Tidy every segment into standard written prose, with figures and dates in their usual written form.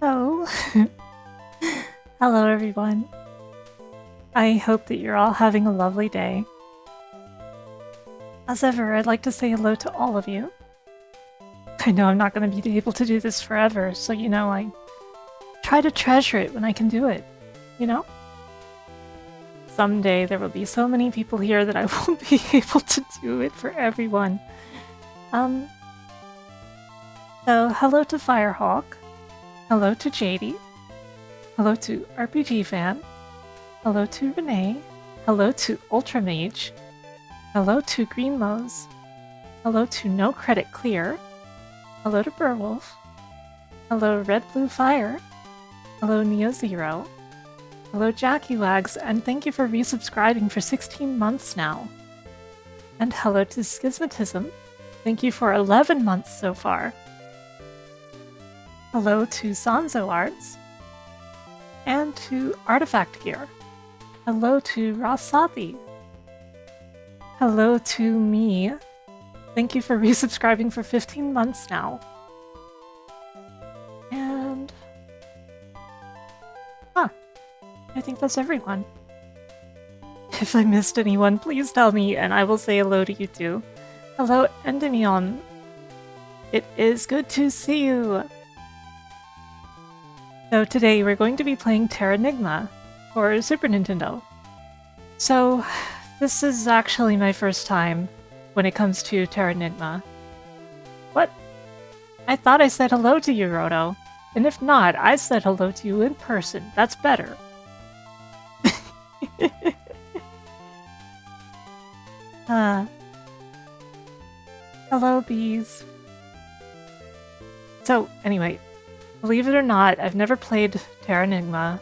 So, hello everyone. I hope that you're all having a lovely day. As ever, I'd like to say hello to all of you. I know I'm not going to be able to do this forever, so I try to treasure it when I can do it, you know? Someday there will be so many people here that I won't be able to do it for everyone. So hello to Firehawk. Hello to JD. Hello to RPG Fan. Hello to Renee. Hello to Ultramage. Hello to Greenlows. Hello to No Credit Clear. Hello to Burwolf. Hello Red Blue Fire. Hello Neo Zero. Hello Jackie Wags, and thank you for resubscribing for 16 months now. And hello to Schismatism. Thank you for 11 months so far. Hello to Sanzo Arts, and to Artifact Gear. Hello to Rasati. Hello to me. Thank you for resubscribing for 15 months now. And... I think that's everyone. If I missed anyone, please tell me, and I will say hello to you too. Hello, Endymion. It is good to see you. So today we're going to be playing Terranigma for Super Nintendo. So this is actually my first time when it comes to Terranigma. What? I thought I said hello to you, Roto. And if not, I said hello to you in person. That's better. Hello, bees. So, anyway. Believe it or not, I've never played Terranigma.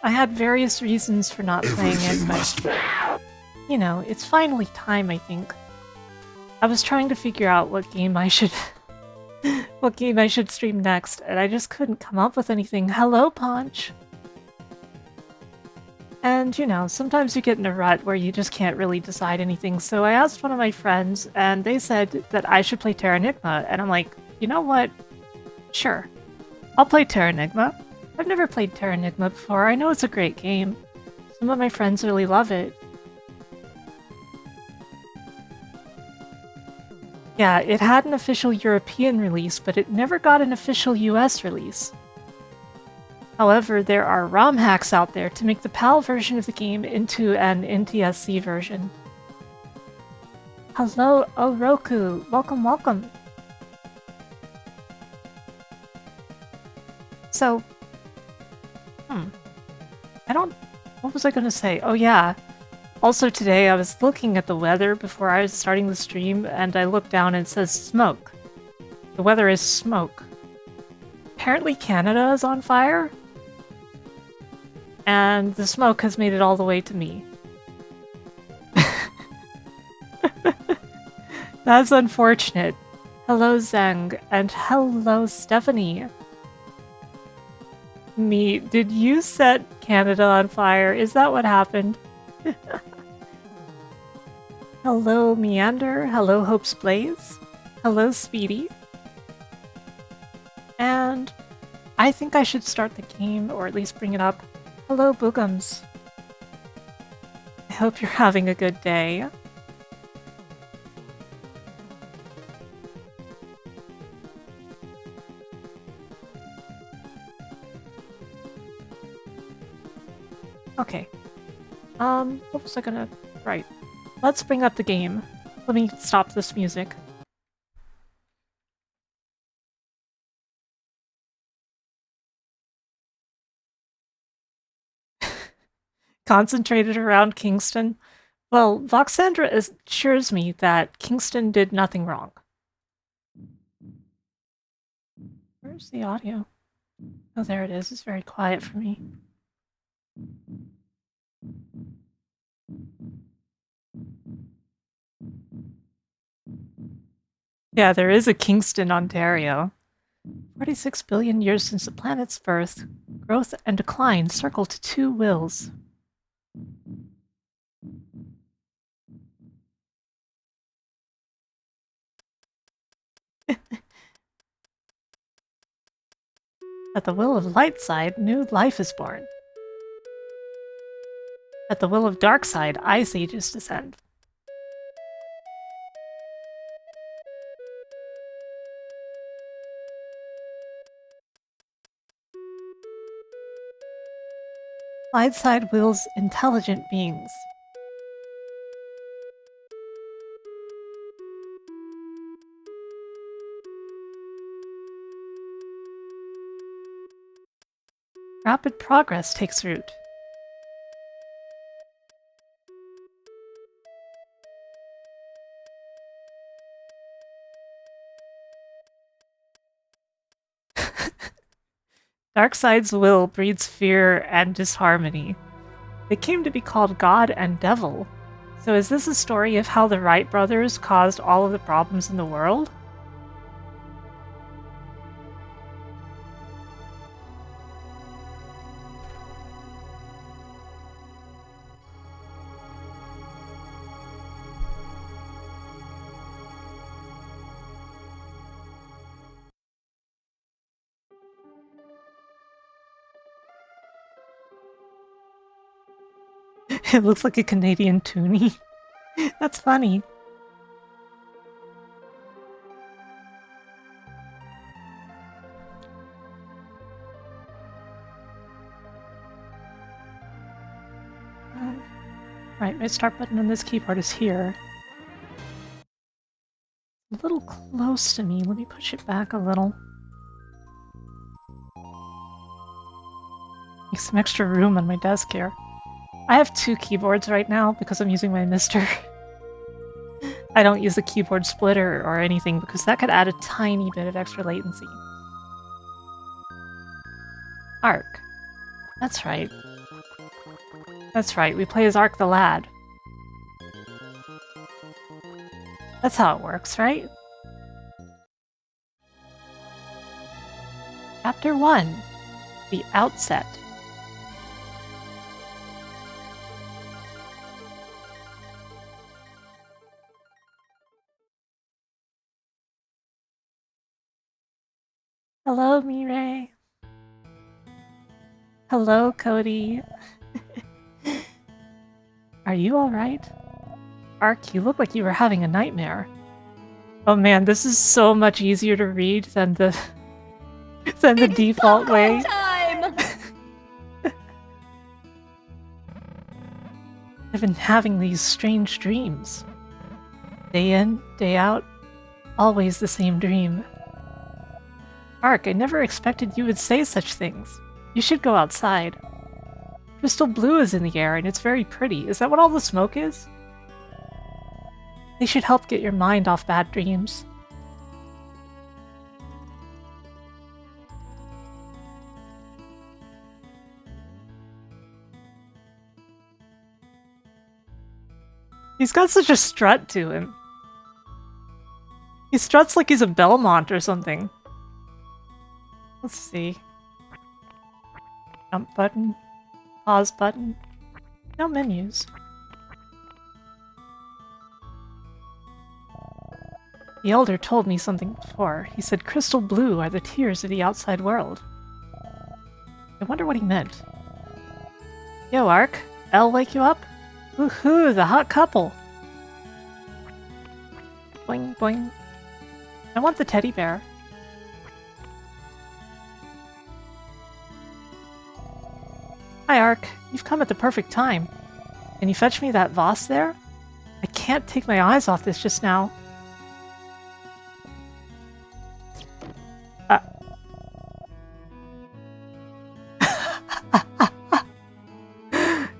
I had various reasons for not playing it, but it's finally time, I think. I was trying to figure out what game I should stream next, and I just couldn't come up with anything. Hello, Punch! And, sometimes you get in a rut where you just can't really decide anything, so I asked one of my friends, and they said that I should play Terranigma, and I'm like, you know what? Sure. I'll play Terranigma. I've never played Terranigma before. I know it's a great game. Some of my friends really love it. Yeah, it had an official European release, but it never got an official US release. However, there are ROM hacks out there to make the PAL version of the game into an NTSC version. Hello, Oroku! Welcome, welcome! So, what was I gonna say? Oh yeah. Also today I was looking at the weather before I was starting the stream, and I looked down and it says smoke. The weather is smoke. Apparently Canada is on fire, and the smoke has made it all the way to me. That's unfortunate. Hello Zeng, and hello Stephanie. Me, did you set Canada on fire? Is that what happened? Hello Meander, hello Hope's Blaze, hello Speedy. And I think I should start the game, or at least bring it up. Hello Boogums. I hope you're having a good day. Okay. What was I gonna... Right. Let's bring up the game. Let me stop this music. Concentrated around Kingston? Well, Voxandra assures me that Kingston did nothing wrong. Where's the audio? Oh, there it is. It's very quiet for me. Yeah, there is a Kingston, Ontario. 46 billion years since the planet's birth, growth and decline circle to two wills. At the will of Lightside, new life is born. At the will of Darkside, Ice Ages descend. Lightside wills intelligent beings. Rapid progress takes root. Darkside's will breeds fear and disharmony. They came to be called God and Devil. So is this a story of how the Wright brothers caused all of the problems in the world? It looks like a Canadian toonie. That's funny. Right, my start button on this keyboard is here. A little close to me. Let me push it back a little. Make some extra room on my desk here. I have two keyboards right now because I'm using my Mister. I don't use a keyboard splitter or anything because that could add a tiny bit of extra latency. Ark. That's right. That's right, we play as Ark the Lad. That's how it works, right? Chapter 1. The Outset. Hello, Mireille. Hello, Cody. Are you alright? Ark, you look like you were having a nightmare. Oh man, this is so much easier to read than the default way. Time! I've been having these strange dreams. Day in, day out, always the same dream. Ark, I never expected you would say such things. You should go outside. Crystal blue is in the air and it's very pretty. Is that what all the smoke is? They should help get your mind off bad dreams. He's got such a strut to him. He struts like he's a Belmont or something. Let's see. Jump button. Pause button. No menus. The Elder told me something before. He said crystal blue are the tears of the outside world. I wonder what he meant. Yo, Ark. Elle wake you up? Woohoo, the hot couple! Boing, boing. I want the teddy bear. Hi, Ark. You've come at the perfect time. Can you fetch me that vase there? I can't take my eyes off this just now.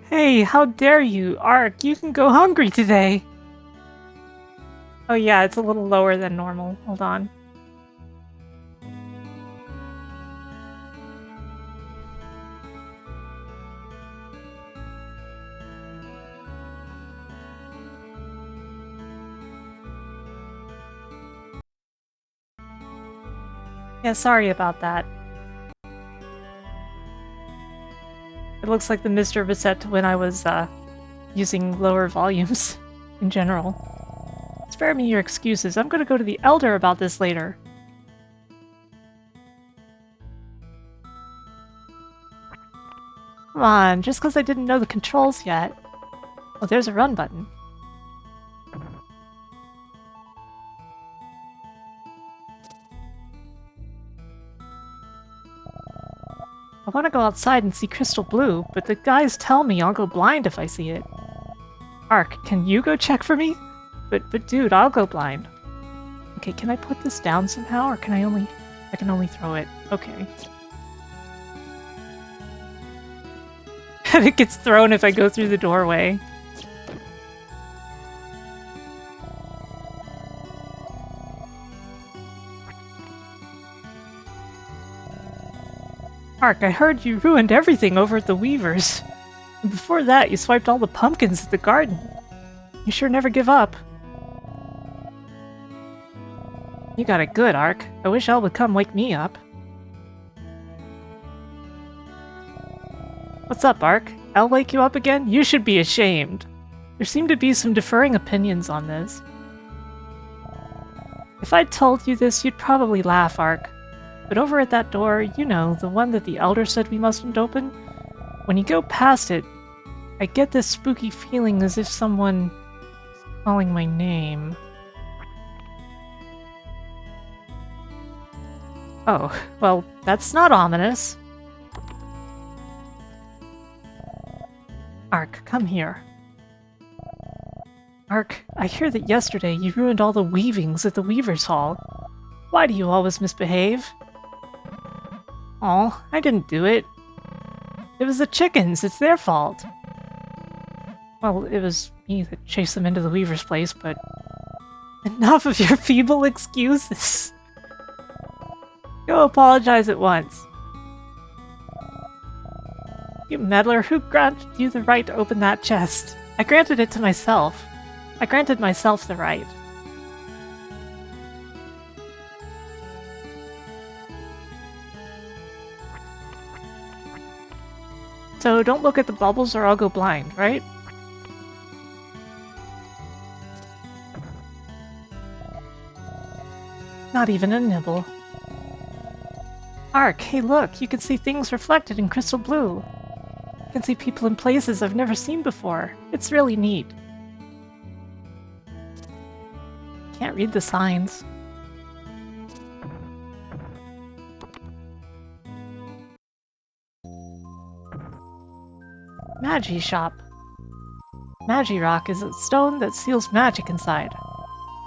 Hey, how dare you, Ark? You can go hungry today. Oh yeah, it's a little lower than normal. Hold on. Yeah, sorry about that. It looks like the Mr. was set to when I was, using lower volumes in general. Spare me your excuses. I'm gonna go to the Elder about this later. Come on, just because I didn't know the controls yet. Oh, there's a run button. I want to go outside and see Crystal Blue, but the guys tell me I'll go blind if I see it. Ark, can you go check for me? But dude, I'll go blind. Okay, can I put this down somehow, or can I can only throw it? Okay. And it gets thrown if I go through the doorway. Ark, I heard you ruined everything over at the Weavers. And before that, you swiped all the pumpkins at the garden. You sure never give up. You got it good, Ark. I wish Elle would come wake me up. What's up, Ark? Elle wake you up again? You should be ashamed. There seem to be some differing opinions on this. If I'd told you this, you'd probably laugh, Ark. But over at that door, you know, the one that the Elder said we mustn't open, when you go past it, I get this spooky feeling as if someone is calling my name. Oh, well, that's not ominous. Ark, come here. Ark, I hear that yesterday you ruined all the weavings at the Weaver's Hall. Why do you always misbehave? Aw, I didn't do it. It was the chickens, it's their fault. Well, it was me that chased them into the Weaver's place, but... Enough of your feeble excuses! Go apologize at once. You meddler, who granted you the right to open that chest? I granted it to myself. I granted myself the right. So don't look at the bubbles or I'll go blind, right? Not even a nibble. Ark, hey look, you can see things reflected in Crystal Blue. You can see people in places I've never seen before. It's really neat. Can't read the signs. Magi Shop. Magi Rock is a stone that seals magic inside.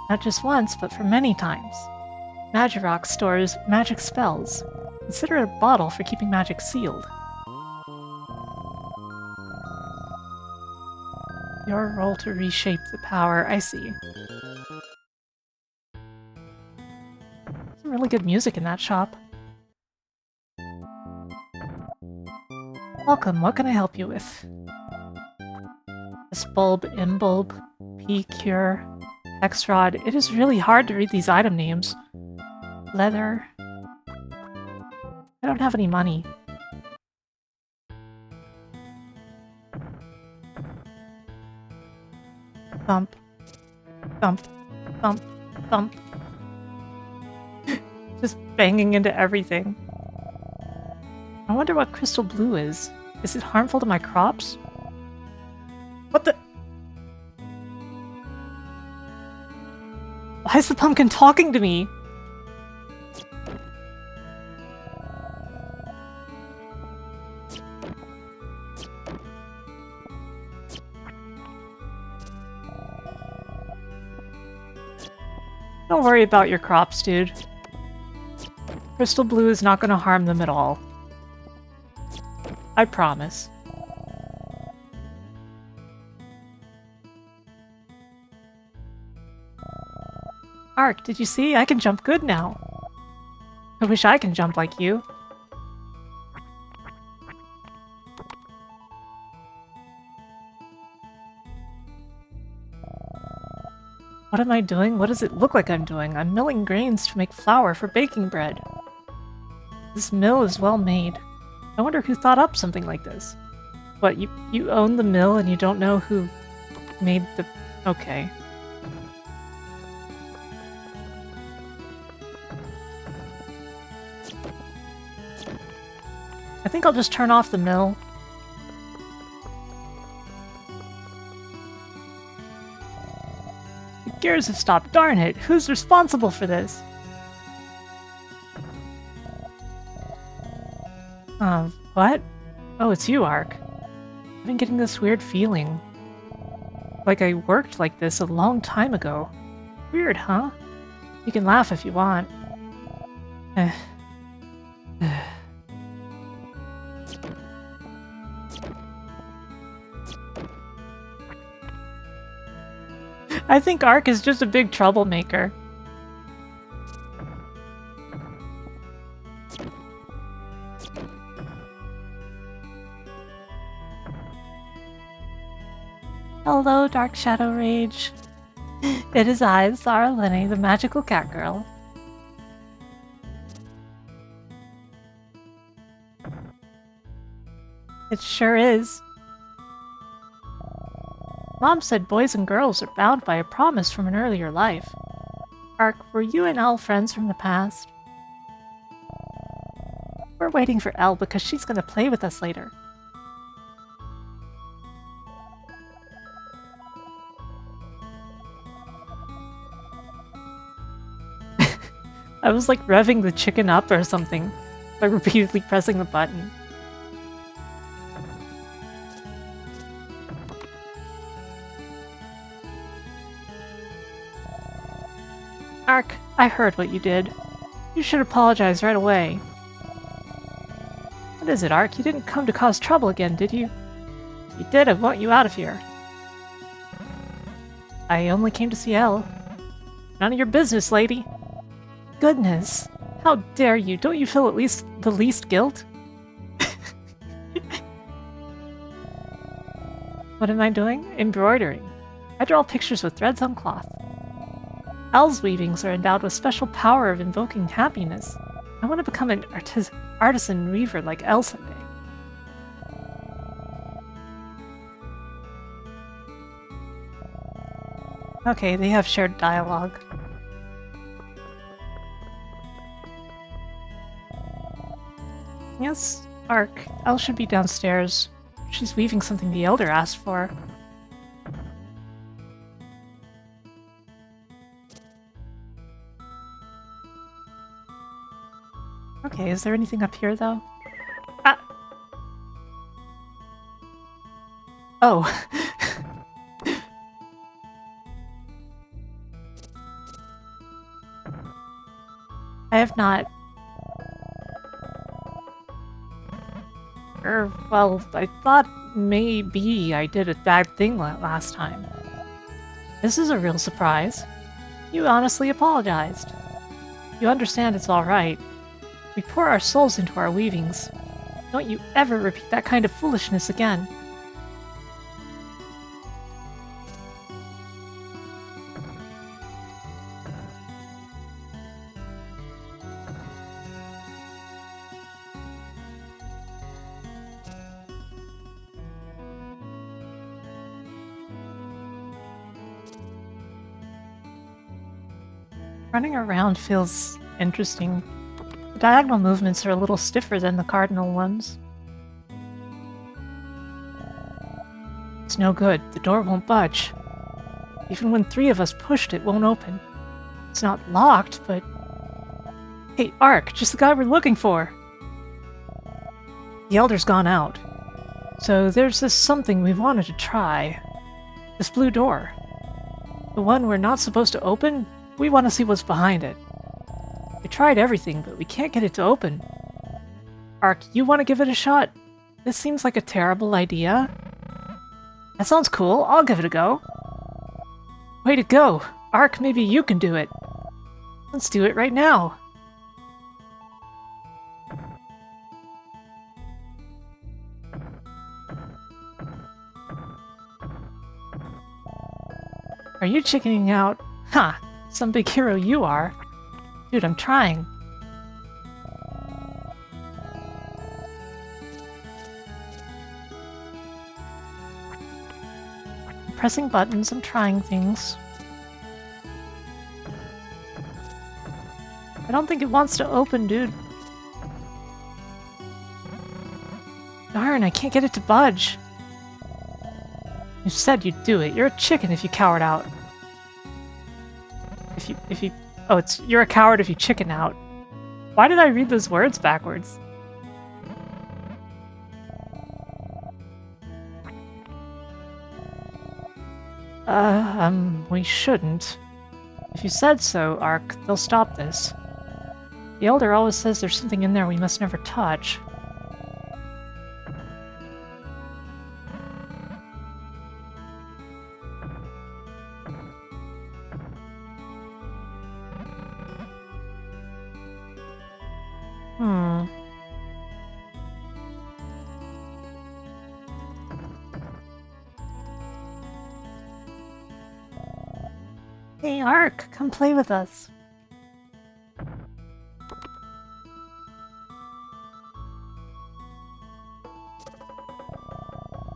Not just once, but for many times. Magi Rock stores magic spells. Consider it a bottle for keeping magic sealed. Your role to reshape the power, I see. Some really good music in that shop. Welcome, what can I help you with? S-bulb, M-bulb, P-cure, X-rod. It is really hard to read these item names. Leather. I don't have any money. Thump. Thump. Thump. Thump. Just banging into everything. I wonder what Crystal Blue is. Is it harmful to my crops? What the? Why is the pumpkin talking to me? Don't worry about your crops, dude. Crystal blue is not going to harm them at all. I promise. Ark, did you see? I can jump good now. I wish I can jump like you. What am I doing? What does it look like I'm doing? I'm milling grains to make flour for baking bread. This mill is well made. I wonder who thought up something like this. What, you own the mill and you don't know who made the... Okay. I think I'll just turn off the mill. The gears have stopped, darn it! Who's responsible for this? What? Oh, it's you, Ark. I've been getting this weird feeling. Like I worked like this a long time ago. Weird, huh? You can laugh if you want. I think Ark is just a big troublemaker. Hello, Dark Shadow Rage. It is I, Zara Lenny, the magical cat girl. It sure is. Mom said boys and girls are bound by a promise from an earlier life. Ark, were you and Elle friends from the past? We're waiting for Elle because she's going to play with us later. I was like revving the chicken up or something by repeatedly pressing the button. Ark, I heard what you did. You should apologize right away. What is it, Ark? You didn't come to cause trouble again, did you? If you did, I want you out of here. I only came to see Elle. None of your business, lady. Goodness, how dare you? Don't you feel at least the least guilt? What am I doing? Embroidering. I draw pictures with threads on cloth. Elle's weavings are endowed with special power of invoking happiness. I want to become an artisan weaver like Elle someday. Okay, they have shared dialogue. Yes, Ark. Elle should be downstairs. She's weaving something the Elder asked for. Okay, is there anything up here, though? Ah! Oh. I have not... well, I thought maybe I did a bad thing last time. This is a real surprise. You honestly apologized. You understand it's alright. We pour our souls into our weavings. Don't you ever repeat that kind of foolishness again. Running around feels interesting. The diagonal movements are a little stiffer than the cardinal ones. It's no good. The door won't budge. Even when 3 of us pushed, it won't open. It's not locked, but... Hey, Ark, just the guy we're looking for! The Elder's gone out. So there's this something we wanted to try. This blue door. The one we're not supposed to open? We want to see what's behind it. We tried everything, but we can't get it to open. Ark, you want to give it a shot? This seems like a terrible idea. That sounds cool. I'll give it a go. Way to go! Ark, maybe you can do it. Let's do it right now. Are you chickening out? Ha! Some big hero you are. Dude, I'm trying. I'm pressing buttons, I'm trying things. I don't think it wants to open, dude. Darn, I can't get it to budge. You said you'd do it. You're a chicken if you cowered out. If you... Oh, you're a coward if you chicken out. Why did I read those words backwards? We shouldn't. If you said so, Ark, they'll stop this. The Elder always says there's something in there we must never touch. Hey, Ark, come play with us.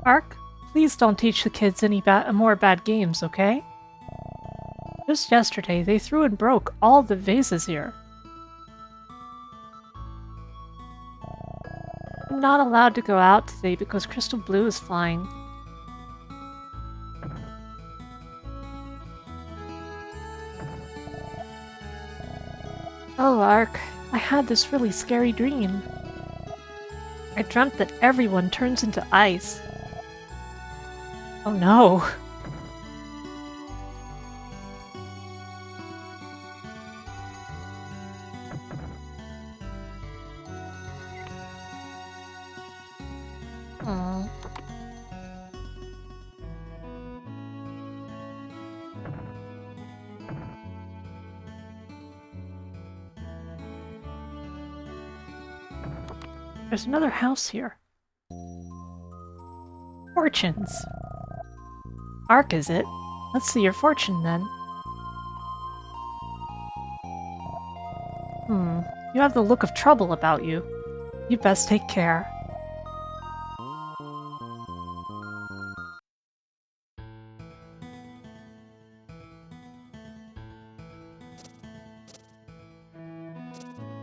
Ark, please don't teach the kids any more bad games, okay? Just yesterday, they threw and broke all the vases here. I'm not allowed to go out today because Crystal Blue is flying. Oh, Ark, I had this really scary dream. I dreamt that everyone turns into ice. Oh no. There's another house here. Fortunes. Ark, is it? Let's see your fortune, then. You have the look of trouble about you. You best take care.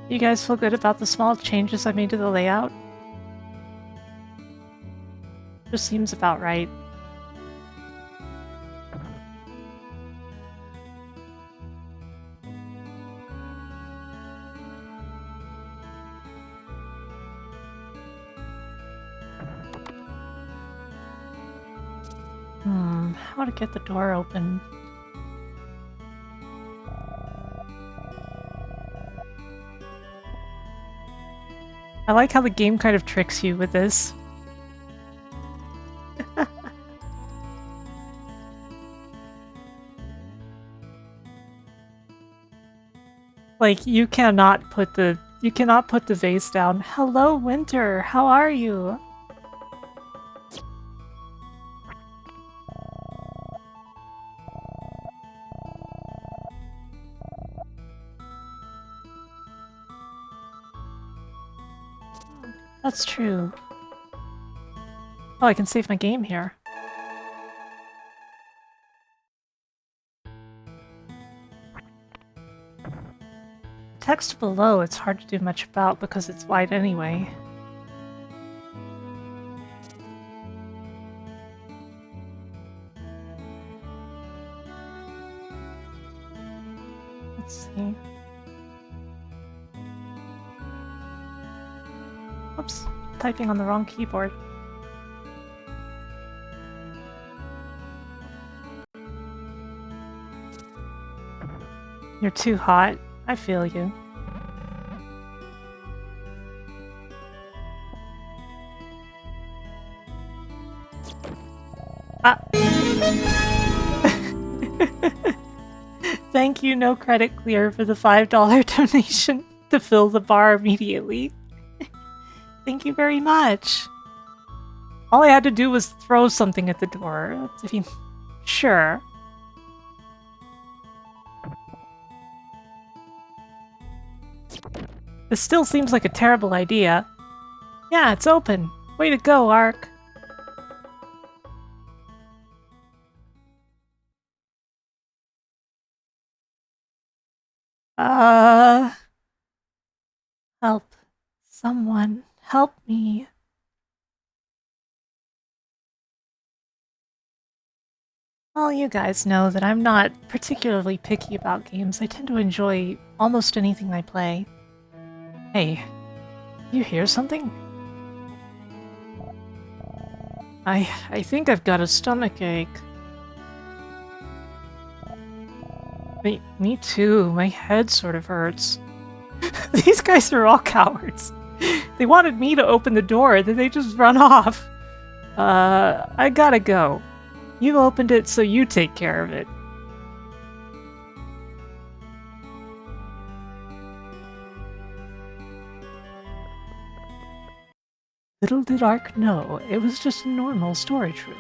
You guys feel good about the small changes I made to the layout? Just seems about right. How to get the door open? I like how the game kind of tricks you with this. Like, you cannot put the vase down. Hello, Winter. How are you? That's true. Oh, I can save my game here. Text below it's hard to do much about because it's white anyway. Let's see. Oops, typing on the wrong keyboard. You're too hot. I feel you. Ah. Thank you, no credit clear, for the $5 donation to fill the bar immediately. Thank you very much. All I had to do was throw something at the door. I mean, sure. This still seems like a terrible idea. Yeah, it's open. Way to go, Ark. Help. Someone help me. Well, you guys know that I'm not particularly picky about games. I tend to enjoy almost anything I play. Hey, you hear something? I think I've got a stomach ache. Me too. My head sort of hurts. These guys are all cowards. They wanted me to open the door, then they just run off. I gotta go. You opened it, so you take care of it. Little did Ark know, it was just a normal storage room.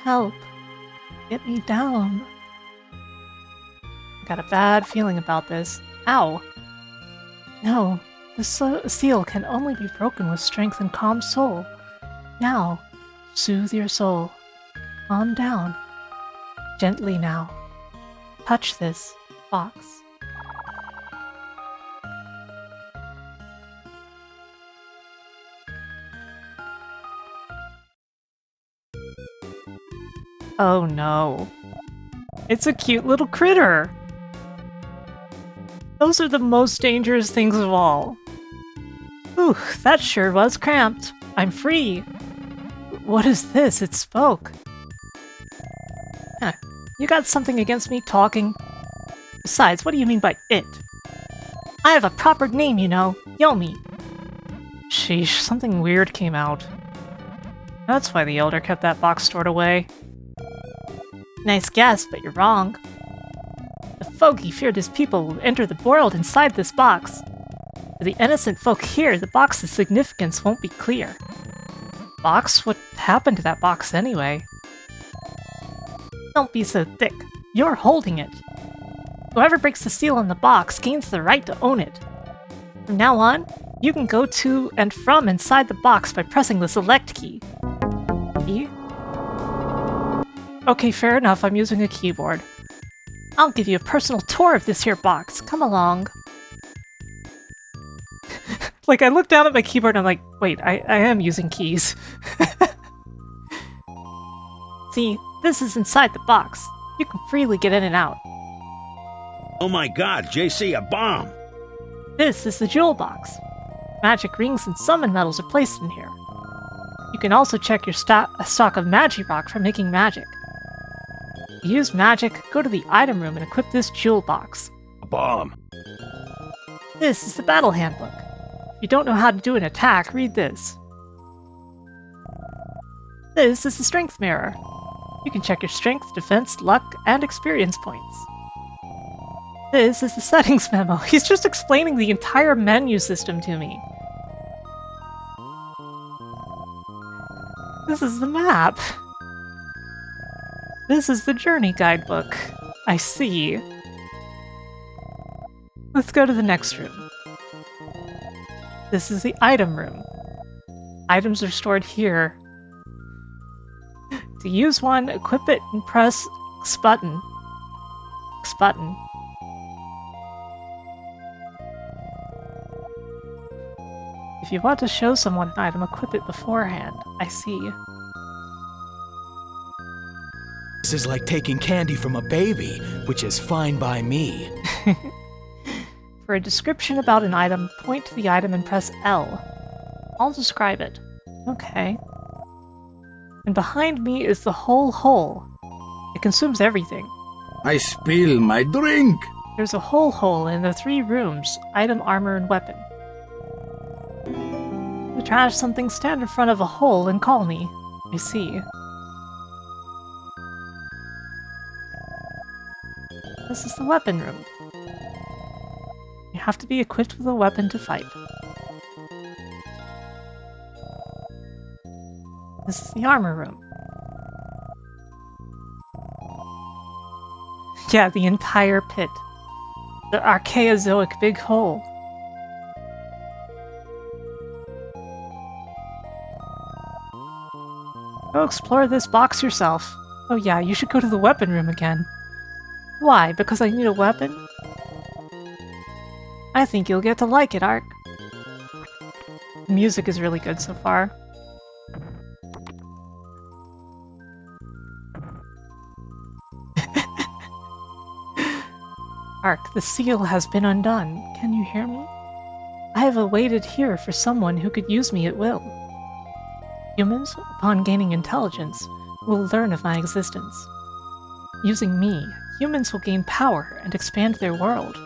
Help. Get me down. I got a bad feeling about this. Ow! No, the seal can only be broken with strength and calm soul. Now, soothe your soul. Calm down. Gently now. Touch this box. Oh no. It's a cute little critter! Those are the most dangerous things of all. Ooh, that sure was cramped. I'm free. What is this? It spoke. Huh. You got something against me talking? Besides, what do you mean by it? I have a proper name, you know. Yomi. Sheesh, something weird came out. That's why the Elder kept that box stored away. Nice guess, but you're wrong. The Fogey feared his people will enter the world inside this box. For the innocent folk here, the box's significance won't be clear. Box? What happened to that box anyway? Don't be so thick. You're holding it. Whoever breaks the seal on the box gains the right to own it. From now on, you can go to and from inside the box by pressing the select key. Key? Okay, fair enough, I'm using a keyboard. I'll give you a personal tour of this here box. Come along. Like, I look down at my keyboard and I'm like, wait, I am using keys. See, this is inside the box. You can freely get in and out. Oh my god, JC, a bomb! This is the jewel box. Magic rings and summon medals are placed in here. You can also check your stock of Magirock for making magic. To use magic, go to the item room and equip this jewel box. A bomb. This is the battle handbook. If you don't know how to do an attack, read this. This is the strength mirror. You can check your strength, defense, luck, and experience points. This is the settings memo. He's just explaining the entire menu system to me. This is the map. This is the journey guidebook. I see. Let's go to the next room. This is the item room. Items are stored here. To use one, equip it and press X button. X button. If you want to show someone an item, equip it beforehand. I see. This is like taking candy from a baby, which is fine by me. For a description about an item, point to the item and press L. I'll describe it. Okay. And behind me is the whole hole. It consumes everything. I spill my drink. There's a whole hole in the 3 rooms, item, armor, and weapon. To trash something, stand in front of a hole and call me. I see. This is the weapon room. You have to be equipped with a weapon to fight. This is the armor room. Yeah, the entire pit. The Archaeozoic big hole. Go explore this box yourself. Oh yeah, you should go to the weapon room again. Why? Because I need a weapon? I think you'll get to like it, Ark. The music is really good so far. Ark, the seal has been undone. Can you hear me? I have awaited here for someone who could use me at will. Humans, upon gaining intelligence, will learn of my existence. Using me, humans will gain power and expand their world.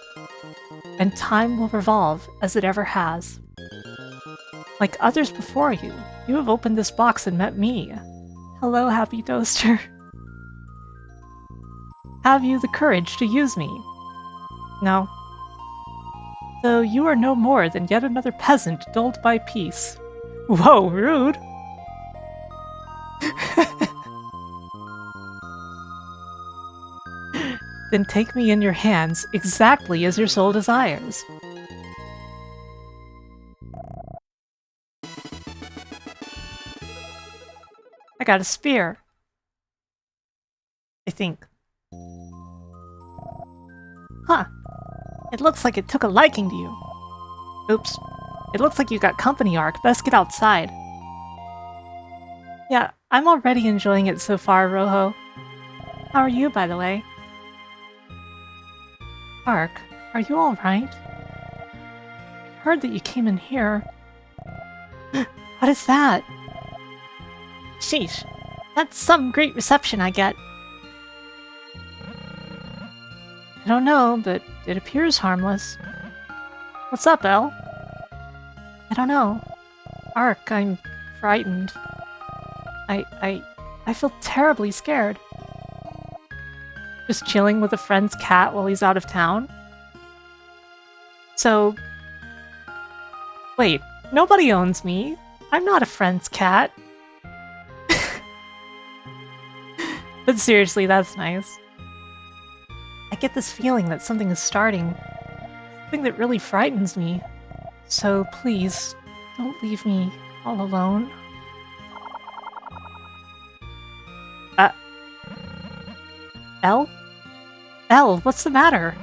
And time will revolve as it ever has. Like others before you, you have opened this box and met me. Hello, Happy Toaster. Have you the courage to use me? No. So you are no more than yet another peasant dulled by peace. Whoa, rude! Then take me in your hands exactly as your soul desires. I got a spear. I think. Huh. It looks like it took a liking to you. Oops. It looks like you got company, Ark. Best get outside. Yeah, I'm already enjoying it so far, Rojo. How are you, by the way? Ark, are you alright? Heard that you came in here. What is that? Sheesh. That's some great reception I get. I don't know, but it appears harmless. What's up, Elle? I don't know. Ark, I'm frightened. I feel terribly scared. Just chilling with a friend's cat while he's out of town? So... Wait, nobody owns me. I'm not a friend's cat. But seriously, that's nice. I get this feeling that something is starting. Something that really frightens me. So please, don't leave me all alone. Elle? Elle, what's the matter?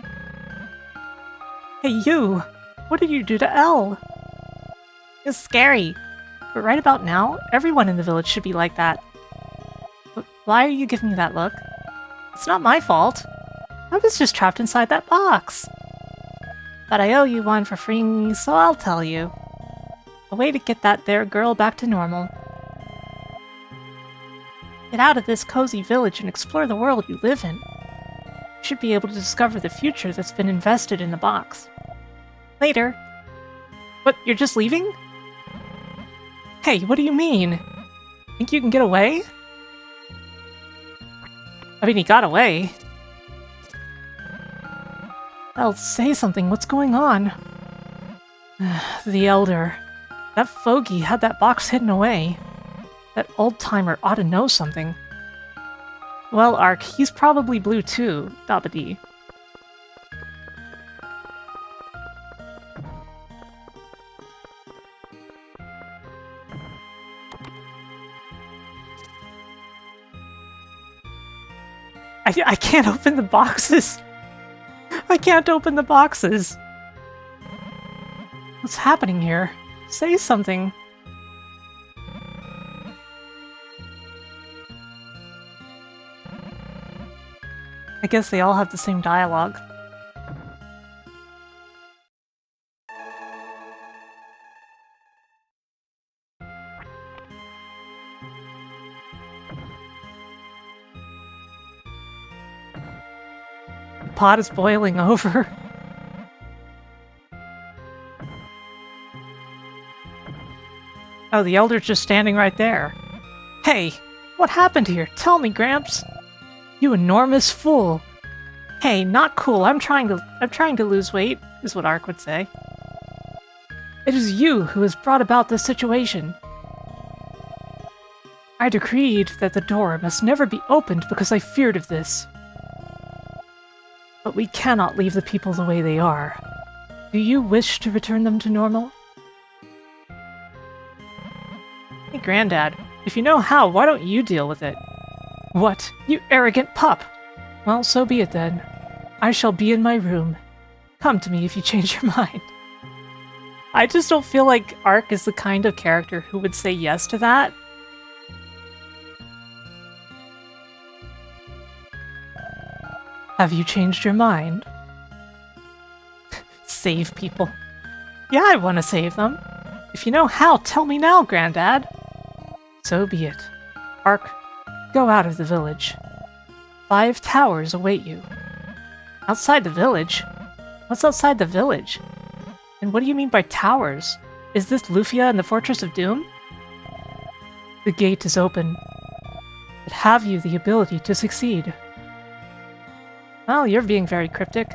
Hey, you! What did you do to Elle? It's scary. But right about now, everyone in the village should be like that. But why are you giving me that look? It's not my fault. I was just trapped inside that box. But I owe you one for freeing me, so I'll tell you. A way to get that there girl back to normal. Get out of this cozy village and explore the world you live in. You should be able to discover the future that's been invested in the box. Later. What, you're just leaving? Hey, what do you mean? Think you can get away? I mean, he got away. I'll say something, what's going on? The Elder. That fogey had that box hidden away. That old-timer ought to know something. Well, Ark, he's probably blue too, Dabadi. I can't open the boxes! I can't open the boxes! What's happening here? Say something. I guess they all have the same dialogue. The pot is boiling over. Oh, the elder's just standing right there. Hey, what happened here? Tell me, Gramps. You enormous fool. Hey, not cool. I'm trying to lose weight, is what Ark would say. It is you who has brought about this situation. I decreed that the door must never be opened because I feared of this. But we cannot leave the people the way they are. Do you wish to return them to normal? Hey, Granddad, if you know how, why don't you deal with it? What? You arrogant pup! Well, so be it then. I shall be in my room. Come to me if you change your mind. I just don't feel like Ark is the kind of character who would say yes to that. Have you changed your mind? Save people. Yeah, I want to save them. If you know how, tell me now, Granddad. So be it. Ark, go out of the village. 5 towers await you. Outside the village? What's outside the village? And what do you mean by towers? Is this Lufia and the Fortress of Doom? The gate is open. But have you the ability to succeed? Well, you're being very cryptic.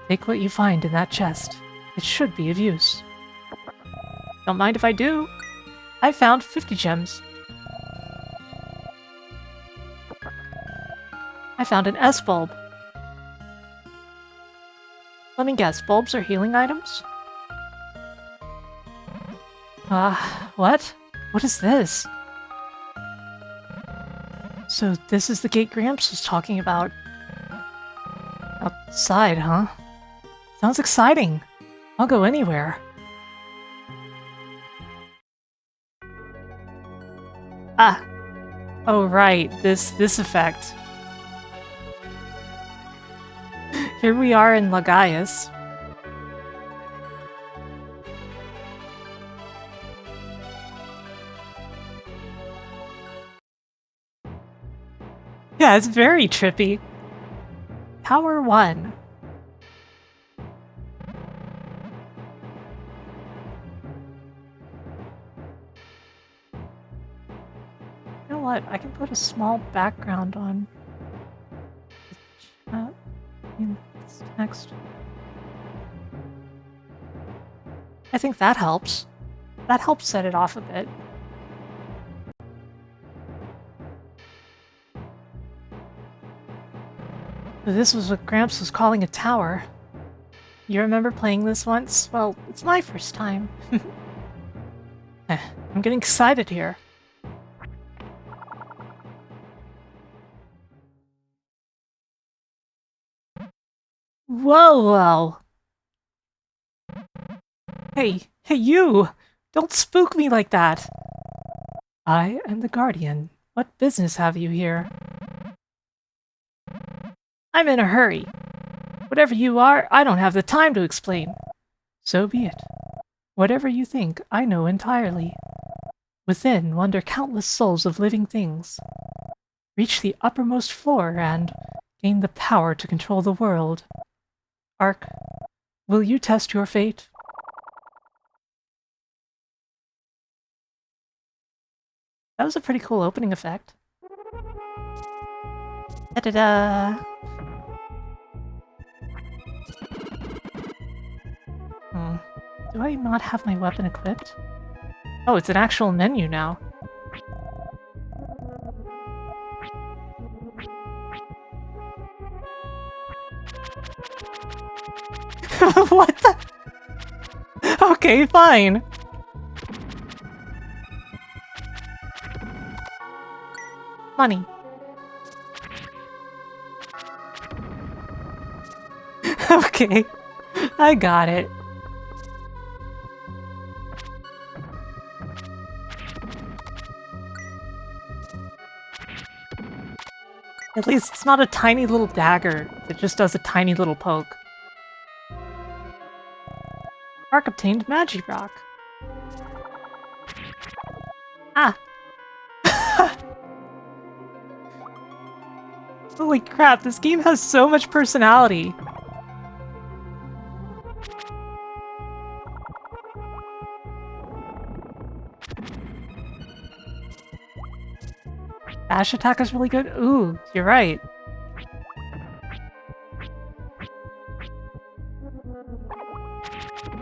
Take what you find in that chest. It should be of use. Don't mind if I do. I found 50 gems. I found an S-bulb. Let me guess, bulbs are healing items? What? What is this? So this is the gate Gramps was talking about. Outside, huh? Sounds exciting. I'll go anywhere. Ah! Oh right, this effect. Here we are in Lagaius. Yeah, it's very trippy. Tower 1. You know what? I can put a small background on the chat in this text. I think that helps. That helps set it off a bit. This was what Gramps was calling a tower. You remember playing this once? Well, it's my first time. I'm getting excited here. Whoa! Hey you! Don't spook me like that! I am the Guardian. What business have you here? I'm in a hurry. Whatever you are, I don't have the time to explain. So be it. Whatever you think, I know entirely. Within wander countless souls of living things. Reach the uppermost floor and gain the power to control the world. Ark, will you test your fate? That was a pretty cool opening effect. Da-da-da! Do I not have my weapon equipped? Oh, it's an actual menu now. What the? Okay, fine. Money. Okay, I got it. At least it's not a tiny little dagger that just does a tiny little poke. Ark obtained Magirock. Ah! Holy crap, this game has so much personality. Dash attack is really good. Ooh, you're right.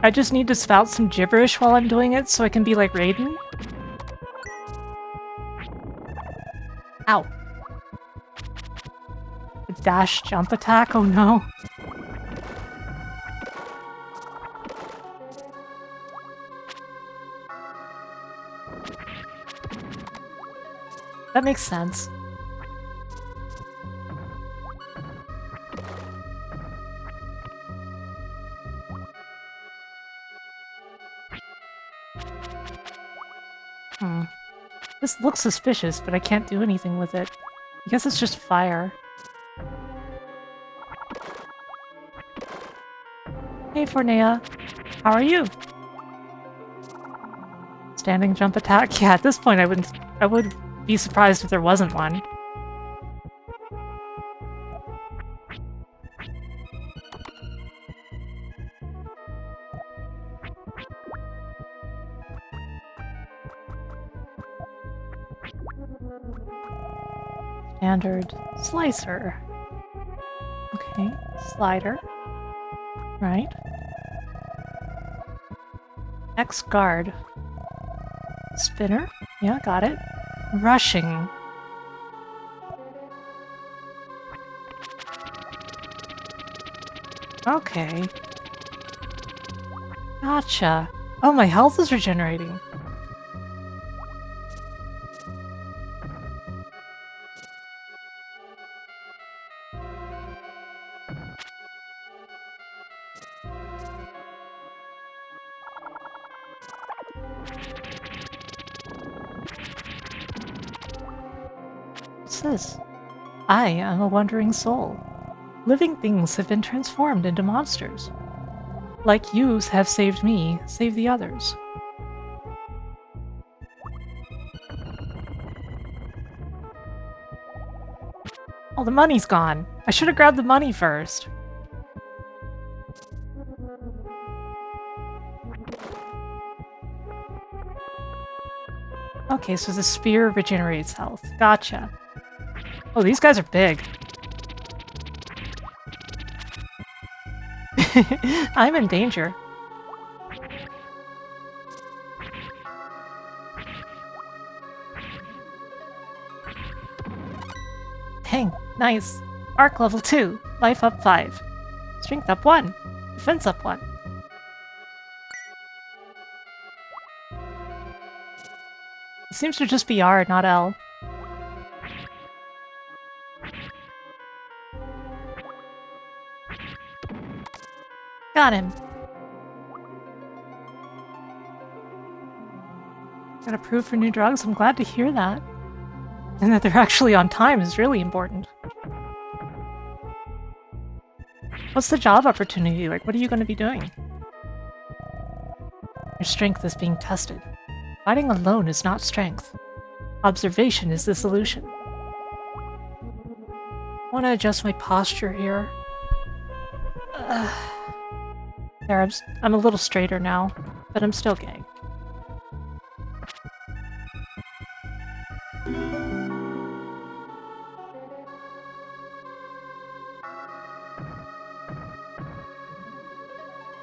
I just need to spout some gibberish while I'm doing it so I can be like Raiden. Ow. A dash jump attack? Oh no. That makes sense. This looks suspicious, but I can't do anything with it. I guess it's just fire. Hey, Fornea. How are you? Standing jump attack? Yeah, at this point I would be surprised if there wasn't one. Standard slicer. Okay, slider. Right. X guard. Spinner. Yeah, got it. Rushing. Okay. Gotcha. Oh, my health is regenerating. What's this? I am a wandering soul. Living things have been transformed into monsters. Like yous have saved me, save the others. Oh, the money's gone. I should have grabbed the money first. Okay, so the spear regenerates health. Gotcha. Oh, these guys are big. I'm in danger. Dang, nice. Arc level 2, life up 5. Strength up 1, defense up 1. It seems to just be R, not L. Got him. Got approved for new drugs? I'm glad to hear that. And that they're actually on time is really important. What's the job opportunity like? What are you going to be doing? Your strength is being tested. Fighting alone is not strength. Observation is the solution. I want to adjust my posture here. There, I'm a little straighter now, but I'm still gay.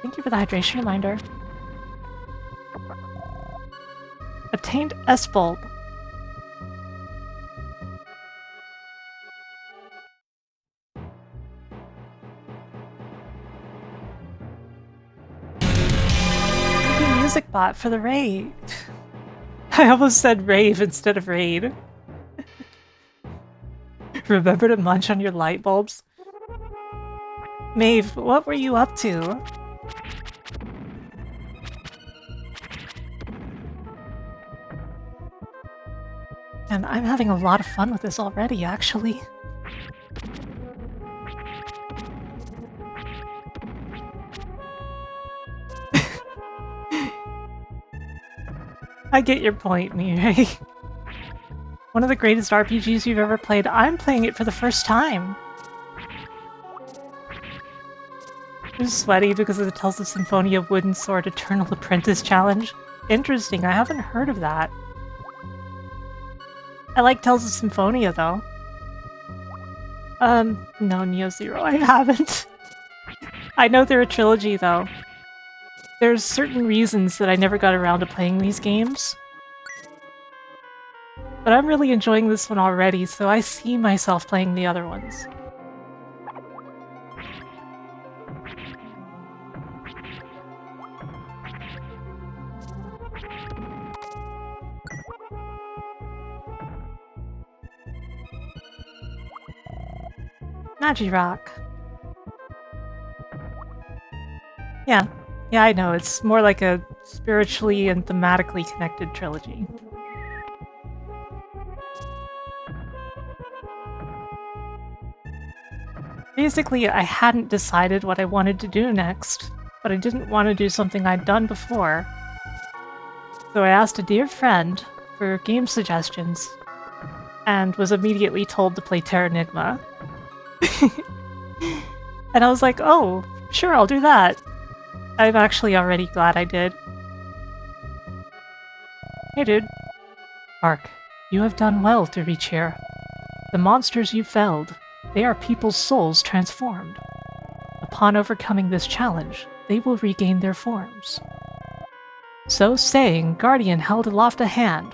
Thank you for the hydration reminder. Obtained S-bulb. Music bot for the raid. I almost said rave instead of raid. Remember to munch on your light bulbs? Maeve, what were you up to? And I'm having a lot of fun with this already, actually. I get your point, Mirai. One of the greatest RPGs you've ever played. I'm playing it for the first time. I'm sweaty because of the Tales of Symphonia Wooden Sword Eternal Apprentice Challenge. Interesting, I haven't heard of that. I like Tales of Symphonia, though. No, Neo Zero, I haven't. I know they're a trilogy, though. There's certain reasons that I never got around to playing these games. But I'm really enjoying this one already, so I see myself playing the other ones. Nagirock. Yeah, I know, it's more like a spiritually and thematically connected trilogy. Basically, I hadn't decided what I wanted to do next, but I didn't want to do something I'd done before. So I asked a dear friend for game suggestions, and was immediately told to play Terranigma. And I was like, oh, sure, I'll do that. I'm actually already glad I did. Hey, dude. Ark, you have done well to reach here. The monsters you felled, they are people's souls transformed. Upon overcoming this challenge, they will regain their forms. So saying, Guardian held aloft a hand.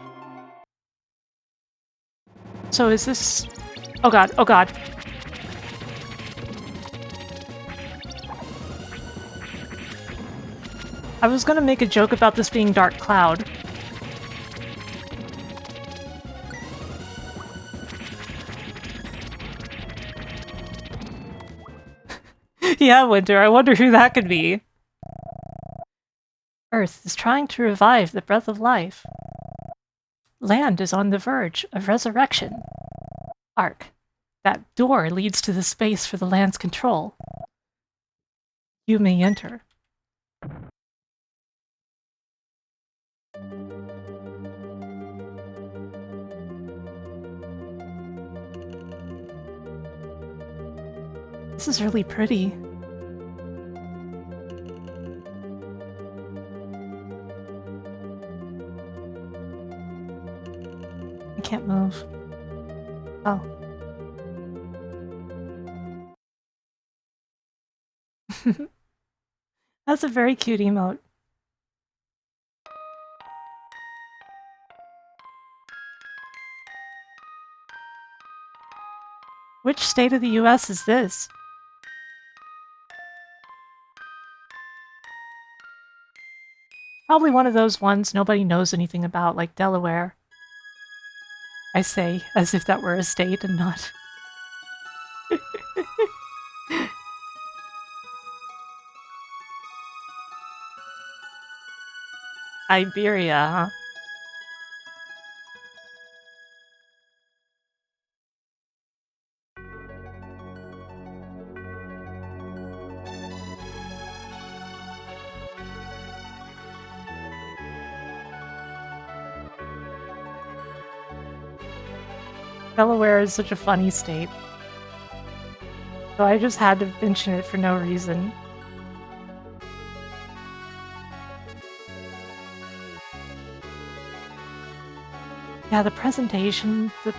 So is this... Oh god, oh god. I was gonna make a joke about this being Dark Cloud. Yeah, Winter, I wonder who that could be. Earth is trying to revive the breath of life. Land is on the verge of resurrection. Ark, that door leads to the space for the land's control. You may enter. This is really pretty. I can't move. Oh. That's a very cute emote. Which state of the US is this? Probably one of those ones nobody knows anything about, like Delaware. I say, as if that were a state and not... Iberia, huh? Delaware is such a funny state. So I just had to mention it for no reason. Yeah, the presentation, the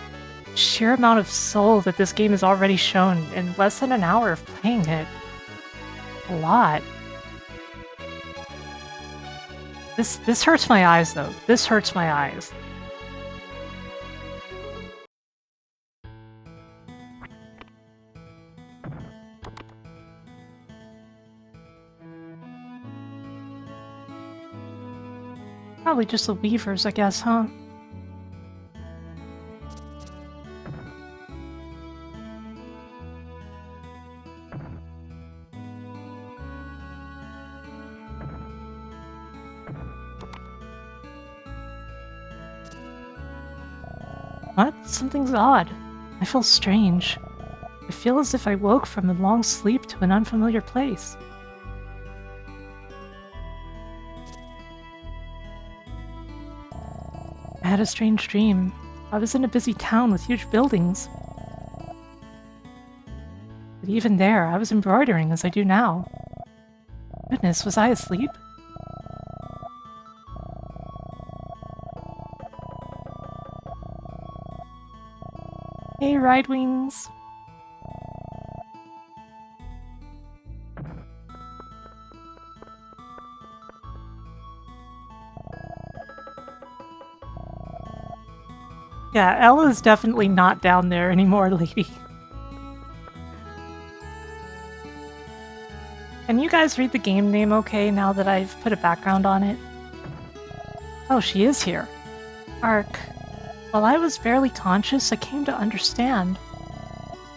sheer amount of soul that this game has already shown in less than an hour of playing it. A lot. This hurts my eyes, though. This hurts my eyes. Probably just the weavers, I guess, huh? What? Something's odd. I feel strange. I feel as if I woke from a long sleep to an unfamiliar place. I had a strange dream. I was in a busy town with huge buildings. But even there, I was embroidering as I do now. Goodness, was I asleep? Hey, Ride Wings. Yeah, Ella's definitely not down there anymore, lady. Can you guys read the game name okay now that I've put a background on it? Oh, she is here. Ark. While I was barely conscious, I came to understand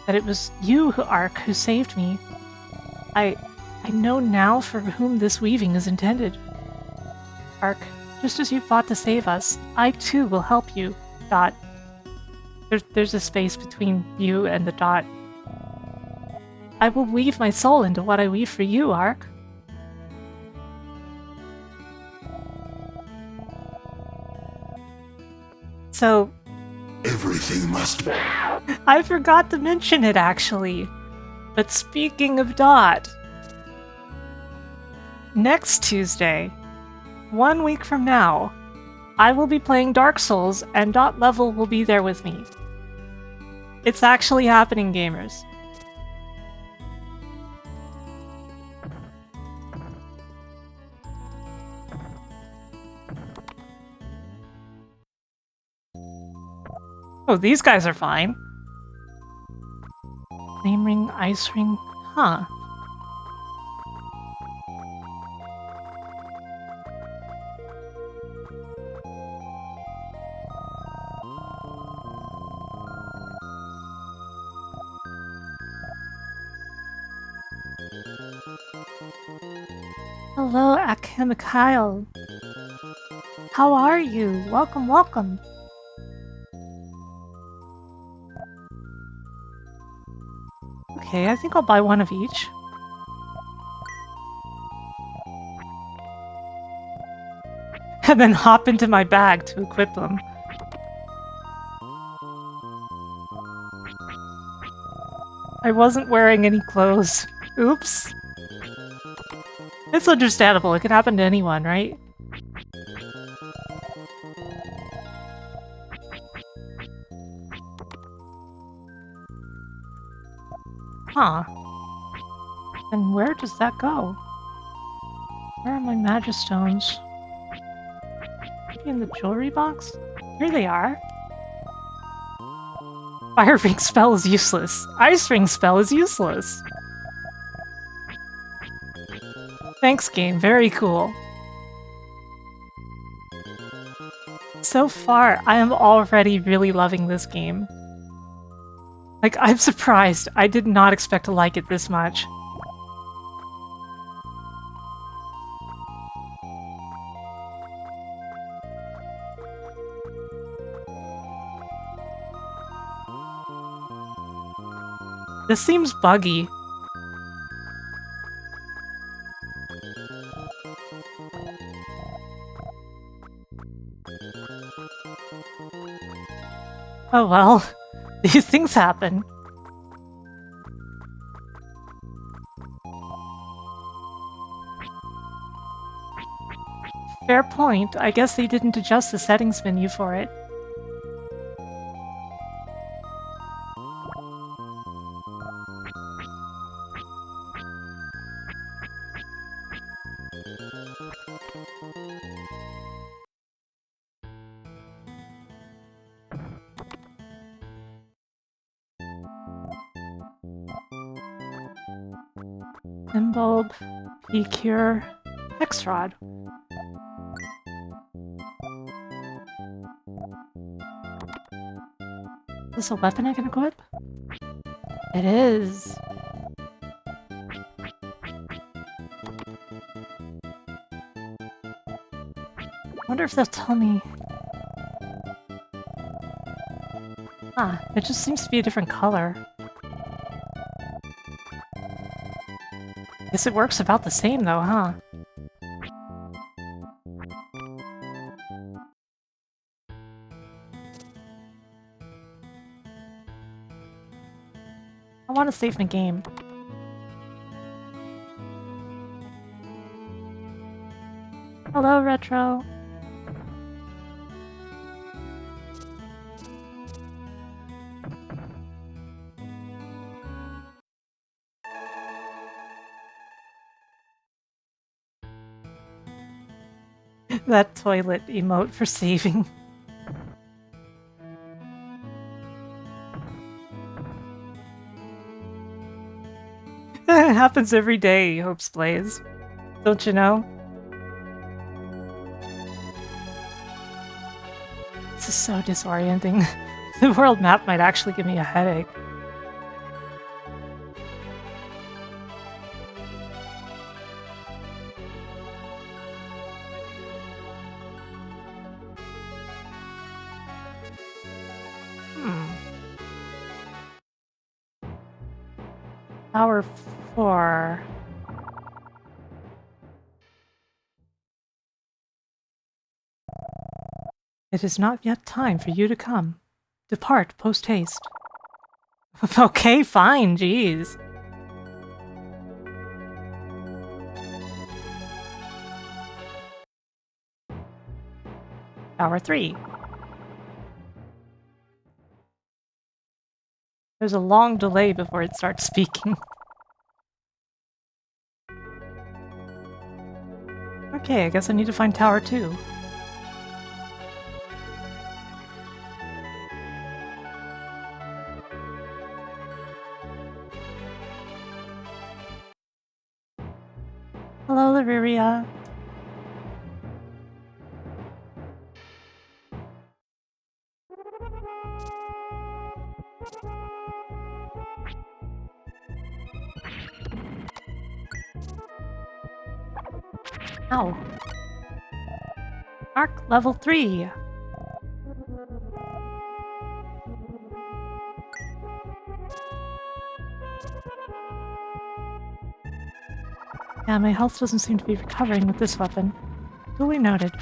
that it was you, Ark, who saved me. I know now for whom this weaving is intended. Ark, just as you fought to save us, I too will help you. Dot. There's a space between you and the dot. I will weave my soul into what I weave for you, Ark. So... Everything must... I forgot to mention it, actually. But speaking of Dot... Next Tuesday, 1 week from now, I will be playing Dark Souls, and Dot Level will be there with me. It's actually happening, gamers. Oh, these guys are fine. Flame ring, ice ring, huh? Hello, Akimikyle. How are you? Welcome, welcome. Okay, I think I'll buy one of each. And then hop into my bag to equip them. I wasn't wearing any clothes. Oops. It's understandable, it can happen to anyone, right? Huh. And where does that go? Where are my Magistones? Maybe in the jewelry box? Here they are. Fire ring spell is useless. Ice ring spell is useless. Thanks, game. Very cool. So far, I am already really loving this game. Like, I'm surprised. I did not expect to like it this much. This seems buggy. Oh well, these things happen. Fair point. I guess they didn't adjust the settings menu for it. Bulb, P-Cure, Hexrod. Is this a weapon I can equip? It is. Wonder if they'll tell me. Ah, it just seems to be a different color. Guess it works about the same though, huh? I want to save my game. Hello, Retro. That toilet emote for saving. It happens every day, Hopes Plays. Don't you know? This is so disorienting. The world map might actually give me a headache. Tower 4. It is not yet time for you to come. Depart post-haste. Okay, fine, jeez. Tower 3. There's a long delay before it starts speaking. Okay, I guess I need to find Tower 2. Hello, Lyria. Ow. Arc level 3. Yeah, my health doesn't seem to be recovering with this weapon. Duly noted.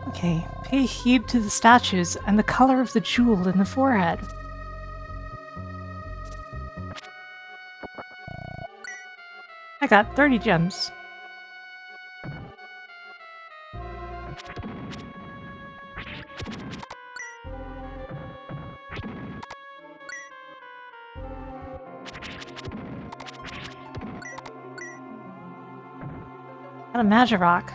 Okay, pay heed to the statues and the color of the jewel in the forehead. I got 30 gems. Got a Magirock.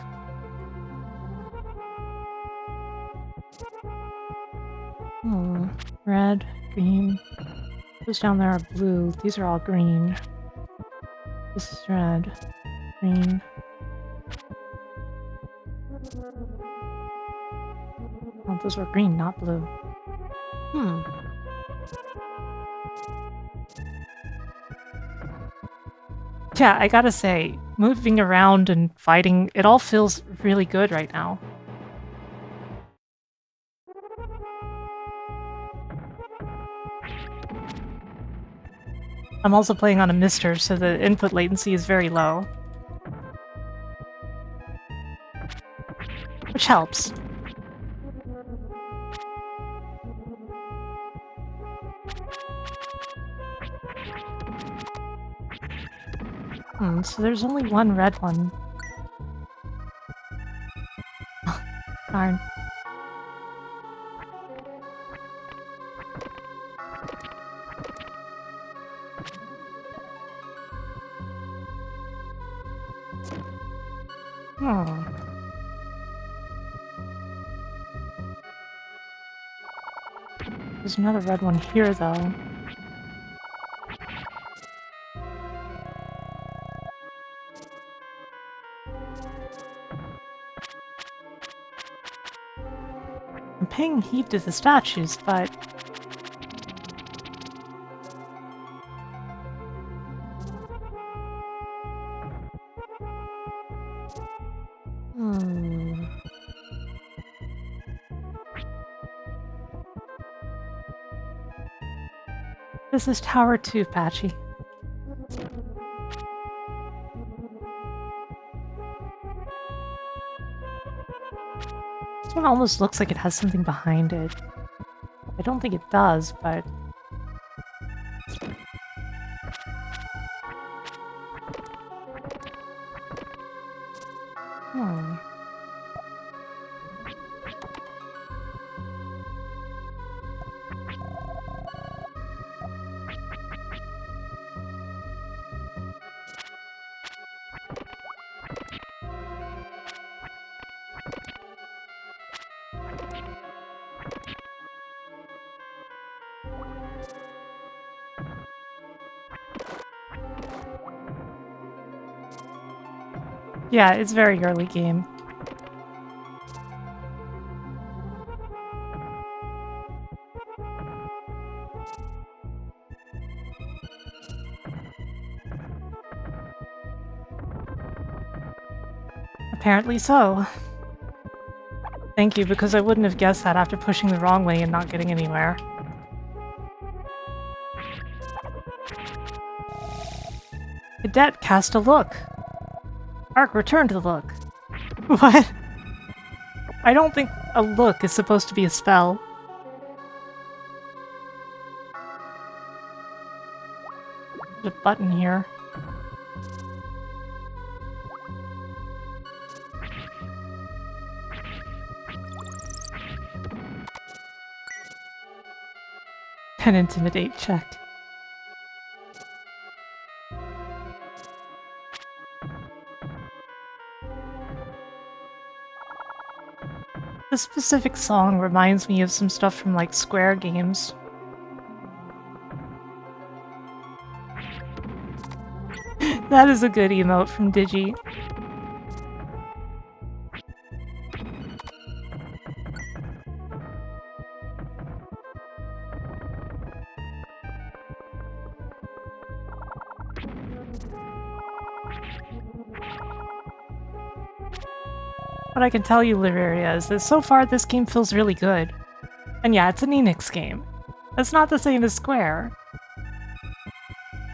Red, green. Those down there are blue. These are all green. This is red. Green. Oh, those were green, not blue. Yeah, I gotta say, moving around and fighting, it all feels really good right now. I'm also playing on a mister, so the input latency is very low. Which helps. So there's only one red one. Darn. There's another red one here, though. I'm paying heed to the statues, but... This is Tower 2, Patchy. This one almost looks like it has something behind it. I don't think it does, but... Hmm. Yeah, it's very early game. Apparently so. Thank you, because I wouldn't have guessed that after pushing the wrong way and not getting anywhere. Cadet, cast a look. Ark, return to the look. What? I don't think a look is supposed to be a spell. There's a button here. An intimidate check. This specific song reminds me of some stuff from like Square games. That is a good emote from Digi. What I can tell you, Liveria, is that so far this game feels really good. And yeah, it's an Enix game. That's not the same as Square.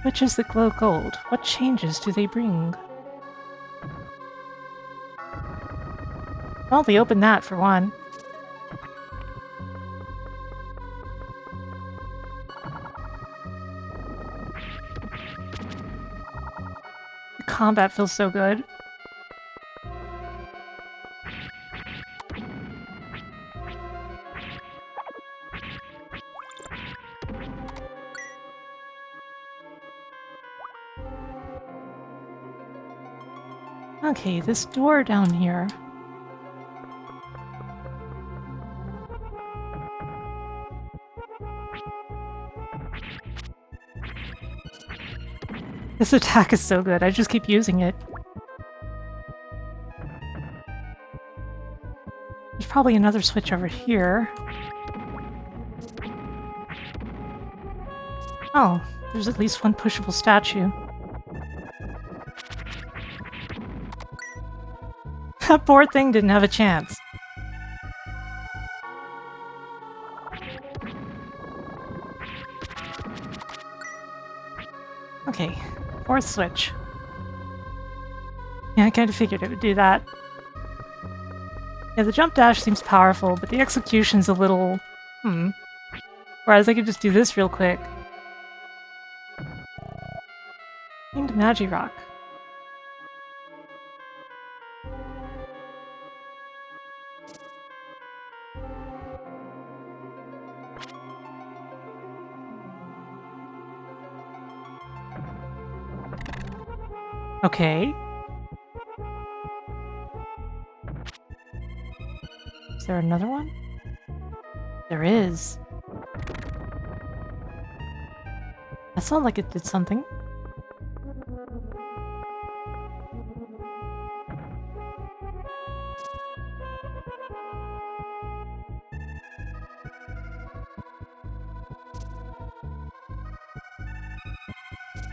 Which is the glow gold? What changes do they bring? Well, they opened that for one. The combat feels so good. Okay, this door down here. This attack is so good, I just keep using it. There's probably another switch over here. Oh, there's at least one pushable statue. That poor thing didn't have a chance. Okay, fourth switch. Yeah, I kind of figured it would do that. Yeah, the jump dash seems powerful, but the execution's a little... Whereas I could just do this real quick. Into Magirock. Okay. Is there another one? There is. That sounded like it did something.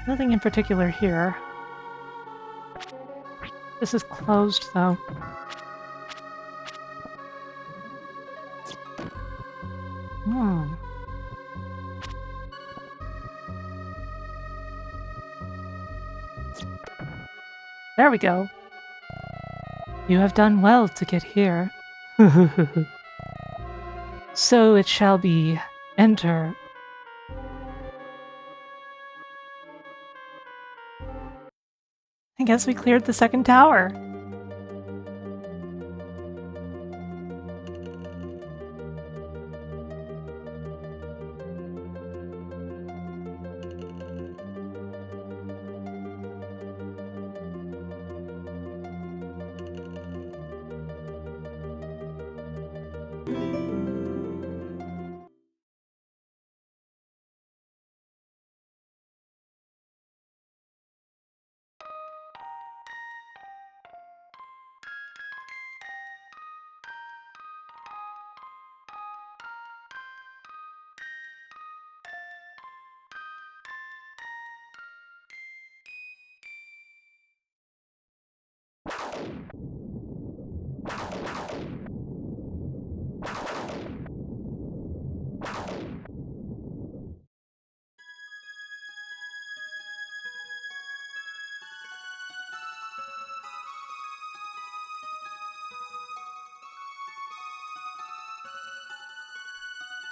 Nothing in particular here. This is closed, though. There we go. You have done well to get here. So it shall be. Enter. I guess we cleared the second tower.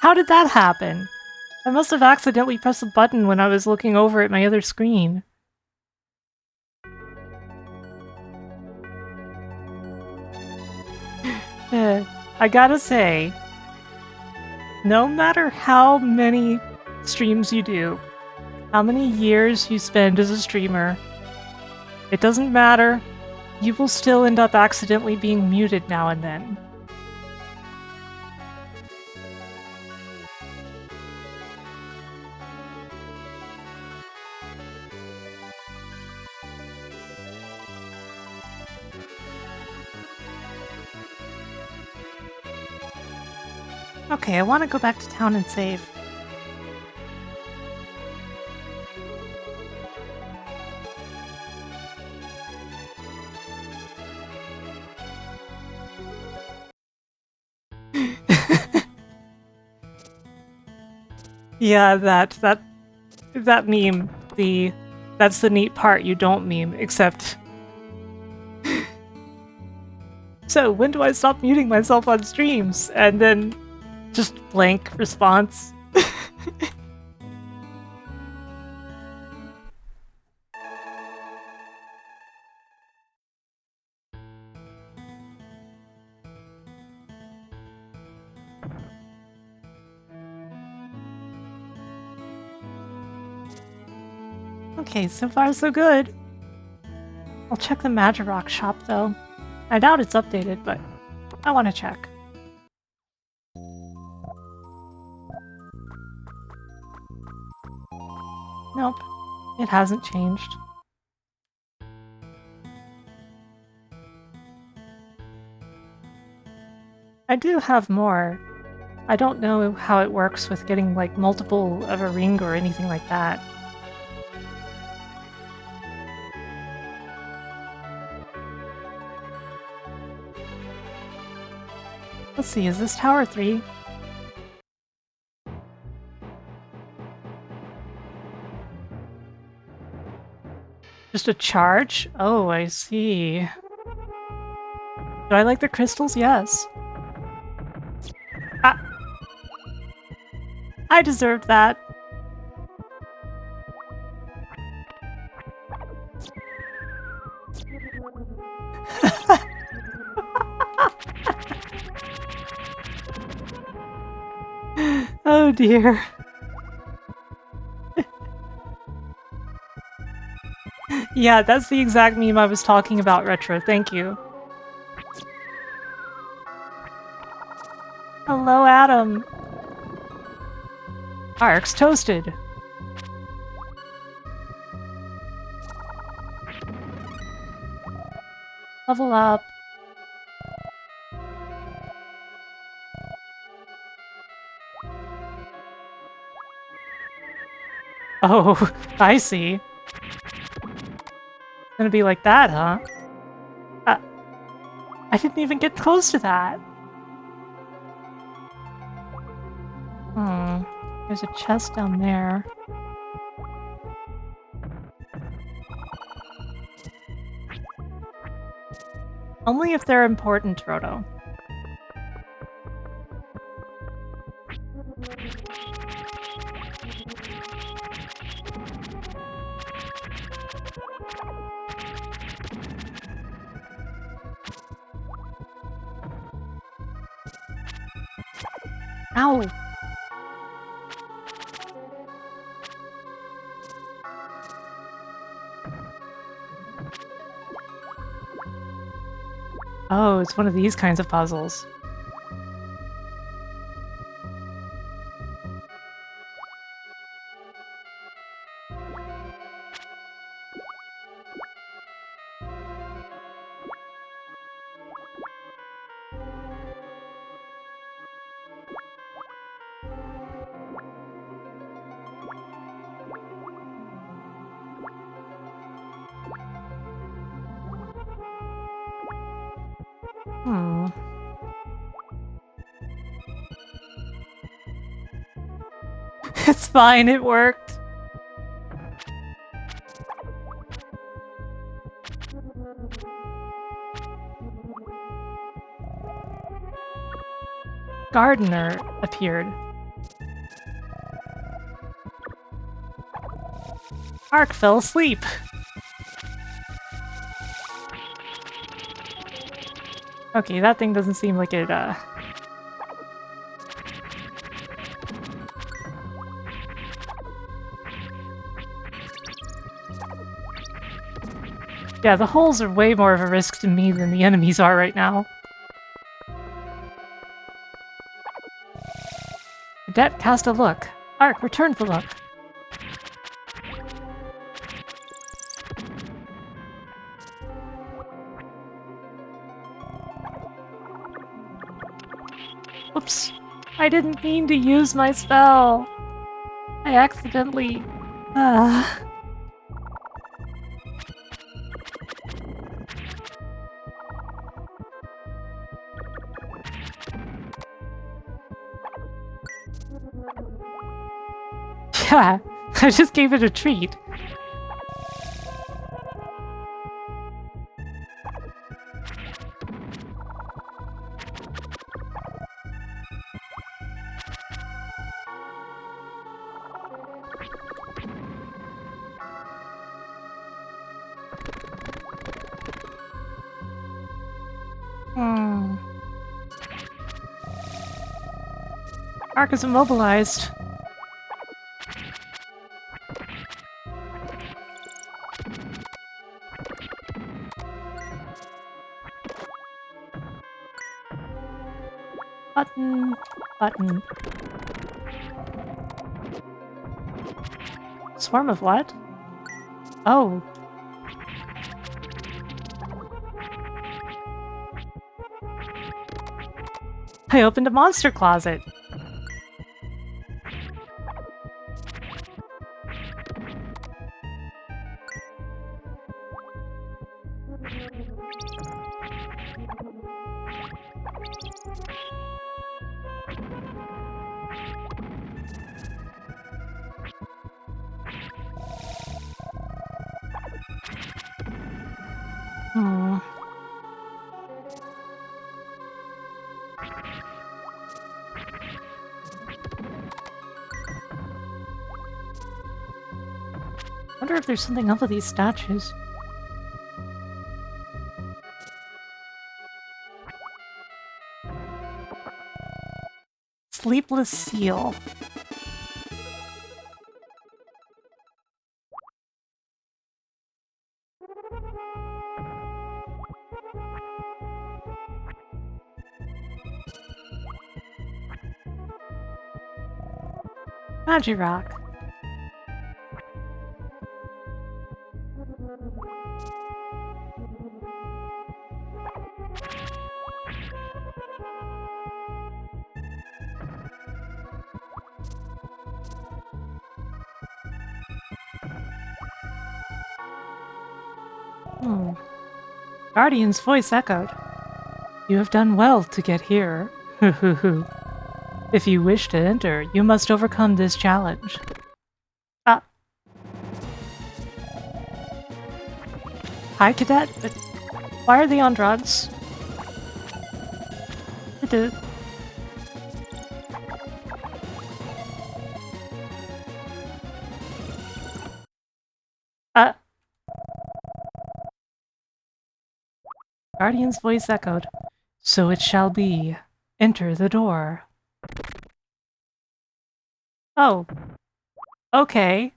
How did that happen? I must have accidentally pressed a button when I was looking over at my other screen. I gotta say, no matter how many streams you do, how many years you spend as a streamer, it doesn't matter. You will still end up accidentally being muted now and then. Okay, I want to go back to town and save. Yeah, that meme, that's the neat part you don't meme, except... So, when do I stop muting myself on streams? And then just blank response. Okay, so far so good. I'll check the Magirock shop though. I doubt it's updated, but I want to check. Nope, it hasn't changed. I do have more. I don't know how it works with getting like multiple of a ring or anything like that. Let's see, is this Tower 3? Just a charge? Oh, I see. Do I like the crystals? Yes. Ah! I deserved that. Oh dear. Yeah, that's the exact meme I was talking about, Retro. Thank you. Hello, Adam. Ark's toasted. Level up. Oh, I see. It's gonna be like that, huh? I didn't even get close to that. Hmm. There's a chest down there. Only if they're important, Roto. Ow! Oh, it's one of these kinds of puzzles. Hmm. It's fine, it worked. Gardener appeared. Ark fell asleep. Okay, that thing doesn't seem like it, Yeah, the holes are way more of a risk to me than the enemies are right now. Cadet cast a look. Ark, return the look. Oops. I didn't mean to use my spell. I accidentally... Yeah, I just gave it a treat. Ark is immobilized. Button, button. Swarm of what? Oh. I opened a monster closet. Wonder if there's something up with these statues. Sleepless seal. Magirock. Guardian's voice echoed. You have done well to get here. If you wish to enter, you must overcome this challenge. Ah. Hi, Cadet. Why are they on drugs? Guardian's voice echoed. So it shall be. Enter the door. Oh. Okay.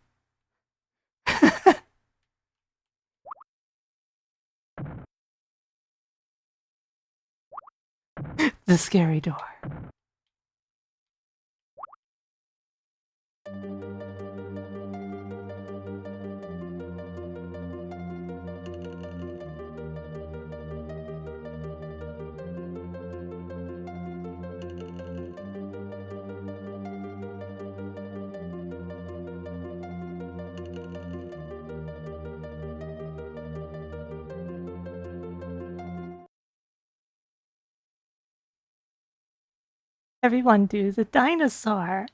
The scary door. Everyone do the dinosaur.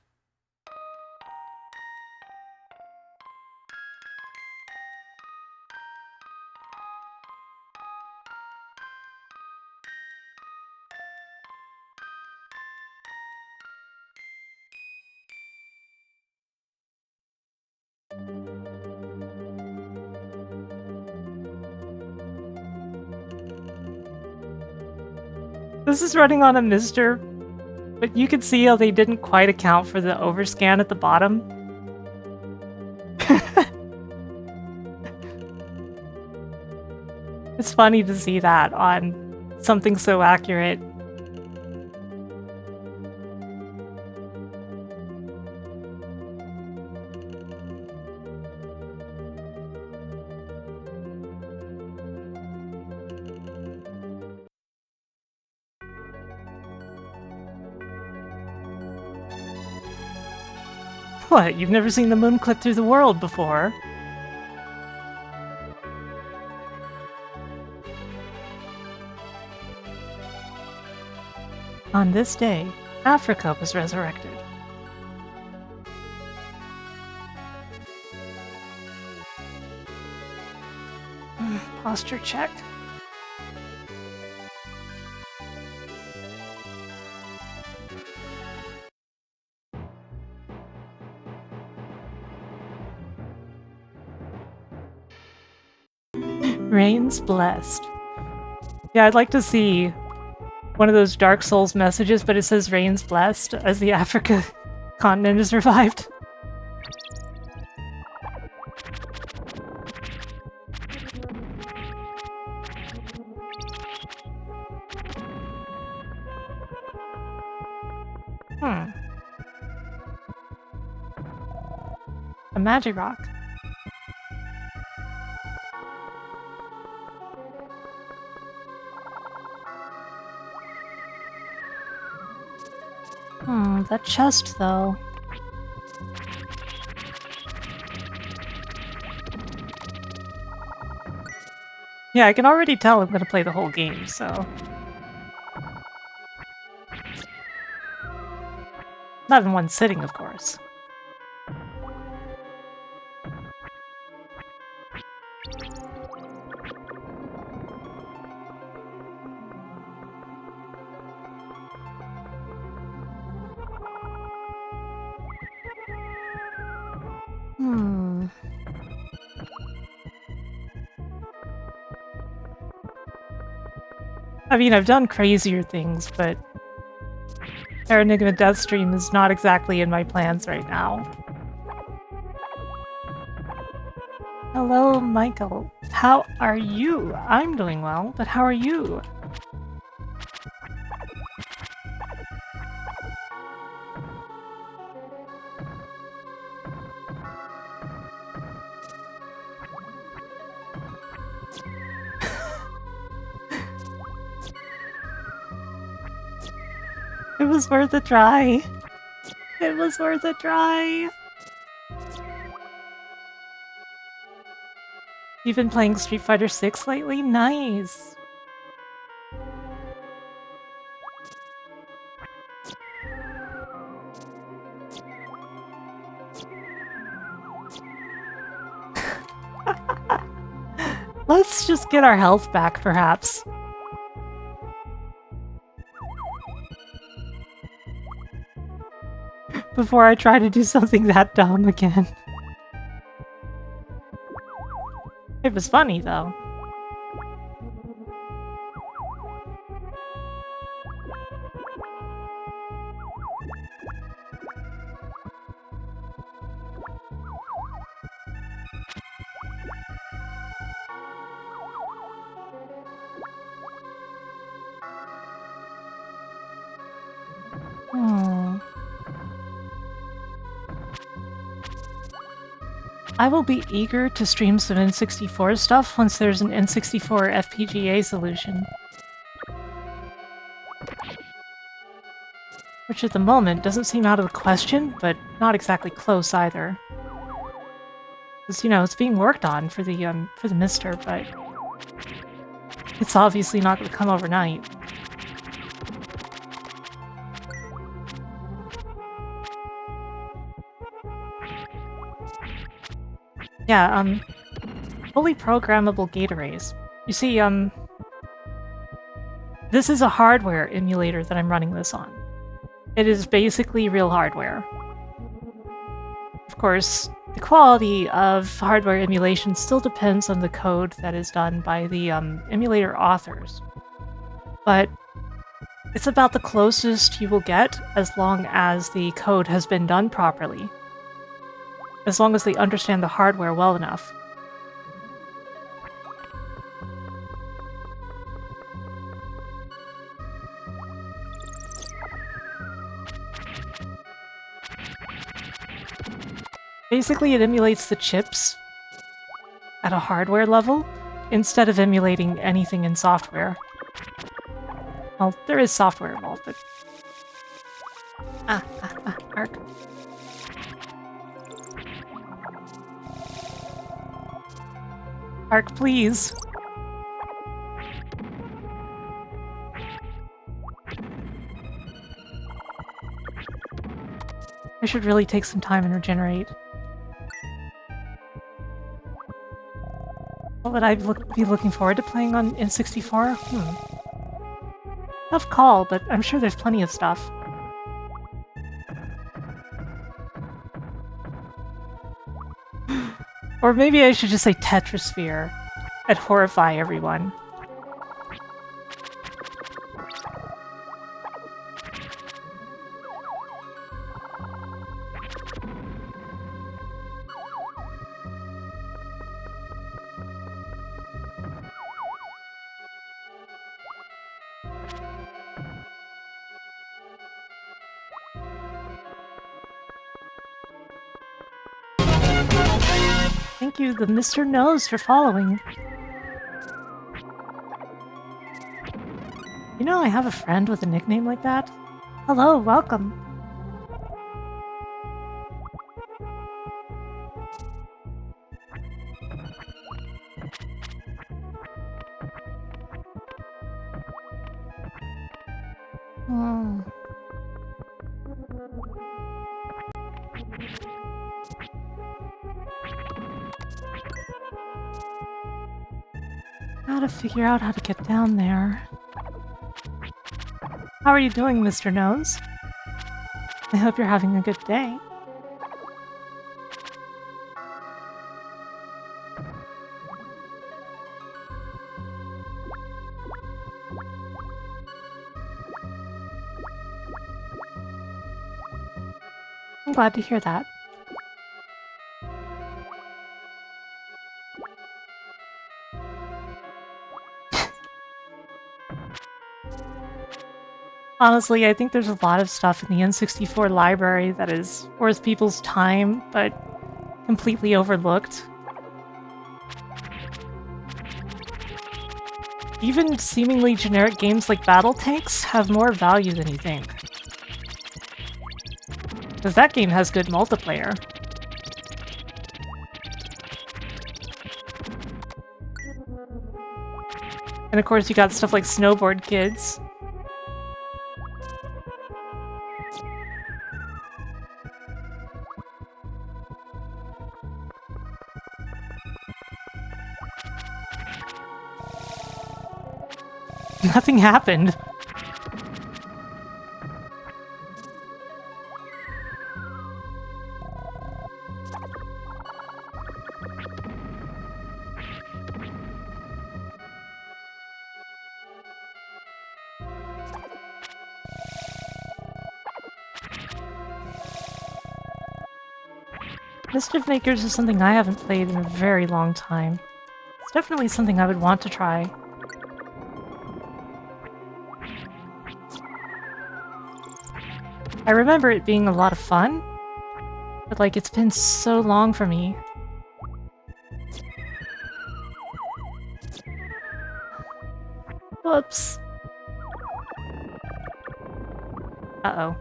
This is running on a Mister, but you can see how they didn't quite account for the overscan at the bottom. It's funny to see that on something so accurate. What, you've never seen the moon clip through the world before? On this day, Africa was resurrected. Posture check. Rain's blessed. Yeah, I'd like to see one of those Dark Souls messages, but it says Rain's blessed as the Africa continent is revived. A magic rock. That chest, though. Yeah, I can already tell I'm gonna play the whole game, so... Not in one sitting, of course. I mean, I've done crazier things, but Terranigma Deathstream is not exactly in my plans right now. Hello, Michael. How are you? I'm doing well, but how are you? It was worth a try. It was worth a try. You've been playing Street Fighter 6 lately? Nice. Let's just get our health back, perhaps. Before I try to do something that dumb again. It was funny, though. I will be eager to stream some N64 stuff once there's an N64 FPGA solution. Which at the moment doesn't seem out of the question, but not exactly close either. Because, you know, it's being worked on for the Mister, but it's obviously not going to come overnight. Yeah, fully programmable gate arrays. You see, this is a hardware emulator that I'm running this on. It is basically real hardware. Of course, the quality of hardware emulation still depends on the code that is done by the emulator authors. But it's about the closest you will get as long as the code has been done properly. As long as they understand the hardware well enough. Basically, it emulates the chips at a hardware level, instead of emulating anything in software. Well, there is software involved, but... Arc. Arc, please! I should really take some time and regenerate. What would I be looking forward to playing on N64? Tough call, but I'm sure there's plenty of stuff. Or maybe I should just say Tetrasphere and horrify everyone. Thank you, the Mr. Knows, for following. You know, I have a friend with a nickname like that. Hello, welcome. Gotta figure out how to get down there. How are you doing, Mr. Nose? I hope you're having a good day. I'm glad to hear that. Honestly, I think there's a lot of stuff in the N64 library that is worth people's time, but completely overlooked. Even seemingly generic games like Battle Tanks have more value than you think. Because that game has good multiplayer. And of course you got stuff like Snowboard Kids. Nothing happened. Mischief Makers is something I haven't played in a very long time. It's definitely something I would want to try. I remember it being a lot of fun, but like it's been so long for me. Whoops. Uh-oh.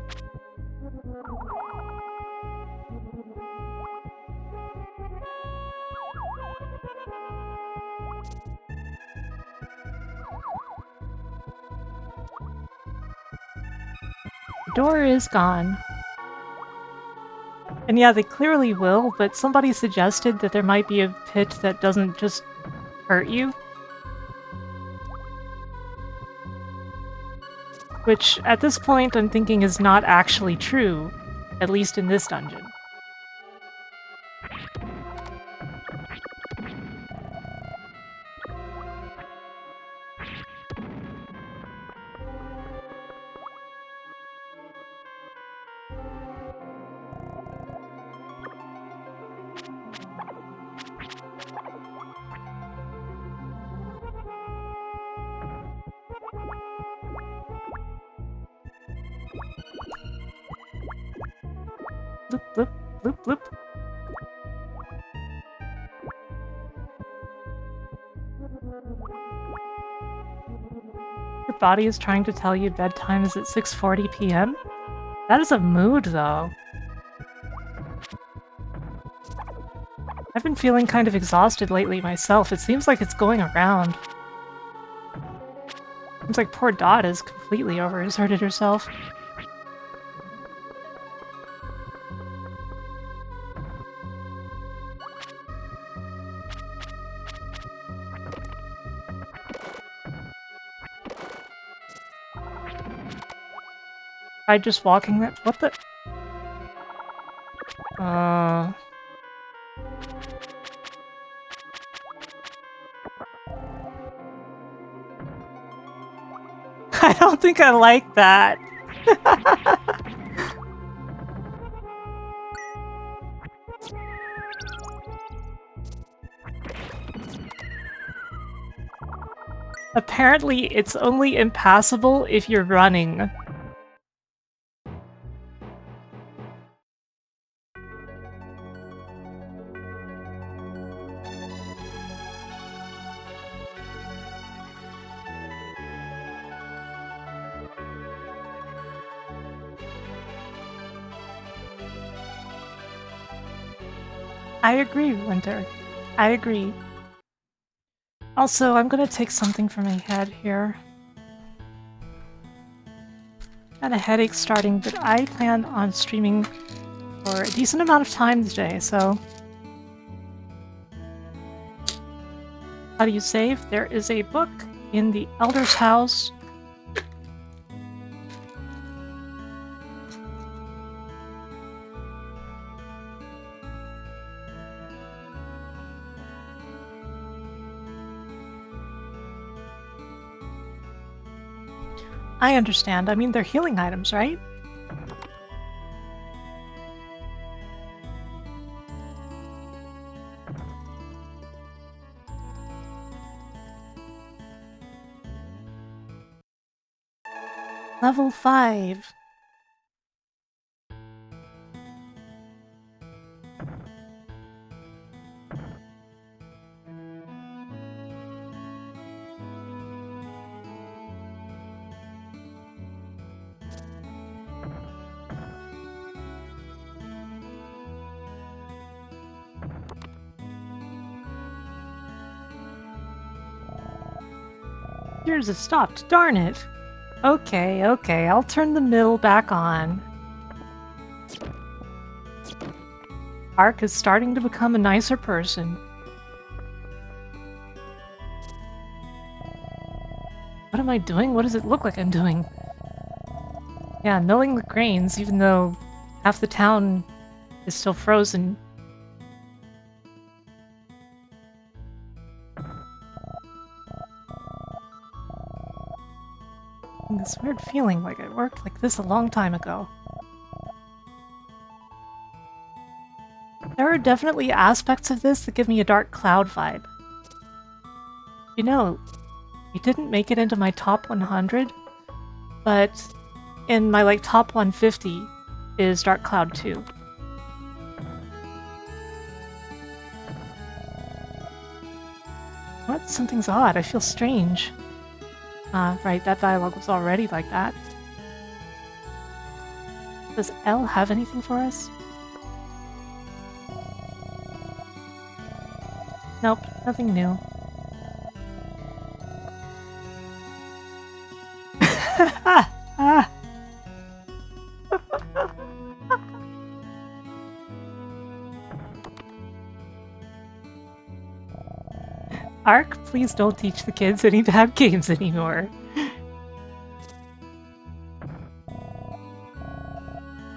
The door is gone. And yeah, they clearly will, but somebody suggested that there might be a pit that doesn't just hurt you. Which, at this point, I'm thinking is not actually true, at least in this dungeon. Bloop, bloop, bloop, bloop. Your body is trying to tell you bedtime is at 6:40 p.m.? That is a mood, though. I've been feeling kind of exhausted lately myself. It seems like it's going around. Seems like poor Dot has completely overexerted herself. By just walking that— what the— I don't think I like that. Apparently, it's only impassable if you're running. I agree, Winter. I agree. Also, I'm gonna take something from my head here. Got a headache starting, but I plan on streaming for a decent amount of time today, so... How do you save? There is a book in the Elder's house. I understand. I mean, they're healing items, right? Level 5. Yours has stopped. Darn it. Okay, okay, I'll turn the mill back on. Ark is starting to become a nicer person. What am I doing? What does it look like I'm doing? Yeah, milling the grains, even though half the town is still frozen. This weird feeling like it worked like this a long time ago. There are definitely aspects of this that give me a Dark Cloud vibe. You know, it didn't make it into my top 100, but in my top 150 is Dark Cloud 2. What? Something's odd. I feel strange. Right, that dialogue was already like that. Does L have anything for us? Nope, nothing new. Ark, please don't teach the kids any bad games anymore.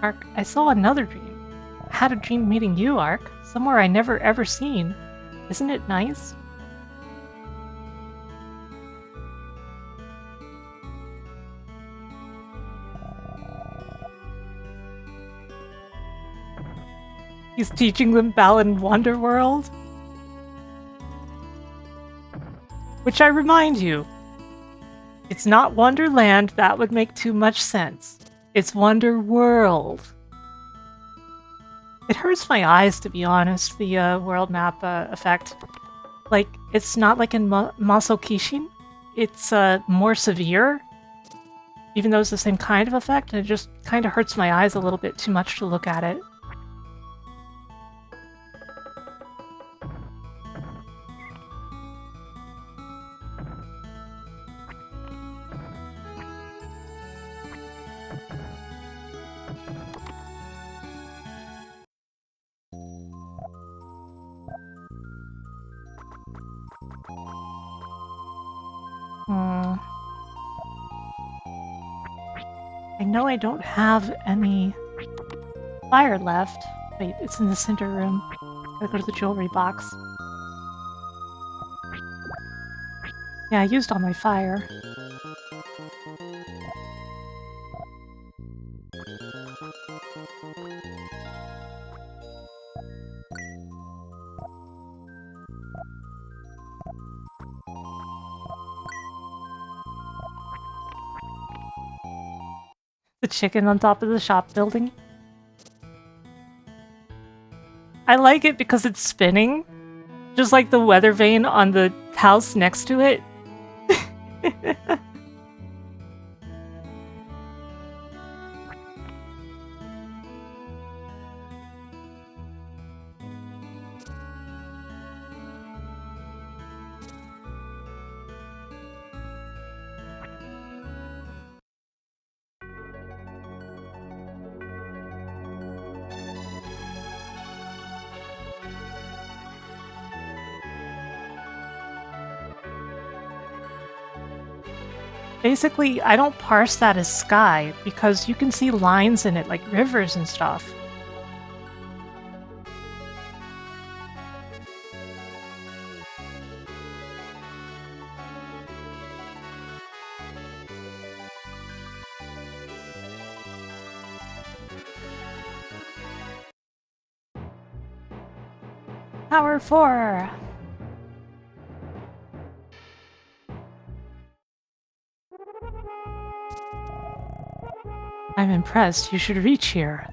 Ark, I saw another dream. I had a dream meeting you, Ark. Somewhere I never ever seen. Isn't it nice? He's teaching them Balan Wonderworld? Which I remind you, it's not Wonderland, that would make too much sense. It's Wonder World. It hurts my eyes, to be honest, the world map effect. Like, it's not like in Masokishin. It's more severe, even though it's the same kind of effect, and it just kind of hurts my eyes a little bit too much to look at it. I know I don't have any fire left. Wait, it's in the center room. Gotta go to the jewelry box. Yeah, I used all my fire. The chicken on top of the shop building. I like it because it's spinning. Just like the weather vane on the house next to it. Basically, I don't parse that as sky, because you can see lines in it, like rivers and stuff. Power 4! I'm impressed. You should reach here.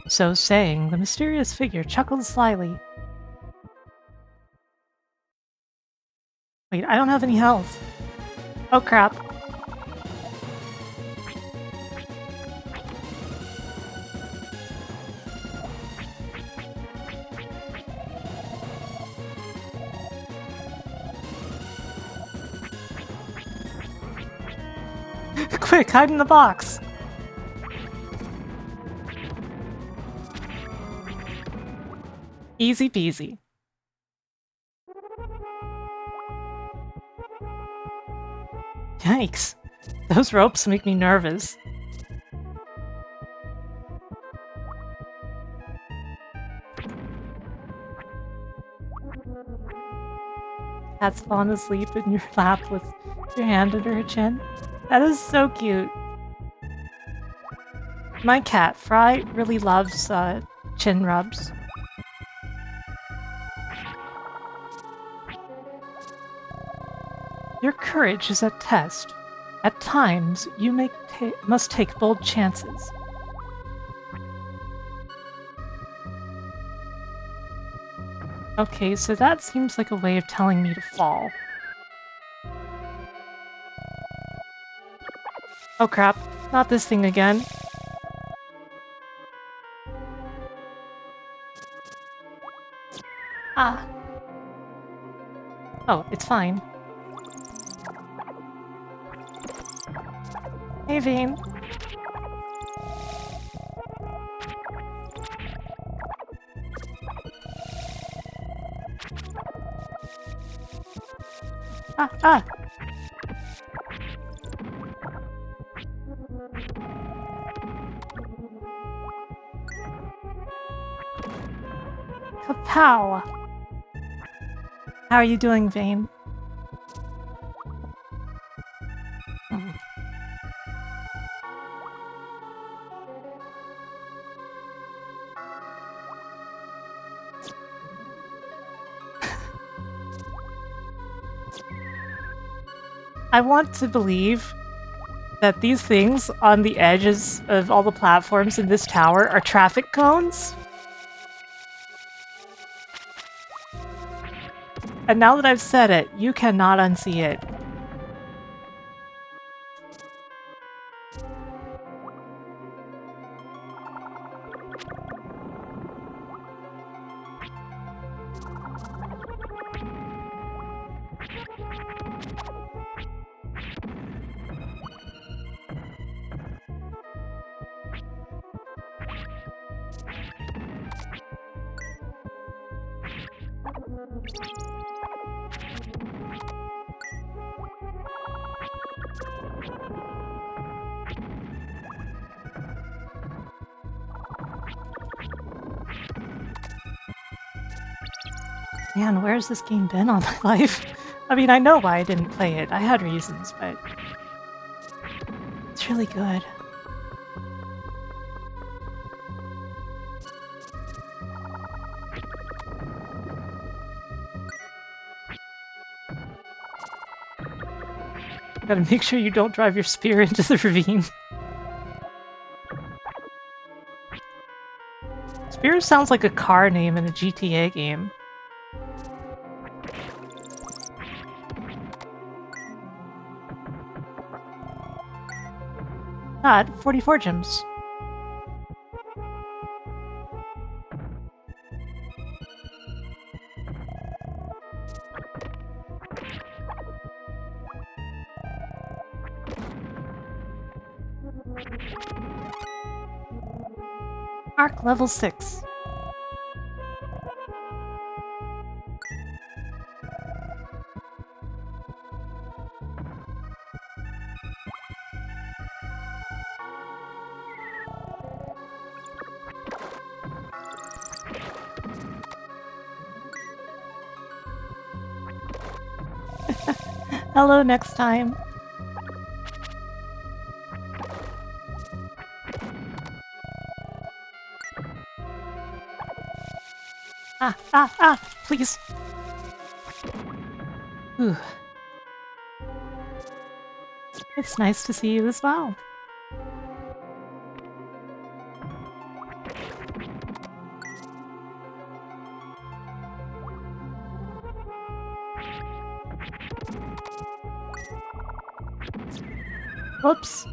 So saying, the mysterious figure chuckled slyly. Wait, I don't have any health. Oh crap. Quick, hide in the box! Easy peasy. Yikes. Those ropes make me nervous. Cat's fallen asleep in your lap with your hand under her chin. That is so cute. My cat, Fry, really loves chin rubs. Your courage is at test. At times, you must take bold chances. Okay, so that seems like a way of telling me to fall. Oh crap, not this thing again. Ah. Oh, it's fine. Hey, Vane. Ah, ah! Kapow! How are you doing, Vane? I want to believe that these things on the edges of all the platforms in this tower are traffic cones. And now that I've said it, you cannot unsee it. Man, where's this game been all my life? I mean, I know why I didn't play it. I had reasons, but it's really good. Gotta make sure you don't drive your spear into the ravine. Spear sounds like a car name in a GTA game. Not 44 gems. Arc level 6. Hello next time. Please. Ooh. It's nice to see you as well. Whoops.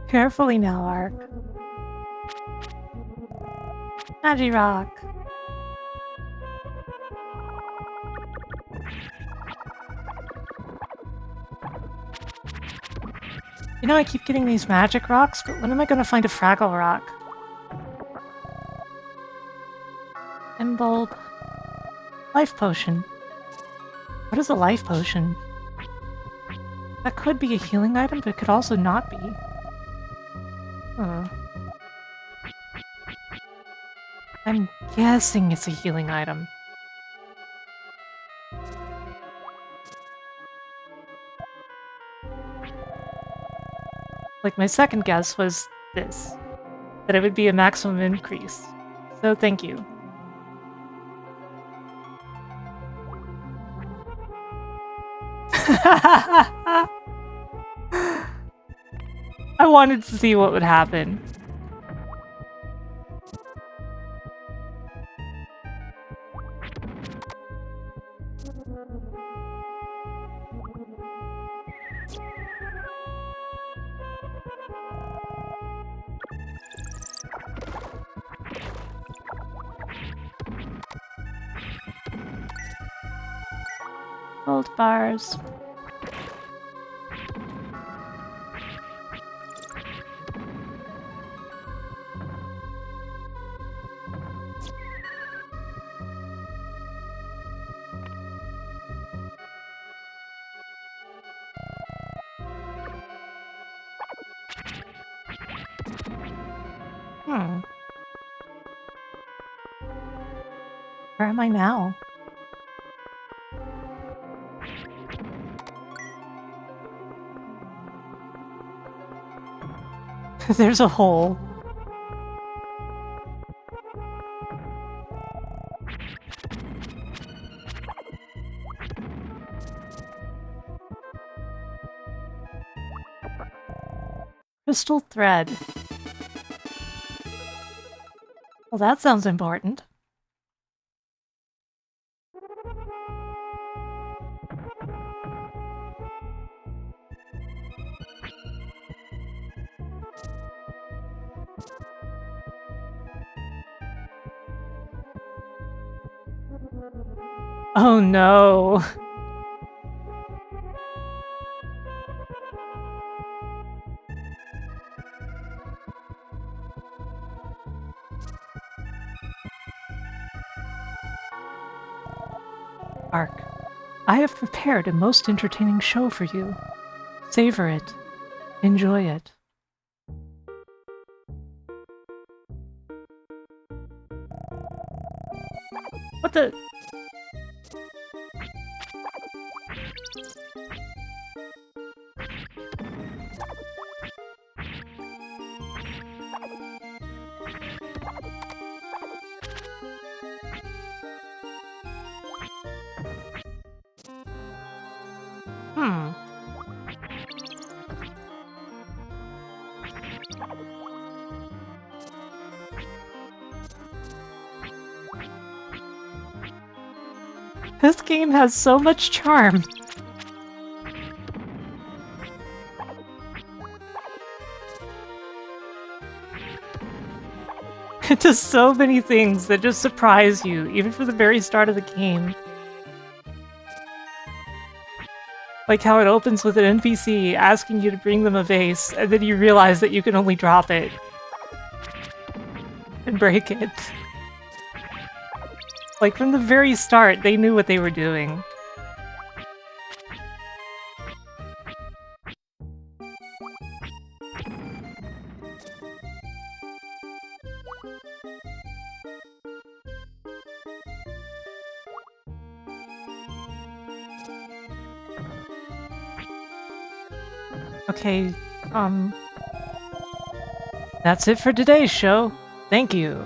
Carefully now, Ark. Magirock. You know, I keep getting these magic rocks, but when am I going to find a Fraggle Rock? Bulb. Life potion. What is a life potion? That could be a healing item, but it could also not be. I'm guessing it's a healing item. Like, my second guess was this. That it would be a maximum increase. So thank you. I wanted to see what would happen. Gold bars. Where am I now? There's a hole. Crystal thread. Well, that sounds important. Oh no. Ark, I have prepared a most entertaining show for you. Savor it. Enjoy it. What the? This game has so much charm. It does so many things that just surprise you, even for the very start of the game. Like how it opens with an NPC asking you to bring them a vase, and then you realize that you can only drop it. And break it. Like, from the very start, they knew what they were doing. Okay, that's it for today's show. Thank you.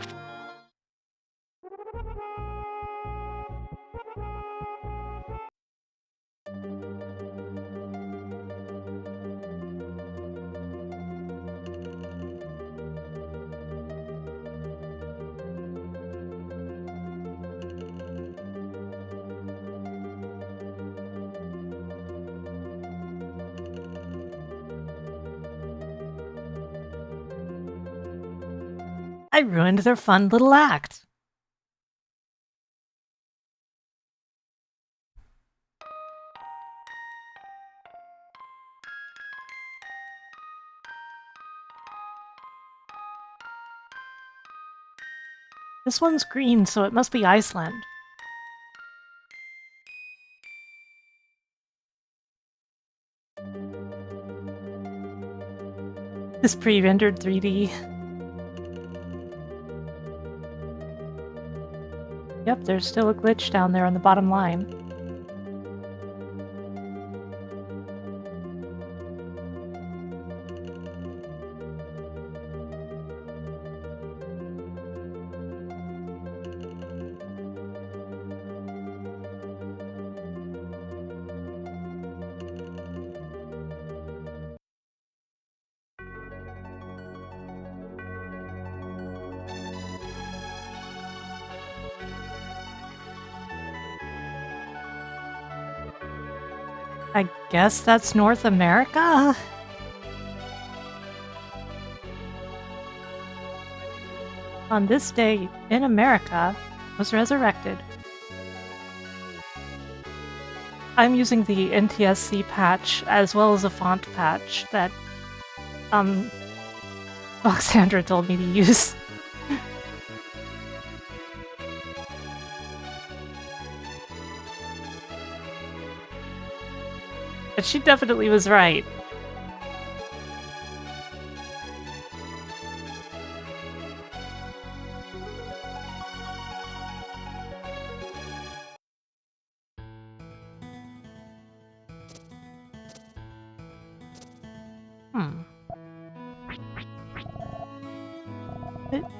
I ruined their fun little act. This one's green, so it must be Iceland. This pre-rendered 3D. Yep, there's still a glitch down there on the bottom line. I guess that's North America? On this day in America was resurrected. I'm using the NTSC patch as well as a font patch that Voxandra told me to use. But she definitely was right.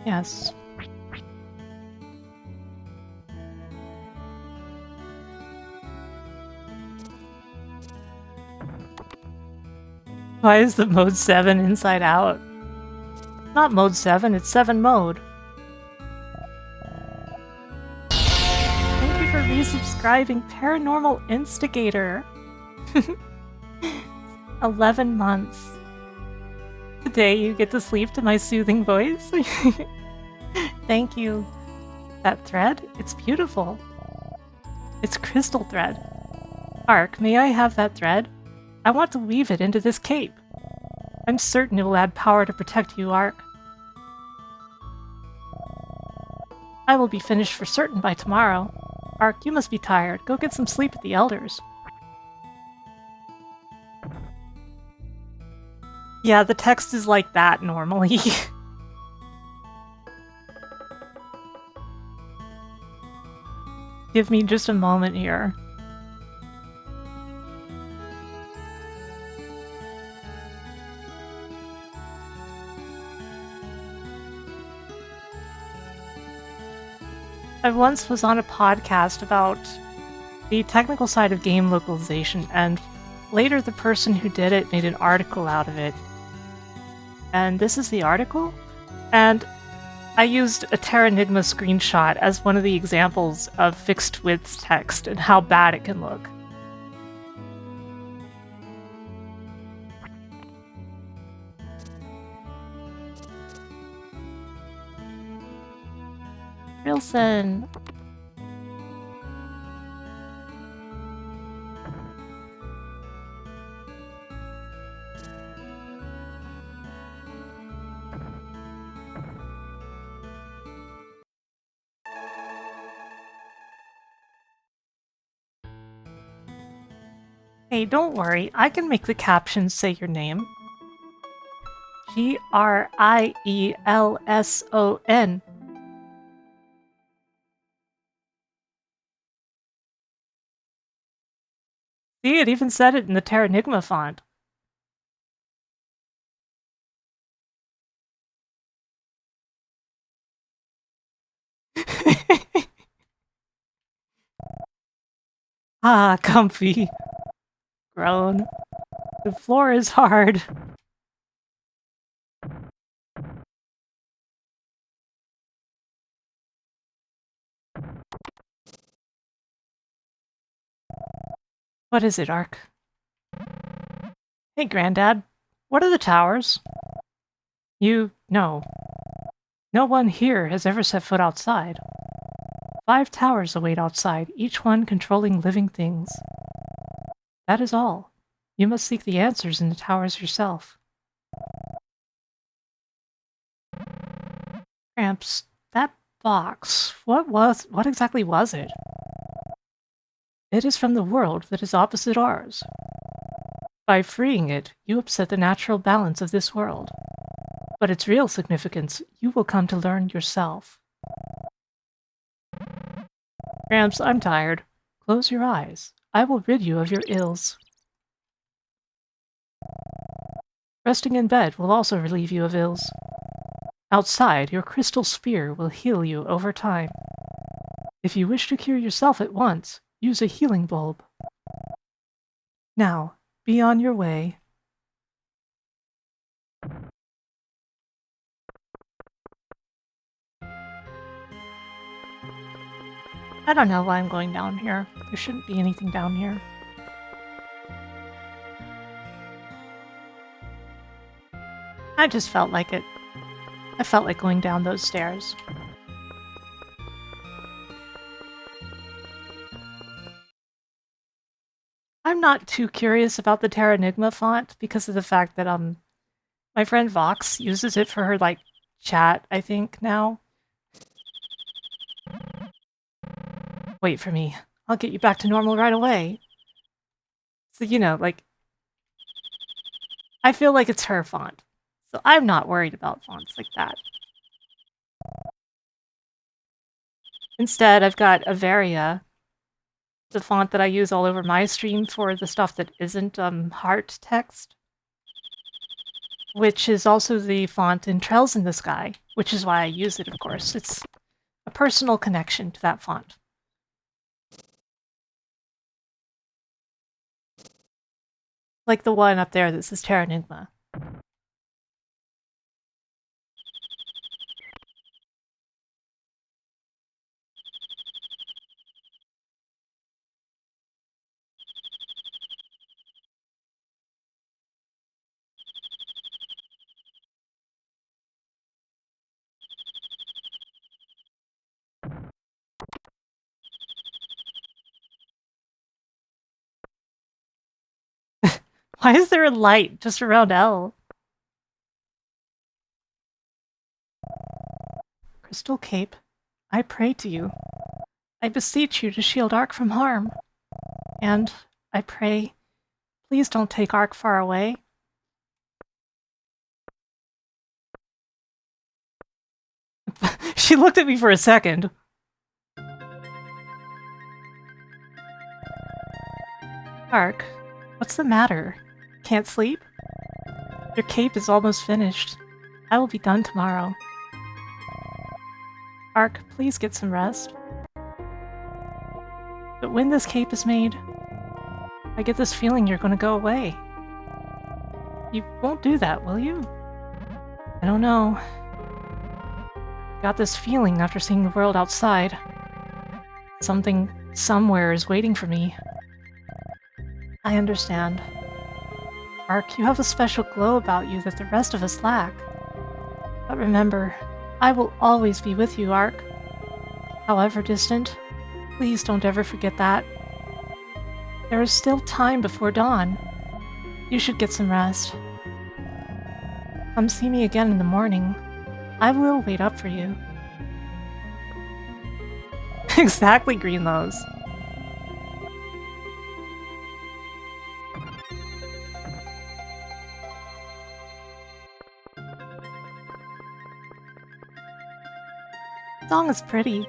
Yes. Why is the mode 7 inside out? Not mode 7, it's 7 mode. Thank you for resubscribing, Paranormal Instigator. 11 months. Today you get to sleep to my soothing voice. Thank you. That thread? It's beautiful. It's crystal thread. Ark, may I have that thread? I want to weave it into this cape. I'm certain it will add power to protect you, Ark. I will be finished for certain by tomorrow. Ark, you must be tired. Go get some sleep at the Elders. Yeah, the text is like that normally. Give me just a moment here. I once was on a podcast about the technical side of game localization, and later the person who did it made an article out of it. And this is the article, and I used a Terranigma screenshot as one of the examples of fixed width text and how bad it can look. Wilson. Hey, don't worry, I can make the captions say your name. Grielson. See, it even said it in the Terranigma font. Ah, comfy. Groan. The floor is hard. What is it, Ark? Hey, Granddad. What are the towers? You know. No one here has ever set foot outside. 5 towers await outside, each one controlling living things. That is all. You must seek the answers in the towers yourself. Gramps, that box, what exactly was it? It is from the world that is opposite ours. By freeing it, you upset the natural balance of this world. But its real significance, you will come to learn yourself. Gramps, I'm tired. Close your eyes. I will rid you of your ills. Resting in bed will also relieve you of ills. Outside, your crystal spear will heal you over time. If you wish to cure yourself at once, use a healing bulb. Now, be on your way. I don't know why I'm going down here. There shouldn't be anything down here. I just felt like it. I felt like going down those stairs. I'm not too curious about the Terranigma font because of the fact that my friend Vox uses it for her like chat, I think, now. Wait for me. I'll get you back to normal right away. So, you know, like, I feel like it's her font. So I'm not worried about fonts like that. Instead, I've got Averia, the font that I use all over my stream for the stuff that isn't heart text, which is also the font in Trails in the Sky, which is why I use it, of course. It's a personal connection to that font. Like the one up there that says Terranigma. Why is there a light just around L? Crystal Cape, I pray to you. I beseech you to shield Ark from harm. And I pray, please don't take Ark far away. She looked at me for a second. Ark, what's the matter? Can't sleep? Your cape is almost finished. I will be done tomorrow. Ark, please get some rest. But when this cape is made, I get this feeling you're going to go away. You won't do that, will you? I don't know. Got this feeling after seeing the world outside. Something somewhere is waiting for me. I understand. Ark, you have a special glow about you that the rest of us lack. But remember, I will always be with you, Ark. However distant, please don't ever forget that. There is still time before dawn. You should get some rest. Come see me again in the morning. I will wait up for you. Exactly, Greenlows. The song is pretty.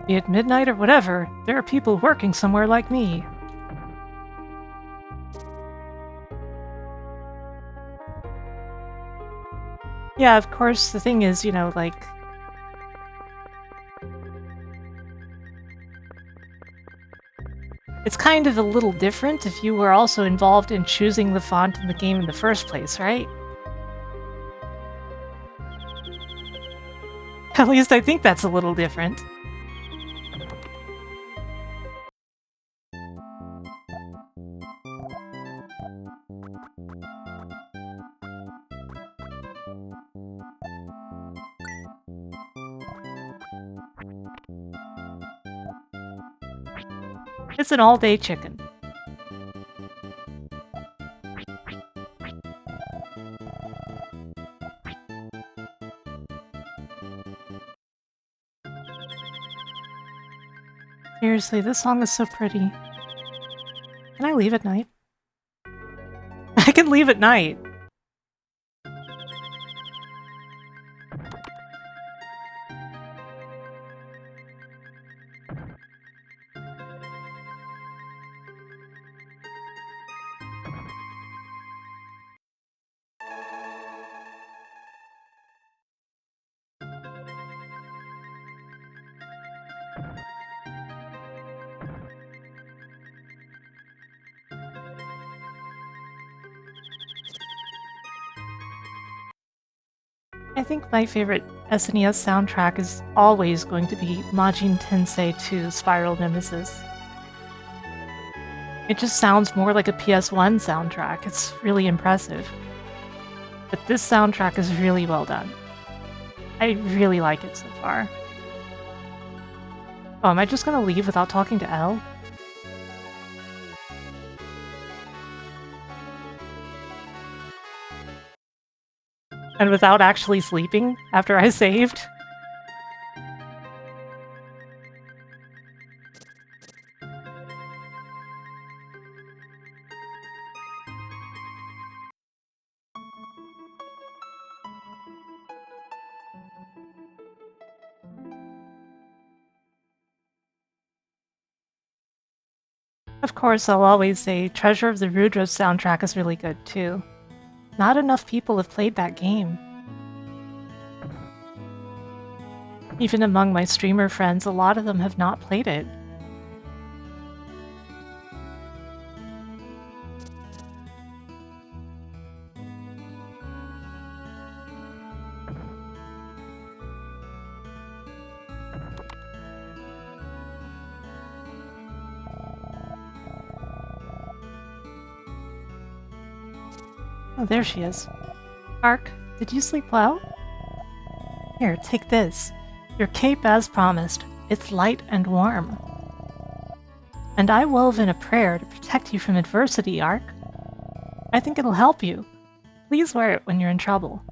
Be it midnight or whatever, there are people working somewhere like me. Yeah, of course, the thing is, you know, like... It's kind of a little different if you were also involved in choosing the font in the game in the first place, right? At least I think that's a little different. It's an all-day chicken. Seriously, this song is so pretty. Can I leave at night? I can leave at night. I think my favorite SNES soundtrack is always going to be Majin Tensei 2 Spiral Nemesis. It just sounds more like a PS1 soundtrack. It's really impressive. But this soundtrack is really well done. I really like it so far. Oh, am I just gonna leave without talking to Elle? And without actually sleeping after I saved? Of course, I'll always say Treasure of the Rudra soundtrack is really good too. Not enough people have played that game. Even among my streamer friends, a lot of them have not played it. Oh, there she is. Ark, did you sleep well? Here, take this. Your cape as promised. It's light and warm. And I wove in a prayer to protect you from adversity, Ark. I think it'll help you. Please wear it when you're in trouble.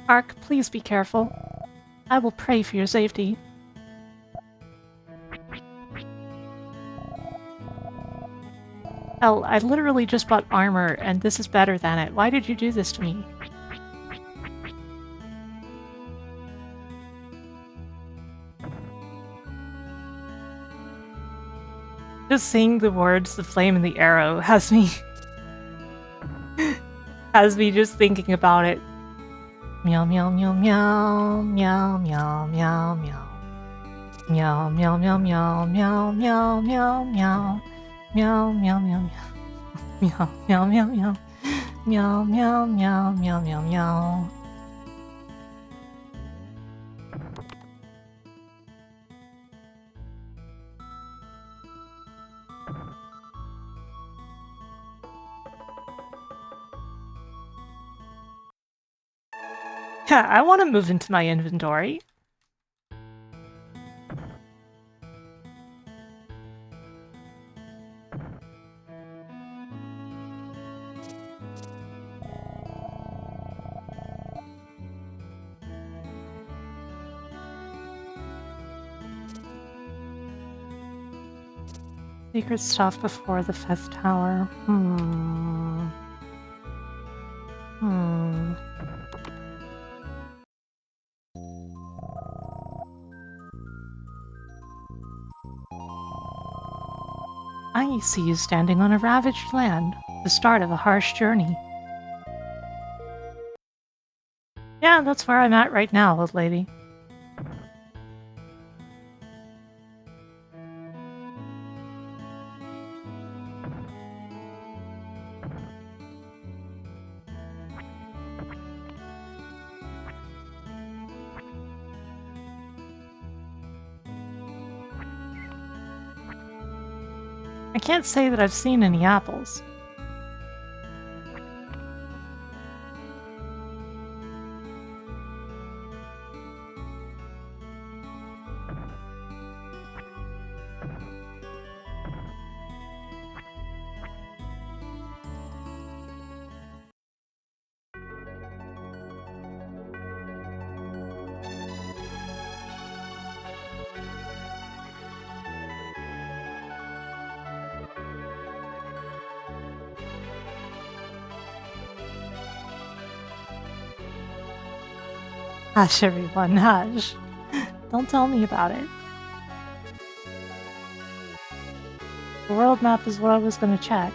Ark, please be careful. I will pray for your safety. Hell, I literally just bought armor, and this is better than it. Why did you do this to me? Just saying the words, the flame and the arrow, has me... has me just thinking about it. Meow meow meow meow meow meow meow meow. Meow meow meow meow meow meow meow meow. Meow meow meow meow. Meow meow meow meow. Meow meow meow meow meow meow. Yeah, I want to move into my inventory. Secret stuff before the Fest Tower. I see you standing on a ravaged land, the start of a harsh journey. Yeah, that's where I'm at right now, old lady. I can't say that I've seen any apples. Hush, everyone, hush. Don't tell me about it. The world map is what I was gonna check.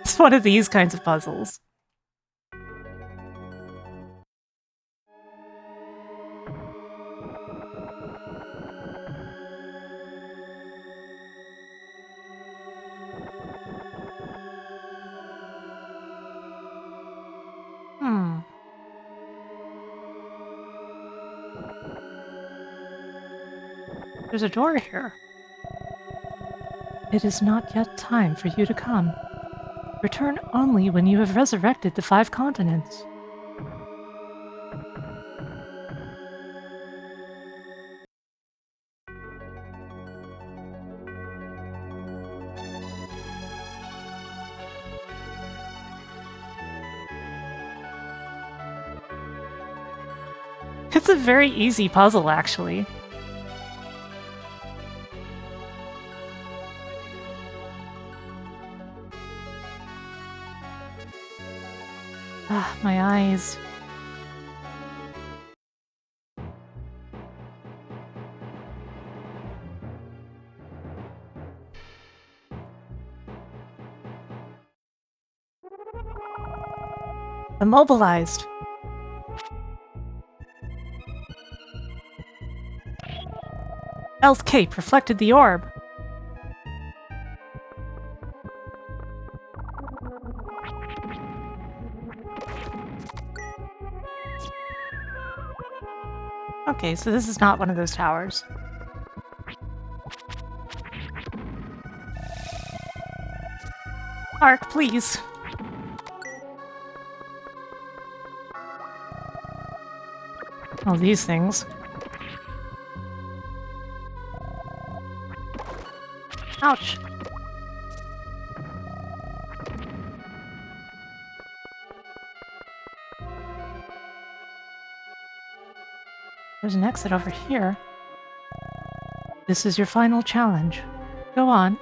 It's one of these kinds of puzzles. There's a door here. It is not yet time for you to come. Return only when you have resurrected the 5 continents. It's a very easy puzzle, actually. Ah, my eyes. Immobilized. El's cape reflected the orb. Okay, so this is not one of those towers. Ark, please. Oh, these things. Ouch. There's an exit over here. This is your final challenge. Go on.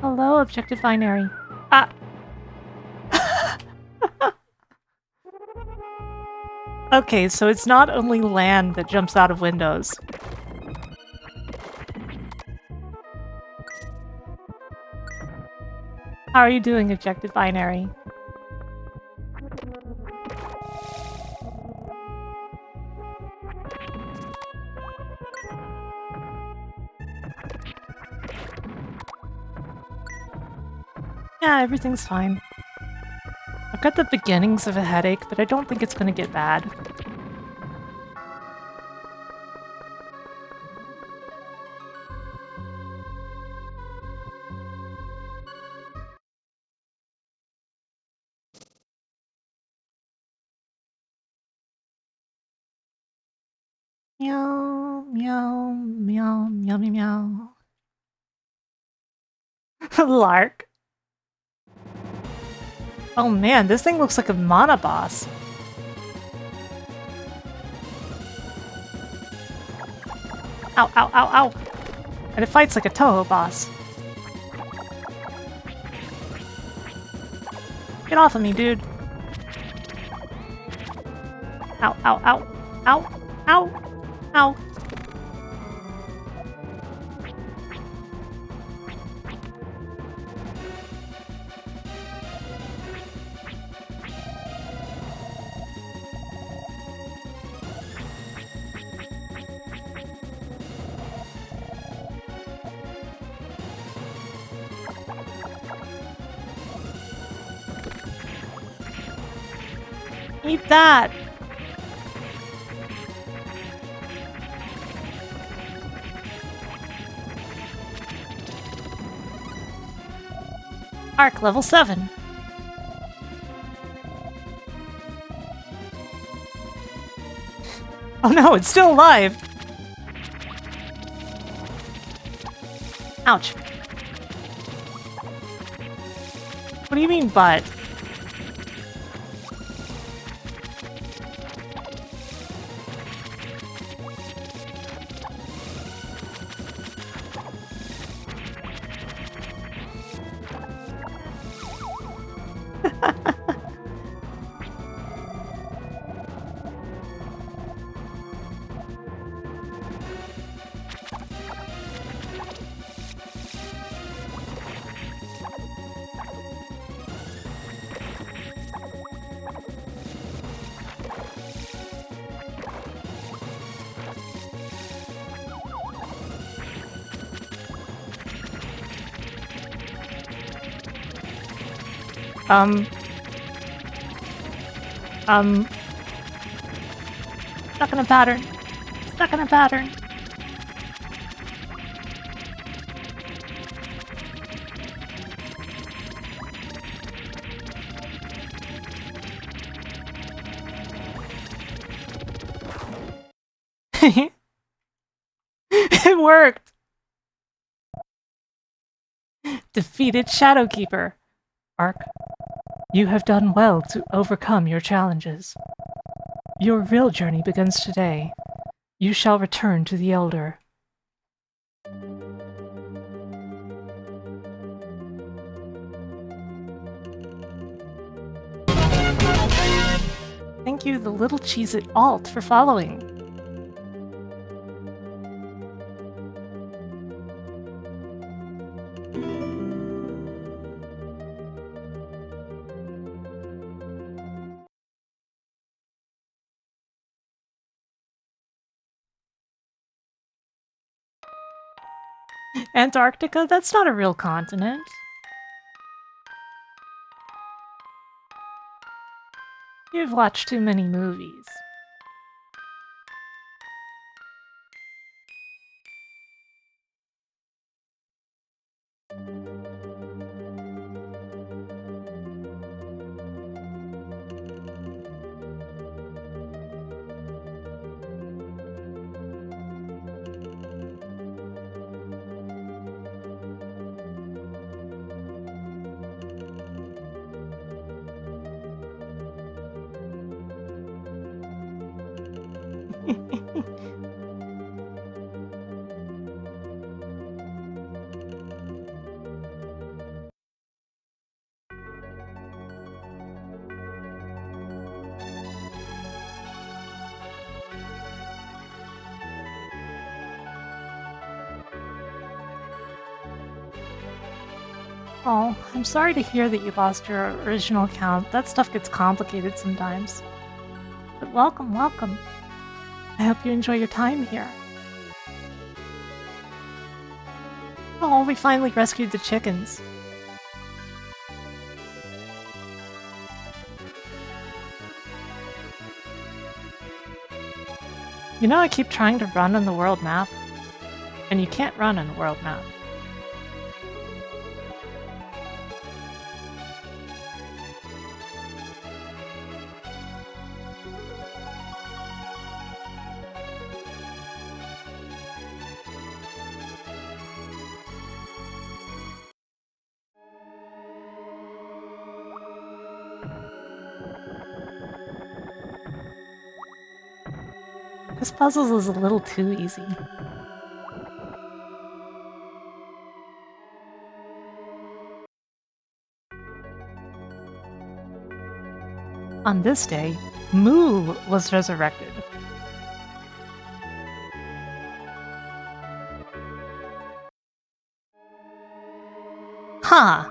Hello, Objective Binary. Ah! Okay, so it's not only land that jumps out of windows. How are you doing, Objective Binary? Yeah, everything's fine. I've got the beginnings of a headache, but I don't think it's gonna get bad. Meow, meow, meow, meow, meow, meow. Lark. Oh man, this thing looks like a mana boss. Ow, ow, ow, ow. And it fights like a Toho boss. Get off of me, dude. Ow, ow, ow, ow, ow, ow. Eat that! Arc level 7. Oh no, it's still alive! Ouch. What do you mean, but? Um... Stuck in a pattern. Stuck in a pattern. It worked! Defeated Shadowkeeper. Ark, you have done well to overcome your challenges. Your real journey begins today. You shall return to the Elder. Thank you, the Little Cheez-It Alt, for following. Antarctica? That's not a real continent. You've watched too many movies. Oh, I'm sorry to hear that you lost your original account. That stuff gets complicated sometimes. But welcome, welcome. I hope you enjoy your time here. Oh, we finally rescued the chickens. You know, I keep trying to run on the world map, and you can't run on the world map. This puzzle is a little too easy. On this day, Moo was resurrected. Huh.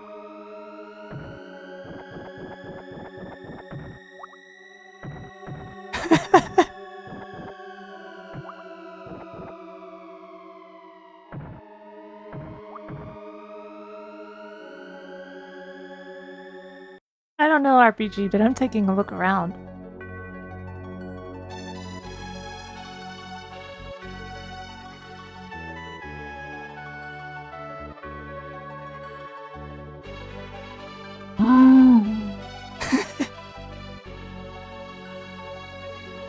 I don't know RPG, but I'm taking a look around.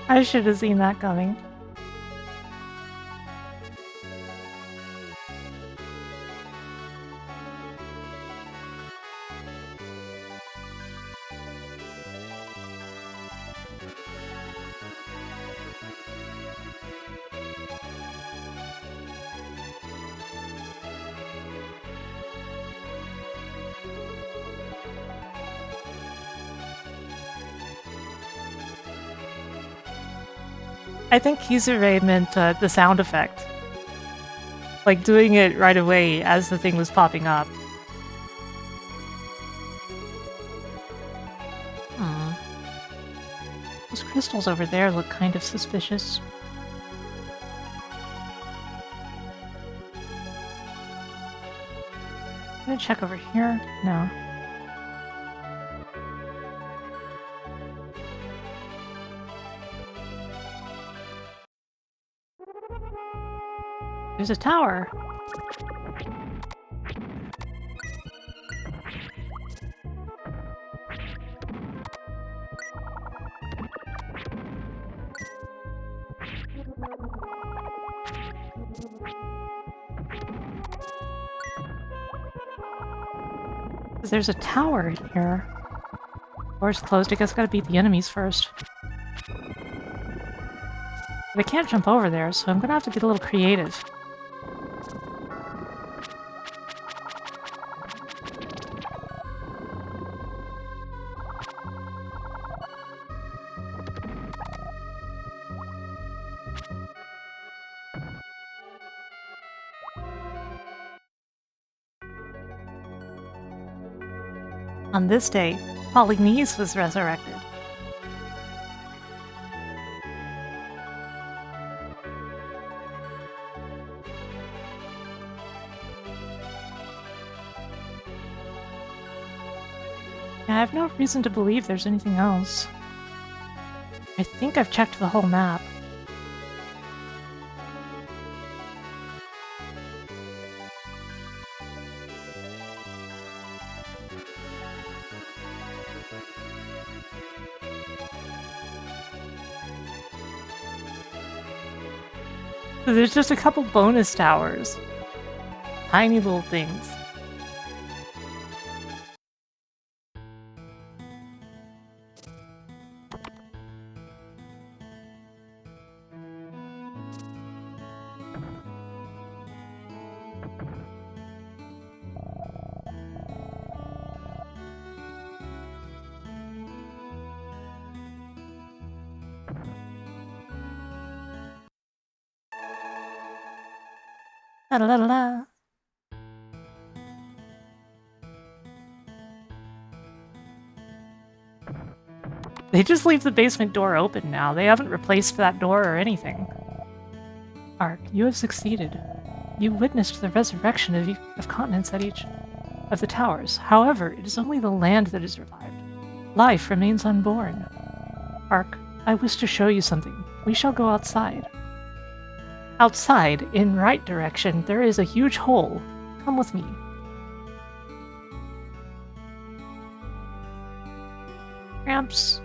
I should have seen that coming. I think Kizure meant the sound effect. Like doing it right away as the thing was popping up. Those crystals over there look kind of suspicious. I'm gonna check over here. No. There's a tower. There's a tower in here. Door's closed. I guess I gotta beat the enemies first. But I can't jump over there, so I'm gonna have to get a little creative. On this day, Polynice was resurrected. I have no reason to believe there's anything else. I think I've checked the whole map. There's just a couple bonus towers. Tiny little things. La la la la. They just leave the basement door open now. They haven't replaced that door or anything. Ark, you have succeeded. You witnessed the resurrection of continents at each of the towers. However, it is only the land that is revived. Life remains unborn. Ark, I wish to show you something. We shall go outside. Outside, in right direction, there is a huge hole. Come with me. Gramps.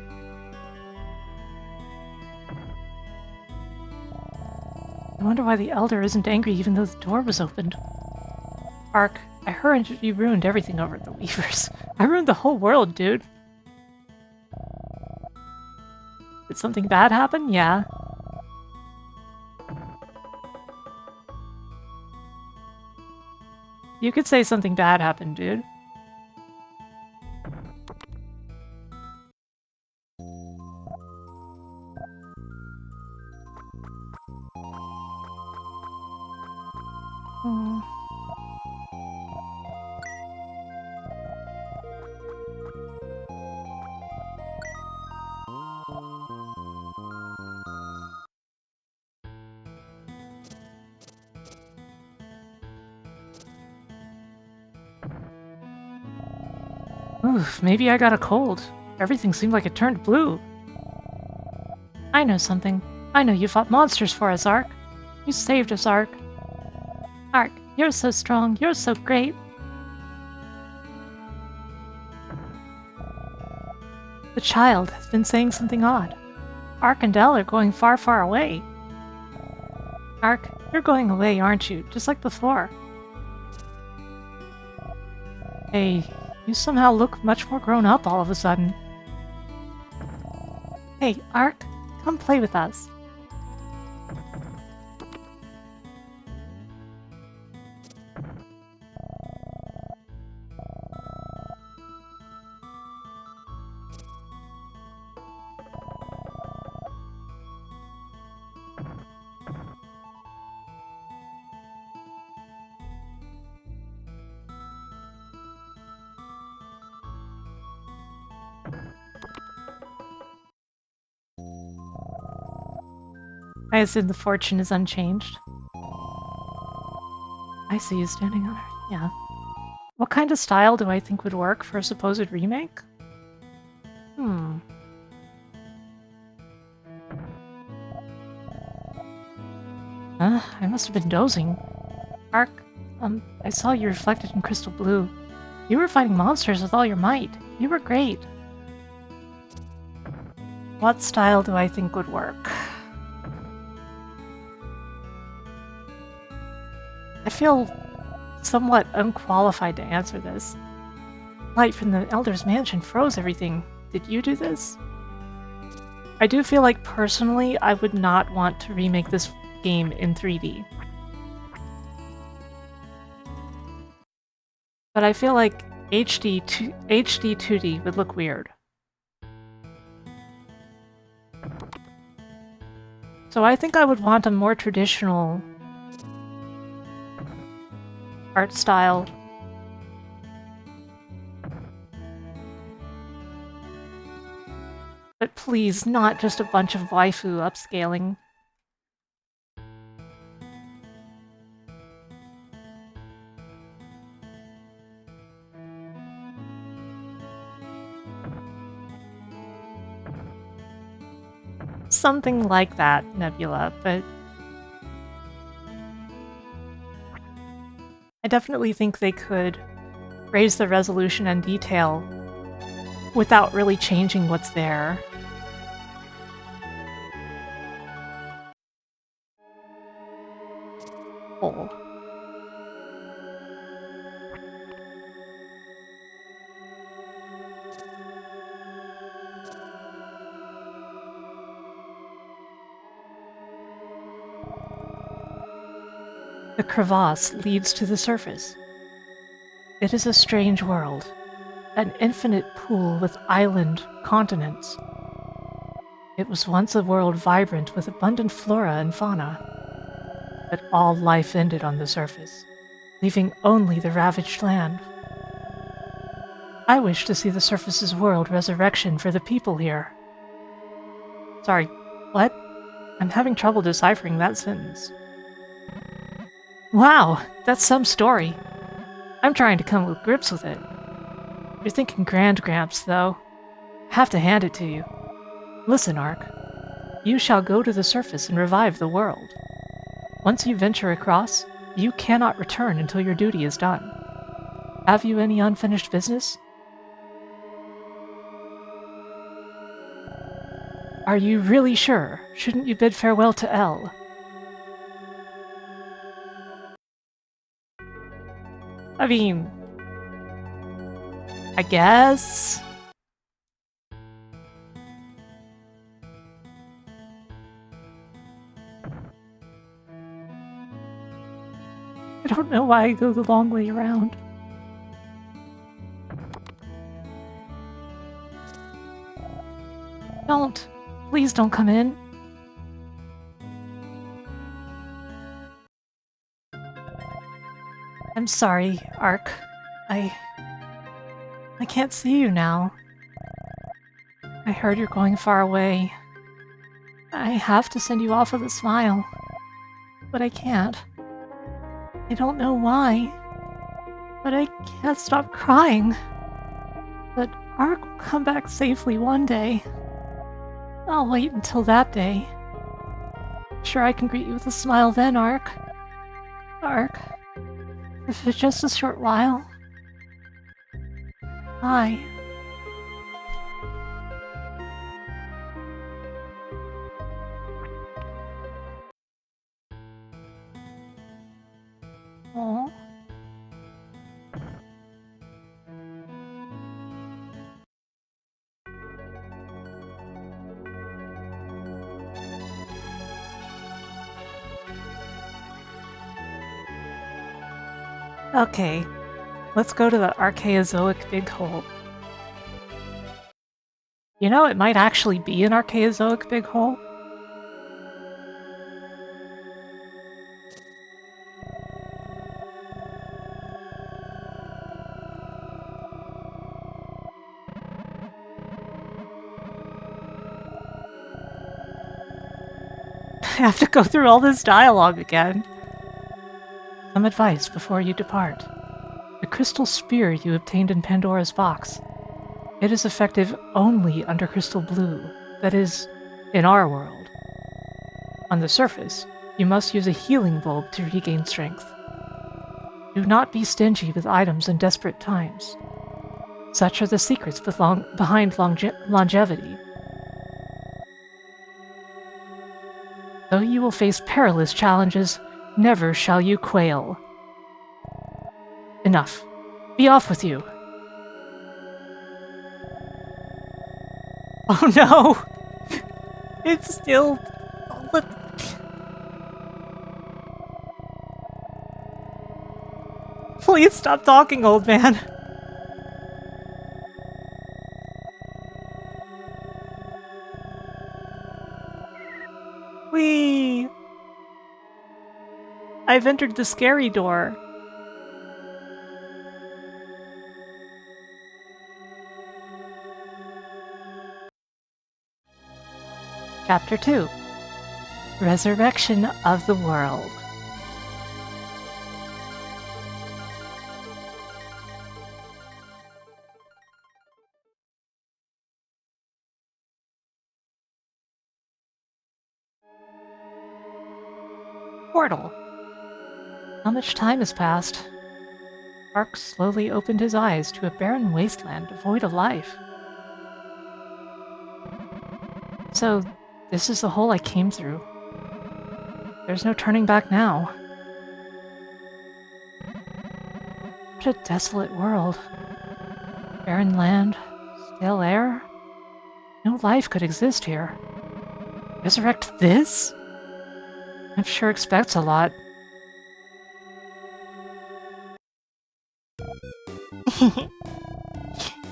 I wonder why the Elder isn't angry even though the door was opened. Ark, I heard you ruined everything over at the Weavers. I ruined the whole world, dude. Did something bad happen? Yeah. You could say something bad happened, dude. Oof, maybe I got a cold. Everything seemed like it turned blue. I know something. I know you fought monsters for us, Ark. You saved us, Ark. Ark, you're so strong. You're so great. The child has been saying something odd. Ark and Del are going far, far away. Ark, you're going away, aren't you? Just like before. Hey, you somehow look much more grown up all of a sudden. Hey, Ark, come play with us. I assume the fortune is unchanged. I see you standing on her. Yeah. What kind of style do I think would work for a supposed remake? I must have been dozing. Ark, I saw you reflected in crystal blue. You were fighting monsters with all your might. You were great. What style do I think would work? I feel somewhat unqualified to answer this. Light from the Elder's mansion froze everything. Did you do this? I do feel like, personally, I would not want to remake this game in 3D. But I feel like HD 2D would look weird. So I think I would want a more traditional art style. But please, not just a bunch of waifu upscaling. Something like that, Nebula, but I definitely think they could raise the resolution and detail without really changing what's there. Oh. The crevasse leads to the surface. It is a strange world, an infinite pool with island continents. It was once a world vibrant with abundant flora and fauna, but all life ended on the surface, leaving only the ravaged land. I wish to see the surface's world resurrection for the people here. Sorry, what? I'm having trouble deciphering that sentence. Wow, that's some story. I'm trying to come with grips with it. You're thinking grand, Gramps, though. Have to hand it to you. Listen, Ark. You shall go to the surface and revive the world. Once you venture across, you cannot return until your duty is done. Have you any unfinished business? Are you really sure? Shouldn't you bid farewell to El? I mean, I guess. I don't know why I go the long way around. Don't. Please don't come in. I'm sorry, Ark. I can't see you now. I heard you're going far away. I have to send you off with a smile. But I can't. I don't know why. But I can't stop crying. But Ark will come back safely one day. I'll wait until that day. Sure, I can greet you with a smile then, Ark. Ark. If it's just a short while. Bye. Aww. Okay, let's go to the Archaeozoic Big Hole. You know, it might actually be an Archaeozoic Big Hole. I have to go through all this dialogue again. Some advice before you depart. The crystal spear you obtained in Pandora's box. It is effective only under crystal blue, that is, in our world. On the surface, you must use a healing bulb to regain strength. Do not be stingy with items in desperate times. Such are the secrets behind longevity. Though you will face perilous challenges, never shall you quail. Enough. Be off with you. Oh no! It's still... Please stop talking, old man. Whee! I've entered the scary door. Chapter 2. Resurrection of the World. Portal. How much time has passed? Ark slowly opened his eyes to a barren wasteland devoid of life. So, this is the hole I came through. There's no turning back now. What a desolate world. Barren land, stale air. No life could exist here. Resurrect this? I'm sure expects a lot.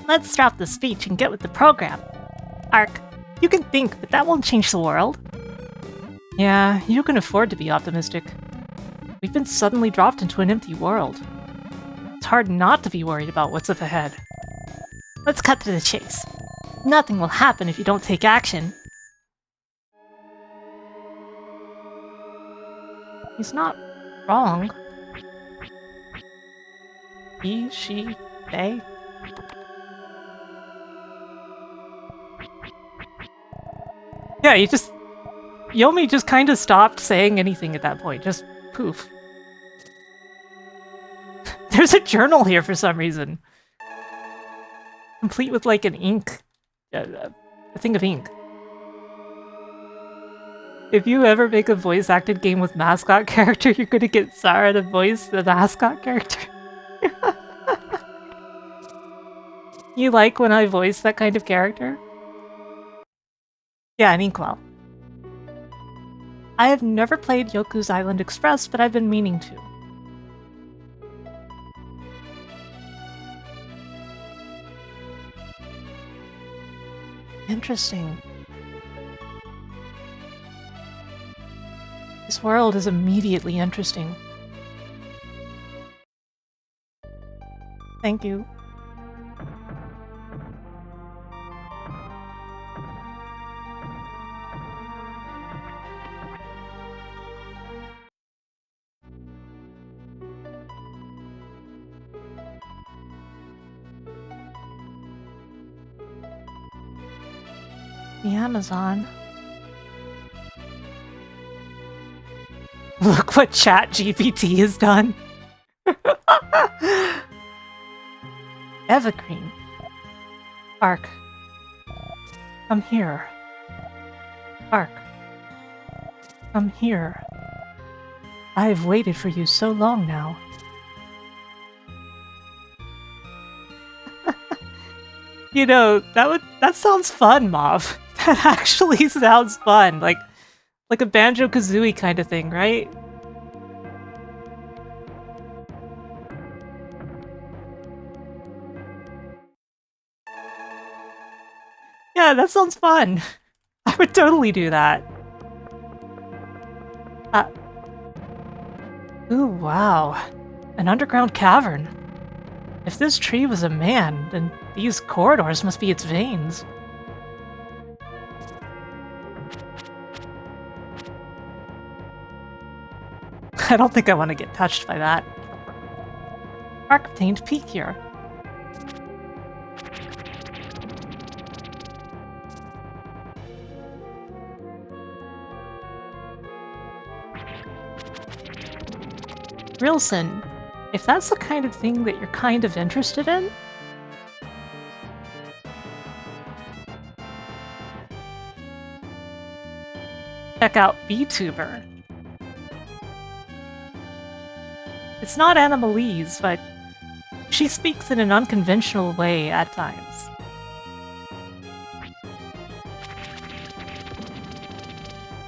Let's drop the speech and get with the program. Ark, you can think, but that won't change the world. Yeah, you can afford to be optimistic. We've been suddenly dropped into an empty world. It's hard not to be worried about what's up ahead. Let's cut to the chase. Nothing will happen if you don't take action. He's not wrong. He, she, they. Yeah, Yomi just kind of stopped saying anything at that point. Just poof. There's a journal here for some reason. Complete with like an ink. A thing of ink. If you ever make a voice-acted game with mascot character, you're gonna get Sarah to voice the mascot character. You like when I voice that kind of character? Yeah, an inkwell. I have never played Yoku's Island Express, but I've been meaning to. Interesting. This world is immediately interesting. Thank you. The Amazon. Look what ChatGPT has done. Evergreen. Ark. Come here. Ark. Come here. I have waited for you so long now. You know, that sounds fun, Mauve. That actually sounds fun. Like a Banjo-Kazooie kind of thing, right? Yeah, that sounds fun. I would totally do that. Ooh, wow. An underground cavern. If this tree was a man, then these corridors must be its veins. I don't think I want to get touched by that. Ark obtained peak here. Rilson, If that's the kind of thing that you're kind of interested in, check out VTuber. It's not Animalese, but she speaks in an unconventional way at times.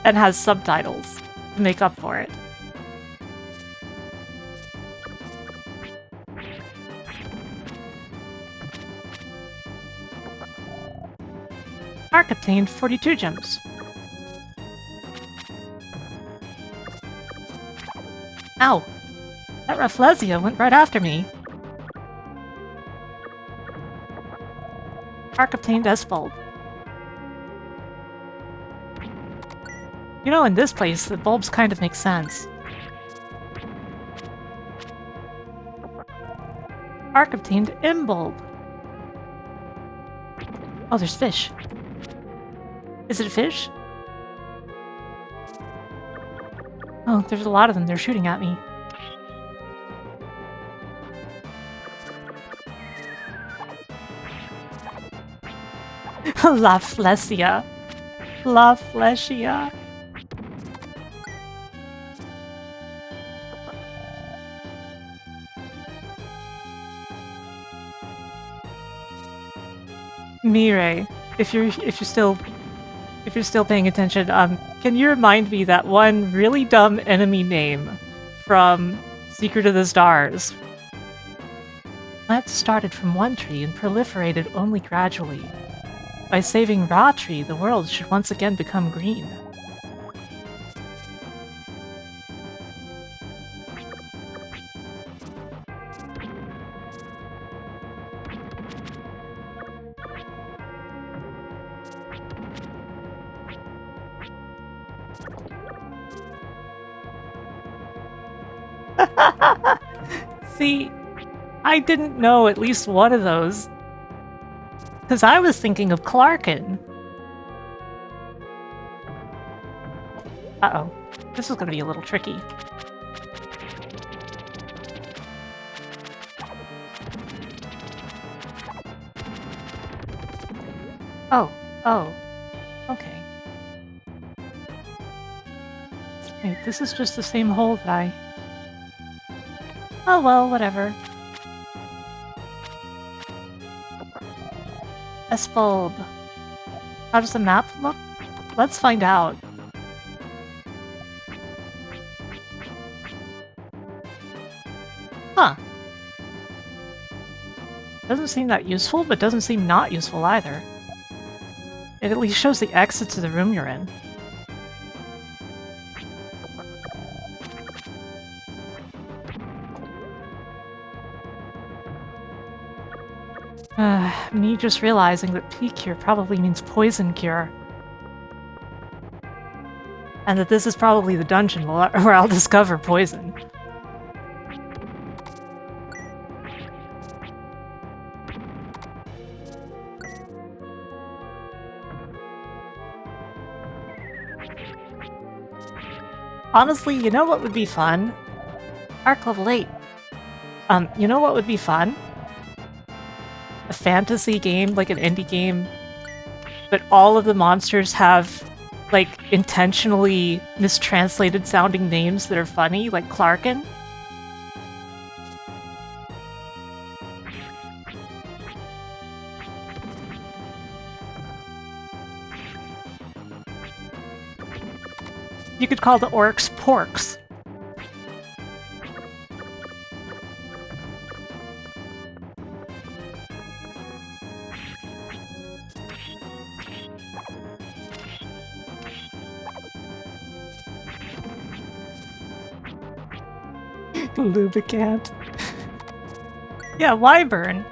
And has subtitles to make up for it. Ark obtained 42 gems. Ow! That Rafflesia went right after me. Ark obtained S-Bulb. You know, in this place, the bulbs kind of make sense. Ark obtained M-Bulb. Oh, there's fish. Is it a fish? Oh, there's a lot of them. They're shooting at me. La Flesia. La Flesia. Mireille, if you're still paying attention, can you remind me that one really dumb enemy name from Secret of the Stars? Plants started from one tree and proliferated only gradually. By saving Raw Tree, the world should once again become green. See, I didn't know at least one of those. Because I was thinking of Clarkin. Uh-oh. This is going to be a little tricky. Oh. Okay. Wait, this is just the same hole that I... Oh well, whatever. S-Bulb. How does the map look? Let's find out. Huh. Doesn't seem that useful, but doesn't seem not useful either. It at least shows the exit to the room you're in. Me just realizing that P-Cure probably means poison cure. And that this is probably the dungeon where I'll discover poison. Honestly, you know what would be fun? Arc level 8. You know what would be fun? A fantasy game, like an indie game, but all of the monsters have, like, intentionally mistranslated sounding names that are funny, like Clarkin. You could call the orcs porks. Lubricant. Yeah, wyvern.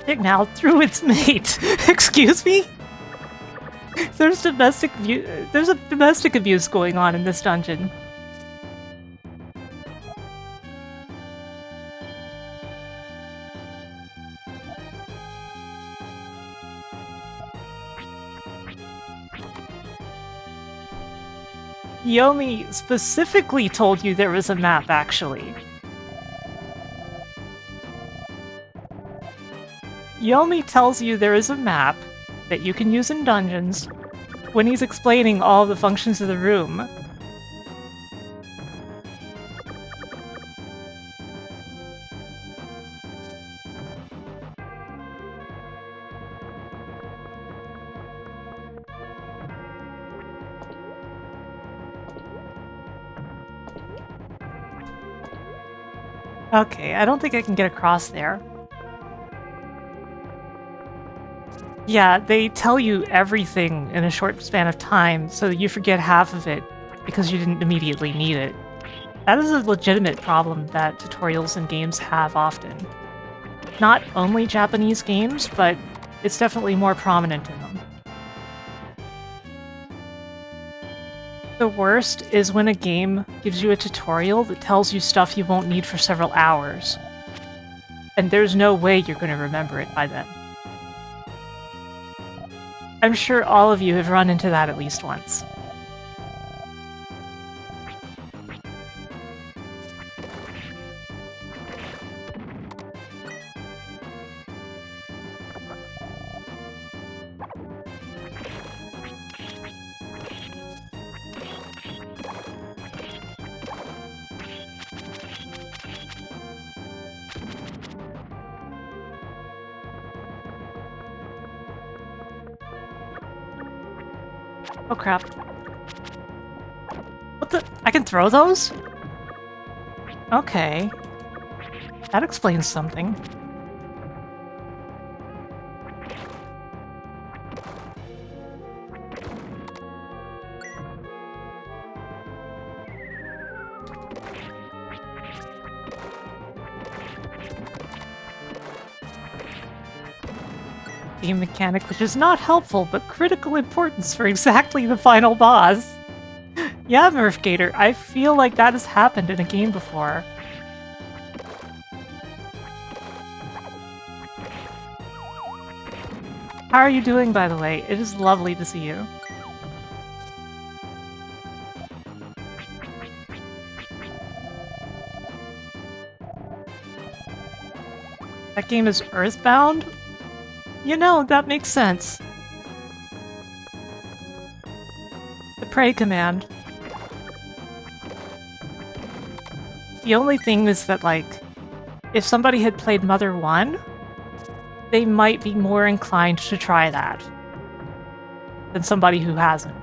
Signal through its mate. Excuse me? There's there's a domestic abuse going on in this dungeon. Yomi specifically told you there was a map, actually. Yomi tells you there is a map that you can use in dungeons when he's explaining all the functions of the room. Okay, I don't think I can get across there. Yeah, they tell you everything in a short span of time, so you forget half of it because you didn't immediately need it. That is a legitimate problem that tutorials in games have often. Not only Japanese games, but it's definitely more prominent in them. The worst is when a game gives you a tutorial that tells you stuff you won't need for several hours. And there's no way you're going to remember it by then. I'm sure all of you have run into that at least once. Oh crap. What the? I can throw those? Okay. That explains something. Game mechanic which is not helpful, but critical importance for exactly the final boss. Yeah, Murphgator, I feel like that has happened in a game before. How are you doing, by the way? It is lovely to see you. That game is Earthbound? You know, that makes sense. The Prey command. The only thing is that, like, if somebody had played Mother 1, they might be more inclined to try that than somebody who hasn't.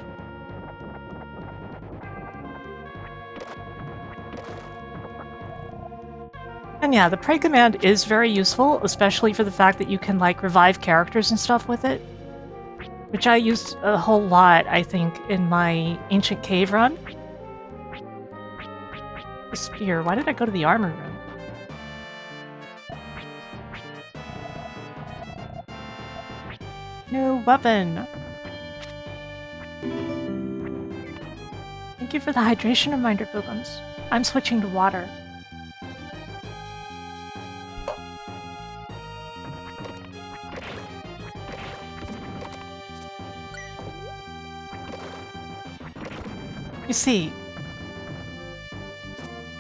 And yeah, the Prey command is very useful, especially for the fact that you can, like, revive characters and stuff with it. Which I used a whole lot, I think, in my Ancient Cave run. The spear. Why did I go to the armor room? New weapon! Thank you for the hydration reminder, Boogums. I'm switching to water. You see,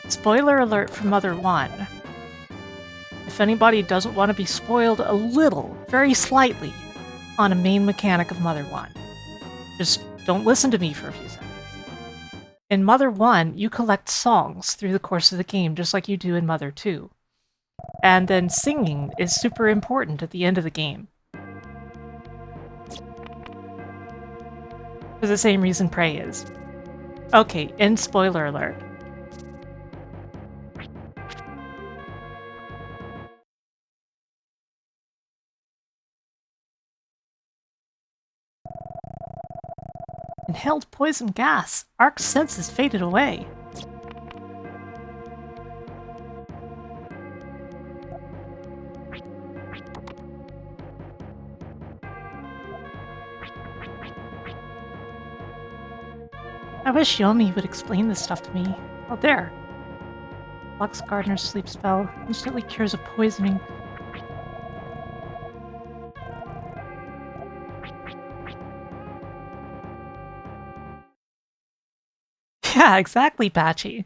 spoiler alert for Mother 1. If anybody doesn't want to be spoiled a little, very slightly, on a main mechanic of Mother 1, just don't listen to me for a few seconds. In Mother 1, you collect songs through the course of the game, just like you do in Mother 2. And then singing is super important at the end of the game. For the same reason Prey is. Okay, end spoiler alert. Inhaled poison gas. Ark's senses faded away. I wish Yomi would explain this stuff to me. Oh, there. Lux Gardener's sleep spell instantly cures a poisoning. Yeah, exactly, Patchy.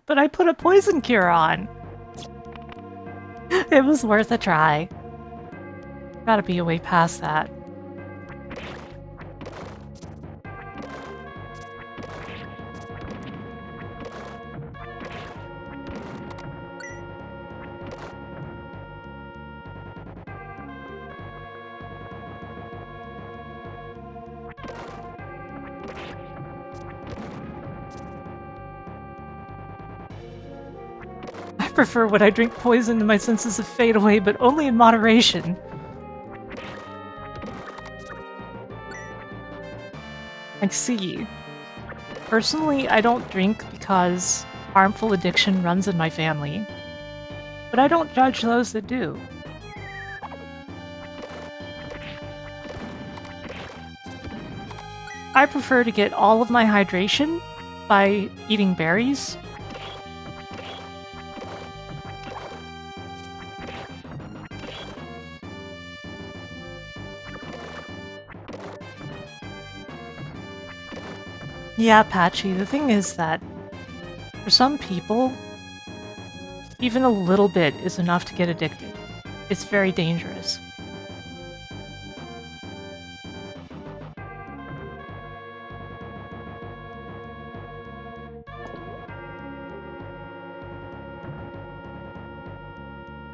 But I put a poison cure on. It was worth a try. Gotta be a way past that. I prefer when I drink poison and my senses of fade away, but only in moderation. I see. Personally, I don't drink because harmful addiction runs in my family. But I don't judge those that do. I prefer to get all of my hydration by eating berries. Yeah, Patchy, the thing is that for some people, even a little bit is enough to get addicted. It's very dangerous.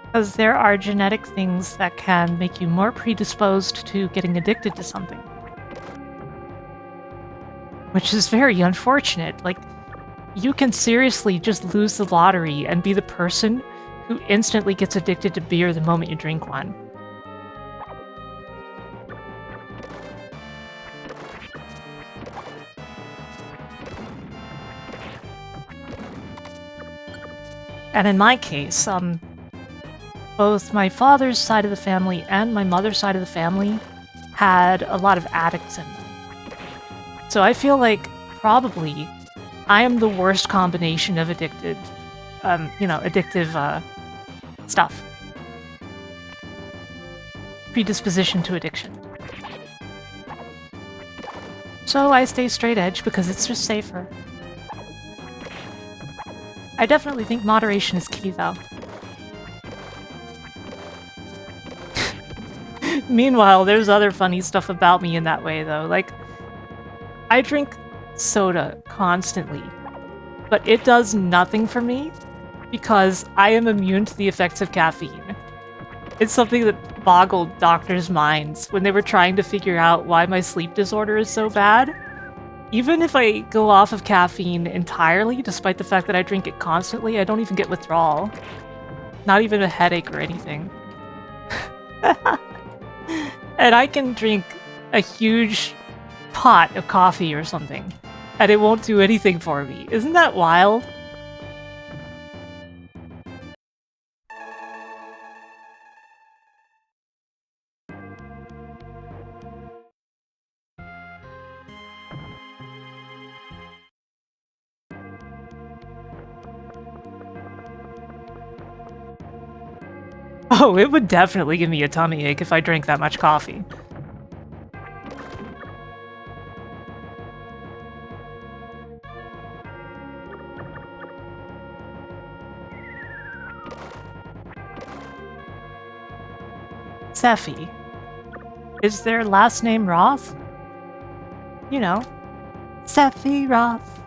Because there are genetic things that can make you more predisposed to getting addicted to something. Which is very unfortunate. Like, you can seriously just lose the lottery and be the person who instantly gets addicted to beer the moment you drink one. And in my case, both my father's side of the family and my mother's side of the family had a lot of addicts in them. So I feel like probably I am the worst combination of addictive stuff. Predisposition to addiction. So I stay straight edge because it's just safer. I definitely think moderation is key, though. Meanwhile, there's other funny stuff about me in that way, though. Like, I drink soda constantly, but it does nothing for me because I am immune to the effects of caffeine. It's something that boggled doctors' minds when they were trying to figure out why my sleep disorder is so bad. Even if I go off of caffeine entirely, despite the fact that I drink it constantly, I don't even get withdrawal. Not even a headache or anything. And I can drink a huge pot of coffee or something, and it won't do anything for me. Isn't that wild? Oh, it would definitely give me a tummy ache if I drank that much coffee. Sephi. Is their last name Roth? You know, Sephi Roth.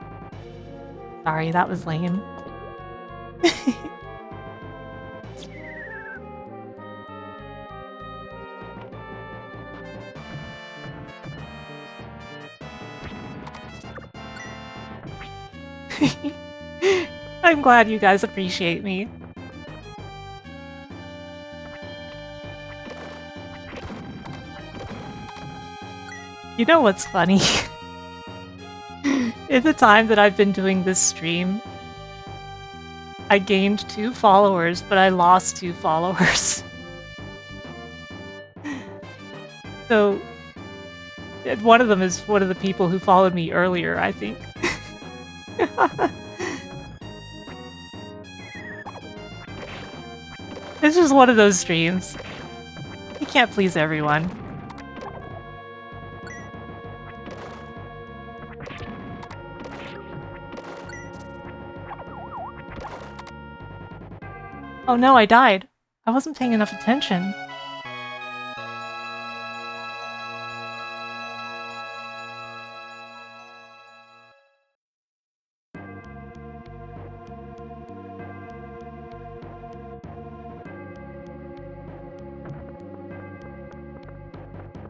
Sorry, that was lame. I'm glad you guys appreciate me. You know what's funny? In the time that I've been doing this stream, I gained 2 followers, but I lost 2 followers. So, one of them is one of the people who followed me earlier, I think. It's just one of those streams. You can't please everyone. Oh no, I died. I wasn't paying enough attention.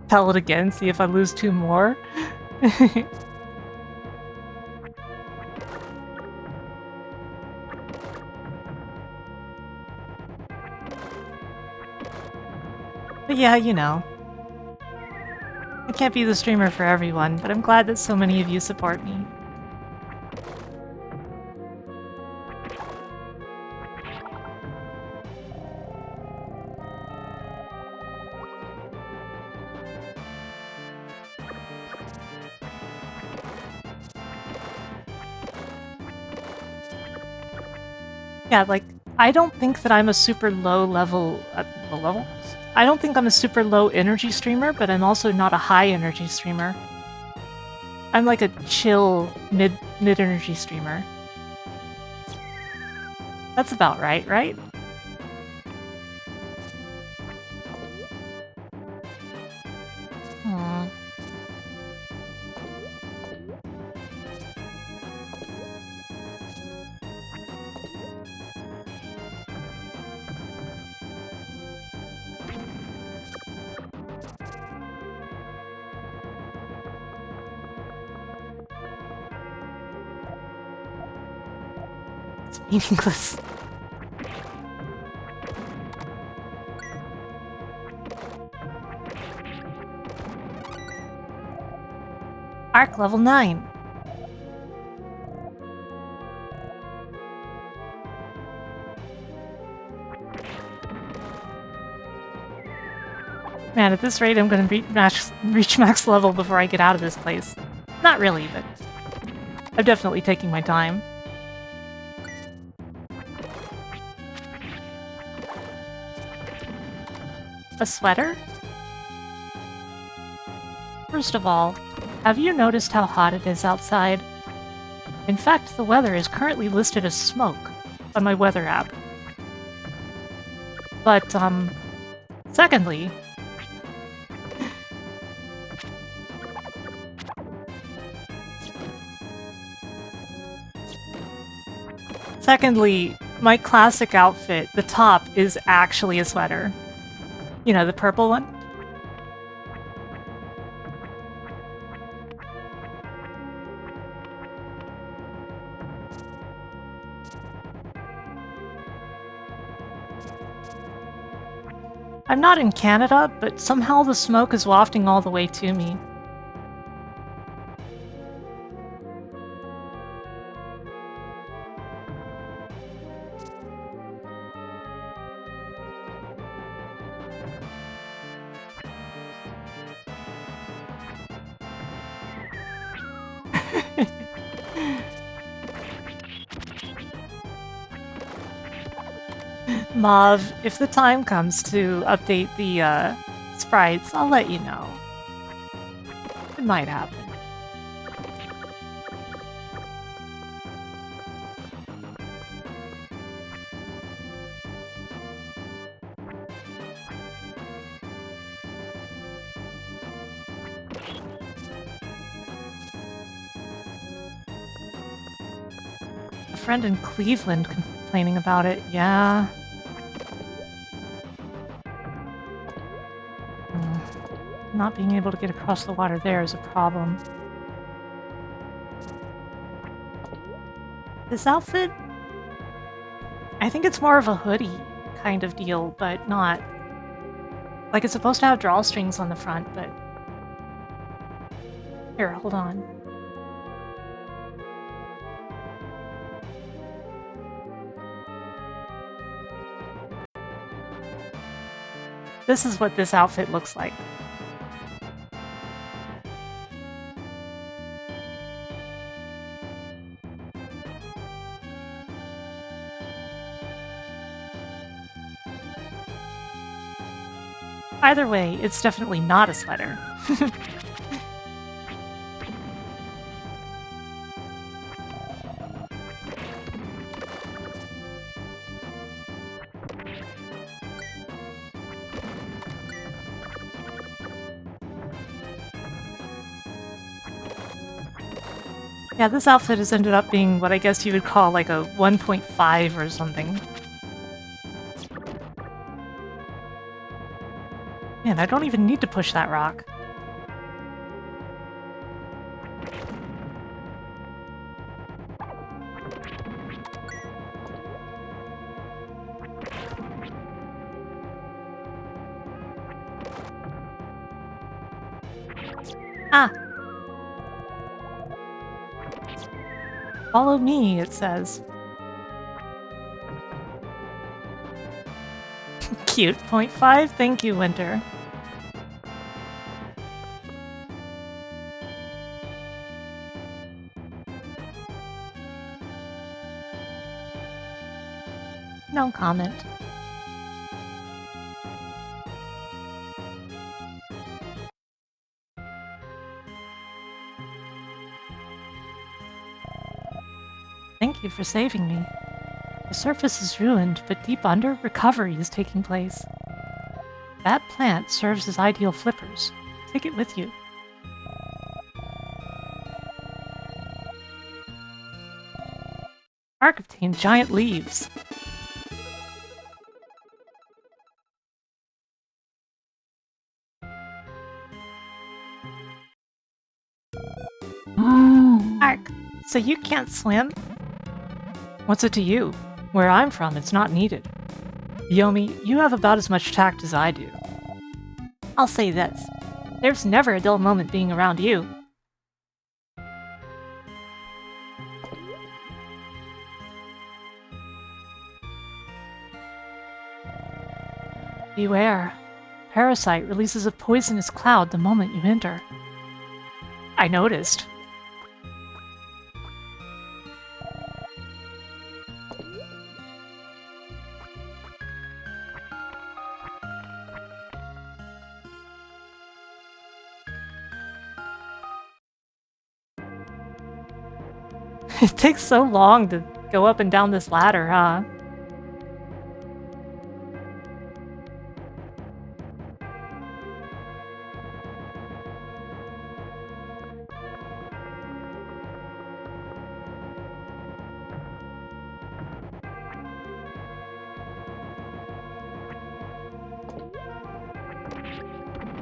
Tell it again, see if I lose 2 more. But yeah, you know. I can't be the streamer for everyone, but I'm glad that so many of you support me. Yeah, like, I don't think that I'm a super low level... low level? I don't think I'm a super low energy streamer, but I'm also not a high energy streamer. I'm like a chill mid-energy streamer. That's about right, right? Hmm. It's meaningless. Arc level 9. Man, at this rate, I'm gonna reach max level before I get out of this place. Not really, but I'm definitely taking my time. A sweater? First of all, have you noticed how hot it is outside? In fact, the weather is currently listed as smoke on my weather app. But, secondly... Secondly, my classic outfit, the top, is actually a sweater. You know, the purple one? I'm not in Canada, but somehow the smoke is wafting all the way to me. Mauve, if the time comes to update the sprites, I'll let you know. It might happen. A friend in Cleveland complaining about it, yeah. Not being able to get across the water there is a problem. This outfit? I think it's more of a hoodie kind of deal, but not... Like, it's supposed to have drawstrings on the front, but... Here, hold on. This is what this outfit looks like. Either way, it's definitely not a sweater. Yeah, this outfit has ended up being what I guess you would call like a 1.5 or something. Man, I don't even need to push that rock. Ah! Follow me, it says. Cute. 0.5? Thank you, Winter. No comment. Thank you for saving me. The surface is ruined, but deep under, recovery is taking place. That plant serves as ideal flippers. Take it with you. Arc obtained giant leaves. Arc, so you can't swim? What's it to you? Where I'm from, it's not needed. Yomi, you have about as much tact as I do. I'll say this. There's never a dull moment being around you. Beware. Parasite releases a poisonous cloud the moment you enter. I noticed. It takes so long to go up and down this ladder, huh?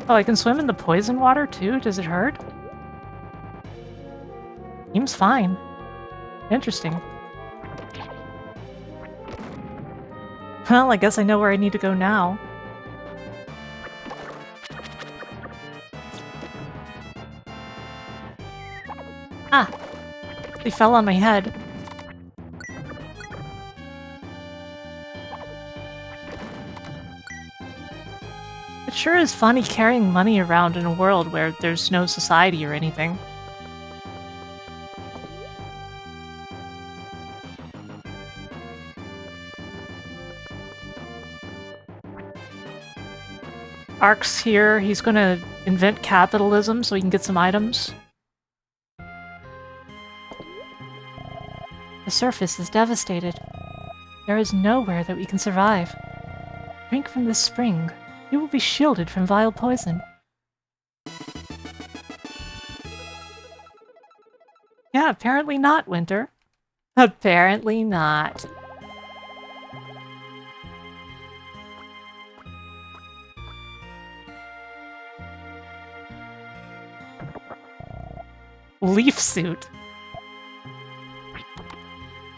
Oh, I can swim in the poison water too? Does it hurt? Seems fine. Interesting. Well, I guess I know where I need to go now. Ah! They fell on my head. It sure is funny carrying money around in a world where there's no society or anything. Ark's here. He's gonna invent capitalism so he can get some items. The surface is devastated. There is nowhere that we can survive. Drink from this spring. You will be shielded from vile poison. Yeah, apparently not, Winter. Apparently not. Leaf suit.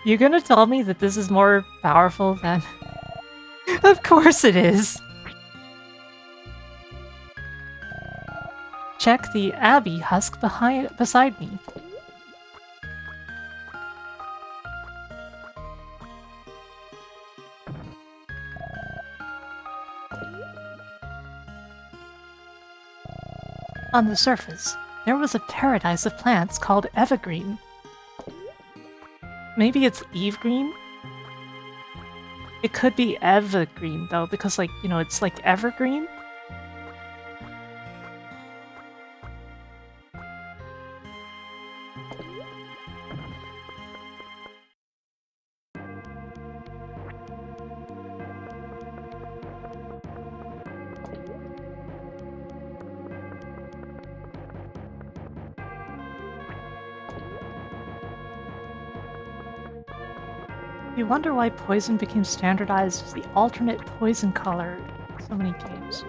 You gonna tell me that this is more powerful than... Of course it is! Check the Abbey husk beside me. On the surface, there was a paradise of plants called Evergreen. Maybe it's Eve Green? It could be Evergreen, though, because, like, you know, it's like evergreen. You wonder why poison became standardized as the alternate poison color in so many games.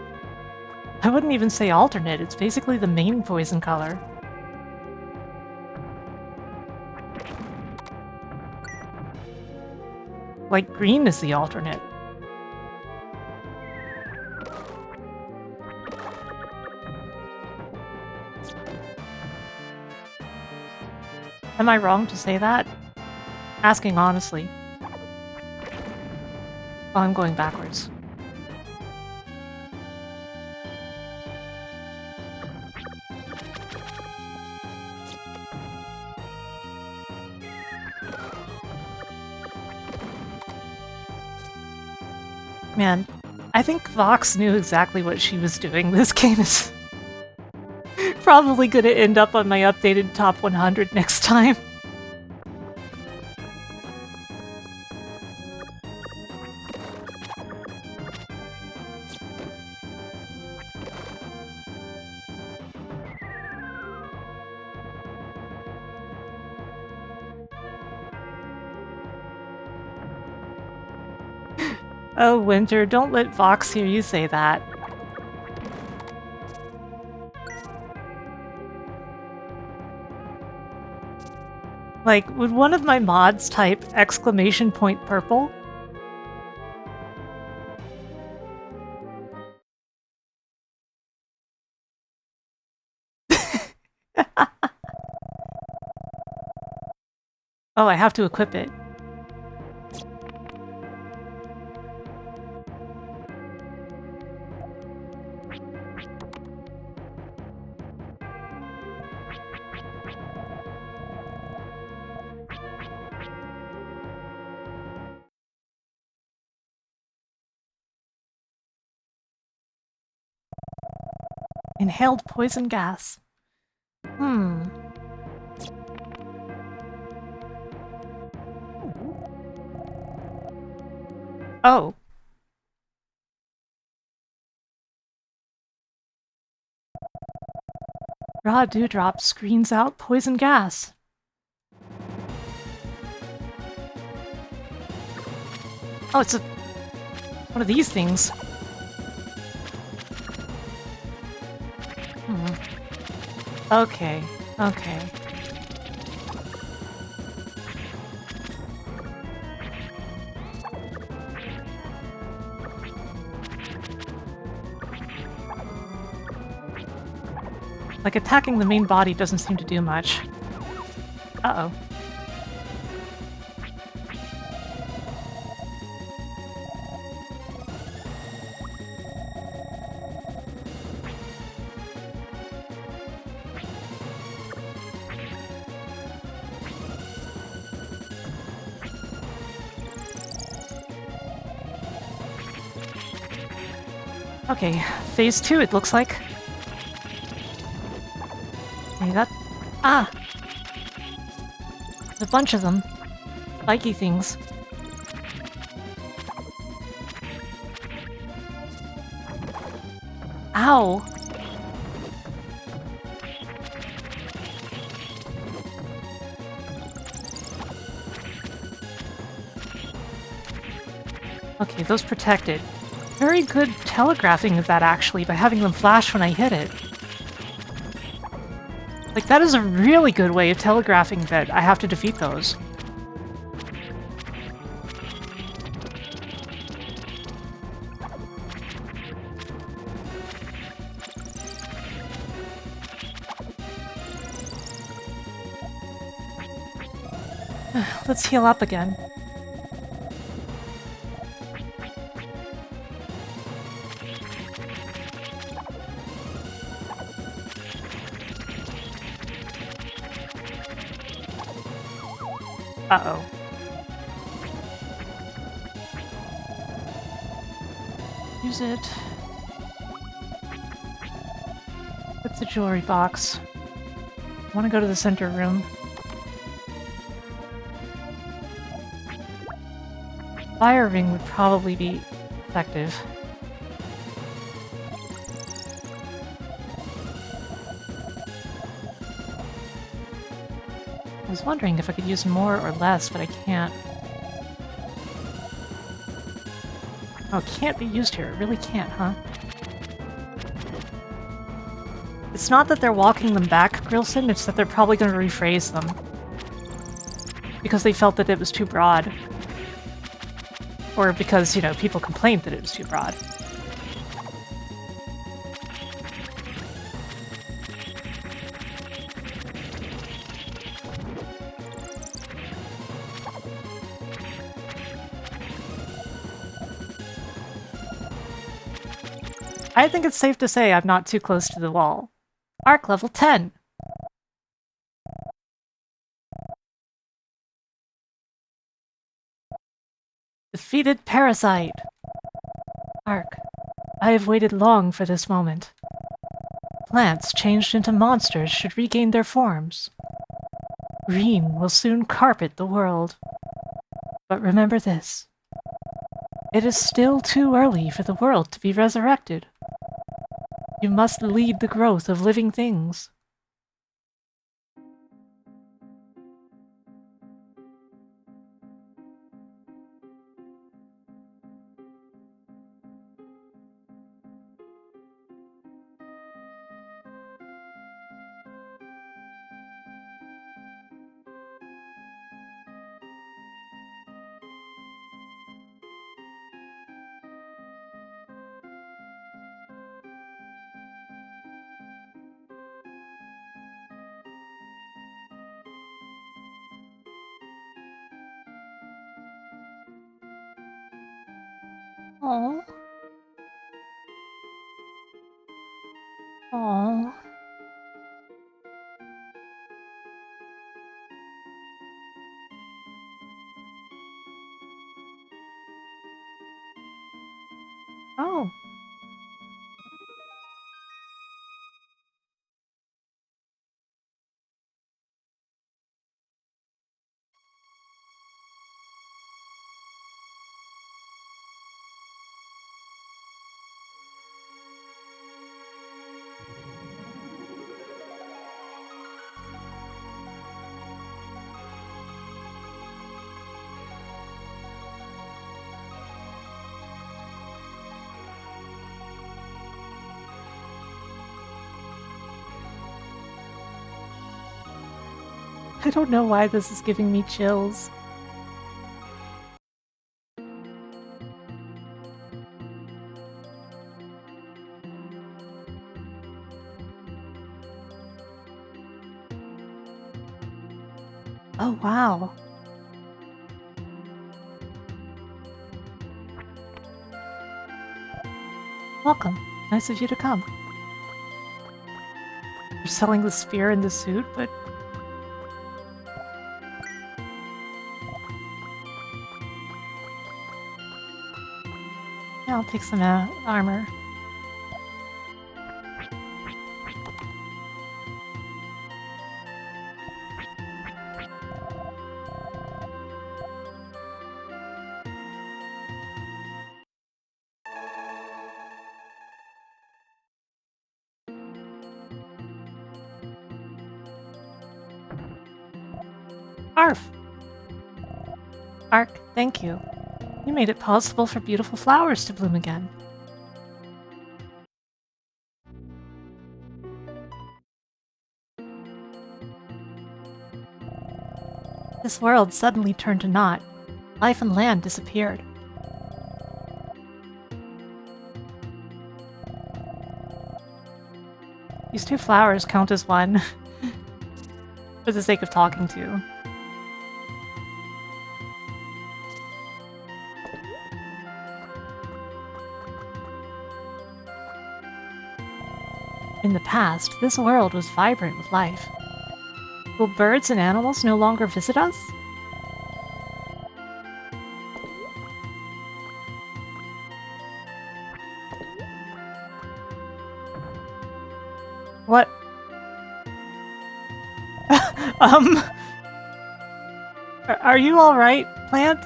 I wouldn't even say alternate, it's basically the main poison color. Like, green is the alternate. Am I wrong to say that? Asking honestly. Oh, I'm going backwards. Man, I think Vox knew exactly what she was doing. This game is probably gonna end up on my updated top 100 next time. Oh, Winter, don't let Vox hear you say that. Like, would one of my mods type exclamation point purple? Oh, I have to equip it. Inhaled poison gas. Oh. Raw dewdrop screens out poison gas. Oh, it's one of these things. Okay, okay. Like, attacking the main body doesn't seem to do much. Uh-oh. Okay, phase 2 it looks like. Okay, that... Ah! There's a bunch of them. Spiky things. Ow! Okay, those protected. Very good telegraphing of that, actually, by having them flash when I hit it. Like, that is a really good way of telegraphing that I have to defeat those. Let's heal up again. Uh-oh. Use it. What's the jewelry box? I want to go to the center room. Fire ring would probably be effective. I was wondering if I could use more or less, but I can't. Oh, it can't be used here. It really can't, huh? It's not that they're walking them back, Grilson, it's that they're probably going to rephrase them. Because they felt that it was too broad. Or because, you know, people complained that it was too broad. I think it's safe to say I'm not too close to the wall. Arc level 10! Defeated Parasite! Arc, I have waited long for this moment. Plants changed into monsters should regain their forms. Green will soon carpet the world. But remember this. It is still too early for the world to be resurrected. You must lead the growth of living things. Aww. Aww. Oh. I don't know why this is giving me chills. Oh, wow. Welcome. Nice of you to come. You're selling the spear and the suit, but... Yeah, I'll take some armor. Arf! Ark, thank you. You made it possible for beautiful flowers to bloom again. This world suddenly turned to naught. Life and land disappeared. These two flowers count as one, for the sake of talking to. In the past, this world was vibrant with life. Will birds and animals no longer visit us? What? Are you alright, plant?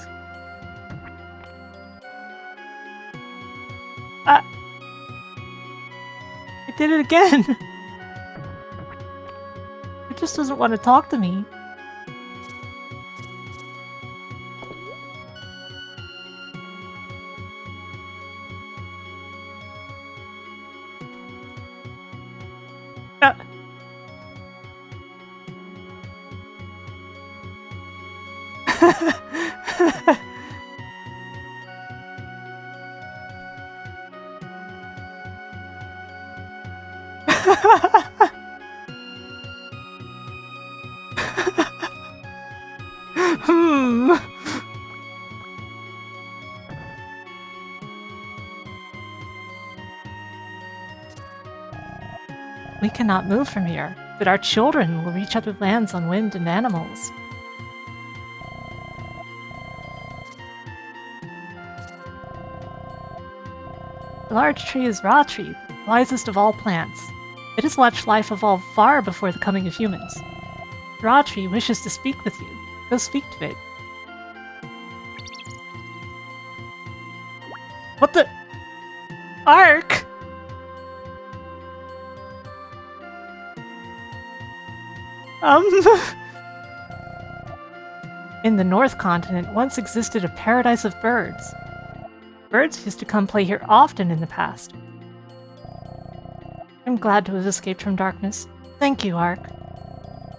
I did it again! It just doesn't want to talk to me. Hmm. We cannot move from here, but our children will reach other lands on wind and animals. The large tree is Ra Tree, the wisest of all plants. It has watched life evolve far before the coming of humans. Ra Tree wishes to speak with you. Go speak to it. What the? Ark! In the North Continent once existed a paradise of birds. Birds used to come play here often in the past. I'm glad to have escaped from darkness. Thank you, Ark.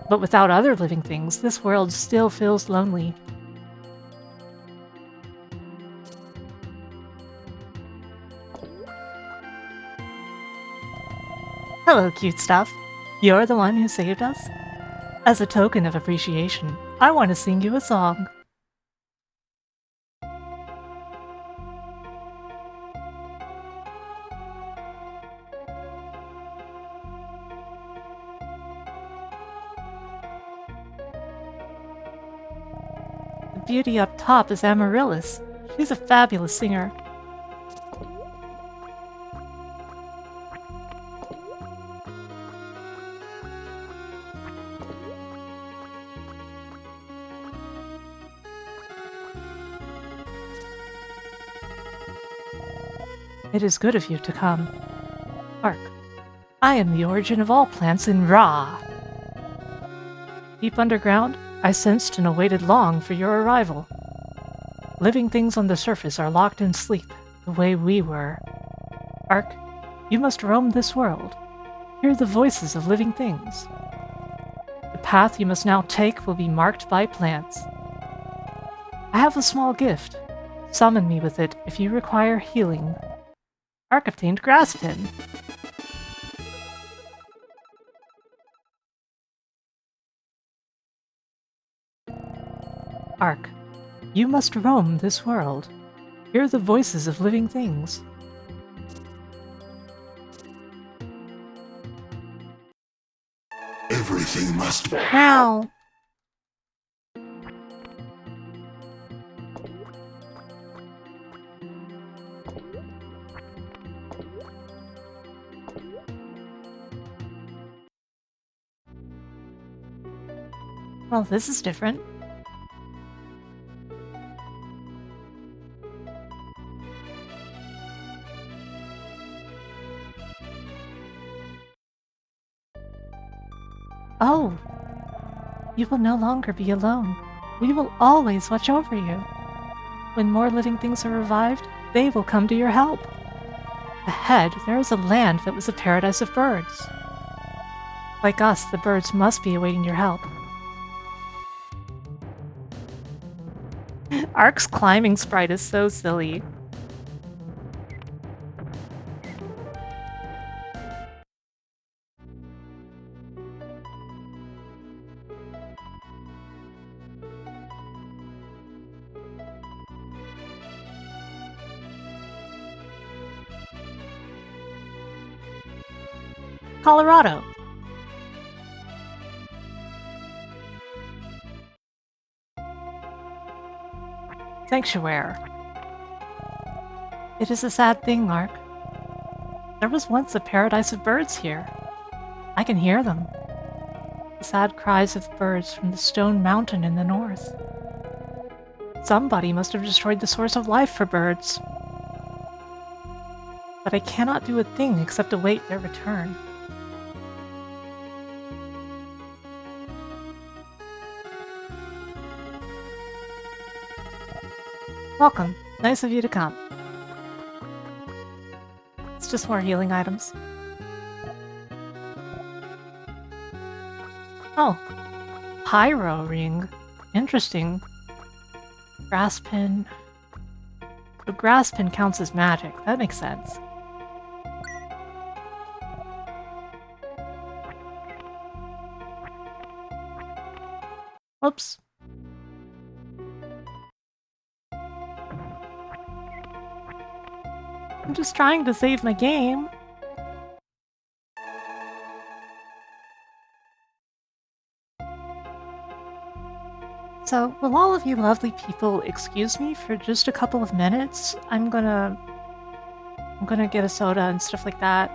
But without other living things, this world still feels lonely. Hello, cute stuff. You're the one who saved us? As a token of appreciation, I want to sing you a song. The beauty up top is Amaryllis. She's a fabulous singer. It is good of you to come. Ark, I am the origin of all plants in Ra. Deep underground, I sensed and awaited long for your arrival. Living things on the surface are locked in sleep, the way we were. Ark, you must roam this world. Hear the voices of living things. The path you must now take will be marked by plants. I have a small gift. Summon me with it if you require healing. Ark obtained Grasspin. Ark, you must roam this world. Hear the voices of living things. Everything must. Now. Well, this is different. Oh, you will no longer be alone. We will always watch over you. When more living things are revived, they will come to your help. Ahead, there is a land that was a paradise of birds. Like us, the birds must be awaiting your help. Ark's climbing sprite is so silly. Colorado. Sanctuary. It is a sad thing, Ark. There was once a paradise of birds here. I can hear them. The sad cries of the birds from the stone mountain in the north. Somebody must have destroyed the source of life for birds. But I cannot do a thing except await their return. Welcome. Nice of you to come. It's just more healing items. Oh. Pyro ring. Interesting. Grass pin. The grass pin counts as magic. That makes sense. Whoops. I'm just trying to save my game. So, will all of you lovely people excuse me for just a couple of minutes? I'm gonna get a soda and stuff like that.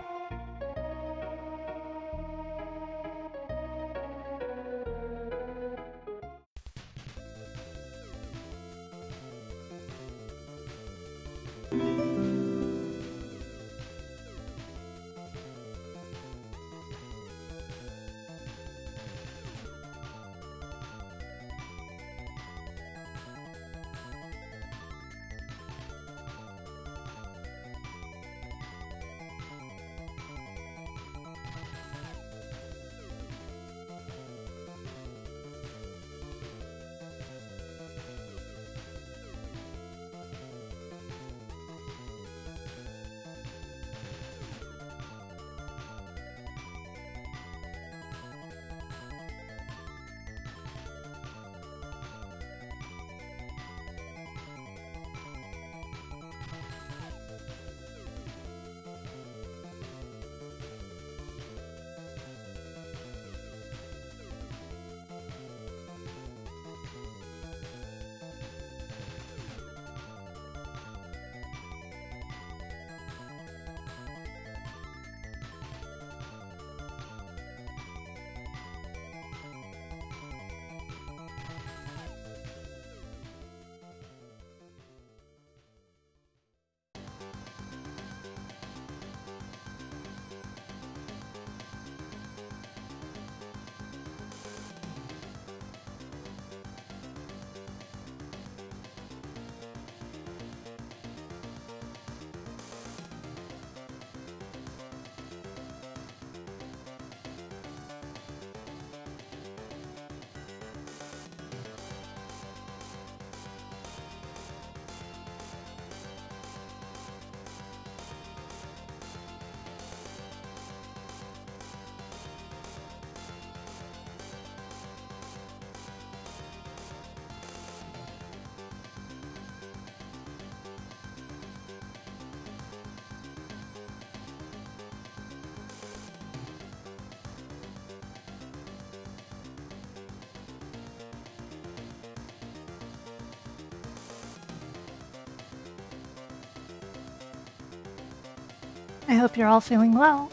I hope you're all feeling well.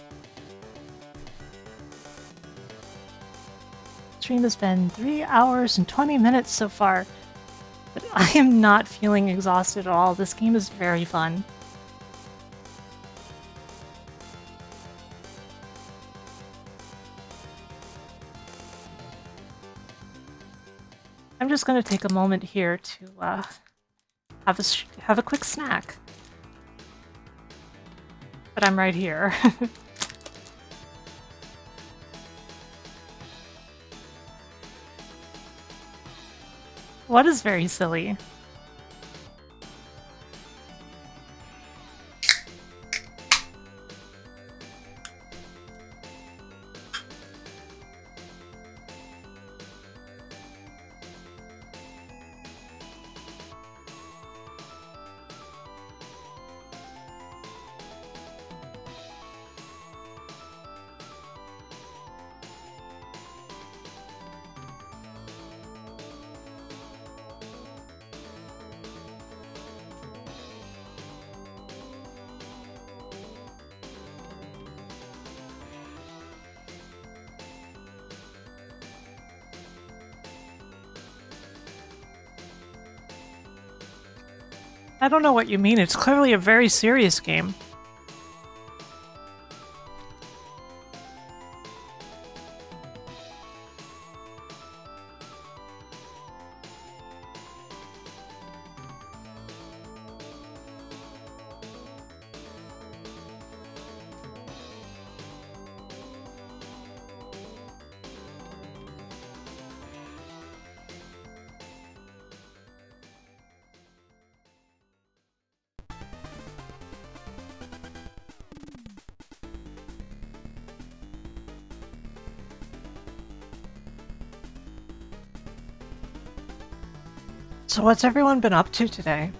Stream has been 3 hours and 20 minutes so far, but I am not feeling exhausted at all. This game is very fun. I'm just going to take a moment here to have a quick snack. But I'm right here. What is very silly? I don't know what you mean. It's clearly a very serious game. So what's everyone been up to today?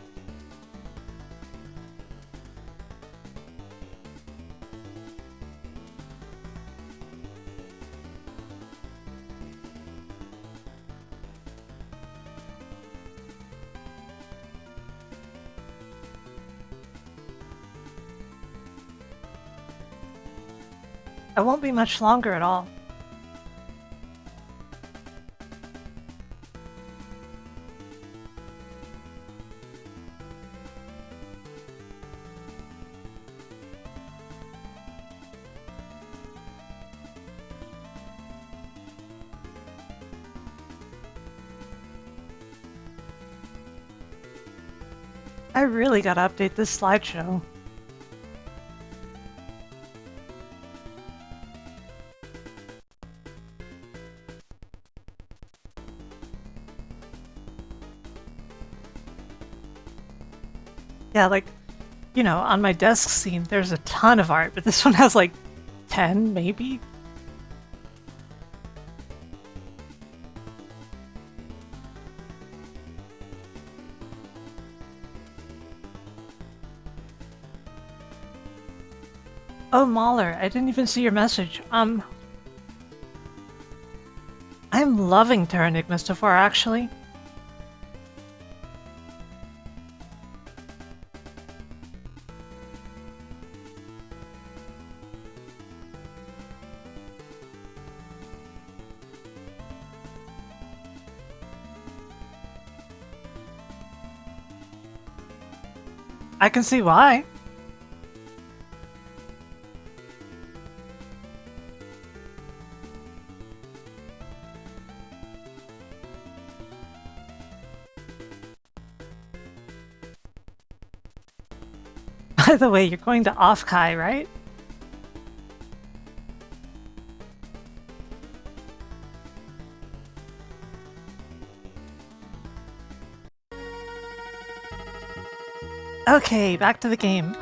It won't be much longer at all. I really gotta update this slideshow. Yeah, like, you know, on my desk scene, there's a ton of art, but this one has like 10, maybe? Oh, Mahler, I didn't even see your message. I'm loving Terranigma so far, actually. I can see why. By the way, you're going to Offkai, right? Okay, back to the game.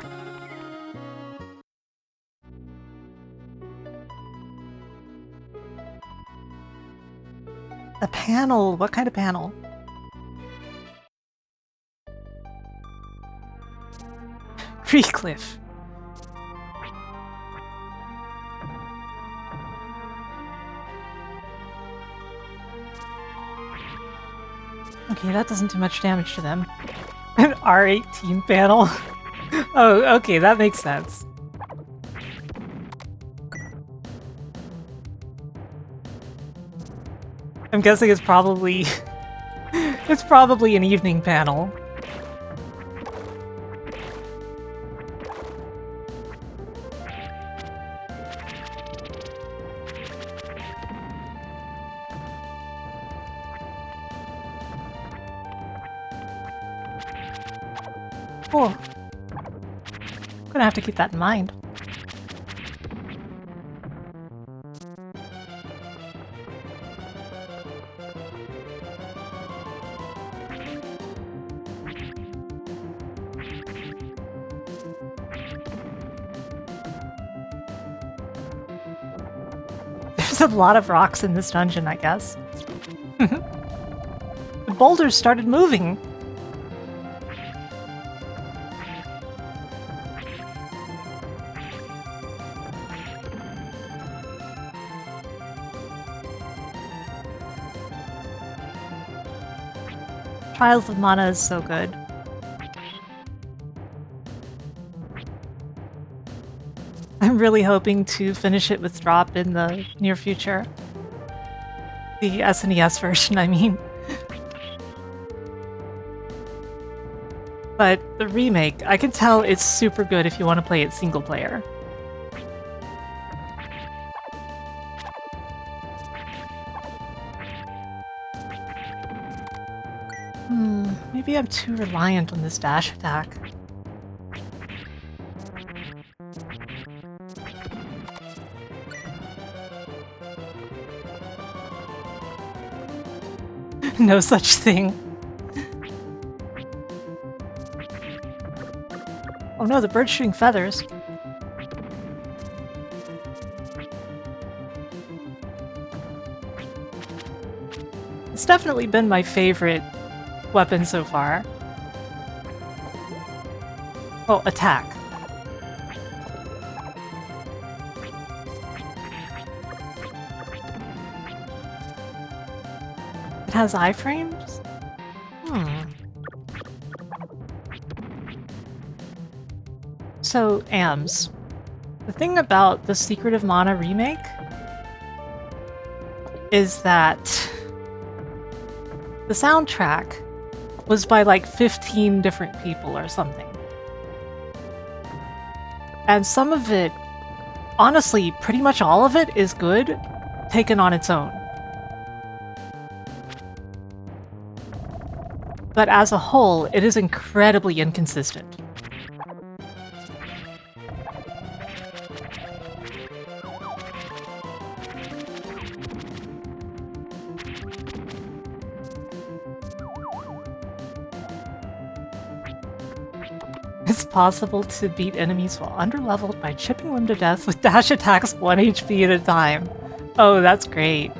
A panel? What kind of panel? Recliff. Okay, that doesn't do much damage to them. An R18 panel? Oh, okay, that makes sense. I'm guessing it's probably... it's probably an evening panel. Cool. I'm gonna have to keep that in mind. There's a lot of rocks in this dungeon, I guess. The boulders started moving. Trials of Mana is so good. I'm really hoping to finish it with Drop in the near future. The SNES version, I mean. But the remake, I can tell it's super good if you want to play it single player. Maybe I'm too reliant on this dash attack. No such thing. Oh no, the bird's shooting feathers. It's definitely been my favorite weapon so far. Oh, attack. It has iframes? So, AMS. The thing about the Secret of Mana remake is that the soundtrack was by like 15 different people or something. And some of it, honestly, pretty much all of it is good, taken on its own. But as a whole, it is incredibly inconsistent. It's possible to beat enemies while underleveled by chipping them to death with dash attacks 1 HP at a time. Oh, that's great.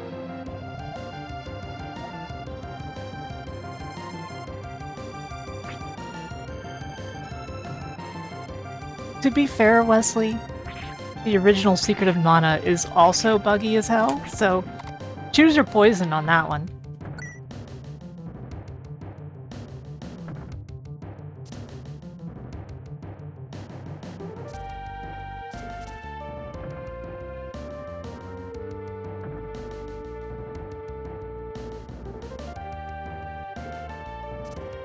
To be fair, Wesley, the original Secret of Mana is also buggy as hell, so choose your poison on that one.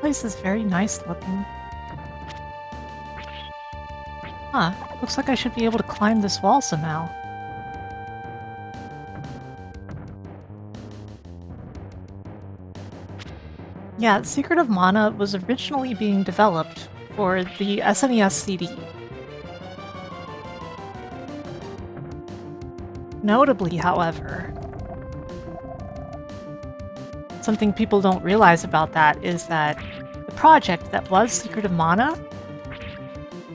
This place is very nice looking. Huh, looks like I should be able to climb this wall somehow. Yeah, Secret of Mana was originally being developed for the SNES CD. Notably, however, something people don't realize about that is that the project that was Secret of Mana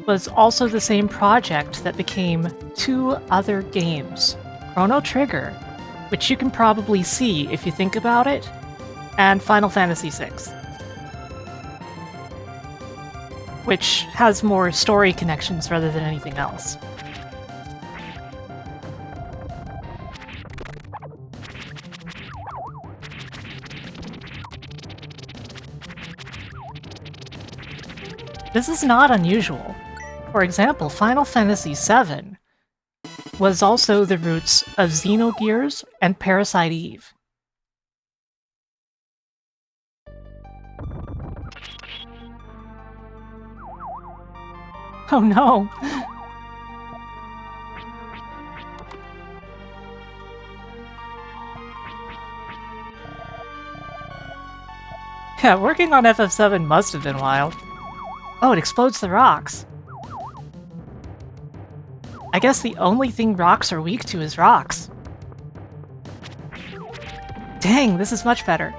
was also the same project that became 2 other games. Chrono Trigger, which you can probably see if you think about it, and Final Fantasy VI, which has more story connections rather than anything else. This is not unusual. For example, Final Fantasy VII was also the roots of Xenogears and Parasite Eve. Oh no! Yeah, working on FF7 must have been wild. Oh, it explodes the rocks. I guess the only thing rocks are weak to is rocks. Dang, this is much better.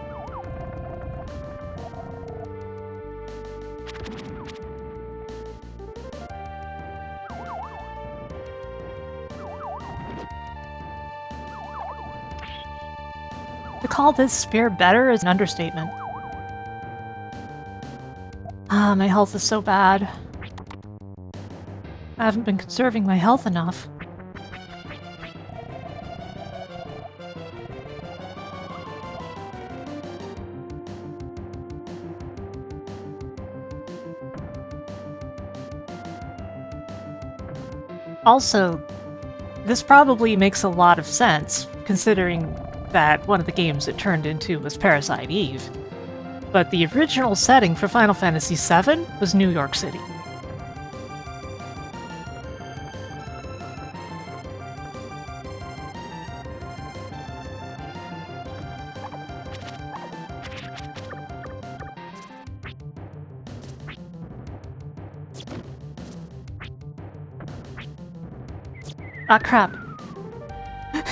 To call this spear better is an understatement. Ah, my health is so bad. I haven't been conserving my health enough. Also, this probably makes a lot of sense, considering that one of the games it turned into was Parasite Eve. But the original setting for Final Fantasy VII was New York City. Ah, crap.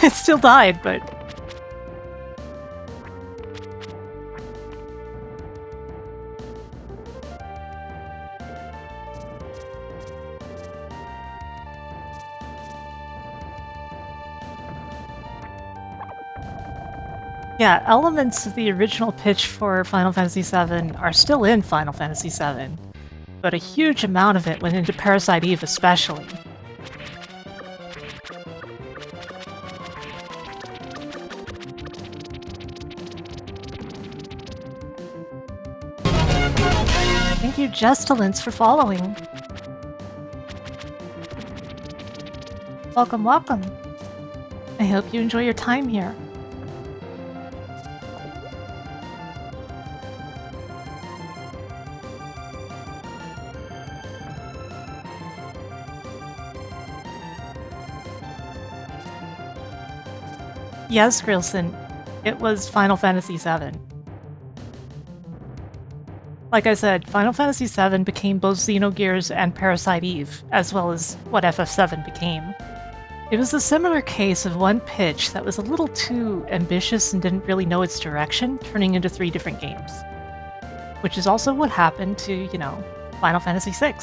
It still died, but... Yeah, elements of the original pitch for Final Fantasy VII are still in Final Fantasy VII, but a huge amount of it went into Parasite Eve especially. Thank you, Jestalence, for following. Welcome, welcome. I hope you enjoy your time here. Yes, Grilson, it was Final Fantasy VII. Like I said, Final Fantasy VII became both Xenogears and Parasite Eve, as well as what FF7 became. It was a similar case of one pitch that was a little too ambitious and didn't really know its direction, turning into 3 different games. Which is also what happened to, Final Fantasy VI.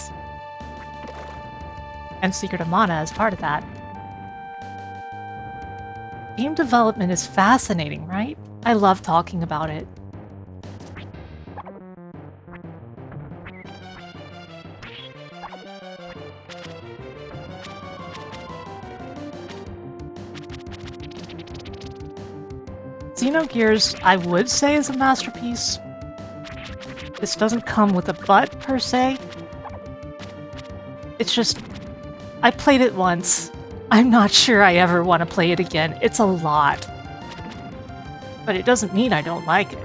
And Secret of Mana as part of that. Game development is fascinating, right? I love talking about it. Xenogears, I would say, is a masterpiece. This doesn't come with a but, per se. It's just, I played it once. I'm not sure I ever want to play it again. It's a lot. But it doesn't mean I don't like it.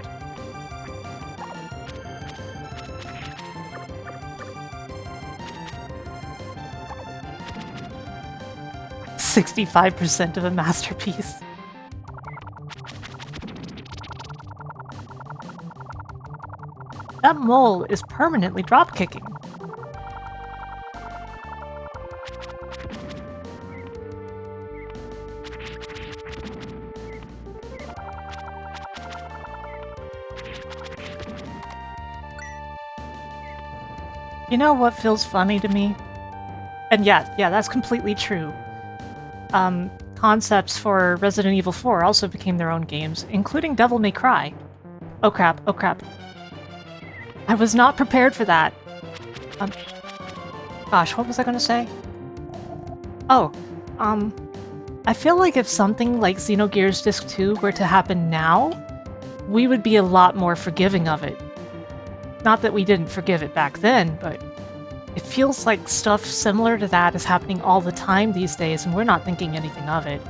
"65% of a masterpiece." That mole is permanently drop-kicking. You know what feels funny to me? And yeah, that's completely true. Concepts for Resident Evil 4 also became their own games, including Devil May Cry. Oh crap, oh crap. I was not prepared for that. Gosh, what was I gonna say? Oh, I feel like if something like Xenogears Disc 2 were to happen now, we would be a lot more forgiving of it. Not that we didn't forgive it back then, but it feels like stuff similar to that is happening all the time these days, and we're not thinking anything of it.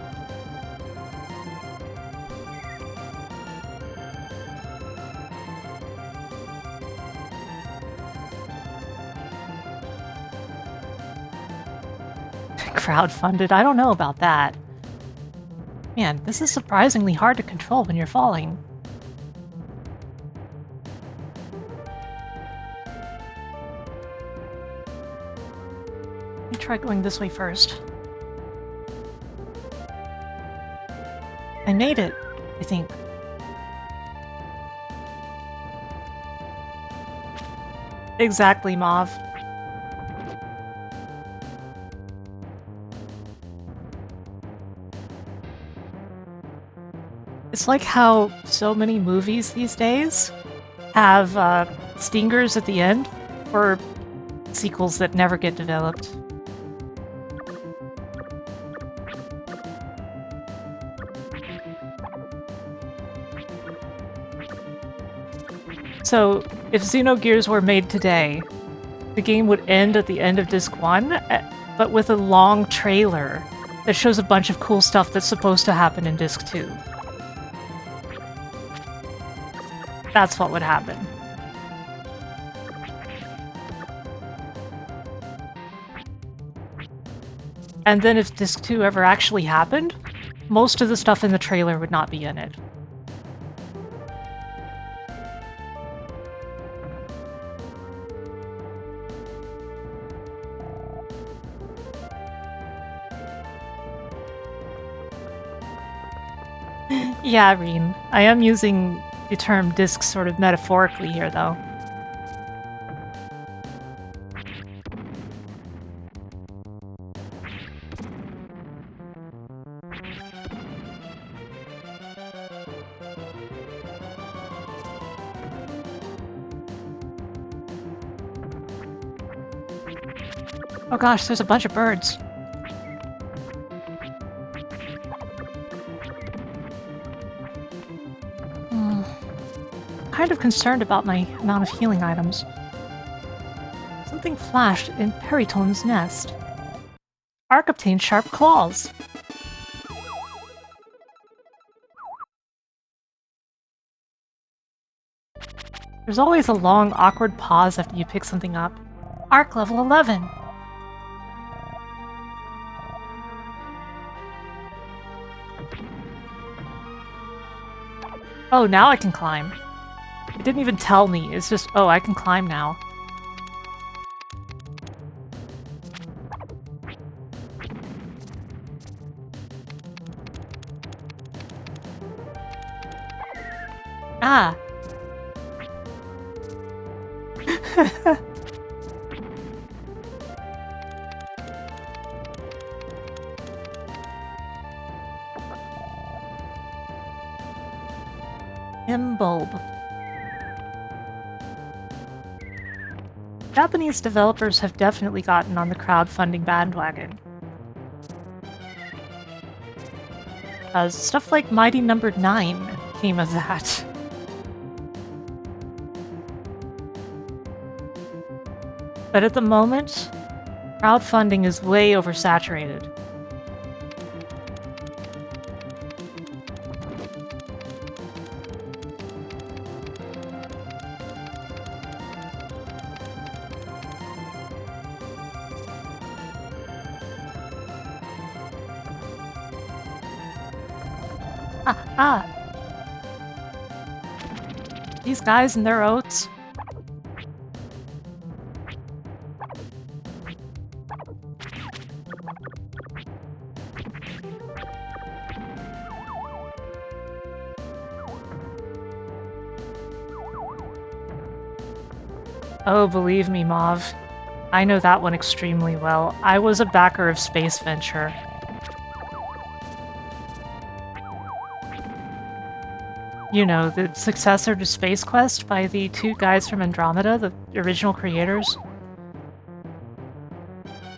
Crowdfunded? I don't know about that. Man, this is surprisingly hard to control when you're falling. Let me try going this way first. I made it, I think. Exactly, Mauve. It's like how so many movies these days have stingers at the end for sequels that never get developed. So, if Xenogears were made today, the game would end at the end of Disc 1, but with a long trailer that shows a bunch of cool stuff that's supposed to happen in Disc 2. That's what would happen. And then if Disc 2 ever actually happened, most of the stuff in the trailer would not be in it. Yeah, Reen. I am using the term disc sort of metaphorically here, though. Oh gosh, there's a bunch of birds. Kind of concerned about my amount of healing items. Something flashed in Peritone's nest. Ark obtained sharp claws. There's always a long, awkward pause after you pick something up. Ark level 11. Oh, now I can climb. It didn't even tell me. It's just, oh, I can climb now. Ah. M-bulb. Japanese developers have definitely gotten on the crowdfunding bandwagon. Stuff like Mighty Number 9 came of that. But at the moment, crowdfunding is way oversaturated. Ah! These guys and their oats. Oh, believe me, Mauve. I know that one extremely well. I was a backer of Space Venture. You know, the successor to Space Quest by the two guys from Andromeda, the original creators.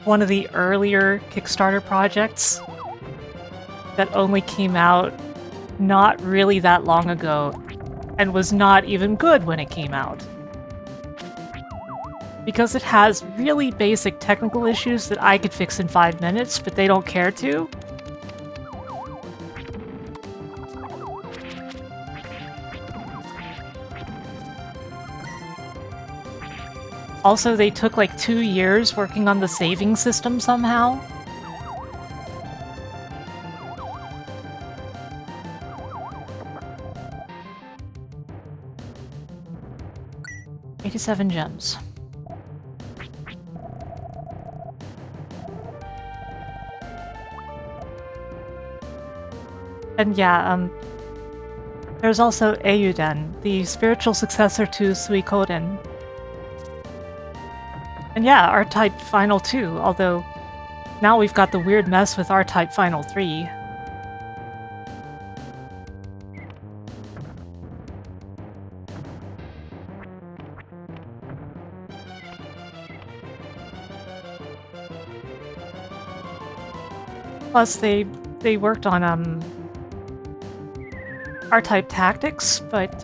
One of the earlier Kickstarter projects that only came out not really that long ago and was not even good when it came out. Because it has really basic technical issues that I could fix in 5 minutes, but they don't care to. Also, they took like 2 years working on the saving system somehow. $87 gems. And yeah, there's also Eiyuden, the spiritual successor to Suikoden. And yeah, R-Type Final 2, although now we've got the weird mess with R-Type Final 3. Plus, they worked on R-Type Tactics, but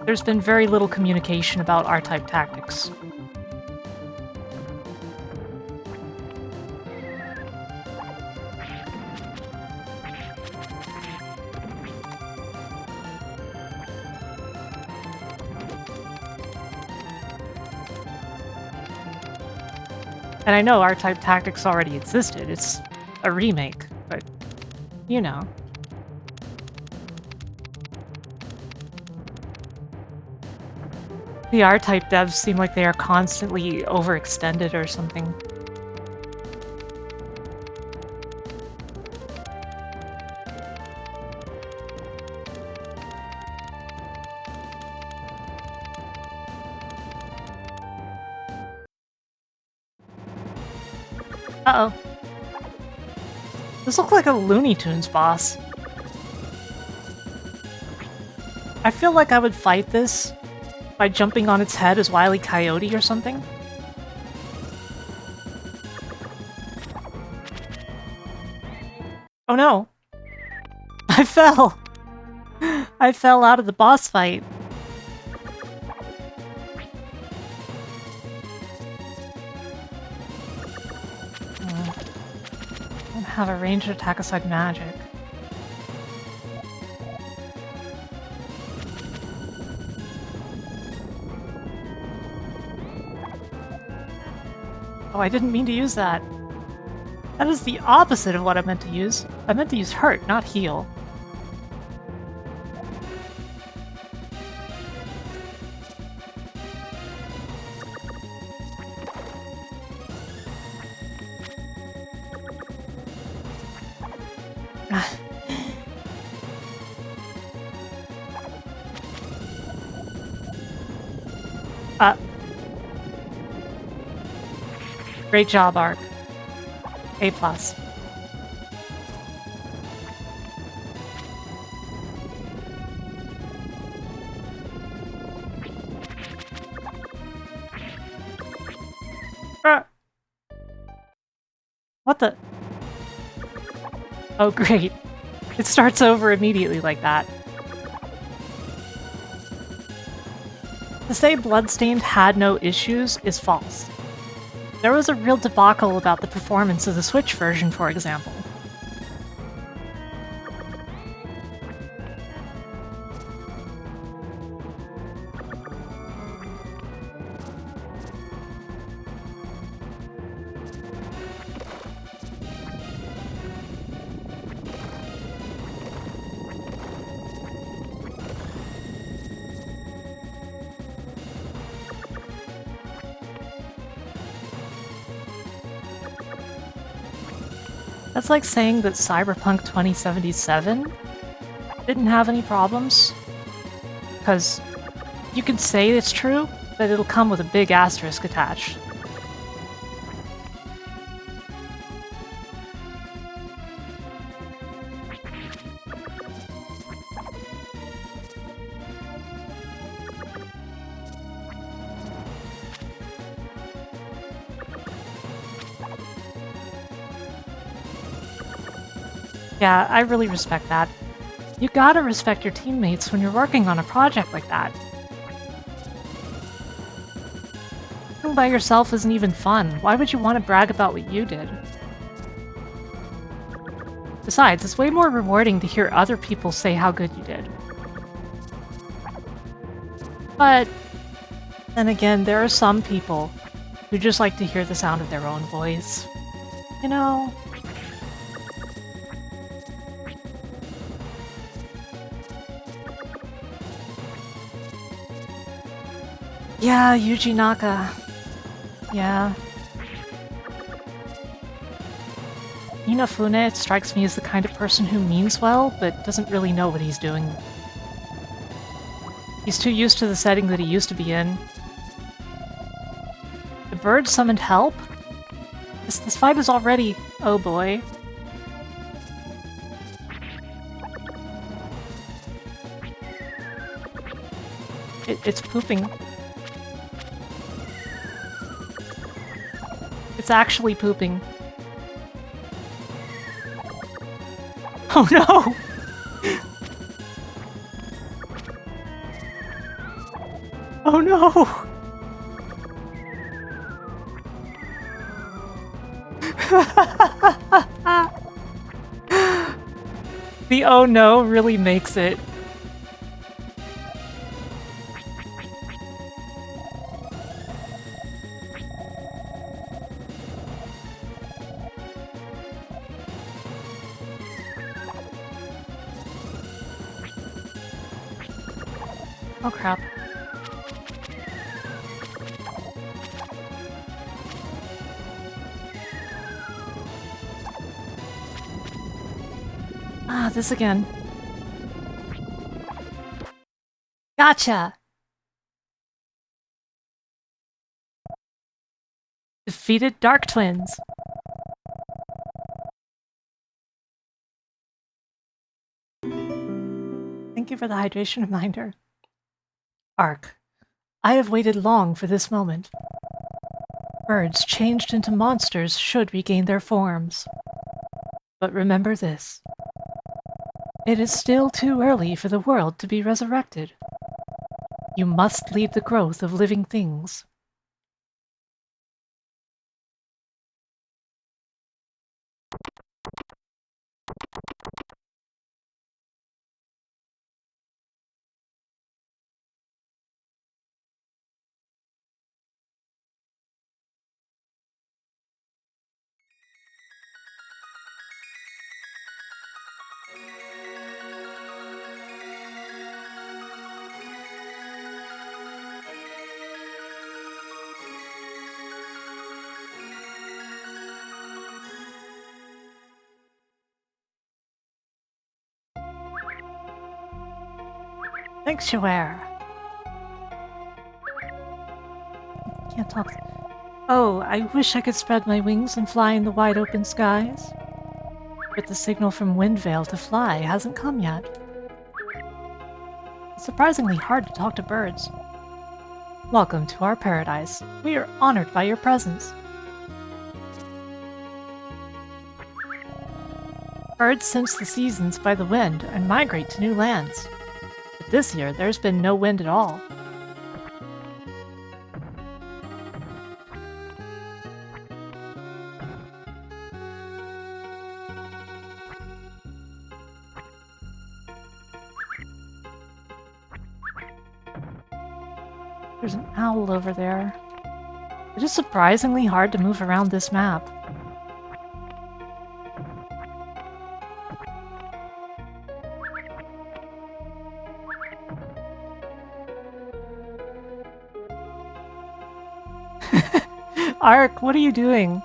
there's been very little communication about R-Type Tactics. And I know R-Type Tactics already existed, it's a remake, but, you know. The R-Type devs seem like they are constantly overextended or something. Uh-oh. This looks like a Looney Tunes boss. I feel like I would fight this, by jumping on its head as Wile E. Coyote or something? Oh no! I fell! I fell out of the boss fight. I don't have a ranged attack aside magic. Oh, I didn't mean to use that. That is the opposite of what I meant to use. I meant to use hurt, not heal. Great job, Ark. A+. What the? Oh, great. It starts over immediately like that. To say Bloodstained had no issues is false. There was a real debacle about the performance of the Switch version, for example. That's like saying that Cyberpunk 2077 didn't have any problems. Because you can say it's true, but it'll come with a big asterisk attached. Yeah, I really respect that. You gotta respect your teammates when you're working on a project like that. Working by yourself isn't even fun. Why would you want to brag about what you did? Besides, it's way more rewarding to hear other people say how good you did. But then again, there are some people who just like to hear the sound of their own voice. You know? Yeah, Yuji Naka. Yeah. Inafune strikes me as the kind of person who means well, but doesn't really know what he's doing. He's too used to the setting that he used to be in. The bird summoned help? This fight is already... oh boy. It's pooping. It's actually pooping. Oh no! Oh no! The oh no really makes it. Oh crap. Ah, this again. Gotcha! Defeated Dark Twins. Thank you for the hydration reminder. Arc. I have waited long for this moment. Birds changed into monsters should regain their forms. But remember this. It is still too early for the world to be resurrected. You must lead the growth of living things. Sanctuary. Can't talk. Oh, I wish I could spread my wings and fly in the wide open skies. But the signal from Windvale to fly hasn't come yet. It's surprisingly hard to talk to birds. Welcome to our paradise. We are honored by your presence. Birds sense the seasons by the wind and migrate to new lands. But this year, there's been no wind at all. There's an owl over there. It is surprisingly hard to move around this map. Ark, what are you doing?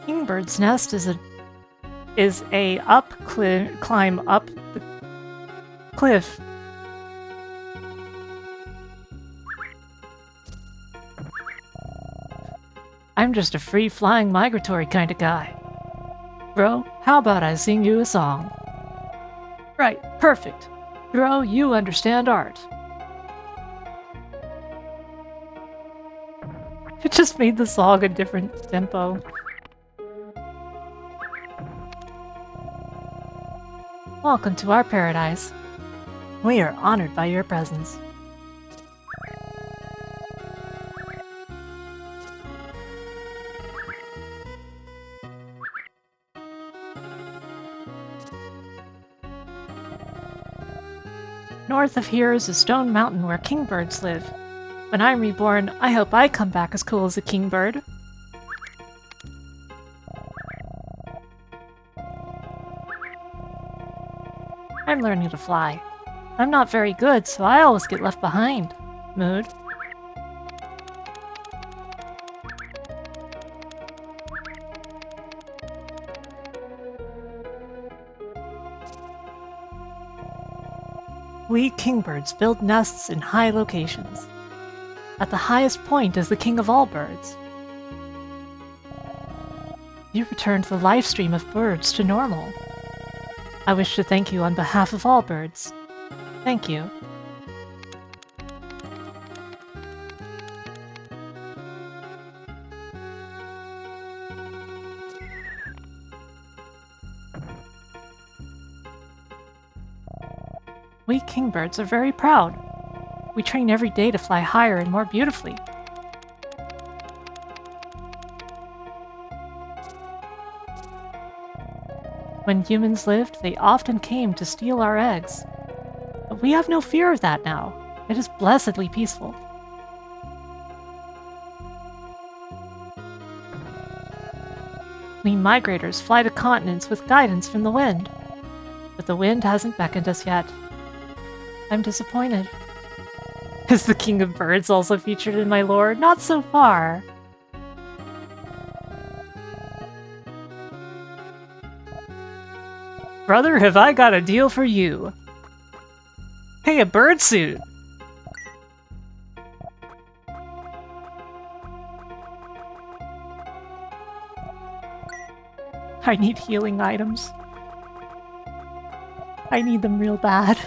Kingbird's nest is a climb up the cliff. I'm just a free-flying migratory kind of guy. Bro, how about I sing you a song? Right, perfect. Bro, you understand art. It just made the song a different tempo. Welcome to our paradise. We are honored by your presence. North of here is a stone mountain where kingbirds live. When I'm reborn, I hope I come back as cool as a kingbird. I'm learning to fly. I'm not very good, so I always get left behind. Mood. We kingbirds build nests in high locations. At the highest point is the king of all birds. You returned the life stream of birds to normal. I wish to thank you on behalf of all birds. Thank you. We kingbirds are very proud. We train every day to fly higher and more beautifully. When humans lived, they often came to steal our eggs. But we have no fear of that now. It is blessedly peaceful. We migrators fly to continents with guidance from the wind. But the wind hasn't beckoned us yet. I'm disappointed. Is the King of Birds also featured in my lore? Not so far. Brother, have I got a deal for you. Hey, a bird suit! I need healing items. I need them real bad.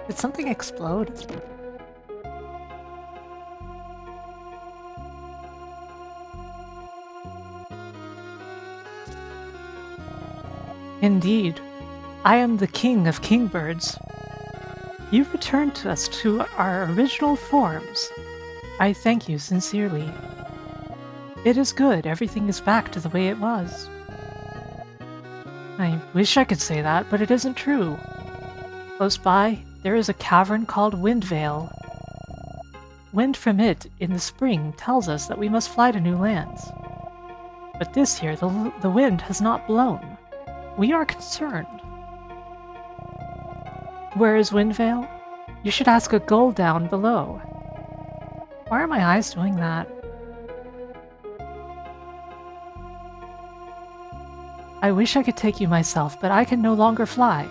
Did something explode? Indeed, I am the king of kingbirds. You returned us to our original forms. I thank you sincerely. It is good, everything is back to the way it was. I wish I could say that, but it isn't true. Close by, there is a cavern called Windvale. Wind from it in the spring tells us that we must fly to new lands. But this year, the wind has not blown. We are concerned. Where is Windvale? You should ask a gull down below. Why are my eyes doing that? I wish I could take you myself, but I can no longer fly.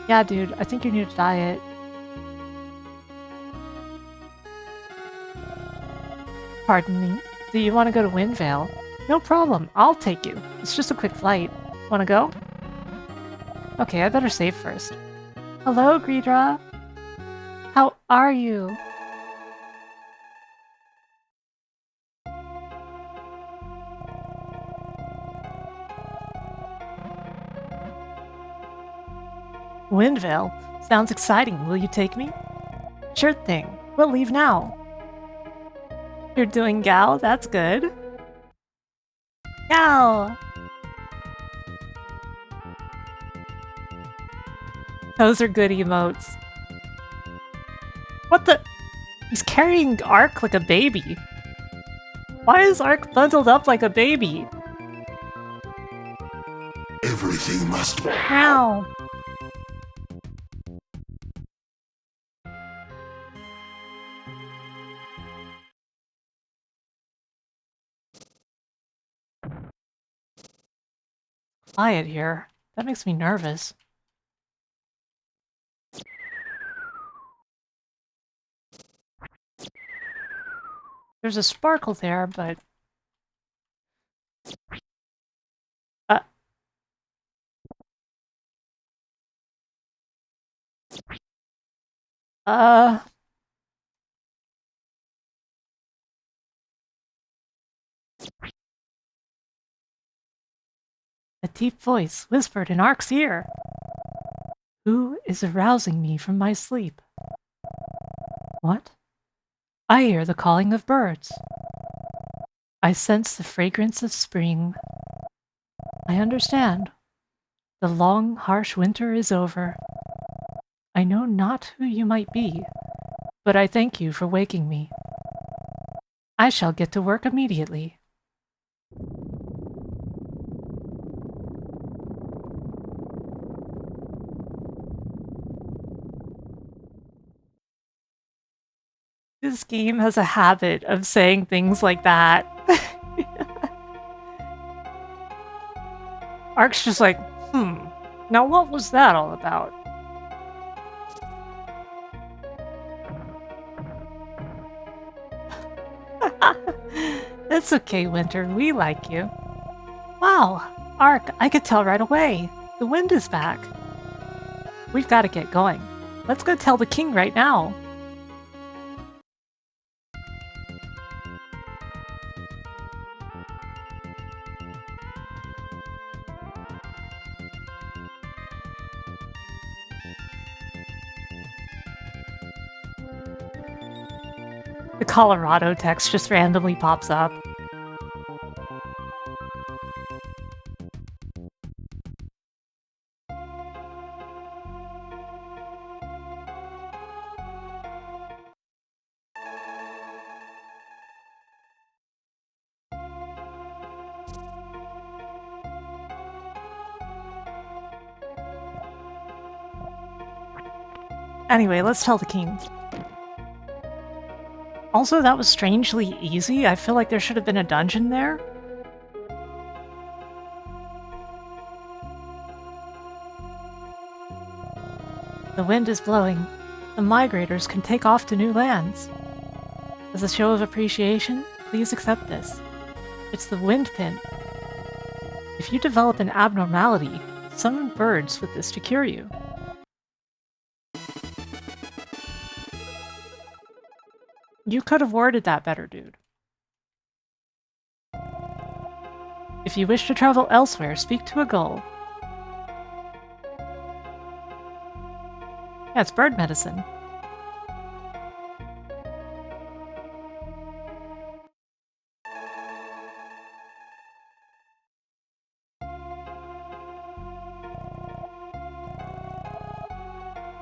Yeah, dude, I think you need a diet. Pardon me. Do you want to go to Windvale? No problem, I'll take you. It's just a quick flight. Wanna go? Okay, I better save first. Hello, Greedra. How are you? Windvale? Sounds exciting. Will you take me? Sure thing. We'll leave now. You're doing Gal? That's good. Gal! Those are good emotes. What the? He's carrying Ark like a baby. Why is Ark bundled up like a baby? Everything must. Meow. Quiet here. That makes me nervous. There's a sparkle there, but... Uh... Uh... A deep voice whispered in Ark's ear. Who is arousing me from my sleep? What? I hear the calling of birds. I sense the fragrance of spring. I understand. The long, harsh winter is over. I know not who you might be, but I thank you for waking me. I shall get to work immediately. This game has a habit of saying things like that. Ark's just like, now what was that all about? It's okay, Winter, we like you. Wow, Ark, I could tell right away. The wind is back. We've got to get going. Let's go tell the king right now. The Colorado text just randomly pops up. Anyway, let's tell the king. Also, that was strangely easy. I feel like there should have been a dungeon there. The wind is blowing. The migrators can take off to new lands. As a show of appreciation, please accept this. It's the wind pin. If you develop an abnormality, summon birds with this to cure you. You could have worded that better, dude. If you wish to travel elsewhere, speak to a gull. Yeah, it's bird medicine.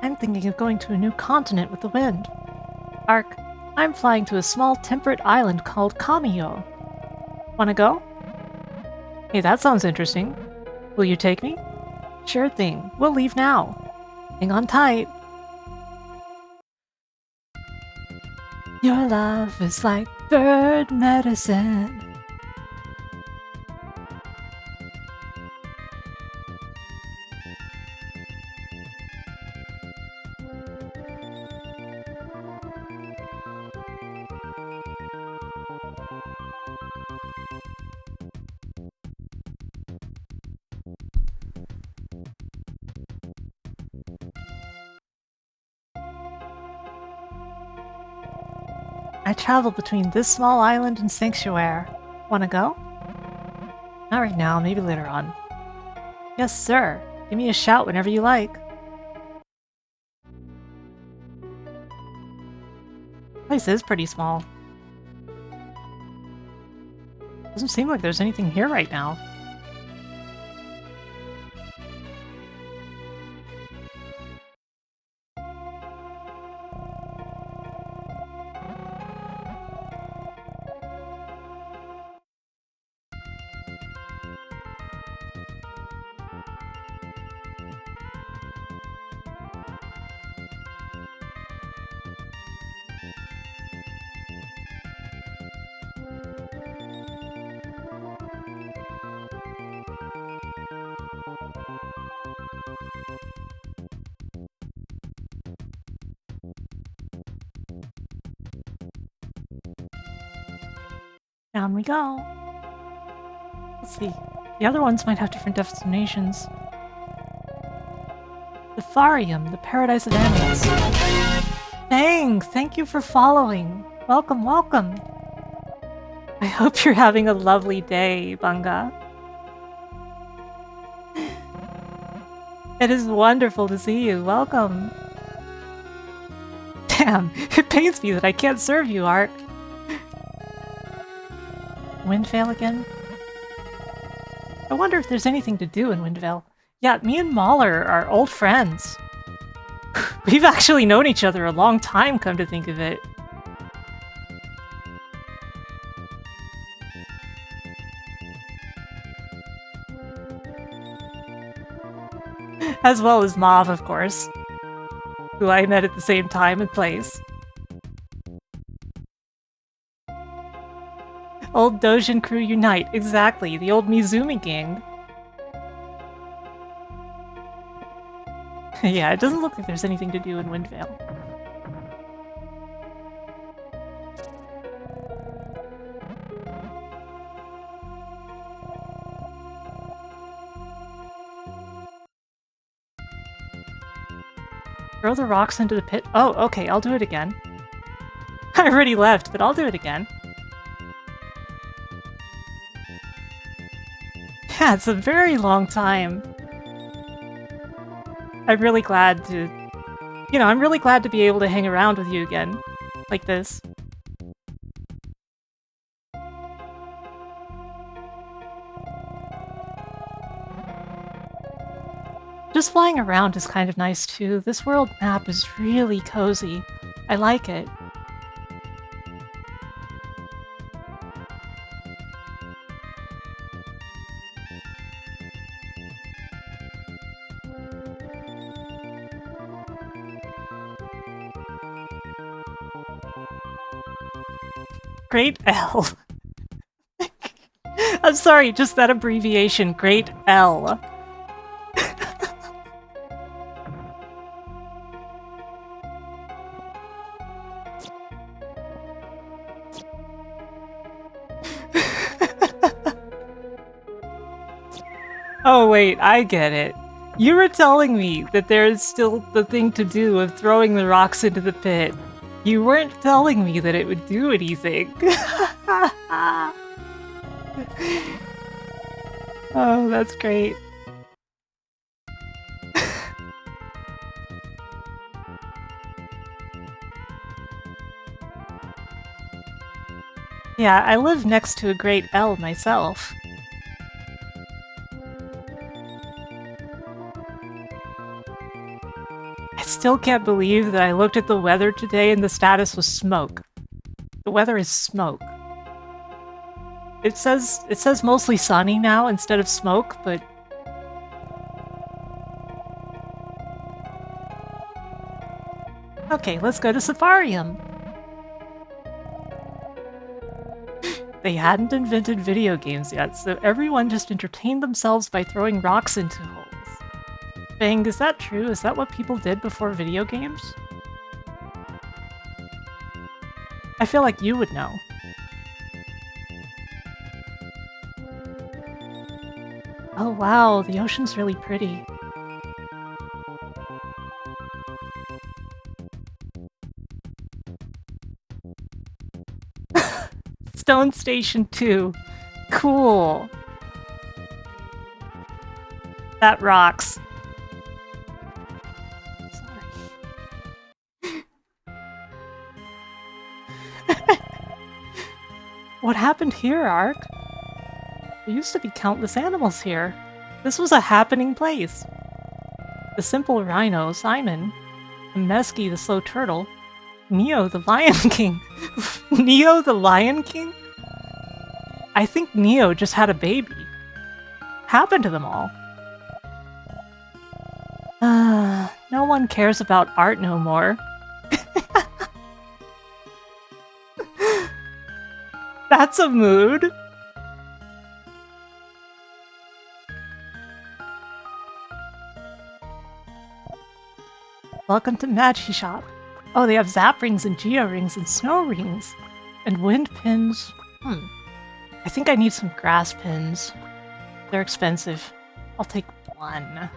I'm thinking of going to a new continent with the wind. Ark, I'm flying to a small temperate island called Kamiyo. Wanna go? Hey, that sounds interesting. Will you take me? Sure thing. We'll leave now. Hang on tight. Your love is like bird medicine. I travel between this small island and Sanctuary. Wanna go? Not right now, maybe later on. Yes, sir. Give me a shout whenever you like. Place is pretty small. Doesn't seem like there's anything here right now. Down we go. Let's see. The other ones might have different destinations. The Farium, the paradise of animals. Dang, thank you for following. Welcome, welcome. I hope you're having a lovely day, Bunga. It is wonderful to see you. Welcome. Damn, it pains me that I can't serve you, Art. Windvale again? I wonder if there's anything to do in Windvale. Yeah, me and Mahler are old friends. We've actually known each other a long time, come to think of it. As well as Mav, of course, who I met at the same time and place. Old Dojin crew unite, exactly, the old Mizumi gang. Yeah, it doesn't look like there's anything to do in Windvale. Throw the rocks into the pit. Oh, okay, I'll do it again. I already left, but I'll do it again. Yeah, it's a very long time. I'm really glad to... You know, I'm really glad to be able to hang around with you again. Like this. Just flying around is kind of nice too. This world map is really cozy. I like it. Great L. I'm sorry, just that abbreviation, Great L. Oh wait, I get it. You were telling me that there's still the thing to do of throwing the rocks into the pit. You weren't telling me that it would do anything. Oh, that's great. Yeah, I live next to a Great L myself. I still can't believe that I looked at the weather today and the status was smoke. The weather is smoke. It says mostly sunny now instead of smoke, but okay, let's go to Safarium. They hadn't invented video games yet, so everyone just entertained themselves by throwing rocks into holes. Bang, is that true? Is that what people did before video games? I feel like you would know. Oh wow, the ocean's really pretty. Stone Station 2. Cool. That rocks. Sorry. What happened here, Ark? There used to be countless animals here. This was a happening place. The simple rhino, Simon, and Mesky the slow turtle, Neo the Lion King. Neo the Lion King? I think Neo just had a baby. Happened to them all. No one cares about art no more. That's a mood. Welcome to Magi Shop. Oh, they have zap rings and geo rings and snow rings. And wind pins. I think I need some grass pins. They're expensive. I'll take one.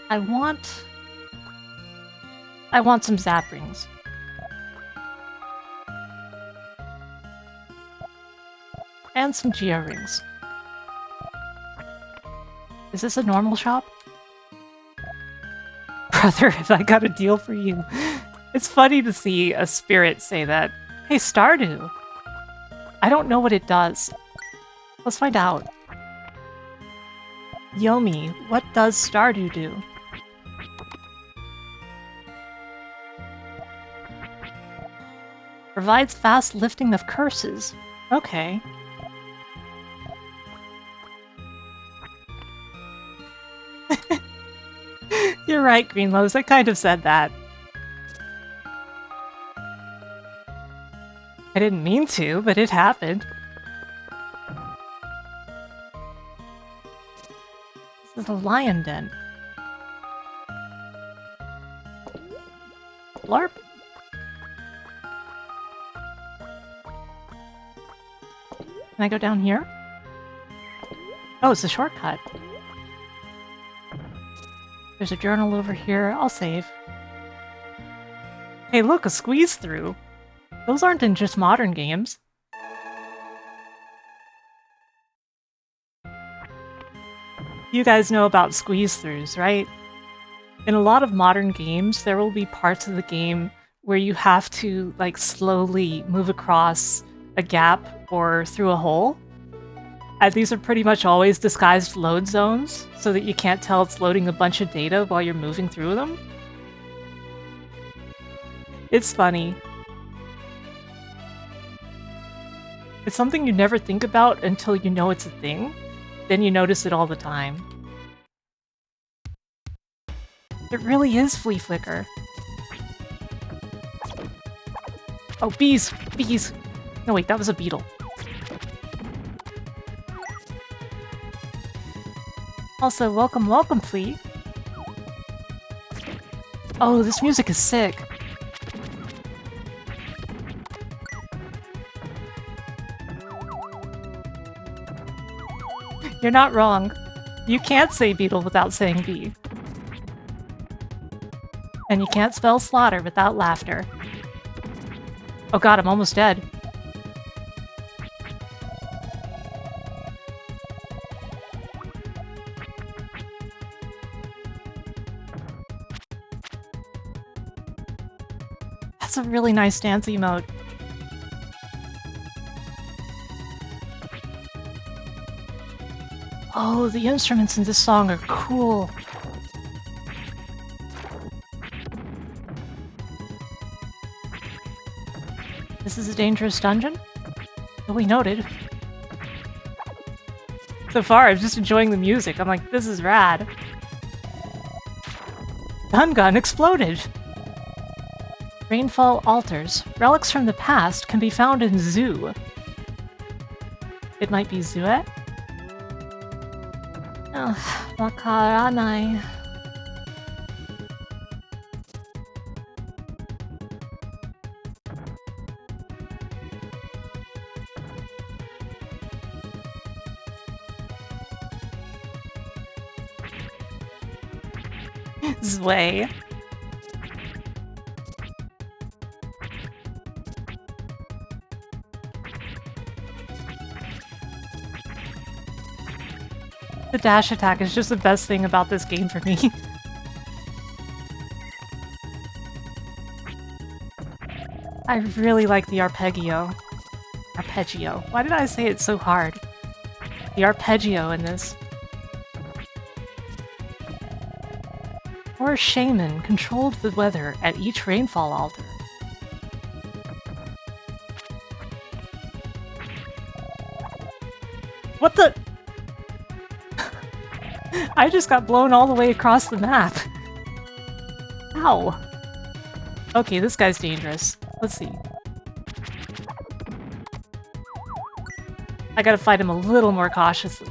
I want some zap rings. And some geo rings. Is this a normal shop? Brother, have I got a deal for you? It's funny to see a spirit say that. Hey, Stardew! I don't know what it does. Let's find out. Yomi, what does Stardew do? Provides fast lifting of curses. Okay. You're right, Greenlows, I kind of said that. I didn't mean to, but it happened. This is a lion den. LARP? Can I go down here? Oh, it's a shortcut. There's a journal over here. I'll save. Hey, look, a squeeze through. Those aren't in just modern games. You guys know about squeeze throughs, right? In a lot of modern games, there will be parts of the game where you have to, like, slowly move across a gap or through a hole. And these are pretty much always disguised load zones, so that you can't tell it's loading a bunch of data while you're moving through them. It's funny. It's something you never think about until you know it's a thing. Then you notice it all the time. It really is Flea Flicker. Oh, bees! Bees! No, wait, that was a beetle. Also, welcome, welcome, Flea. Oh, this music is sick. You're not wrong. You can't say beetle without saying bee. And you can't spell slaughter without laughter. Oh god, I'm almost dead. That's a really nice dance emote. Oh, the instruments in this song are cool. This is a dangerous dungeon? Duly noted. So far, I'm just enjoying the music. I'm like, this is rad. Stun gun exploded! Rainfall altars. Relics from the past can be found in Zoo. It might be Zue? Oh, wakaranai. Zway. The dash attack is just the best thing about this game for me. I really like the arpeggio. Arpeggio. Why did I say it so hard? The arpeggio in this. Or shaman controlled the weather at each rainfall altar. What the? I just got blown all the way across the map. Ow. Okay, this guy's dangerous. Let's see. I gotta fight him a little more cautiously.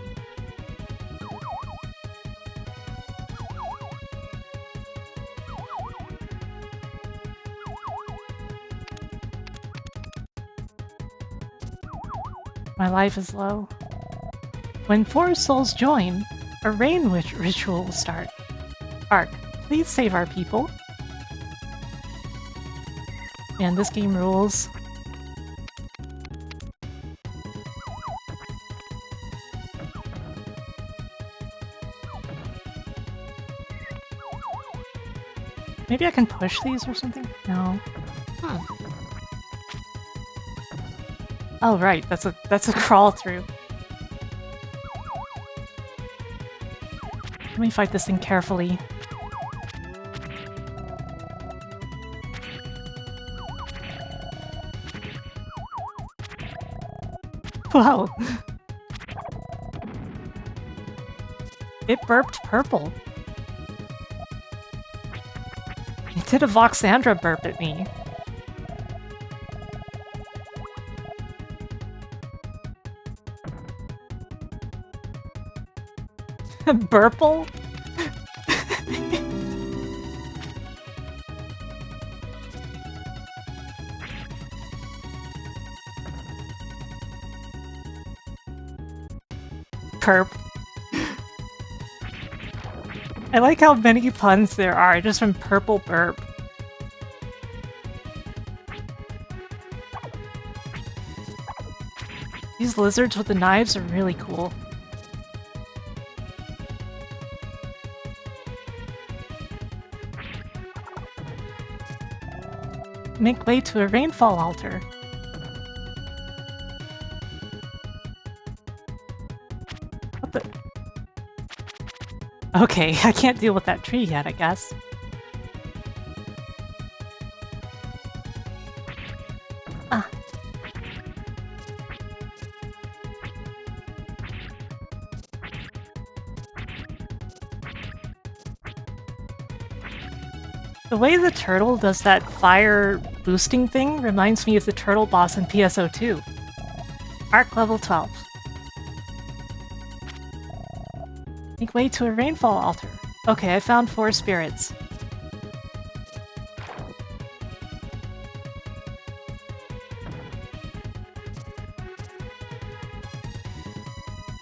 My life is low. When 4 souls join, a rain ritual will start. Ark, please save our people. Man, this game rules. Maybe I can push these or something? No. Oh right, that's a crawl through. Let me fight this thing carefully. Wow. It burped purple. It did a Voxandra burp at me. Burple? Perp. I like how many puns there are just from purple burp. These lizards with the knives are really cool. Make way to a rainfall altar. What the? Okay, I can't deal with that tree yet, I guess. Ah. The way the turtle does that fire boosting thing reminds me of the turtle boss in PSO2. Arc level 12. Make way to a rainfall altar. Okay, I found 4 spirits.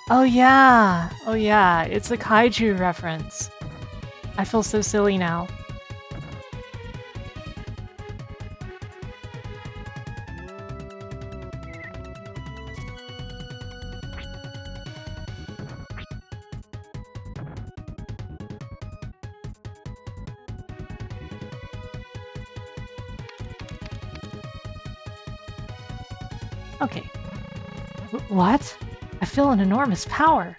Oh yeah! Oh yeah, it's a kaiju reference. I feel so silly now. Okay. What? I feel an enormous power.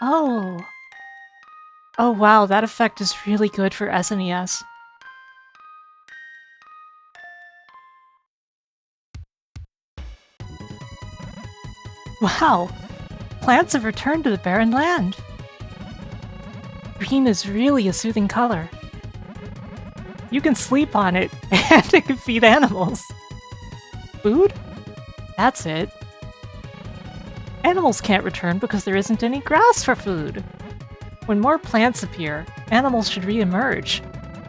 Oh. Oh wow, that effect is really good for SNES. Wow! Plants have returned to the barren land! Green is really a soothing color. You can sleep on it, and it can feed animals. Food? That's it. Animals can't return because there isn't any grass for food. When more plants appear, animals should re-emerge.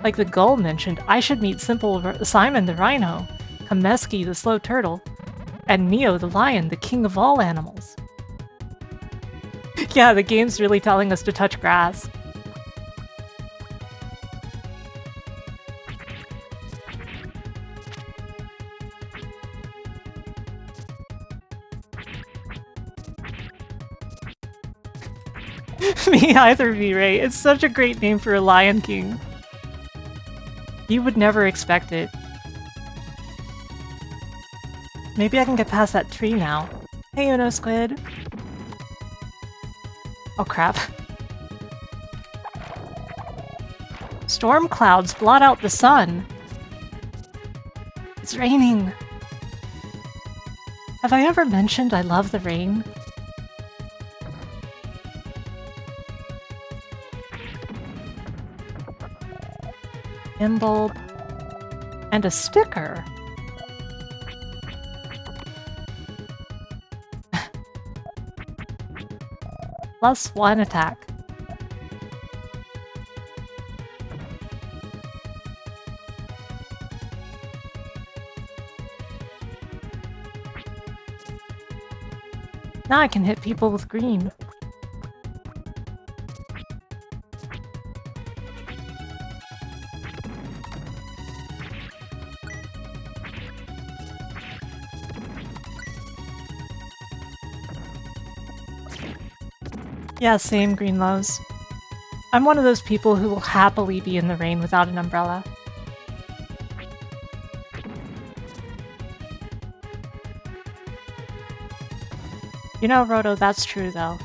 Like the gull mentioned, I should meet Simon the rhino, Kameski the slow turtle, and Neo the lion, the king of all animals. Yeah, the game's really telling us to touch grass. Me either, V-Ray. It's such a great name for a Lion King. You would never expect it. Maybe I can get past that tree now. Hey, Uno Squid. Oh crap. Storm clouds blot out the sun. It's raining. Have I ever mentioned I love the rain? Bulb, and a sticker. +1 attack. Now I can hit people with green. Yeah, same, Greenlows. I'm one of those people who will happily be in the rain without an umbrella. You know, Roto, that's true, though.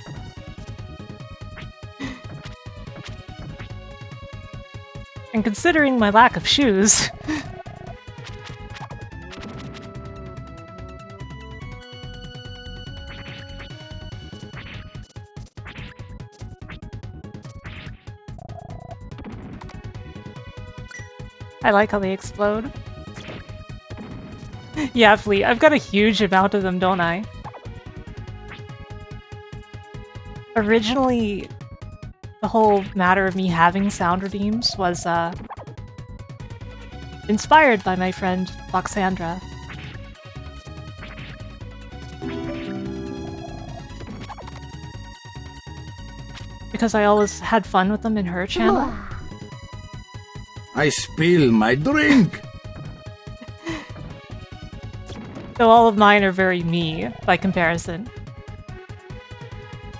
And considering my lack of shoes... I like how they explode. Yeah, Fleet, I've got a huge amount of them, don't I? Originally, the whole matter of me having sound redeems was, inspired by my friend, Foxandra. Because I always had fun with them in her channel. I spill my drink. Though all of mine are very me, by comparison.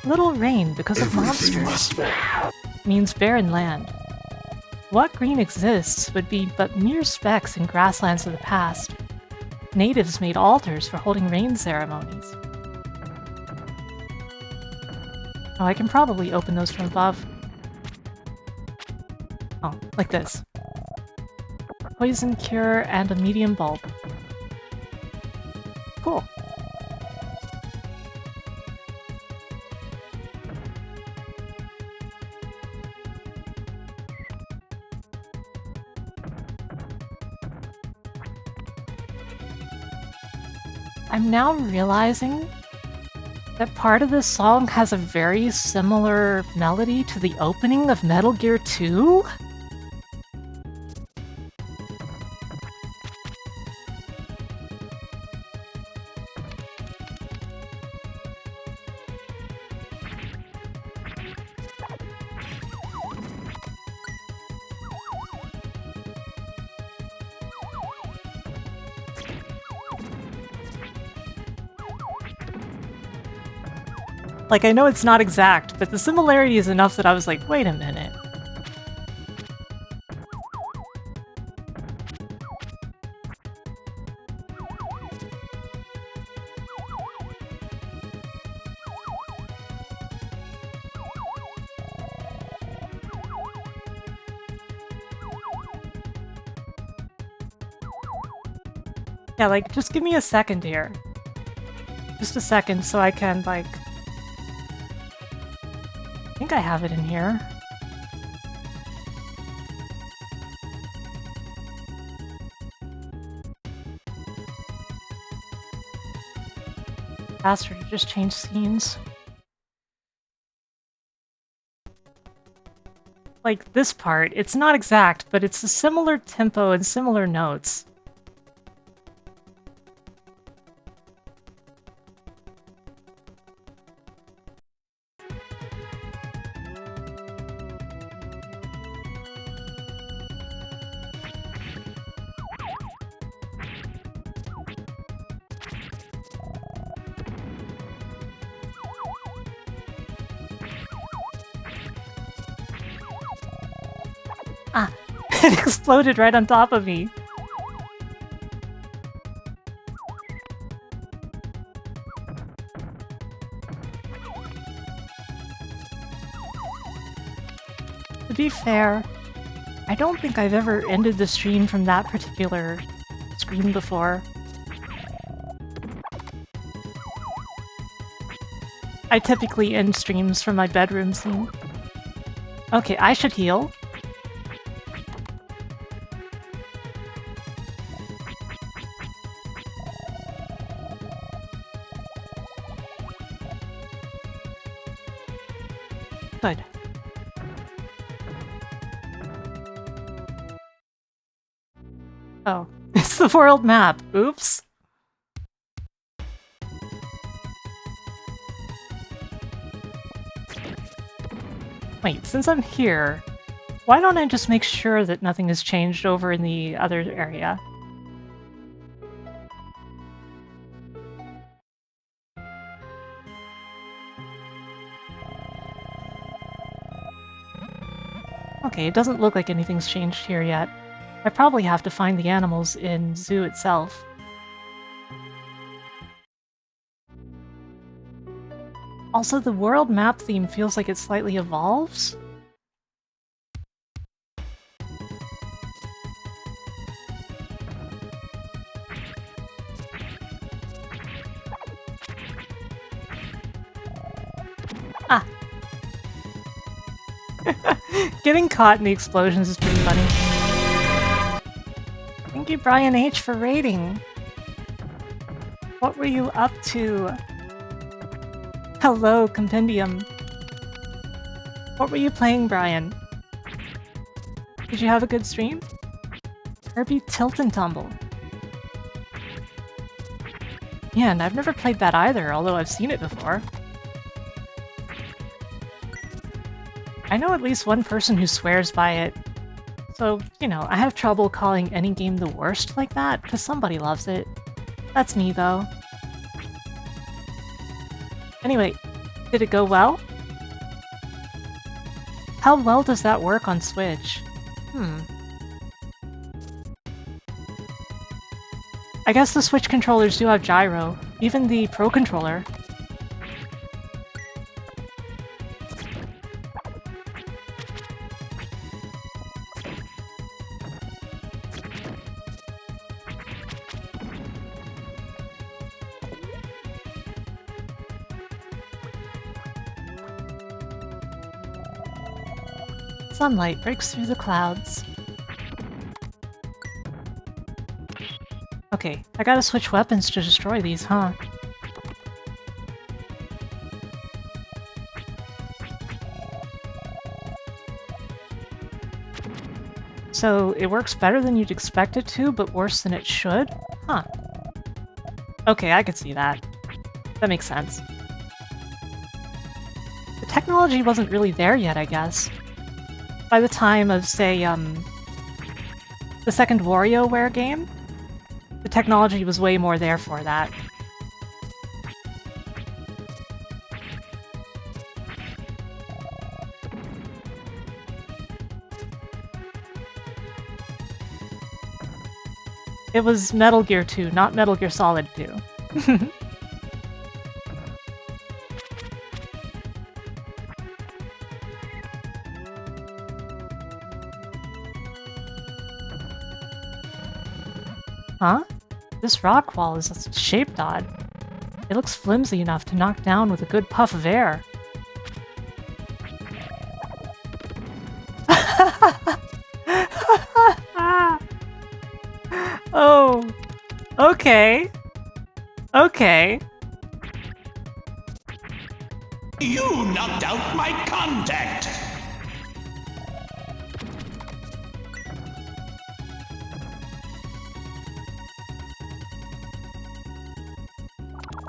Little rain because of monsters means barren land. What green exists would be but mere specks in grasslands of the past. Natives made altars for holding rain ceremonies. Oh, I can probably open those from above. Oh, like this. Poison cure and a medium bulb. Cool. I'm now realizing that part of this song has a very similar melody to the opening of Metal Gear 2? Like, I know it's not exact, but the similarity is enough that I was like, wait a minute. Yeah, like, just give me a second here. Just a second so I can, like... I think I have it in here. Faster to just change scenes. Like, this part, it's not exact, but it's a similar tempo and similar notes. Ah, it exploded right on top of me. To be fair, I don't think I've ever ended the stream from that particular screen before. I typically end streams from my bedroom scene. Okay, I should heal. Good. Oh, it's the world map. Oops. Wait, since I'm here, why don't I just make sure that nothing has changed over in the other area? Okay, it doesn't look like anything's changed here yet. I probably have to find the animals in zoo itself. Also, the world map theme feels like it slightly evolves. Ah! Getting caught in the explosions is pretty funny. Thank you, Brian H., for raiding. What were you up to? Hello, Compendium. What were you playing, Brian? Did you have a good stream? Kirby Tilt and Tumble. Yeah, and I've never played that either, although I've seen it before. I know at least one person who swears by it. So, you know, I have trouble calling any game the worst like that, because somebody loves it. That's me, though. Anyway, did it go well? How well does that work on Switch? I guess the Switch controllers do have gyro, even the Pro controller. Sunlight breaks through the clouds. Okay, I gotta switch weapons to destroy these, huh? So it works better than you'd expect it to, but worse than it should? Huh. Okay, I could see that. That makes sense. The technology wasn't really there yet, I guess. By the time of, say, the second WarioWare game, the technology was way more there for that. It was Metal Gear 2, not Metal Gear Solid 2. Huh? This rock wall is shaped odd. It looks flimsy enough to knock down with a good puff of air. Oh, okay. Okay. You knocked out my contact!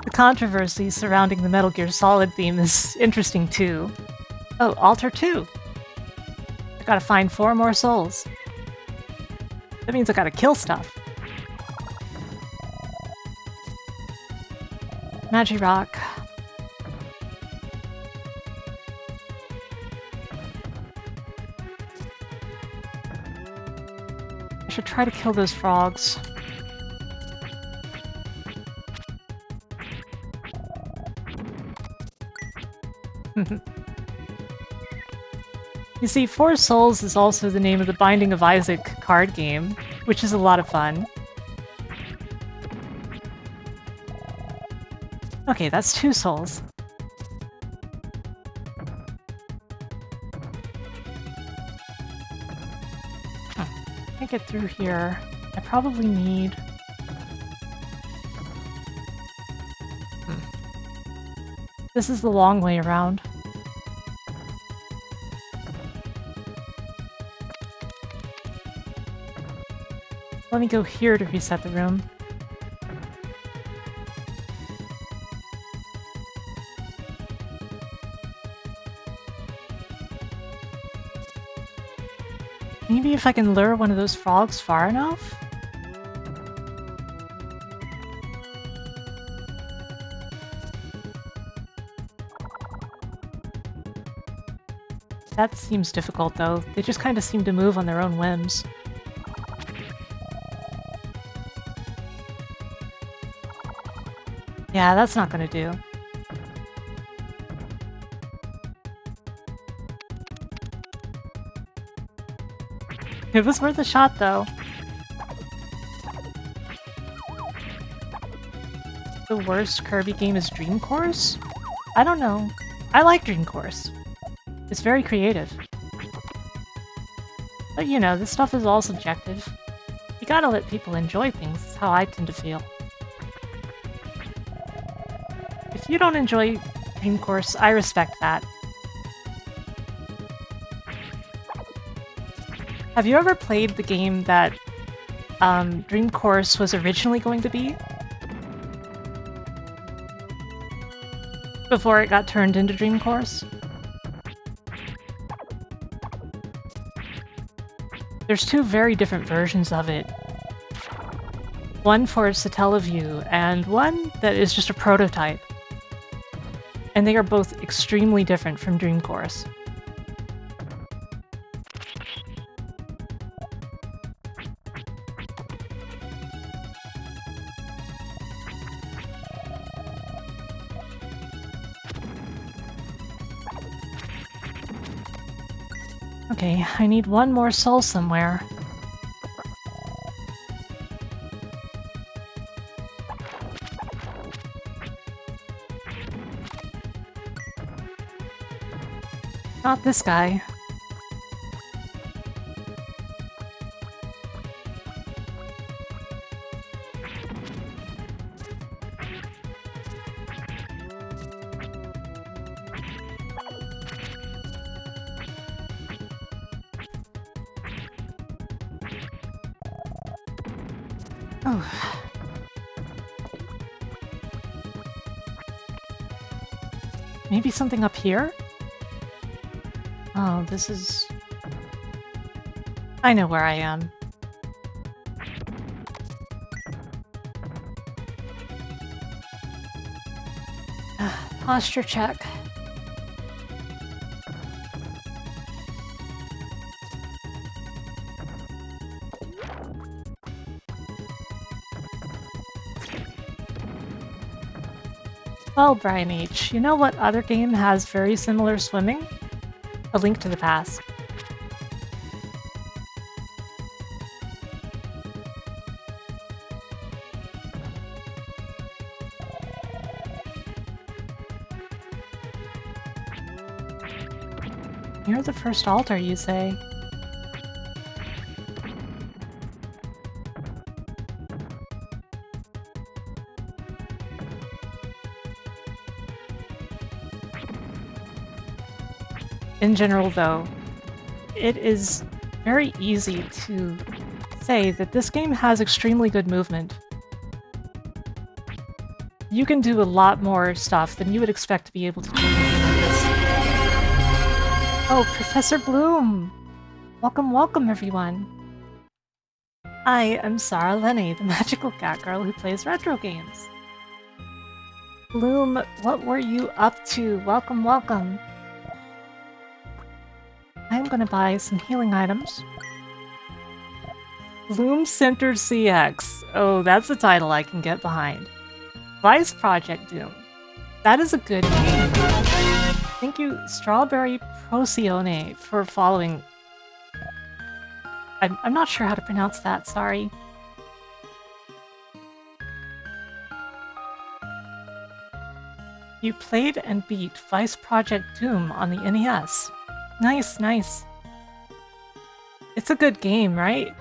The controversy surrounding the Metal Gear Solid theme is interesting too. Oh, Altar 2! I gotta find 4 more souls. That means I gotta kill stuff. Magirock. I should try to kill those frogs. You see, 4 Souls is also the name of the Binding of Isaac card game, which is a lot of fun. Okay, that's 2 souls. Can't get through here. I probably need... This is the long way around. Let me go here to reset the room. Maybe if I can lure one of those frogs far enough? That seems difficult though. They just kind of seem to move on their own whims. Yeah, that's not gonna do. It was worth a shot, though. The worst Kirby game is Dream Course? I don't know. I like Dream Course. It's very creative. But you know, this stuff is all subjective. You gotta let people enjoy things, is how I tend to feel. If you don't enjoy Dream Course, I respect that. Have you ever played the game that Dream Course was originally going to be? Before it got turned into Dream Course? There's 2 very different versions of it. One for Satellaview, and one that is just a prototype. And they are both extremely different from Dream Course. Okay, I need one more soul somewhere. Not this guy. Oh. Maybe something up here? Oh, this is... I know where I am. Posture check. Well, Brian H., you know what other game has very similar swimming? A Link to the Past. You're the first altar, you say? In general, though, it is very easy to say that this game has extremely good movement. You can do a lot more stuff than you would expect to be able to do in a game like this. Oh, Professor Bloom! Welcome, welcome, everyone! I am Sarah Lenny, the magical cat girl who plays retro games. Bloom, what were you up to? Welcome, welcome! I'm gonna buy some healing items. Bloom Centered CX. Oh, that's a title I can get behind. Vice Project Doom. That is a good game. Thank you, Strawberry Procione, for following. I'm not sure how to pronounce that, sorry. You played and beat Vice Project Doom on the NES. Nice, nice. It's a good game, right?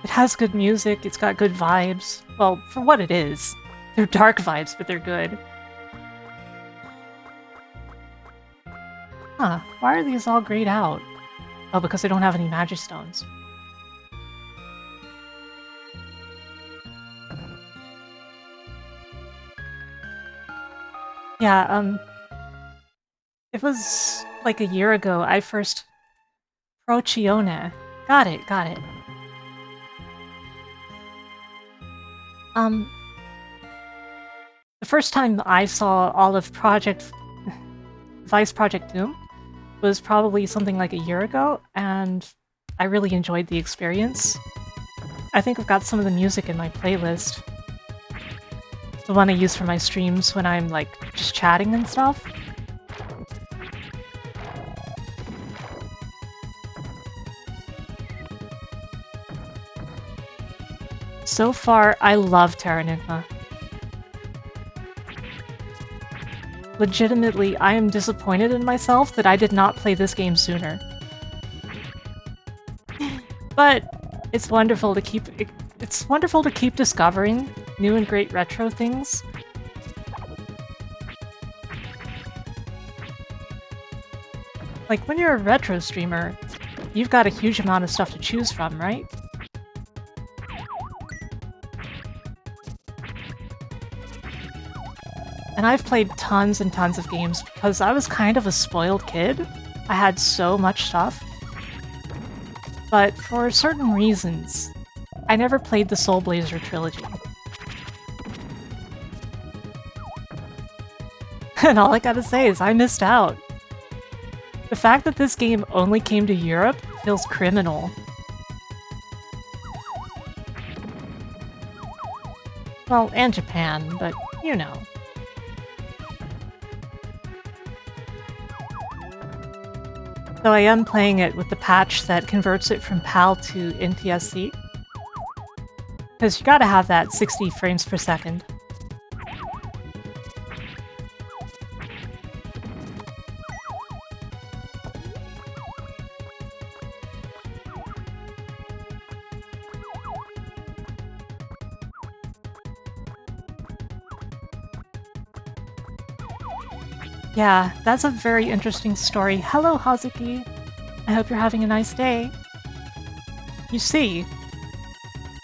It has good music, it's got good vibes. Well, for what it is. They're dark vibes, but they're good. Huh, why are these all grayed out? Oh, because I don't have any magic stones. Yeah, it was like a year ago I first... Procione. Got it, got it. The first time I saw all of Vice Project Doom was probably something like a year ago, and I really enjoyed the experience. I think I've got some of the music in my playlist. The one I use for my streams when I'm, like, just chatting and stuff. So far, I love Terranigma. Legitimately, I am disappointed in myself that I did not play this game sooner. But it's wonderful to keep discovering new and great retro things. Like, when you're a retro streamer, you've got a huge amount of stuff to choose from, right? And I've played tons and tons of games because I was kind of a spoiled kid. I had so much stuff. But for certain reasons, I never played the Soul Blazer trilogy. And all I gotta say is I missed out. The fact that this game only came to Europe feels criminal. Well, and Japan, but you know. So I am playing it with the patch that converts it from PAL to NTSC. Because you gotta have that 60 frames per second. Yeah, that's a very interesting story. Hello, Hazuki. I hope you're having a nice day. You see,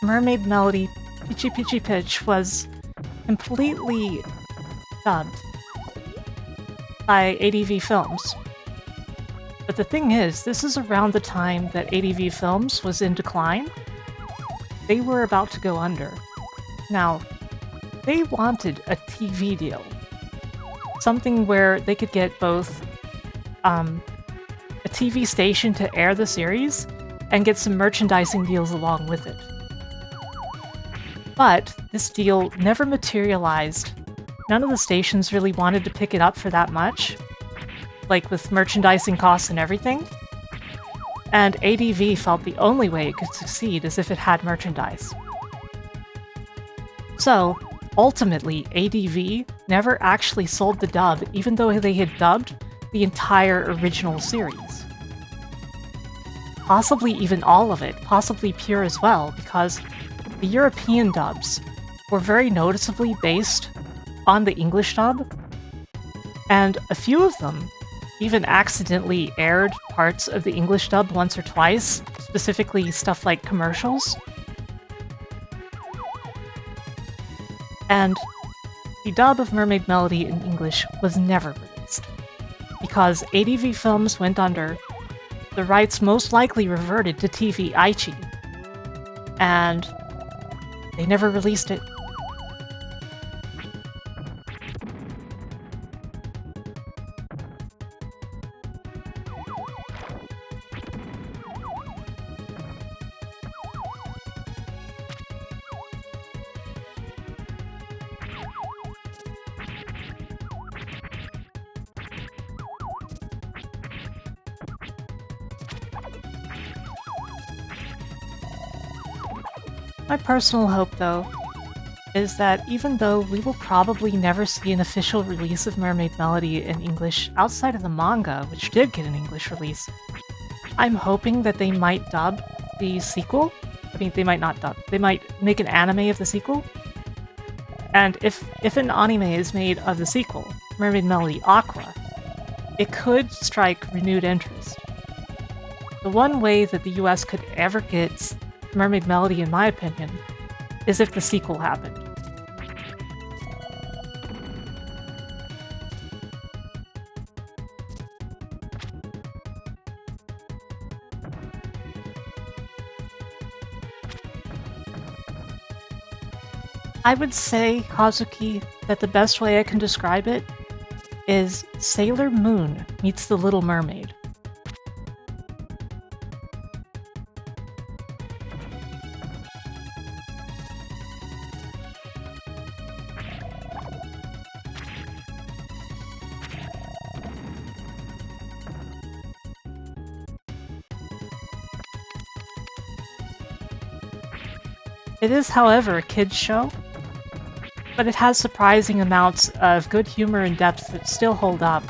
Mermaid Melody Pitchy Pitchy Pitch was completely dubbed by ADV Films. But the thing is, this is around the time that ADV Films was in decline. They were about to go under. Now, they wanted a TV deal. Something where they could get both a TV station to air the series and get some merchandising deals along with it. But this deal never materialized. None of the stations really wanted to pick it up for that much, like with merchandising costs and everything. And ADV felt the only way it could succeed is if it had merchandise. So, ultimately, ADV never actually sold the dub, even though they had dubbed the entire original series. Possibly even all of it, possibly pure as well, because the European dubs were very noticeably based on the English dub, and a few of them even accidentally aired parts of the English dub once or twice, specifically stuff like commercials. And the dub of Mermaid Melody in English was never released. Because ADV Films went under, the rights most likely reverted to TV Aichi, and they never released it. My personal hope, though, is that even though we will probably never see an official release of Mermaid Melody in English outside of the manga, which did get an English release, I'm hoping that they might dub the sequel. I mean, they might not dub. They might make an anime of the sequel. And if an anime is made of the sequel, Mermaid Melody Aqua, it could strike renewed interest. The one way that the US could ever get Mermaid Melody, in my opinion, is if the sequel happened. I would say, Hazuki, that the best way I can describe it is Sailor Moon meets The Little Mermaid. It is, however, a kids' show, but it has surprising amounts of good humor and depth that still hold up.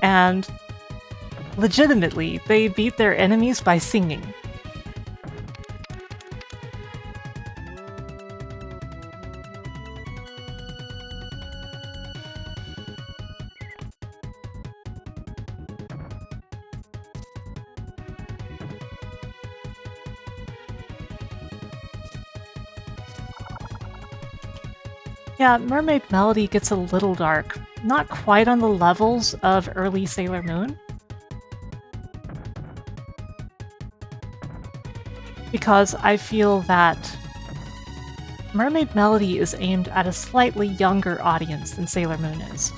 And legitimately, they beat their enemies by singing. Yeah, Mermaid Melody gets a little dark. Not quite on the levels of early Sailor Moon. Because I feel that Mermaid Melody is aimed at a slightly younger audience than Sailor Moon is.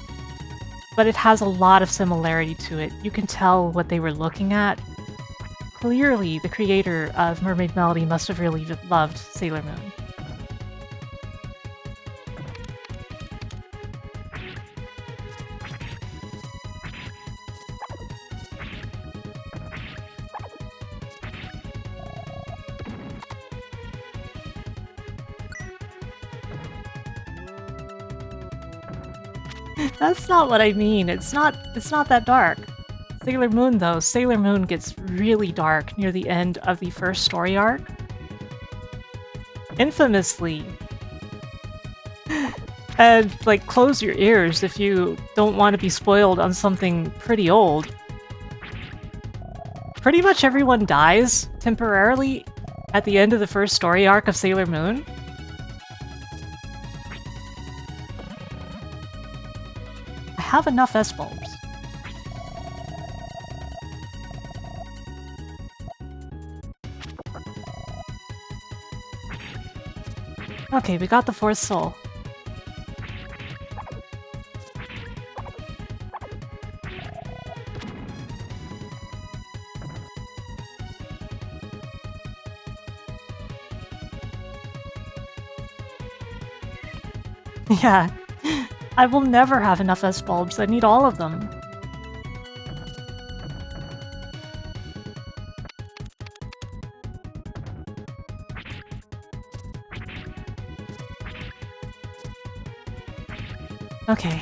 But it has a lot of similarity to it. You can tell what they were looking at. Clearly, the creator of Mermaid Melody must have really loved Sailor Moon. That's not what I mean. It's not that dark. Sailor Moon, though, Sailor Moon gets really dark near the end of the first story arc. Infamously. And, like, close your ears if you don't want to be spoiled on something pretty old. pretty much everyone dies temporarily at the end of the first story arc of Sailor Moon. I have enough S-bulbs. Okay, we got the fourth soul. Yeah, I will never have enough S-bulbs. I need all of them. Okay.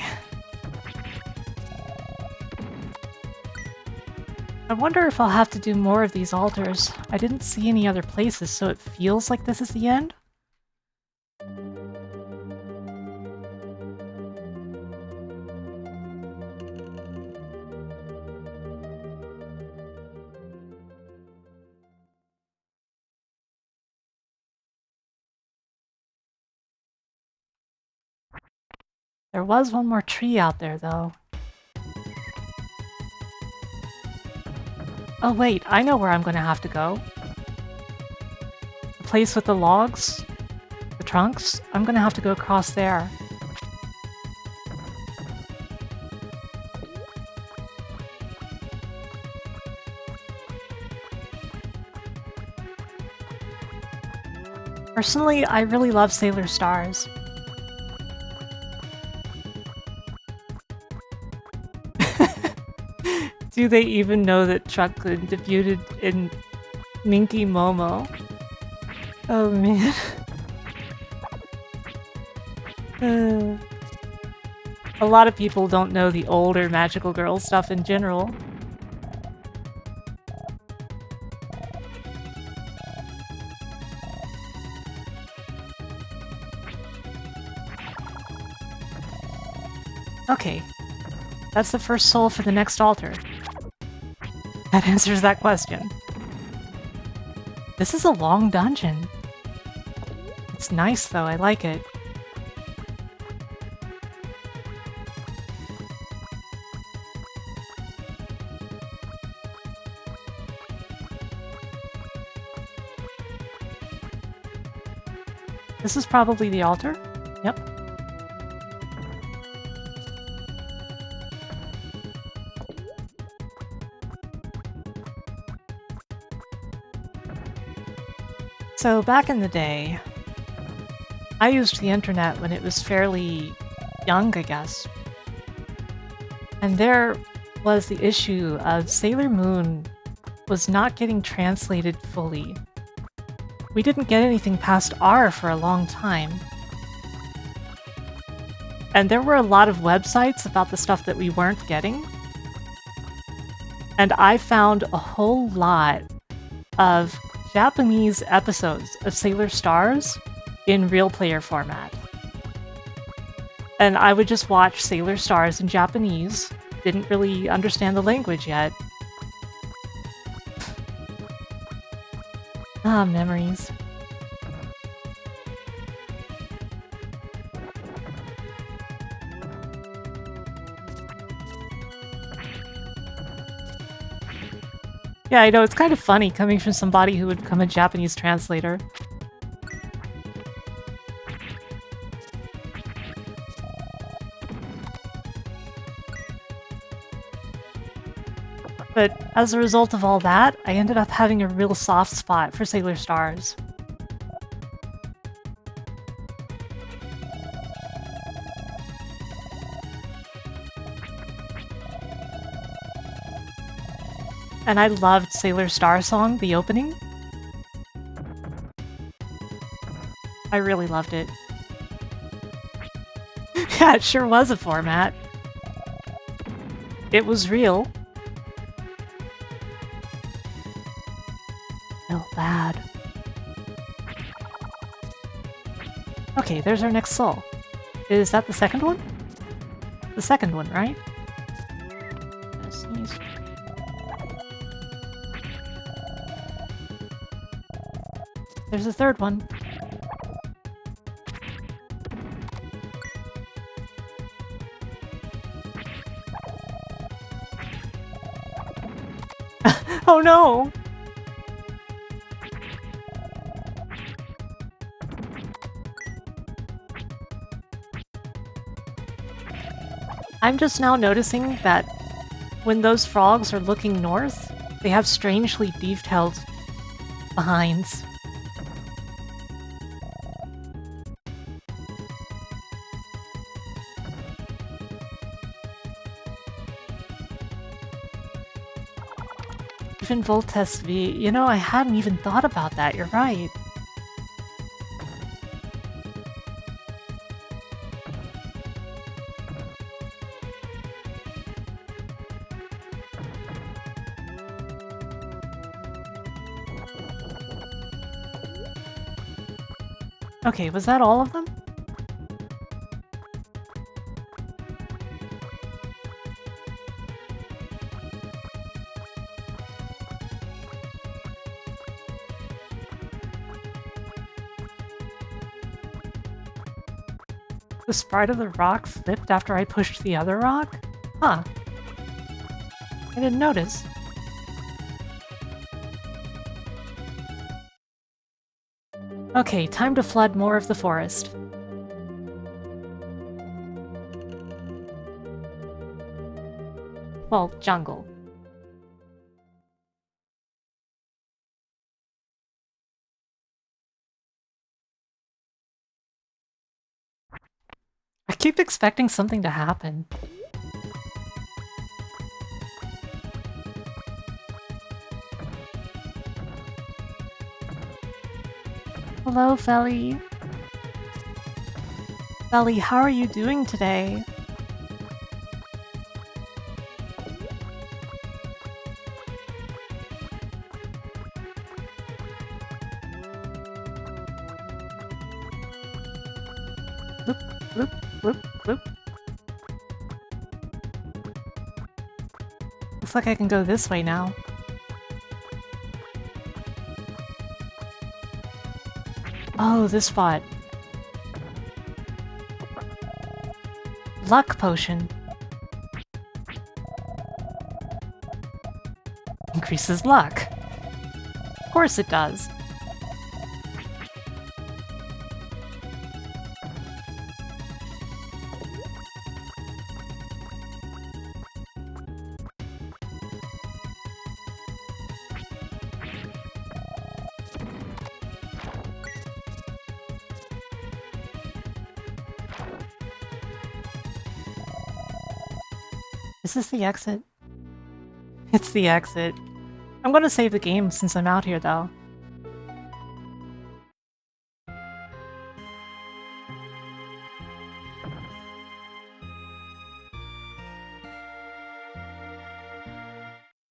I wonder if I'll have to do more of these altars. I didn't see any other places, so it feels like this is the end. There was one more tree out there, though. Oh wait, I know where I'm gonna have to go. The place with the logs? The trunks? I'm gonna have to go across there. Personally, I really love Sailor Stars. Do they even know that Trucklin debuted in Minky Momo? Oh man. A lot of people don't know the older Magical Girl stuff in general. Okay. That's the first soul for the next altar. That answers that question. This is a long dungeon. It's nice though, I like it. This is probably the altar. Yep. So back in the day, I used the internet when it was fairly young, I guess. And there was the issue of Sailor Moon was not getting translated fully. We didn't get anything past R for a long time. And there were a lot of websites about the stuff that we weren't getting. And I found a whole lot of Japanese episodes of Sailor Stars in real player format. And I would just watch Sailor Stars in Japanese. Didn't really understand the language yet. Ah, memories. Yeah, I know, it's kind of funny coming from somebody who would become a Japanese translator. But as a result of all that, I ended up having a real soft spot for Sailor Stars. And I loved Sailor Star Song, the opening. I really loved it. Yeah, it sure was a format. It was real. Felt bad. Okay, there's our next soul. Is that the second one? The second one, right? Gonna sneeze. There's a third one. Oh no! I'm just now noticing that when those frogs are looking north, they have strangely detailed behinds. Even Voltes V, you know, I hadn't even thought about that, you're right. Okay, was that all of them? The sprite of the rock flipped after I pushed the other rock? Huh. I didn't notice. Okay, time to flood more of the forest. Well, jungle. I keep expecting something to happen. Hello, Felly. Felly, how are you doing today? Bloop, bloop, bloop, bloop. Looks like I can go this way now. Oh, this spot. Luck potion. Increases luck. Of course it does. Is this the exit? It's the exit. I'm gonna save the game since I'm out here, though.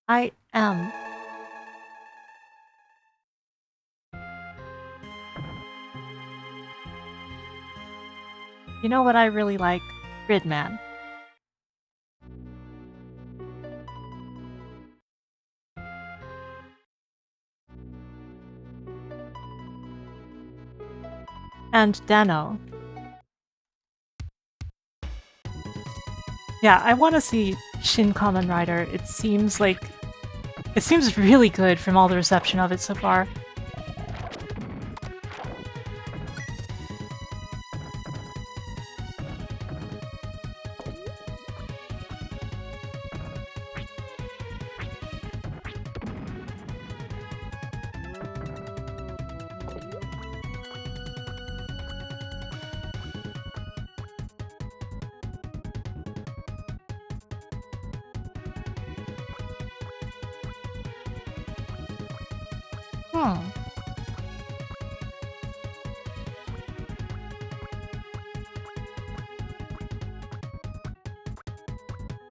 I am. You know what I really like? Gridman. And Dano. Yeah, I want to see Shin Kamen Rider. It seems really good from all the reception of it so far.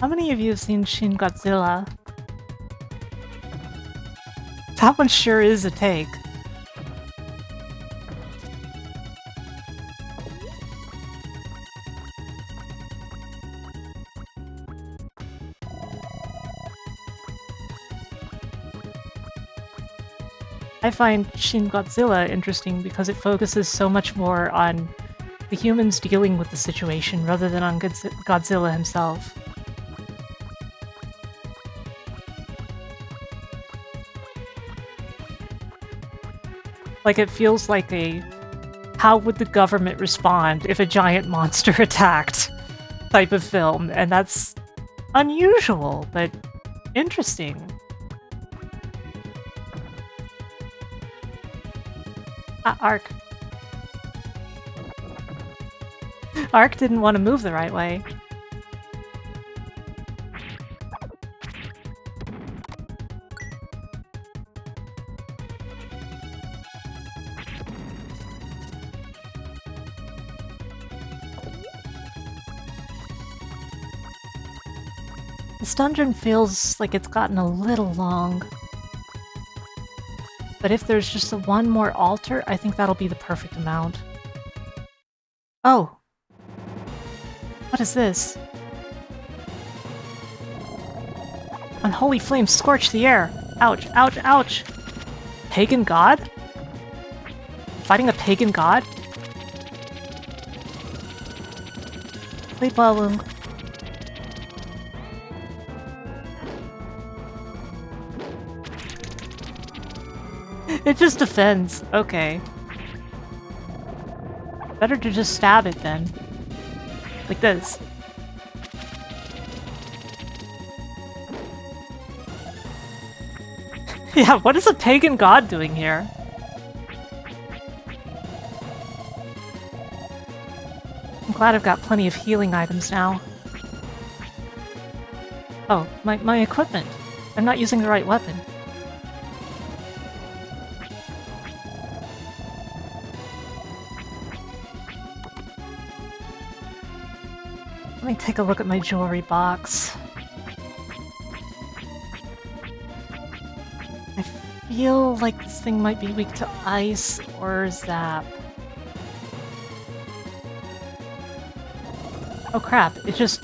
How many of you have seen Shin Godzilla? That one sure is a take. I I find Shin Godzilla interesting because it focuses so much more on the humans dealing with the situation rather than on Godzilla himself. Like, it feels like a how would the government respond if a giant monster attacked type of film, and that's unusual, but interesting. Ark. Ark didn't want to move the right way. This dungeon feels like it's gotten a little long. But if there's just one more altar, I think that'll be the perfect amount. Oh! What is this? Unholy flames scorch the air! Ouch, ouch, ouch! Pagan god? Fighting a pagan god? Sleep well, Loom. It just defends. Okay. Better to just stab it then. Like this. Yeah, what is a pagan god doing here? I'm glad I've got plenty of healing items now. Oh, my equipment. I'm not using the right weapon. Let me take a look at my jewelry box. I feel like this thing might be weak to ice or zap. Oh crap, it just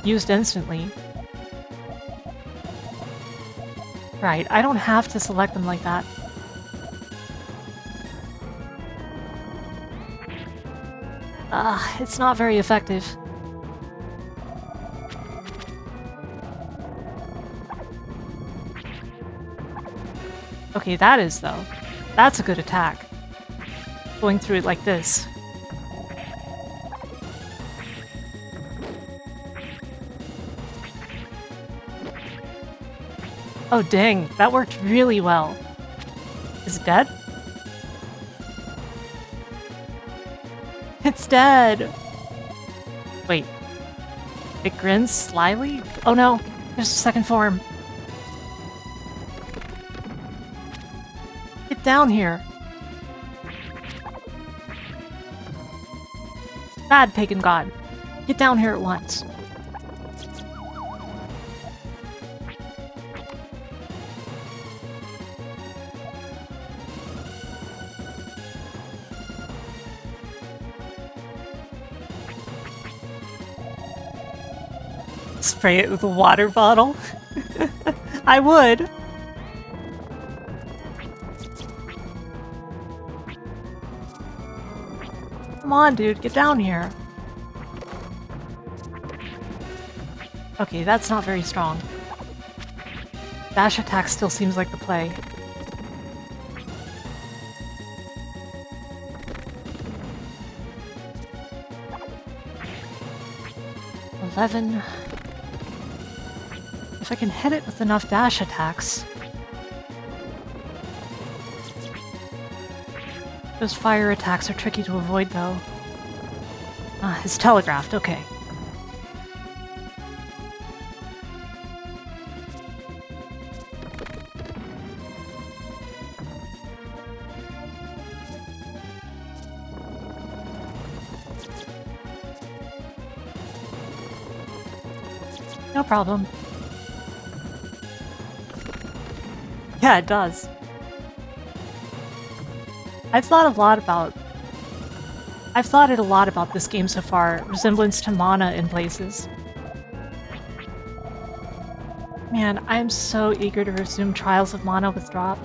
used instantly. Right, I don't have to select them like that. It's not very effective. Okay, that is, though. That's a good attack. Going through it like this. Oh dang, that worked really well. Is it dead? It's dead! Wait. It grins slyly? Oh no, there's a second form. Get down here. Bad pagan god. Get down here at once. Spray it with a water bottle? I would. Come on, dude, get down here. Okay, that's not very strong. Dash attack still seems like the play. $11. If I can hit it with enough dash attacks. Those fire attacks are tricky to avoid, though. It's telegraphed, okay. No problem. Yeah, it does. I've thought it a lot about this game so far, resemblance to Mana in places. Man, I'm so eager to resume Trials of Mana with Drop.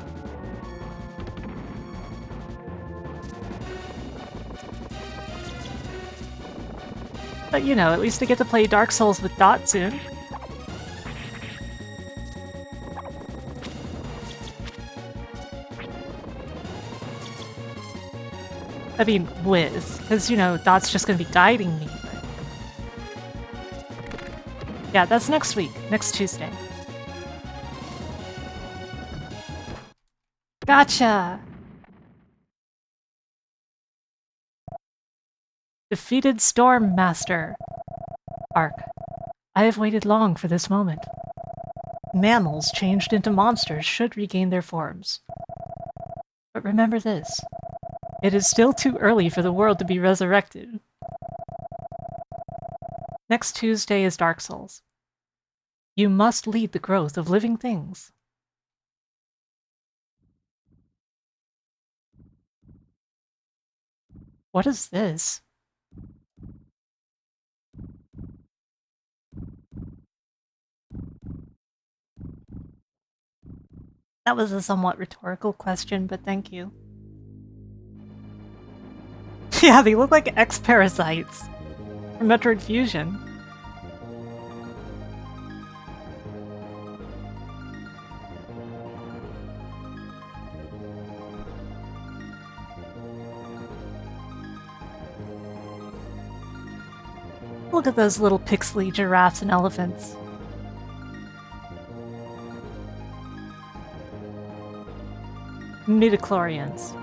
But you know, at least I get to play Dark Souls with Dot soon. I mean, with, because, you know, Dot's just gonna be guiding me. But... yeah, that's next week, next Tuesday. Gotcha! Defeated Storm Master. Ark. I have waited long for this moment. Mammals changed into monsters should regain their forms. But remember this. It is still too early for the world to be resurrected. Next Tuesday is Dark Souls. You must lead the growth of living things. What is this? That was a somewhat rhetorical question, but thank you. Yeah, they look like X-Parasites from Metroid Fusion. Look at those little pixely giraffes and elephants. Midichlorians.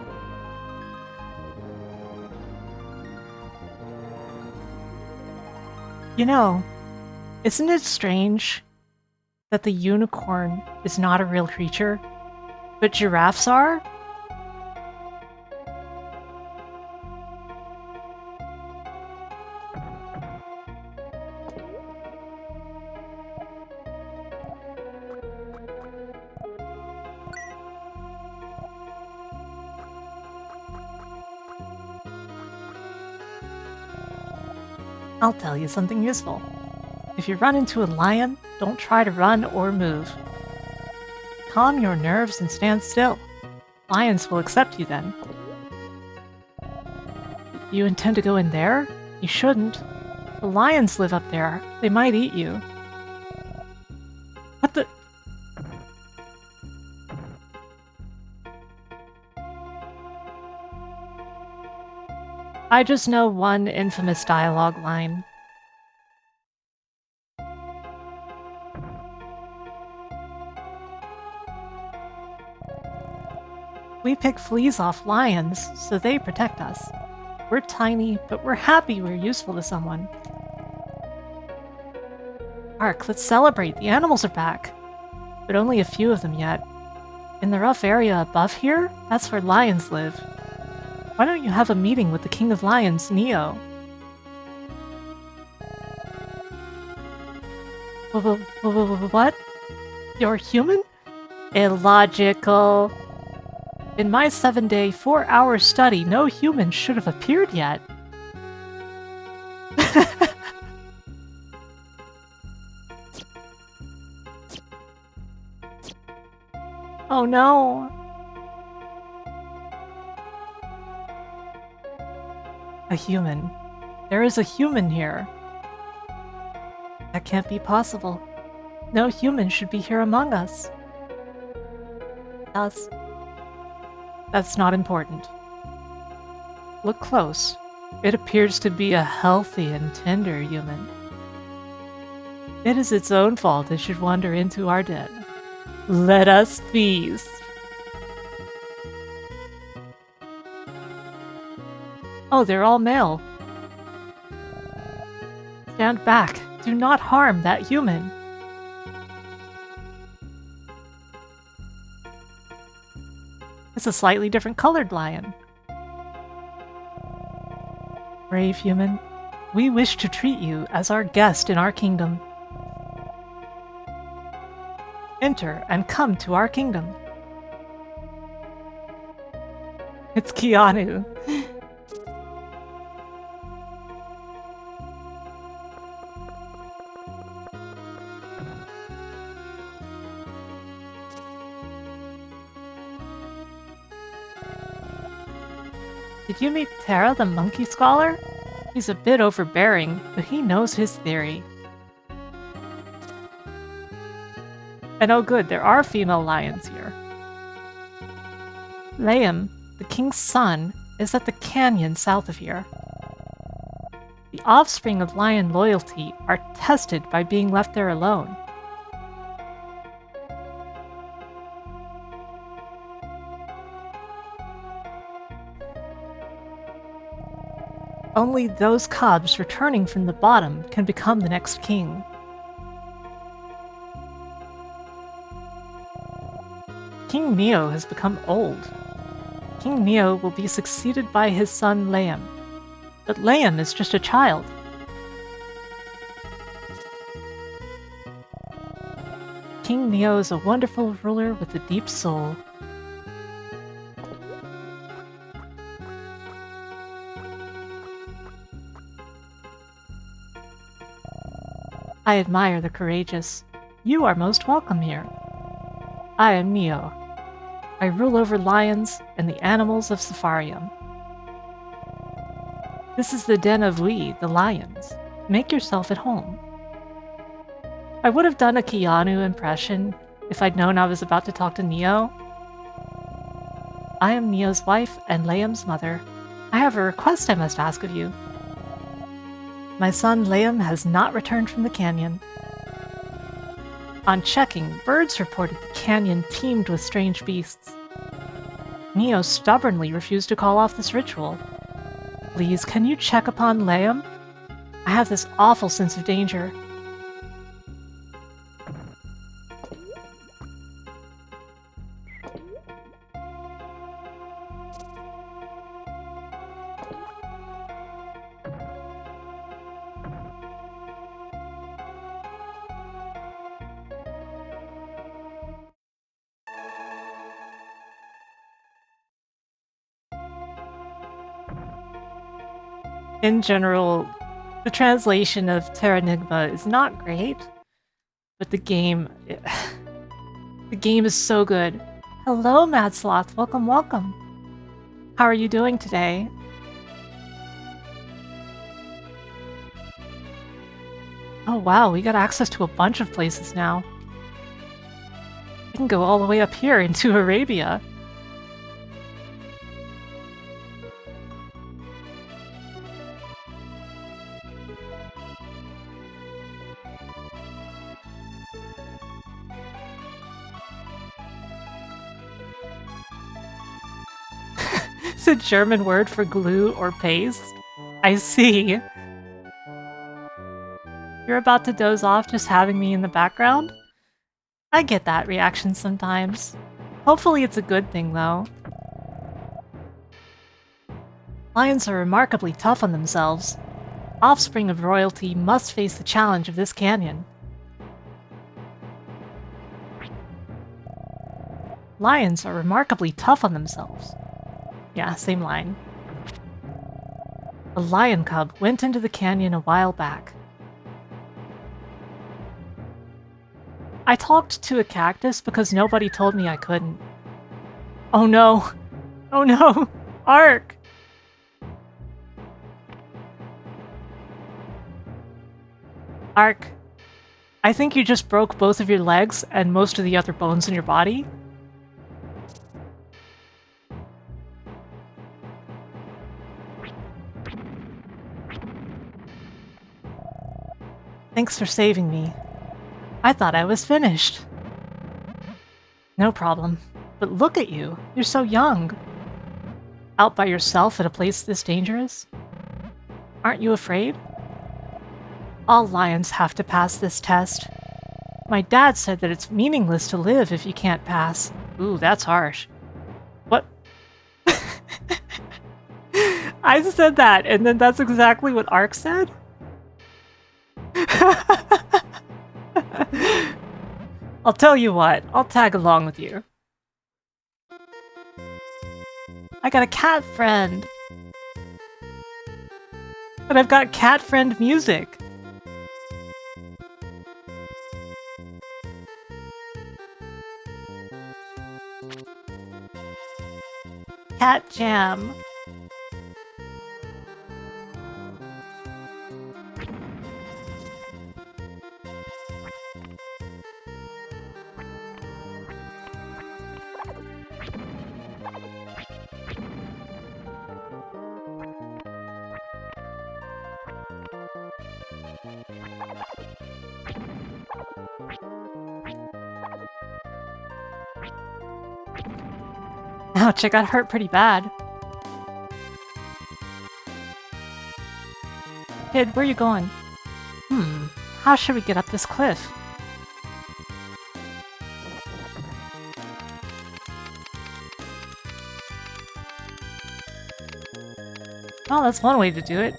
You know, isn't it strange that the unicorn is not a real creature, but giraffes are? I'll tell you something useful. If you run into a lion, don't try to run or move. Calm your nerves and stand still. Lions will accept you then. You intend to go in there? You shouldn't. The lions live up there. They might eat you. What the... I just know one infamous dialogue line. We pick fleas off lions, so they protect us. We're tiny, but we're happy we're useful to someone. Ark, let's celebrate. The animals are back. But only a few of them yet. In the rough area above here, that's where lions live. Why don't you have a meeting with the King of Lions, Neo? What? You're human? Illogical. In my 7-day, 4-hour study, no human should have appeared yet. Oh no. A human. There is a human here. That can't be possible. No human should be here among us. That's not important. Look close. It appears to be a healthy and tender human. It is its own fault it should wander into our den. Let us feast. Oh, they're all male. Stand back. Do not harm that human. It's a slightly different colored lion. Brave human, we wish to treat you as our guest in our kingdom. Enter and come to our kingdom. It's Keanu. Did you meet Terra, the monkey scholar? He's a bit overbearing, but he knows his theory. And oh good, there are female lions here. Liam, the king's son, is at the canyon south of here. The offspring of lion loyalty are tested by being left there alone. Only those cubs returning from the bottom can become the next king. King Neo has become old. King Neo will be succeeded by his son Liam. But Liam is just a child. King Neo is a wonderful ruler with a deep soul. I admire the courageous. You are most welcome here. I am Neo. I rule over lions and the animals of Safarium. This is the den of we, the lions. Make yourself at home. I would have done a Keanu impression if I'd known I was about to talk to Neo. I am Neo's wife and Liam's mother. I have a request I must ask of you. My son Liam has not returned from the canyon. On checking, birds reported the canyon teemed with strange beasts. Neo stubbornly refused to call off this ritual. Please, can you check upon Liam? I have this awful sense of danger. In general, the translation of Terranigma is not great, but the game is so good. Hello, Mad Sloth. Welcome, welcome. How are you doing today? Oh wow, we got access to a bunch of places now. We can go all the way up here into Arabia. It's a German word for glue or paste. I see. You're about to doze off just having me in the background? I get that reaction sometimes. Hopefully it's a good thing, though. Lions are remarkably tough on themselves. Offspring of royalty must face the challenge of this canyon. Lions are remarkably tough on themselves. Yeah, same line. A lion cub went into the canyon a while back. I talked to a cactus because nobody told me I couldn't. Oh no! Oh no! Ark! Ark, I think you just broke both of your legs and most of the other bones in your body. Thanks for saving me. I thought I was finished. No problem. But look at you. You're so young. Out by yourself at a place this dangerous? Aren't you afraid? All lions have to pass this test. My dad said that it's meaningless to live if you can't pass. Ooh, that's harsh. What? I said that, and then that's exactly what Ark said? I'll tell you what, I'll tag along with you. I got a cat friend! And I've got cat friend music! Cat jam. Ouch, I got hurt pretty bad. Kid, where you going? How should we get up this cliff? Well, that's one way to do it.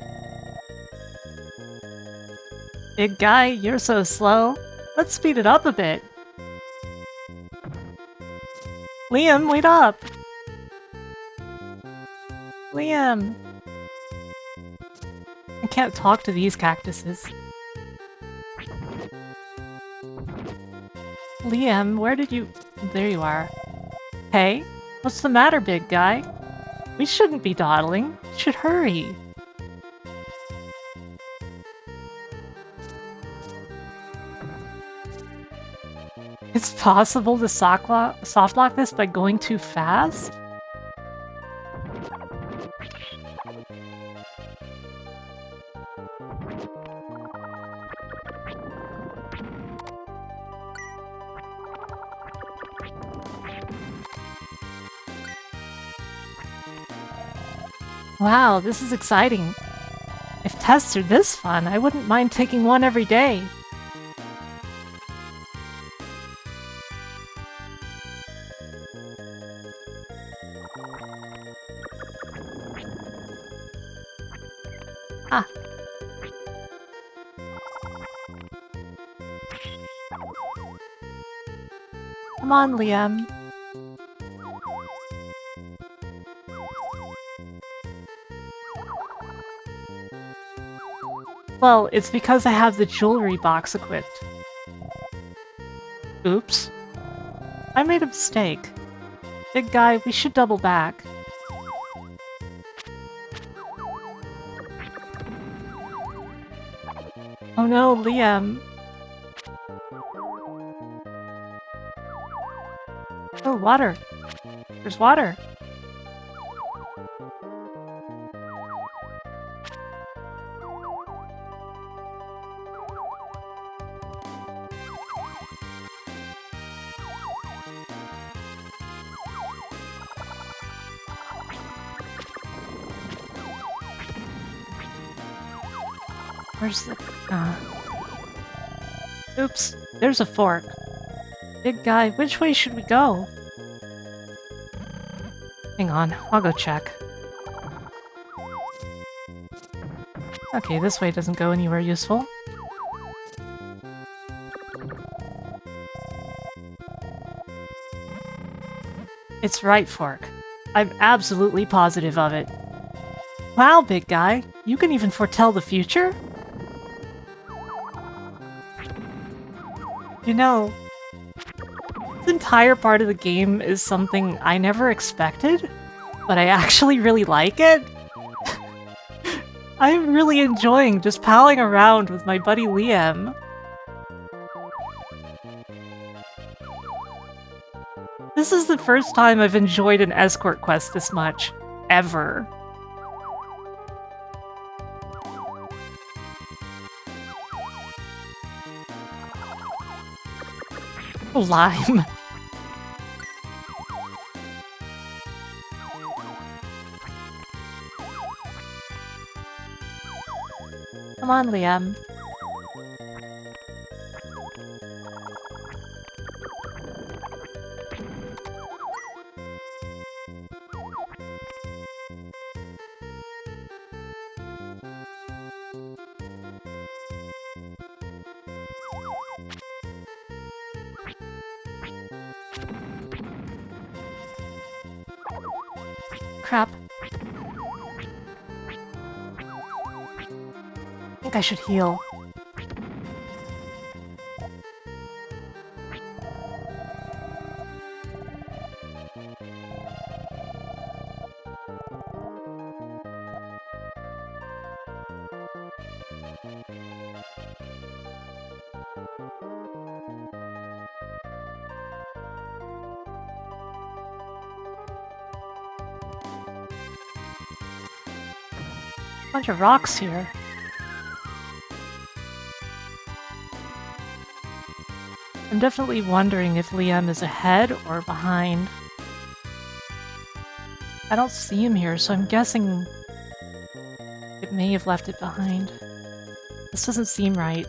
Big guy, you're so slow. Let's speed it up a bit. Liam, wait up! Liam! I can't talk to these cactuses. Liam, where did you... There you are. Hey, what's the matter, big guy? We shouldn't be dawdling. We should hurry. It's possible to softlock this by going too fast? Wow, this is exciting. If tests are this fun, I wouldn't mind taking one every day. Ah. Come on, Liam. Well, it's because I have the jewelry box equipped. Oops. I made a mistake. Big guy, we should double back. Oh no, Liam. Oh, water. There's water. Where's the... Oops, there's a fork. Big guy, which way should we go? Hang on, I'll go check. Okay, this way doesn't go anywhere useful. It's right fork. I'm absolutely positive of it. Wow, big guy, you can even foretell the future? You know, this entire part of the game is something I never expected, but I actually really like it. I'm really enjoying just palling around with my buddy Liam. This is the first time I've enjoyed an escort quest this much, ever. Lime. Come on, Liam. Crap. I think I should heal. Bunch of rocks here. I'm definitely wondering if Liam is ahead or behind. I don't see him here, so I'm guessing it may have left it behind. This doesn't seem right.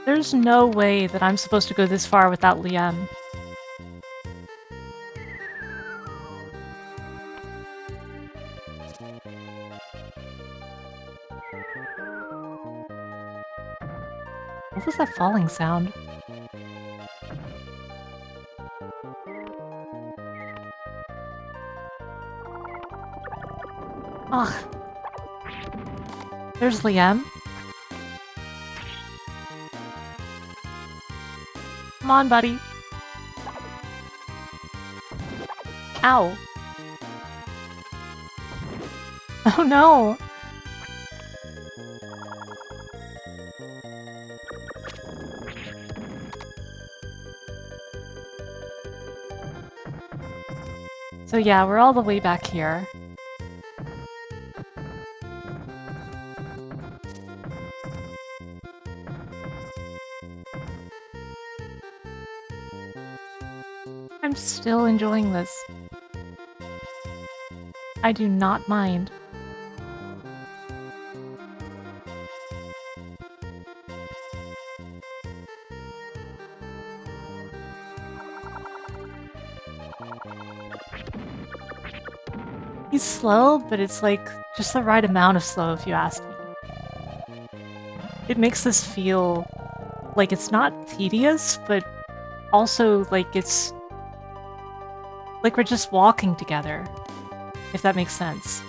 There's no way that I'm supposed to go this far without Liam. What was that falling sound? Ugh. There's Liam. Come on, buddy. Ow. Oh no! So yeah, we're all the way back here. I'm still enjoying this. I do not mind. He's slow, but it's like just the right amount of slow if you ask me. It makes this feel like it's not tedious, but also like it's like we're just walking together, if that makes sense.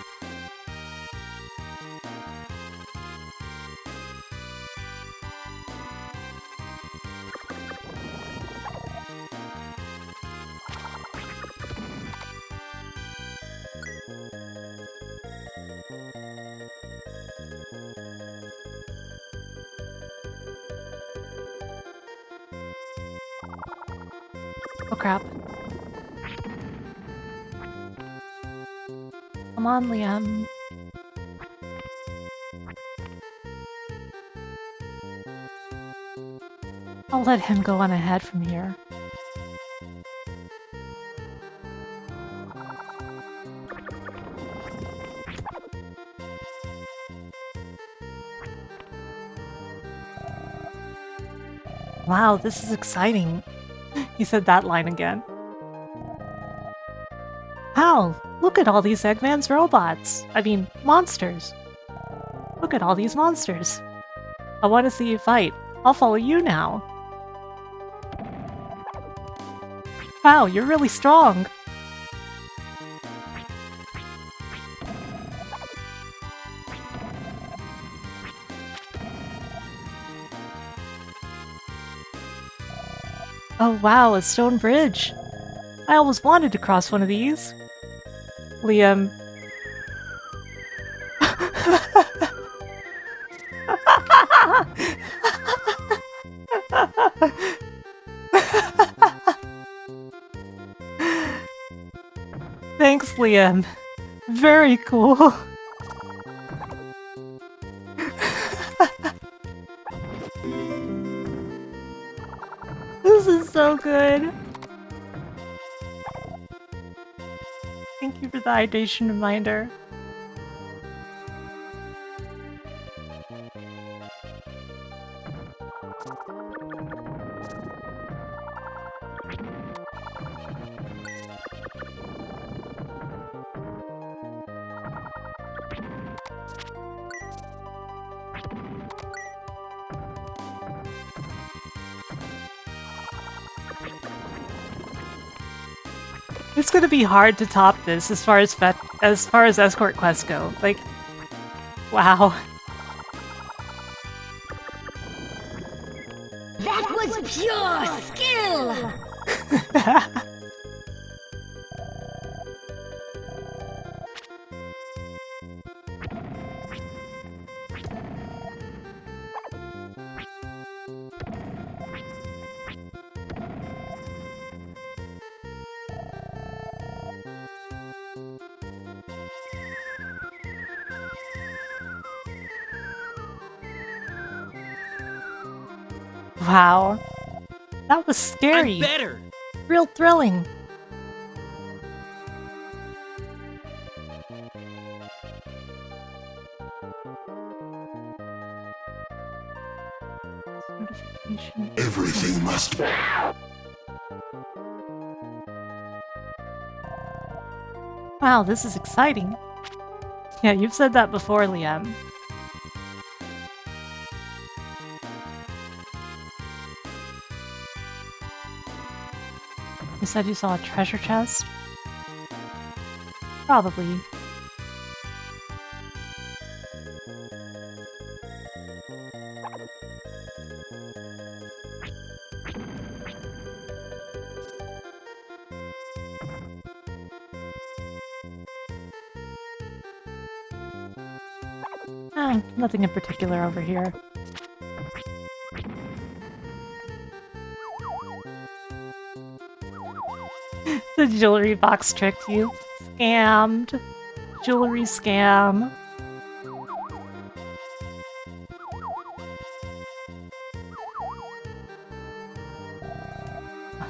Oh crap. Come on, Liam. I'll let him go on ahead from here. Wow, this is exciting. He said that line again. Wow, look at all these Eggman's robots. I mean, monsters. Look at all these monsters. I want to see you fight. I'll follow you now. Wow, you're really strong. Oh wow, a stone bridge. I always wanted to cross one of these. Liam. Thanks, Liam. Very cool. This is so good. Thank you for the hydration reminder. It's gonna be hard to top this as far as escort quests go. Like, wow. That was pure skill! Wow. That was scary. I'm better. Real thrilling. Notification. Everything must. Wow, this is exciting. Yeah, you've said that before, Liam. You said you saw a treasure chest? Probably. Nothing in particular over here. The jewelry box tricked you. Scammed. Jewelry scam.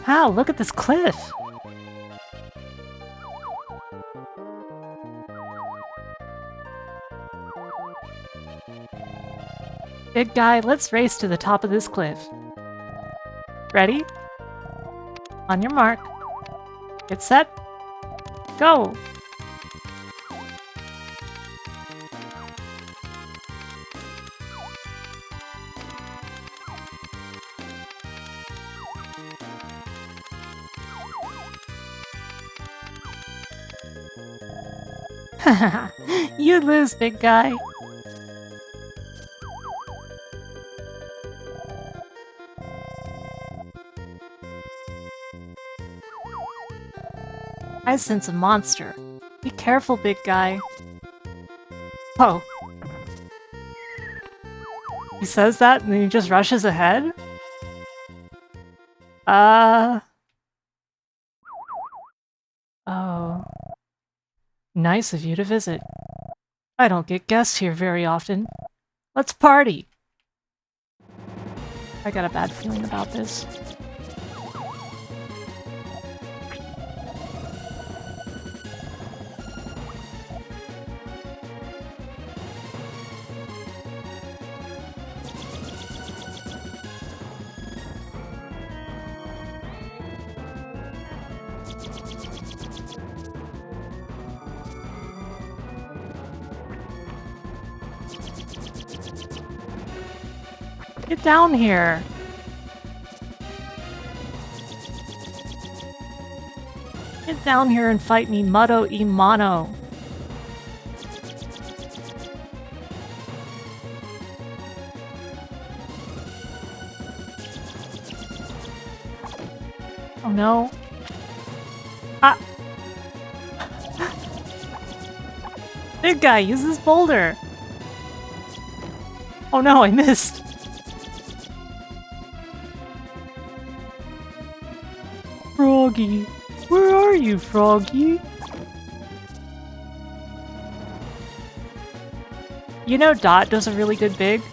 Wow, look at this cliff. Big guy, let's race to the top of this cliff. Ready? On your mark. Get set. Go! You lose, big guy. I sense a monster. Be careful, big guy. Oh. He says that and then he just rushes ahead? Oh. Nice of you to visit. I don't get guests here very often. Let's party! I got a bad feeling about this. Get down here! Get down here and fight me, Muddo e Mono! Oh no. Ah! Big guy, use this boulder! Oh no, I missed! Froggy! Where are you, Froggy? You know Dot does a really good big?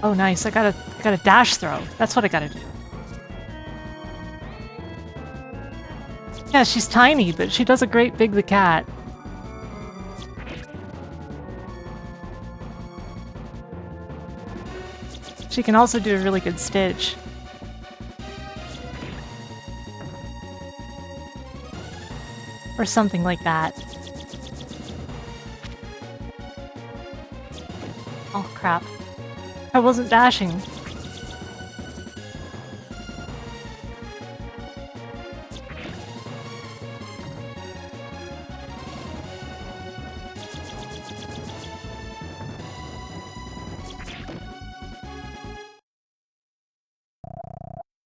Oh nice, I got a dash throw. That's what I gotta do. Yeah, she's tiny, but she does a great Big the Cat. She can also do a really good Stitch. Or something like that. Oh crap. I wasn't dashing.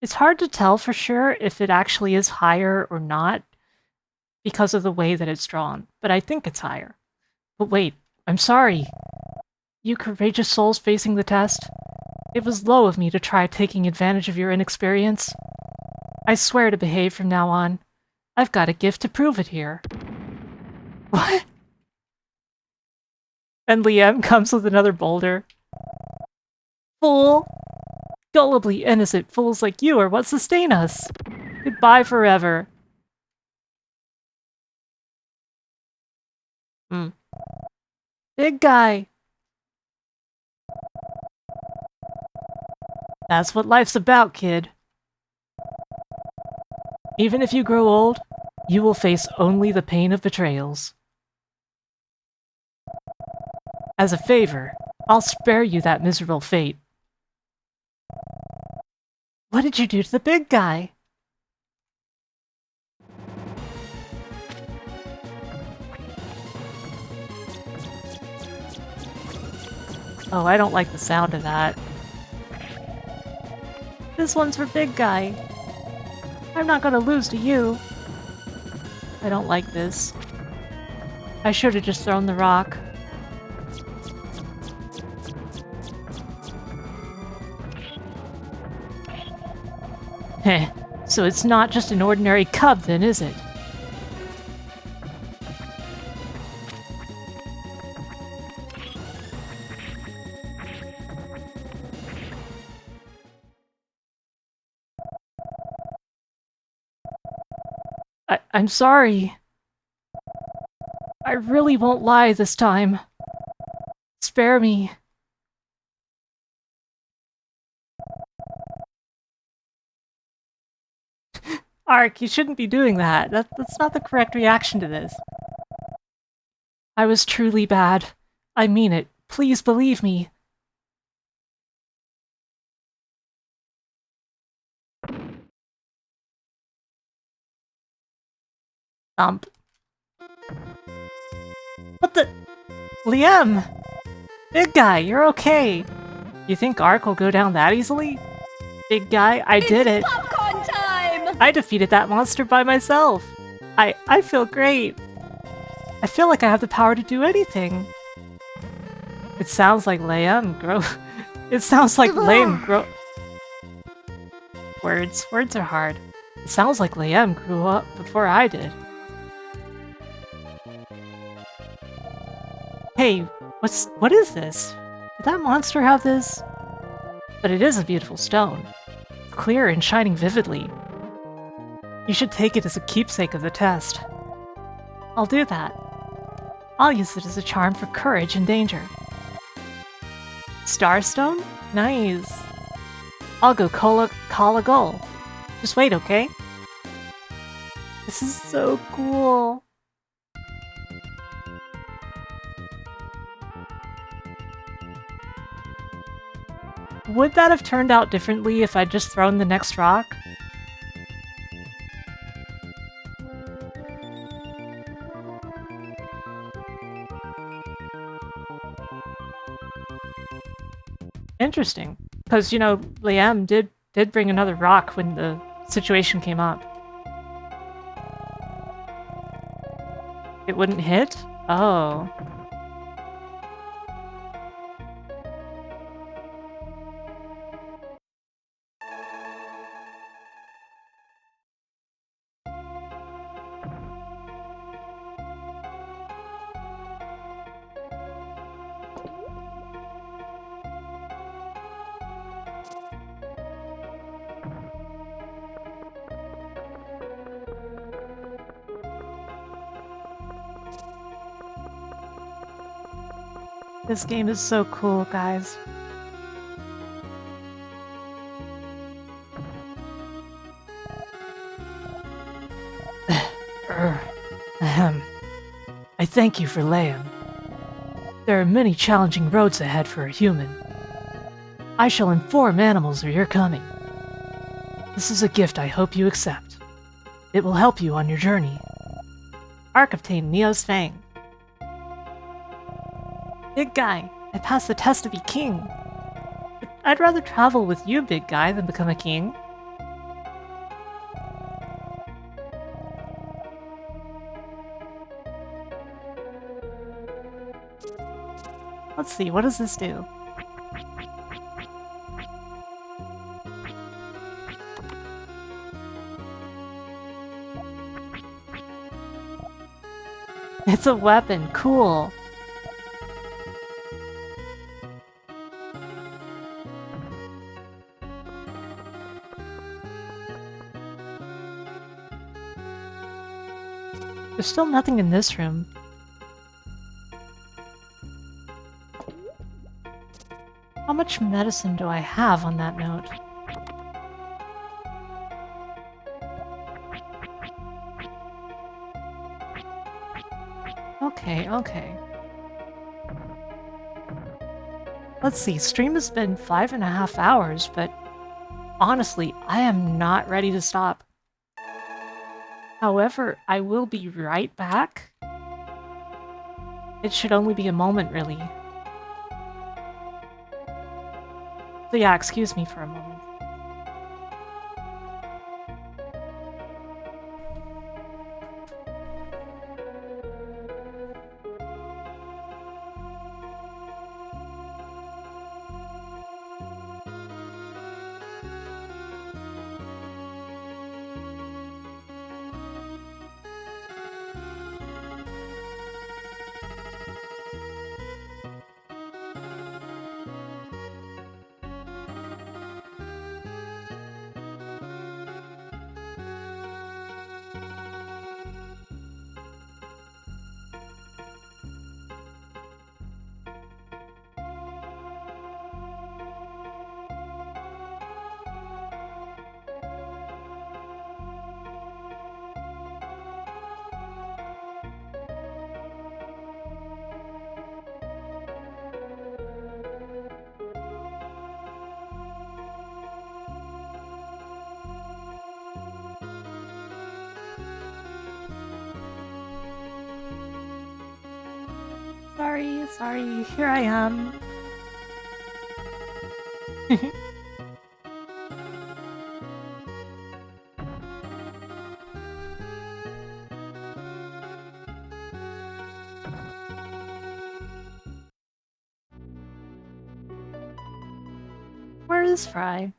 It's hard to tell for sure if it actually is higher or not because of the way that it's drawn, but I think it's higher. But wait, I'm sorry. You courageous souls facing the test. It was low of me to try taking advantage of your inexperience. I swear to behave from now on. I've got a gift to prove it here. What? And Liam comes with another boulder. Fool! Gullibly innocent fools like you are what sustain us. Goodbye forever. Big guy. That's what life's about, kid. Even if you grow old, you will face only the pain of betrayals. As a favor, I'll spare you that miserable fate. What did you do to the big guy? Oh, I don't like the sound of that. This one's for big guy. I'm not gonna lose to you. I don't like this. I should have just thrown the rock. Heh, so it's not just an ordinary cub then, is it? I'm sorry. I really won't lie this time. Spare me. Ark, you shouldn't be doing that. That's not the correct reaction to this. I was truly bad. I mean it. Please believe me. What the? Liam! Big guy, you're okay. You think Ark will go down that easily? Big guy, I did it. Popcorn time! I defeated that monster by myself. I feel great. I feel like I have the power to do anything. It sounds like Liam grow. It sounds like Liam grow. Words are hard. It sounds like Liam grew up before I did. Hey, what is this? Did that monster have this? But it is a beautiful stone. Clear and shining vividly. You should take it as a keepsake of the test. I'll do that. I'll use it as a charm for courage and danger. Starstone? Nice. I'll go call a goal. Just wait, okay? This is so cool. Would that have turned out differently if I'd just thrown the next rock? Interesting. Because, you know, Liam did bring another rock when the situation came up. It wouldn't hit? Oh. This game is so cool, guys. I thank you for Liam. There are many challenging roads ahead for a human. I shall inform animals of your coming. This is a gift I hope you accept. It will help you on your journey. Ark obtained Neo's Fang. Big guy, I passed the test to be king. But I'd rather travel with you, big guy, than become a king. Let's see, what does this do? It's a weapon. Cool. There's still nothing in this room. How much medicine do I have on that note? Okay, okay. Let's see, stream has been 5.5 hours, but honestly, I am not ready to stop. However, I will be right back. It should only be a moment, really. So yeah, excuse me for a moment. Sorry, here I am. Where is Fry?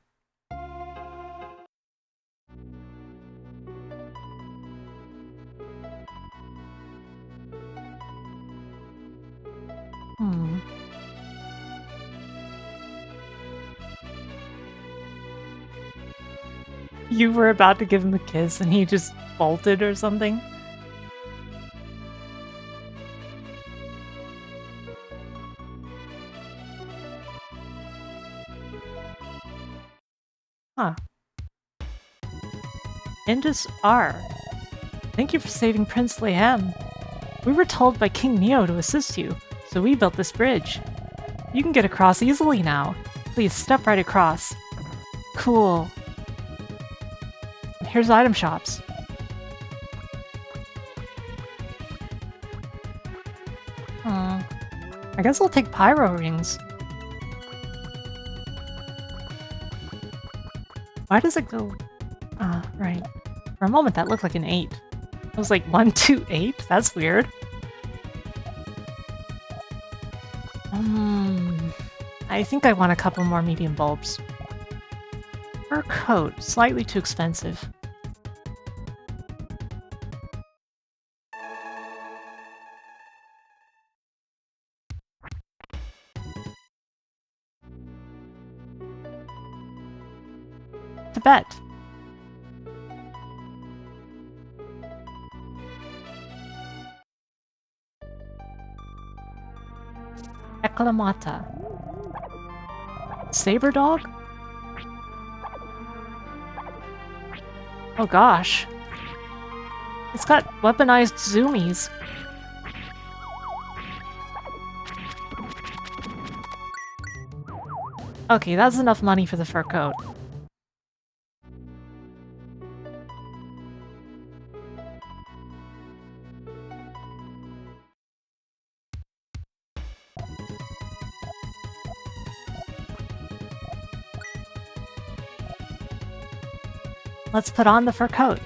You were about to give him a kiss and he just bolted or something? Huh. Indus R. Thank you for saving Prince Lehem. We were told by King Neo to assist you, so we built this bridge. You can get across easily now. Please step right across. Cool. Here's item shops. I guess I'll take pyro rings. Why does it go... right. For a moment that looked like an 8. It was like 1, 2, 8? That's weird. I think I want a couple more medium bulbs. Fur coat, slightly too expensive. Tibet. Eklamata. Saber dog? Oh gosh. It's got weaponized zoomies. Okay, that's enough money for the fur coat. Let's put on the fur coat.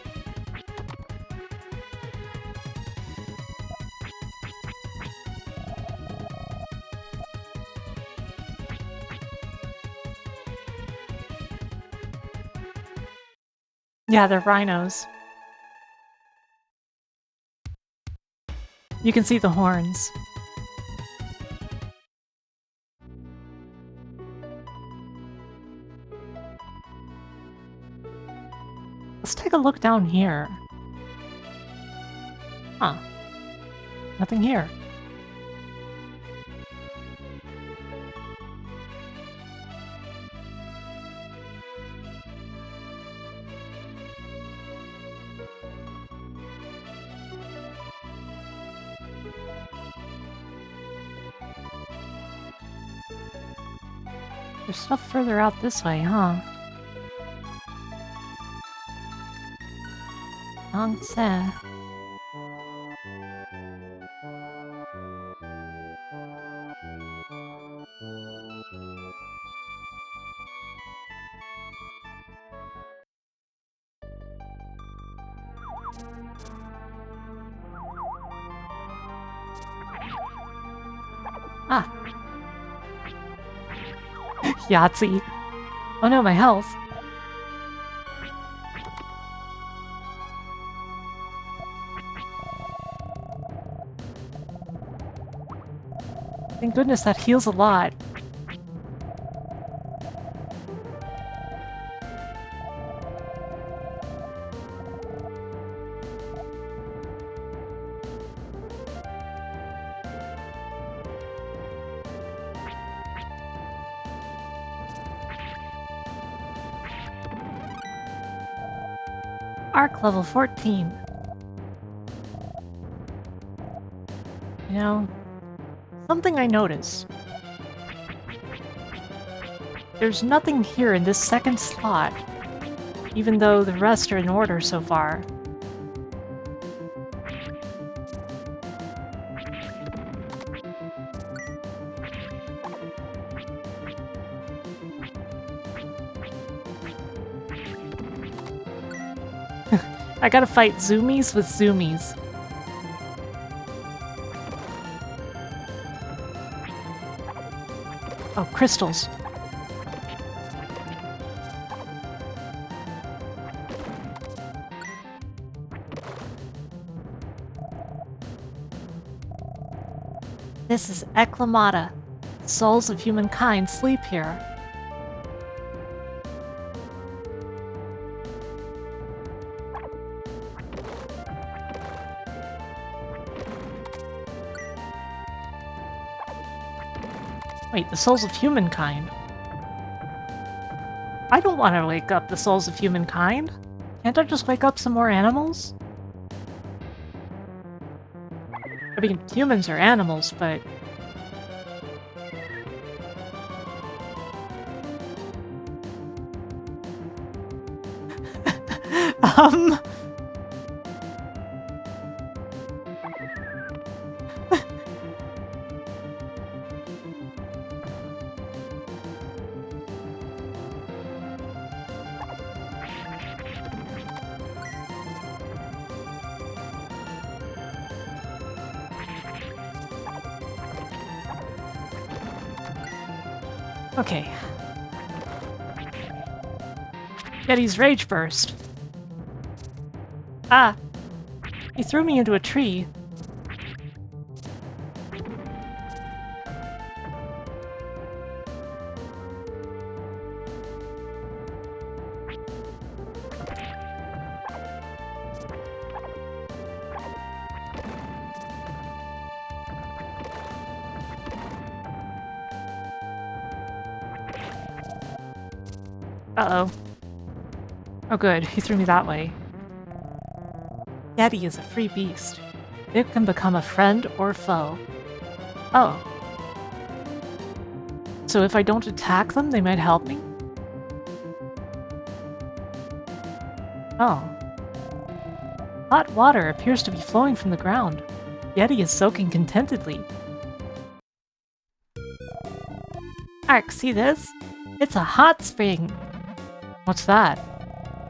Yeah, they're rhinos. You can see the horns. Let's take a look down here. Huh. Nothing here. There's stuff further out this way, huh? Nonsense. Ah. Yahtzee. Oh no, my health. Thank goodness that heals a lot. Arc level 14. You know, something I noticed. There's nothing here in this second slot, even though the rest are in order so far. I gotta fight zoomies with zoomies. Oh, crystals. This is Eklamata. Souls of humankind sleep here. Wait, the souls of humankind? I don't want to wake up the souls of humankind. Can't I just wake up some more animals? I mean, humans are animals, but... Okay. Yeti's rage burst. Ah! He threw me into a tree. Uh-oh. Oh good, he threw me that way. Yeti is a free beast. It can become a friend or foe. Oh. So if I don't attack them, they might help me? Oh. Hot water appears to be flowing from the ground. Yeti is soaking contentedly. Ark, see this? It's a hot spring! What's that?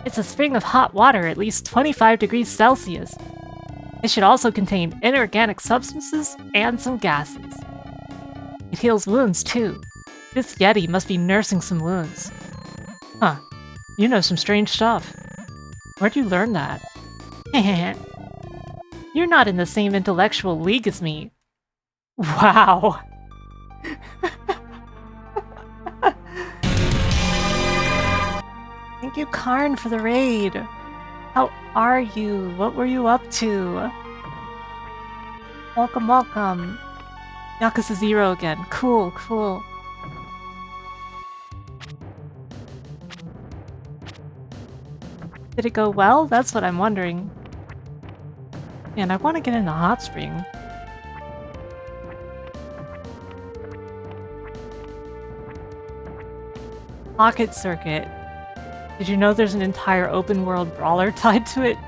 It's a spring of hot water at least 25 degrees Celsius. It should also contain inorganic substances and some gases. It heals wounds too. This Yeti must be nursing some wounds. Huh. You know some strange stuff. Where'd you learn that? You're not in the same intellectual league as me. Wow. Thank you, Karn, for the raid. How are you? What were you up to? Welcome, welcome. Yakuza 0 again. Cool, cool. Did it go well? That's what I'm wondering. Man, I want to get in the hot spring. Pocket Circuit. Did you know there's an entire open world brawler tied to it?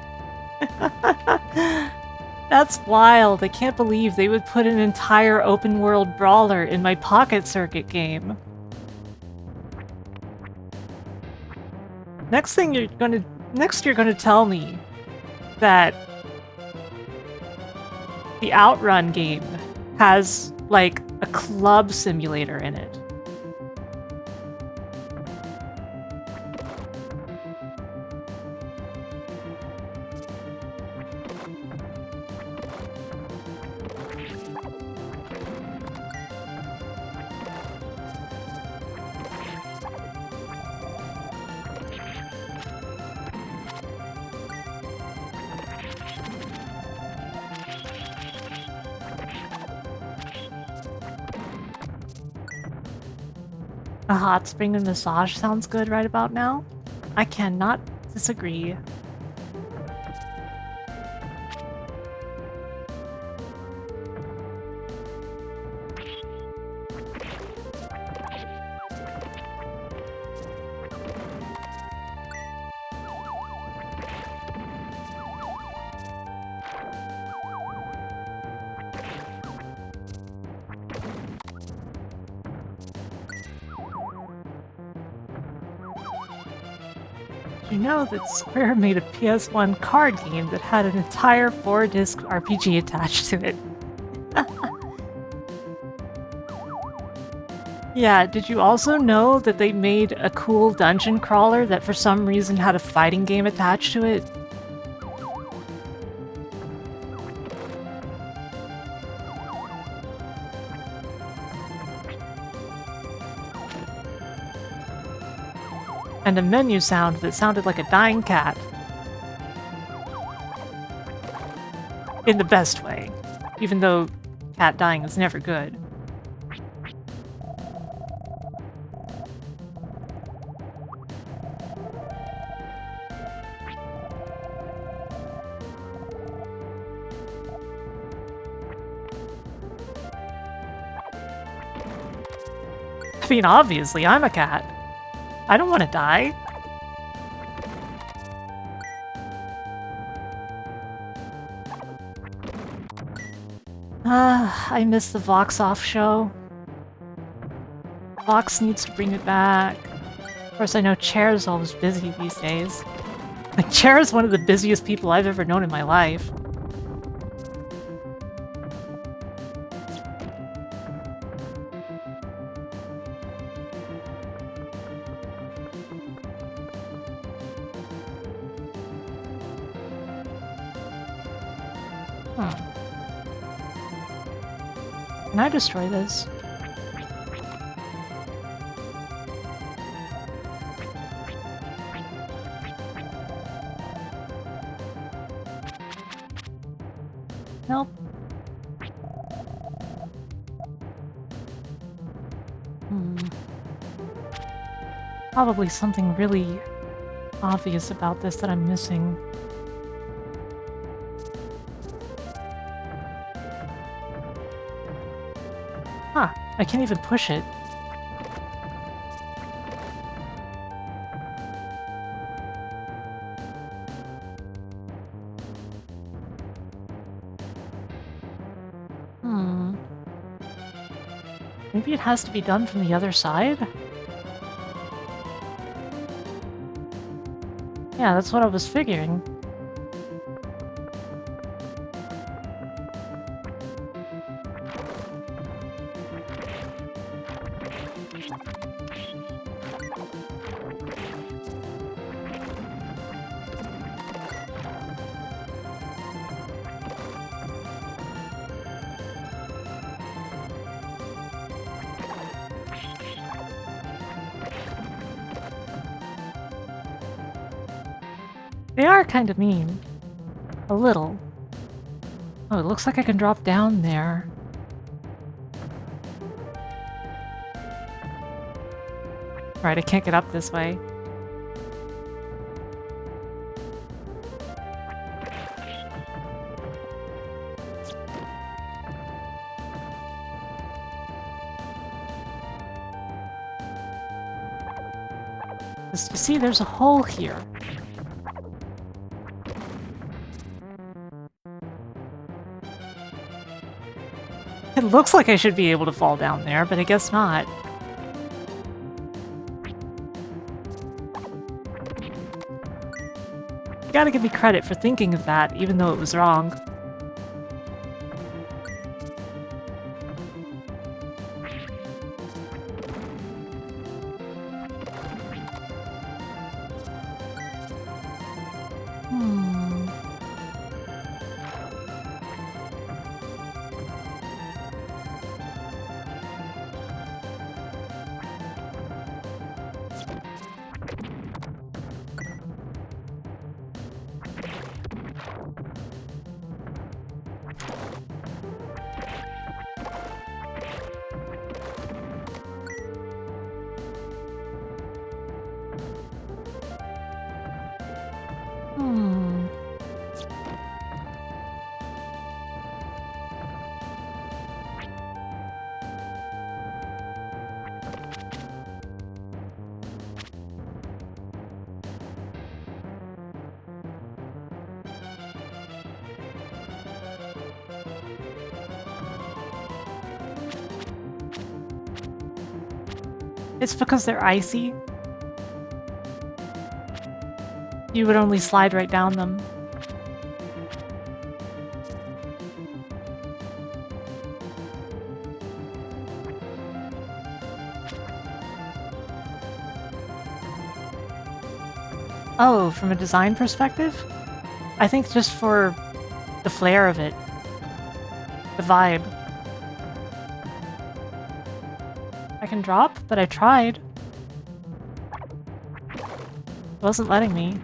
That's wild. I can't believe they would put an entire open world brawler in my Pocket Circuit game. Next you're gonna tell me that the Outrun game has like a club simulator in it. A hot spring and massage sounds good right about now. I cannot disagree. You know that Square made a PS1 card game that had an entire 4-disc RPG attached to it. Yeah, did you also know that they made a cool dungeon crawler that for some reason had a fighting game attached to it? And a menu sound that sounded like a dying cat. In the best way. Even though cat dying is never good. I mean, obviously, I'm a cat. I don't want to die. I miss the Vox Off show. Vox needs to bring it back. Of course, I know Chair's always busy these days. Like, Chair is one of the busiest people I've ever known in my life. Can I destroy this? Nope. Probably something really obvious about this that I'm missing. Huh, I can't even push it. Maybe it has to be done from the other side? Yeah, that's what I was figuring. They are kind of mean. A little. Oh, it looks like I can drop down there. Right, I can't get up this way. Just, you see, there's a hole here. It looks like I should be able to fall down there, but I guess not. You gotta give me credit for thinking of that, even though it was wrong. Hmm. Hmm. It's because they're icy. You would only slide right down them. Oh, from a design perspective? I think just for the flair of it. The vibe. I can drop, but I tried. It wasn't letting me.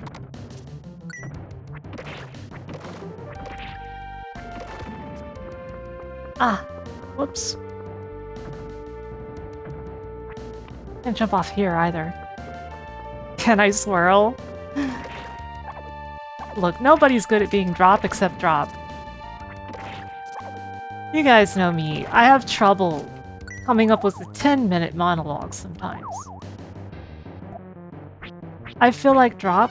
Ah, whoops. Can't jump off here either. Can I swirl? Look, nobody's good at being drop except drop. You guys know me. I have trouble coming up with a 10-minute monologue sometimes. I feel like drop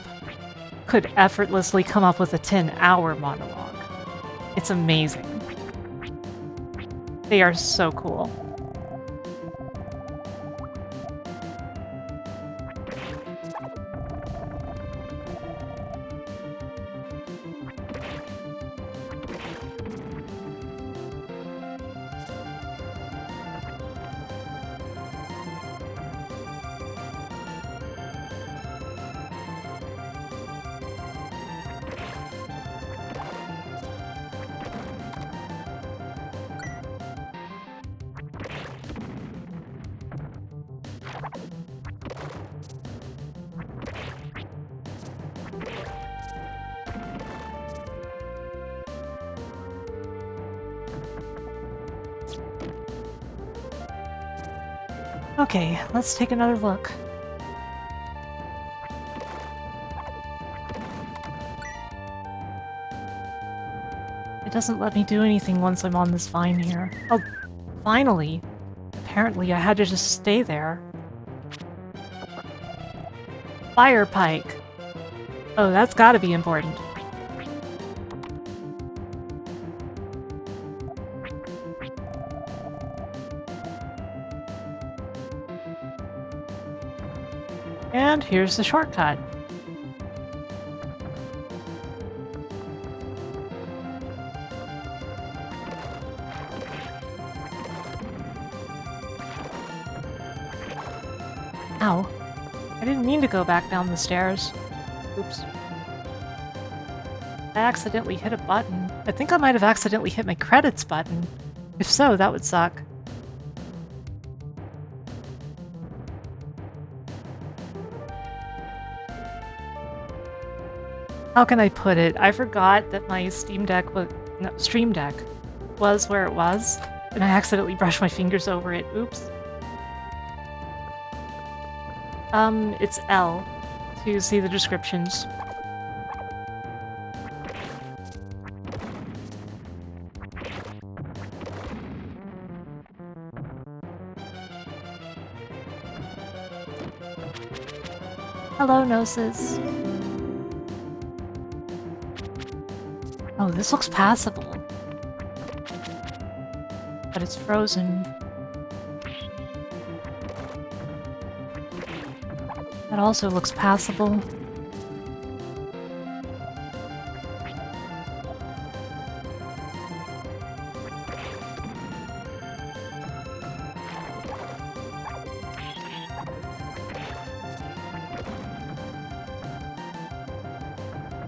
could effortlessly come up with a 10-hour monologue. It's amazing. They are so cool. Okay, let's take another look. It doesn't let me do anything once I'm on this vine here. Oh, finally! Apparently I had to just stay there. Fire pike! Oh, that's gotta be important. And here's the shortcut. Ow. I didn't mean to go back down the stairs. Oops. I accidentally hit a button. I think I might have accidentally hit my credits button. If so, that would suck. How can I put it? I forgot that my Stream Deck was where it was, and I accidentally brushed my fingers over it. Oops. It's L to see the descriptions. Hello, Gnosis. Oh, this looks passable. But it's frozen. That also looks passable.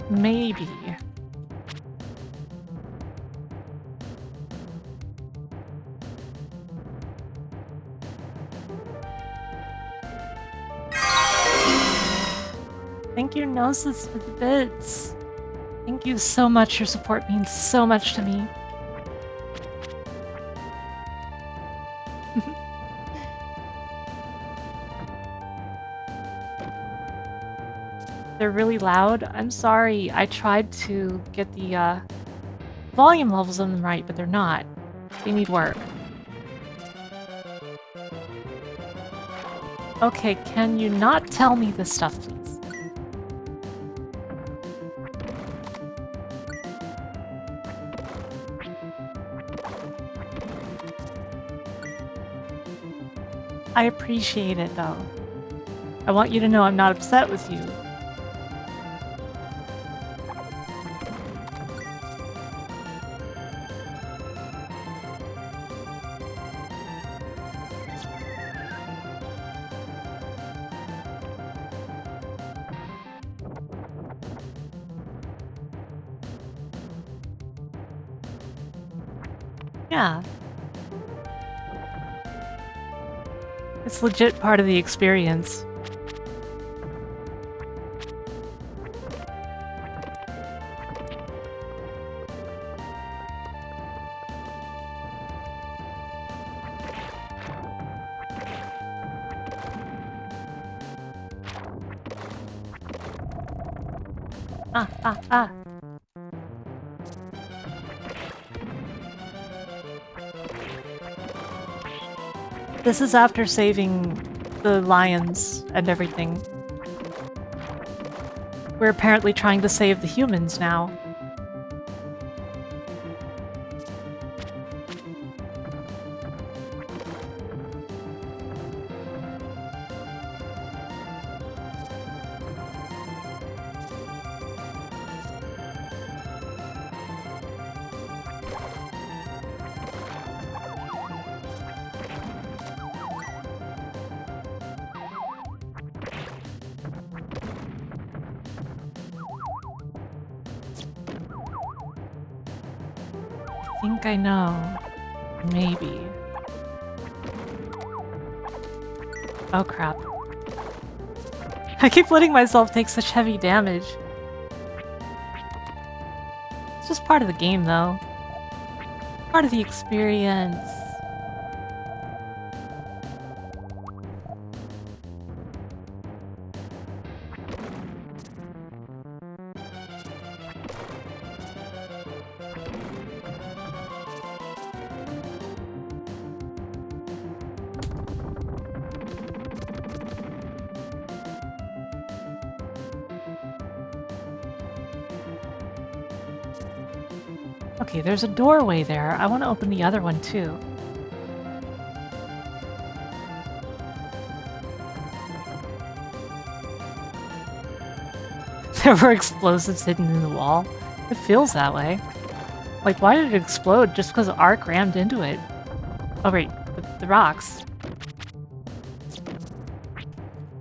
Maybe. Thank you, Gnosis, for the bits. Thank you so much. Your support means so much to me. They're really loud. I'm sorry. I tried to get the volume levels on them right, but they're not. They need work. Okay, can you not tell me this stuff, please? I appreciate it, though. I want you to know I'm not upset with you. Yeah. It's legit part of the experience. Ah. This is after saving the lions and everything. We're apparently trying to save the humans now. I think I know. Maybe. Oh crap. I keep letting myself take such heavy damage. It's just part of the game, though. Part of the experience. Okay, there's a doorway there. I want to open the other one too. There were explosives hidden in the wall. It feels that way. Like, why did it explode just because Ark rammed into it? Oh wait, the rocks.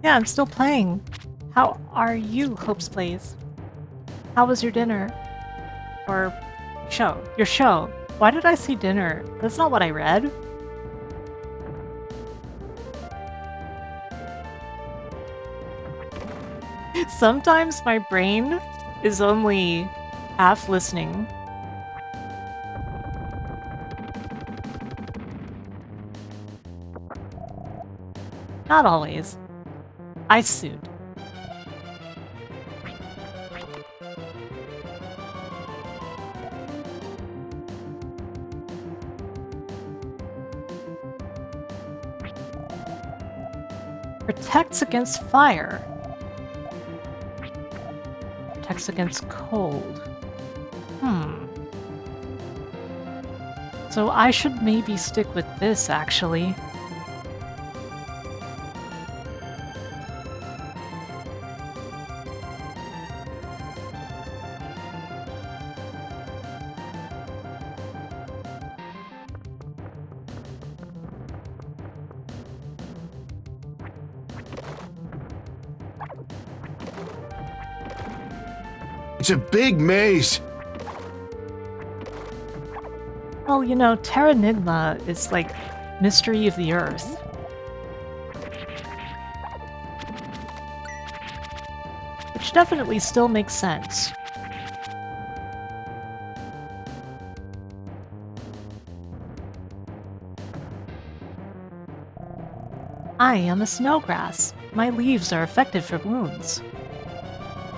Yeah, I'm still playing. How are you, Hope's Plays? How was your dinner? Or show. Your show. Why did I say dinner? That's not what I read. Sometimes my brain is only half listening. Not always. Ice suit. Protects against fire. Protects against cold. So I should maybe stick with this, actually. It's a big maze. Well, you know, Terranigma is like mystery of the earth. Which definitely still makes sense. I am a snowgrass. My leaves are effective for wounds.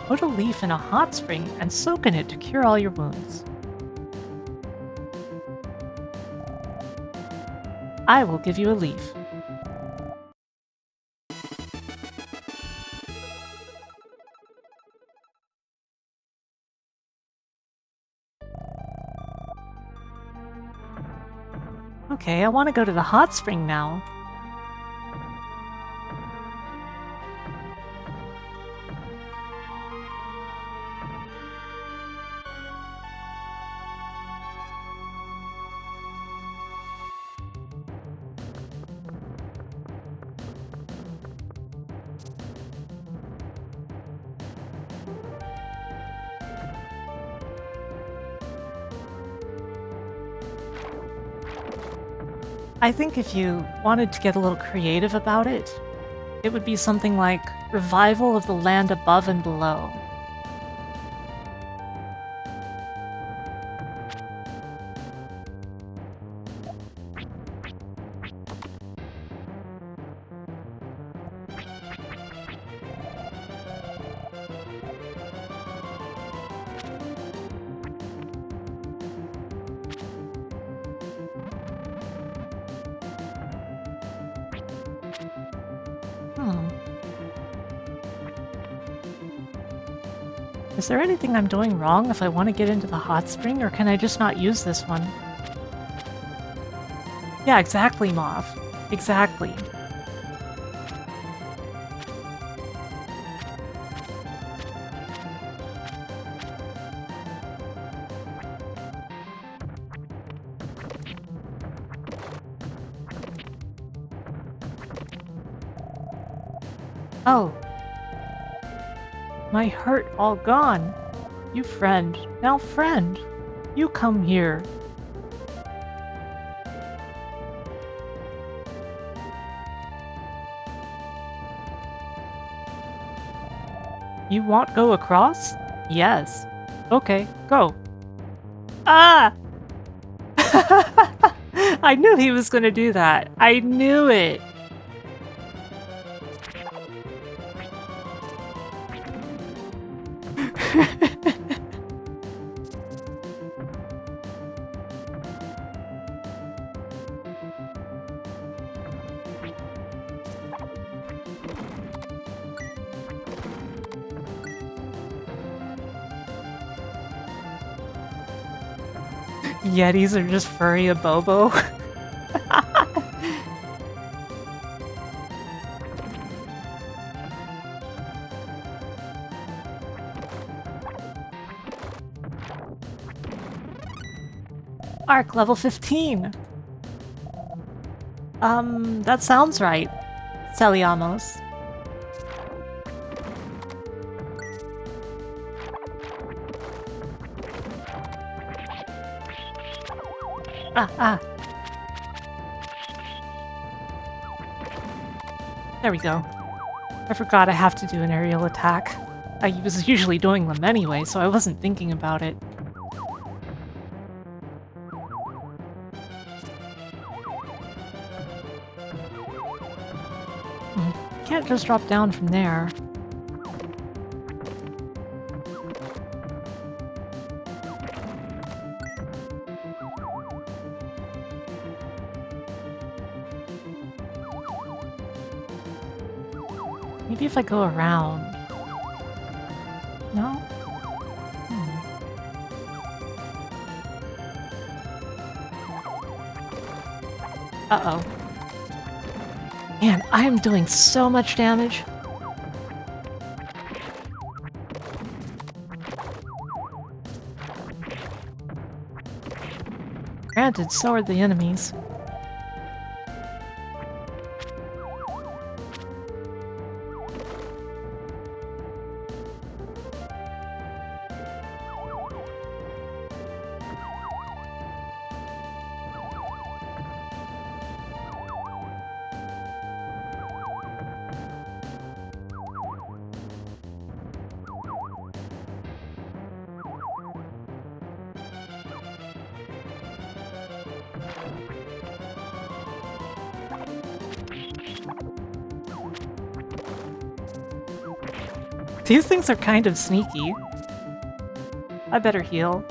Put a leaf in a hot spring and soak in it to cure all your wounds. I will give you a leaf. Okay, I want to go to the hot spring now. I think if you wanted to get a little creative about it, it would be something like Revival of the Land Above and Below. Is there anything I'm doing wrong if I want to get into the hot spring, or can I just not use this one? Yeah, exactly, Moth. Exactly. Oh. My hurt all gone. You friend, now friend, you come here. You want go across? Yes. Okay, go. Ah! I knew he was gonna do that. I knew it. Yetis are just furry abobo. Arc level 15. That sounds right. Celiamos. There we go. I forgot I have to do an aerial attack. I was usually doing them anyway, so I wasn't thinking about it. Can't just drop down from there. Maybe if I go around. No? Uh-oh. Man, I am doing so much damage. Granted, so are the enemies. These things are kind of sneaky. I better heal.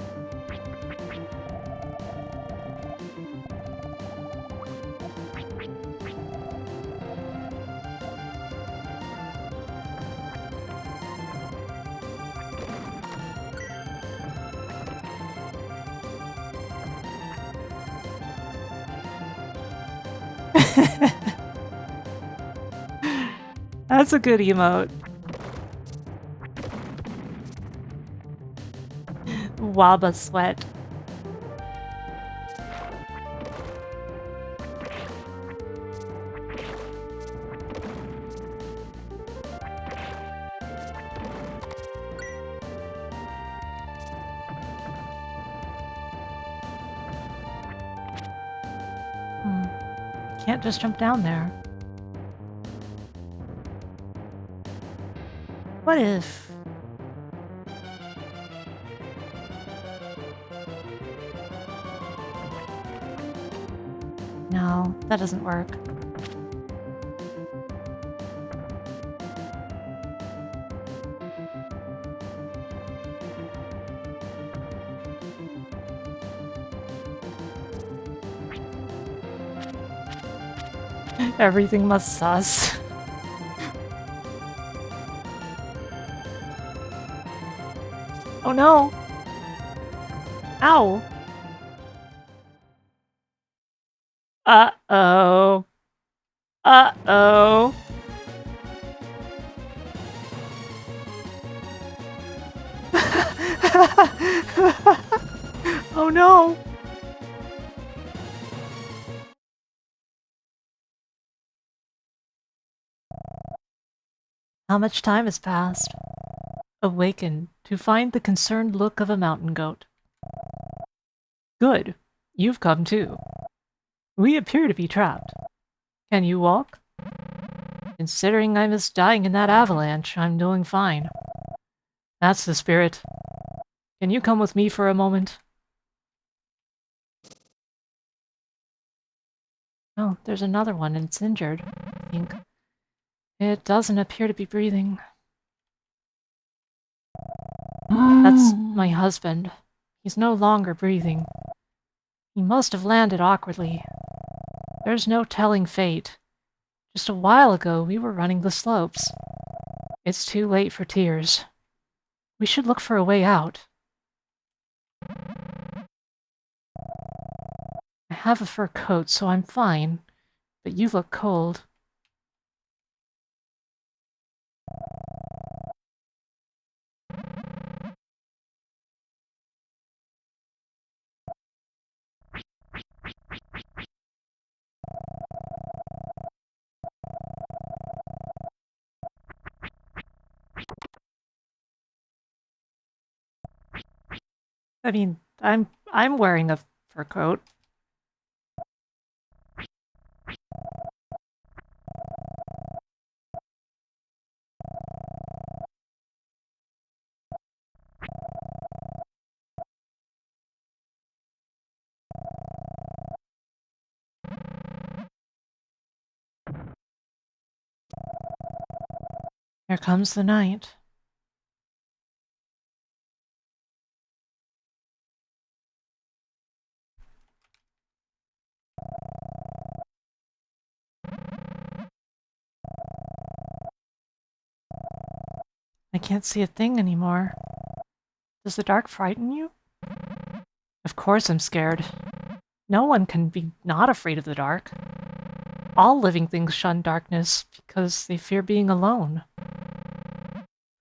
That's a good emote. Waba sweat. Can't just jump down there. What if... No, that doesn't work. Everything must sus. Oh no! Ow! Uh-oh. Uh-oh. Oh no! How much time has passed? Awaken to find the concerned look of a mountain goat. Good. You've come too. We appear to be trapped. Can you walk? Considering I missed dying in that avalanche, I'm doing fine. That's the spirit. Can you come with me for a moment? Oh, there's another one and it's injured, I think. It doesn't appear to be breathing. That's my husband. He's no longer breathing. He must have landed awkwardly. There's no telling fate. Just a while ago, we were running the slopes. It's too late for tears. We should look for a way out. I have a fur coat, so I'm fine. But you look cold. I mean, I'm wearing a fur coat. Here comes the night. I can't see a thing anymore. Does the dark frighten you? Of course I'm scared. No one can be not afraid of the dark. All living things shun darkness because they fear being alone.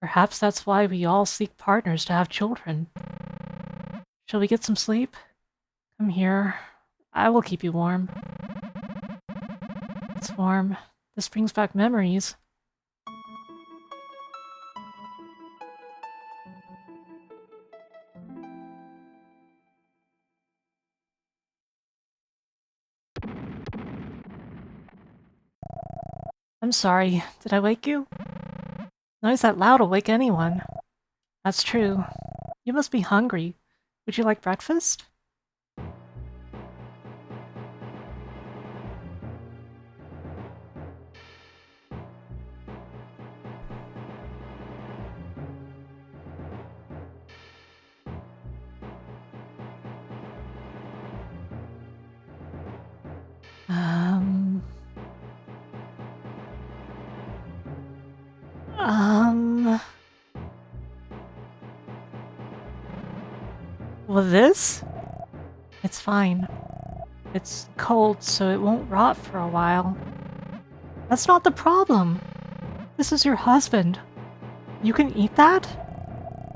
Perhaps that's why we all seek partners to have children. Shall we get some sleep? Come here. I will keep you warm. It's warm. This brings back memories. I'm sorry. Did I wake you? Noise that loud will wake anyone. That's true. You must be hungry. Would you like breakfast? Um... Well, this? It's fine. It's cold, so it won't rot for a while. That's not the problem. This is your husband. You can eat that?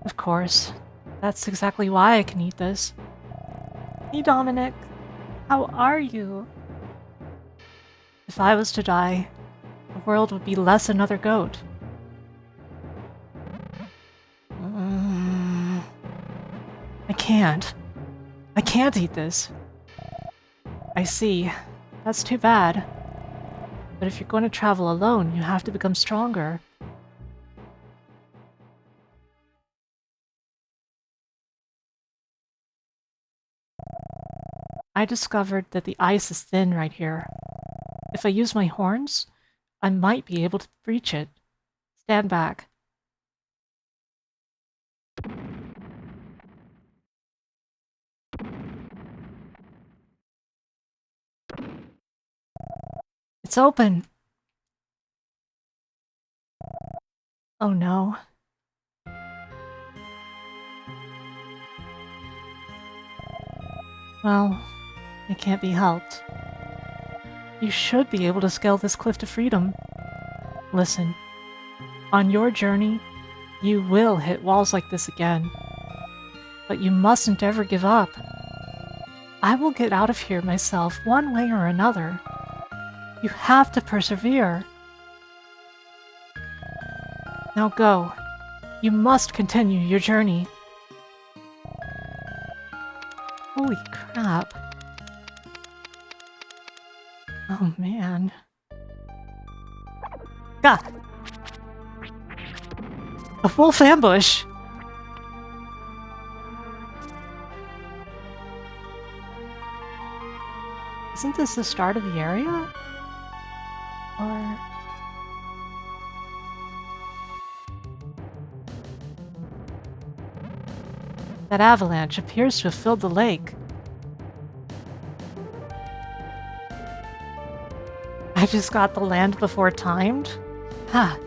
Of course. That's exactly why I can eat this. Hey, Dominic. How are you? If I was to die, the world would be less another goat. I can't. I can't eat this. I see. That's too bad. But if you're going to travel alone, you have to become stronger. I discovered that the ice is thin right here. If I use my horns, I might be able to reach it. Stand back. It's open! Oh no. Well, it can't be helped. You should be able to scale this cliff to freedom. Listen, on your journey, you will hit walls like this again. But you mustn't ever give up. I will get out of here myself one way or another. You have to persevere. Now go. You must continue your journey. Holy crap. Oh man. Gah! A wolf ambush! Isn't this the start of the area? Or... that avalanche appears to have filled the lake. I just got the land before timed? Ha!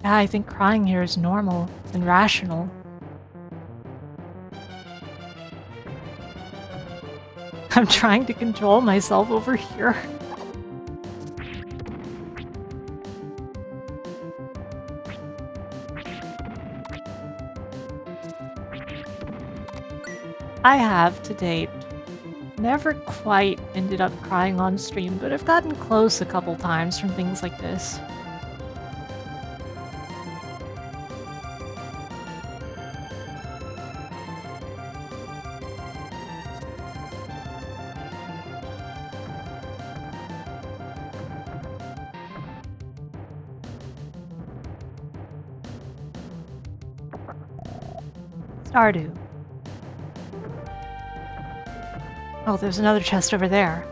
Yeah, I think crying here is normal and rational. I'm trying to control myself over here. I have, to date. Never quite ended up crying on stream, but I've gotten close a couple times from things like this. Stardew. Oh, there's another chest over there.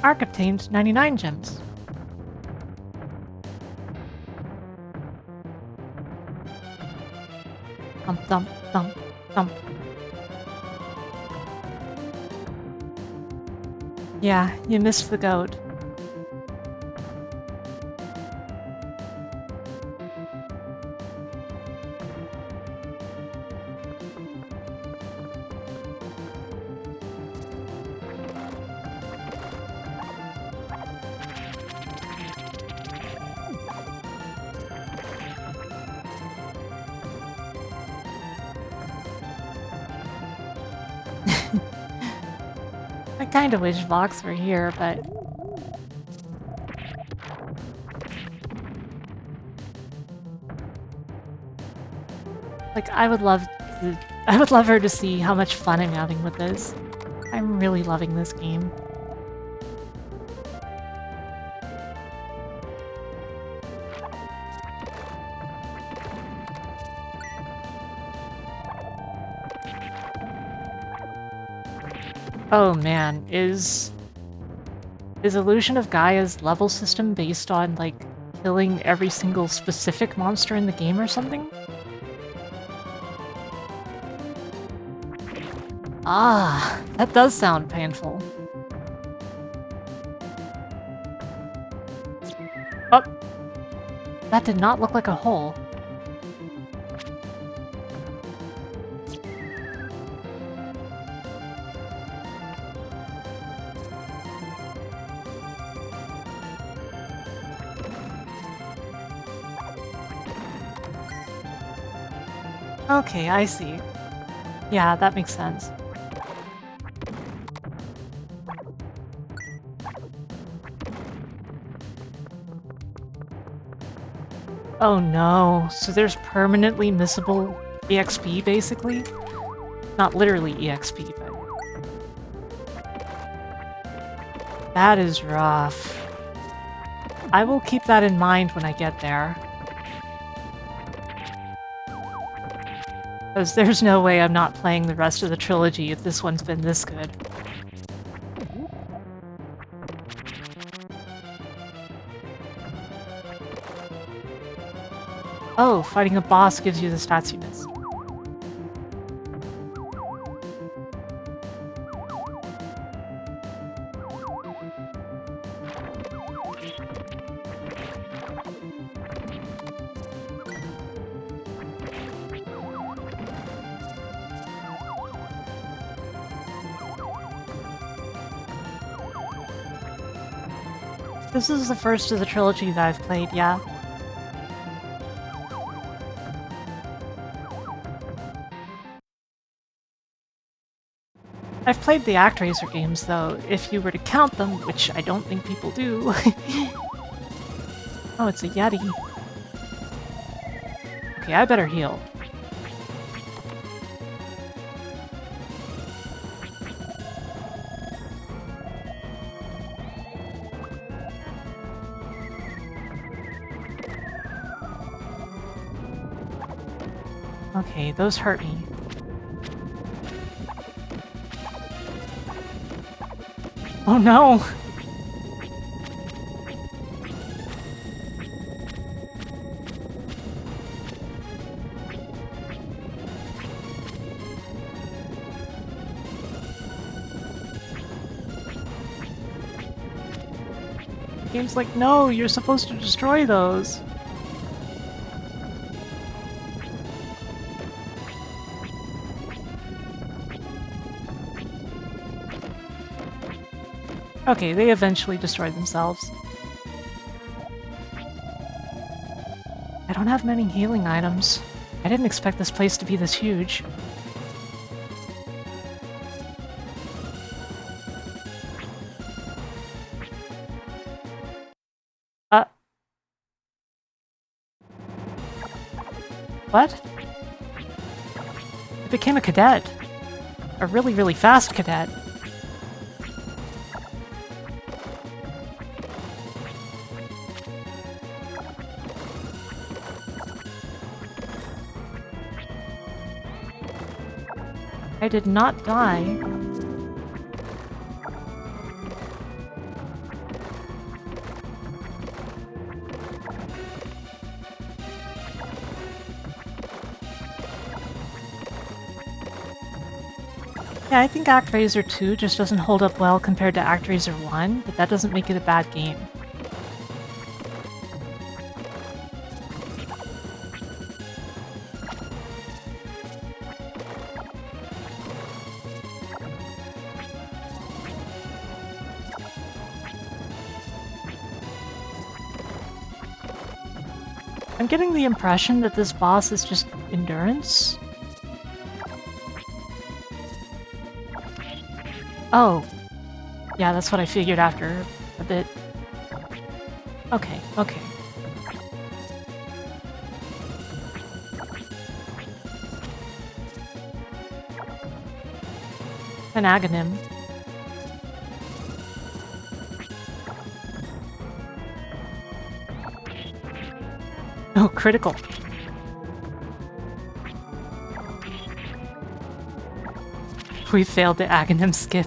Ark obtained 99 gems. Thump, thump, thump, thump. Yeah, you missed the goat. I kinda wish Vox were here, but... Like, I would love her to see how much fun I'm having with this. I'm really loving this game. Oh man, is Illusion of Gaia's level system based on, like, killing every single specific monster in the game or something? Ah, that does sound painful. Oh! That did not look like a hole. Okay, I see. Yeah, that makes sense. Oh no, so there's permanently missable EXP, basically? Not literally EXP, but... That is rough. I will keep that in mind when I get there. Because there's no way I'm not playing the rest of the trilogy if this one's been this good. Oh, fighting a boss gives you the stats you missed. This is the first of the trilogy that I've played, yeah. I've played the ActRaiser games, though, if you were to count them, which I don't think people do. Oh, it's a Yeti. Okay, I better heal. Okay, those hurt me. Oh no! The game's like, no, you're supposed to destroy those. Okay, they eventually destroy themselves. I don't have many healing items. I didn't expect this place to be this huge. What? I became a cadet. A really, really fast cadet. I did not die. Yeah, I think ActRaiser 2 just doesn't hold up well compared to ActRaiser 1, but that doesn't make it a bad game. I'm getting the impression that this boss is just endurance. Oh. Yeah, that's what I figured after a bit. Okay, okay. An agonim. Oh, critical. We failed the agonim skip.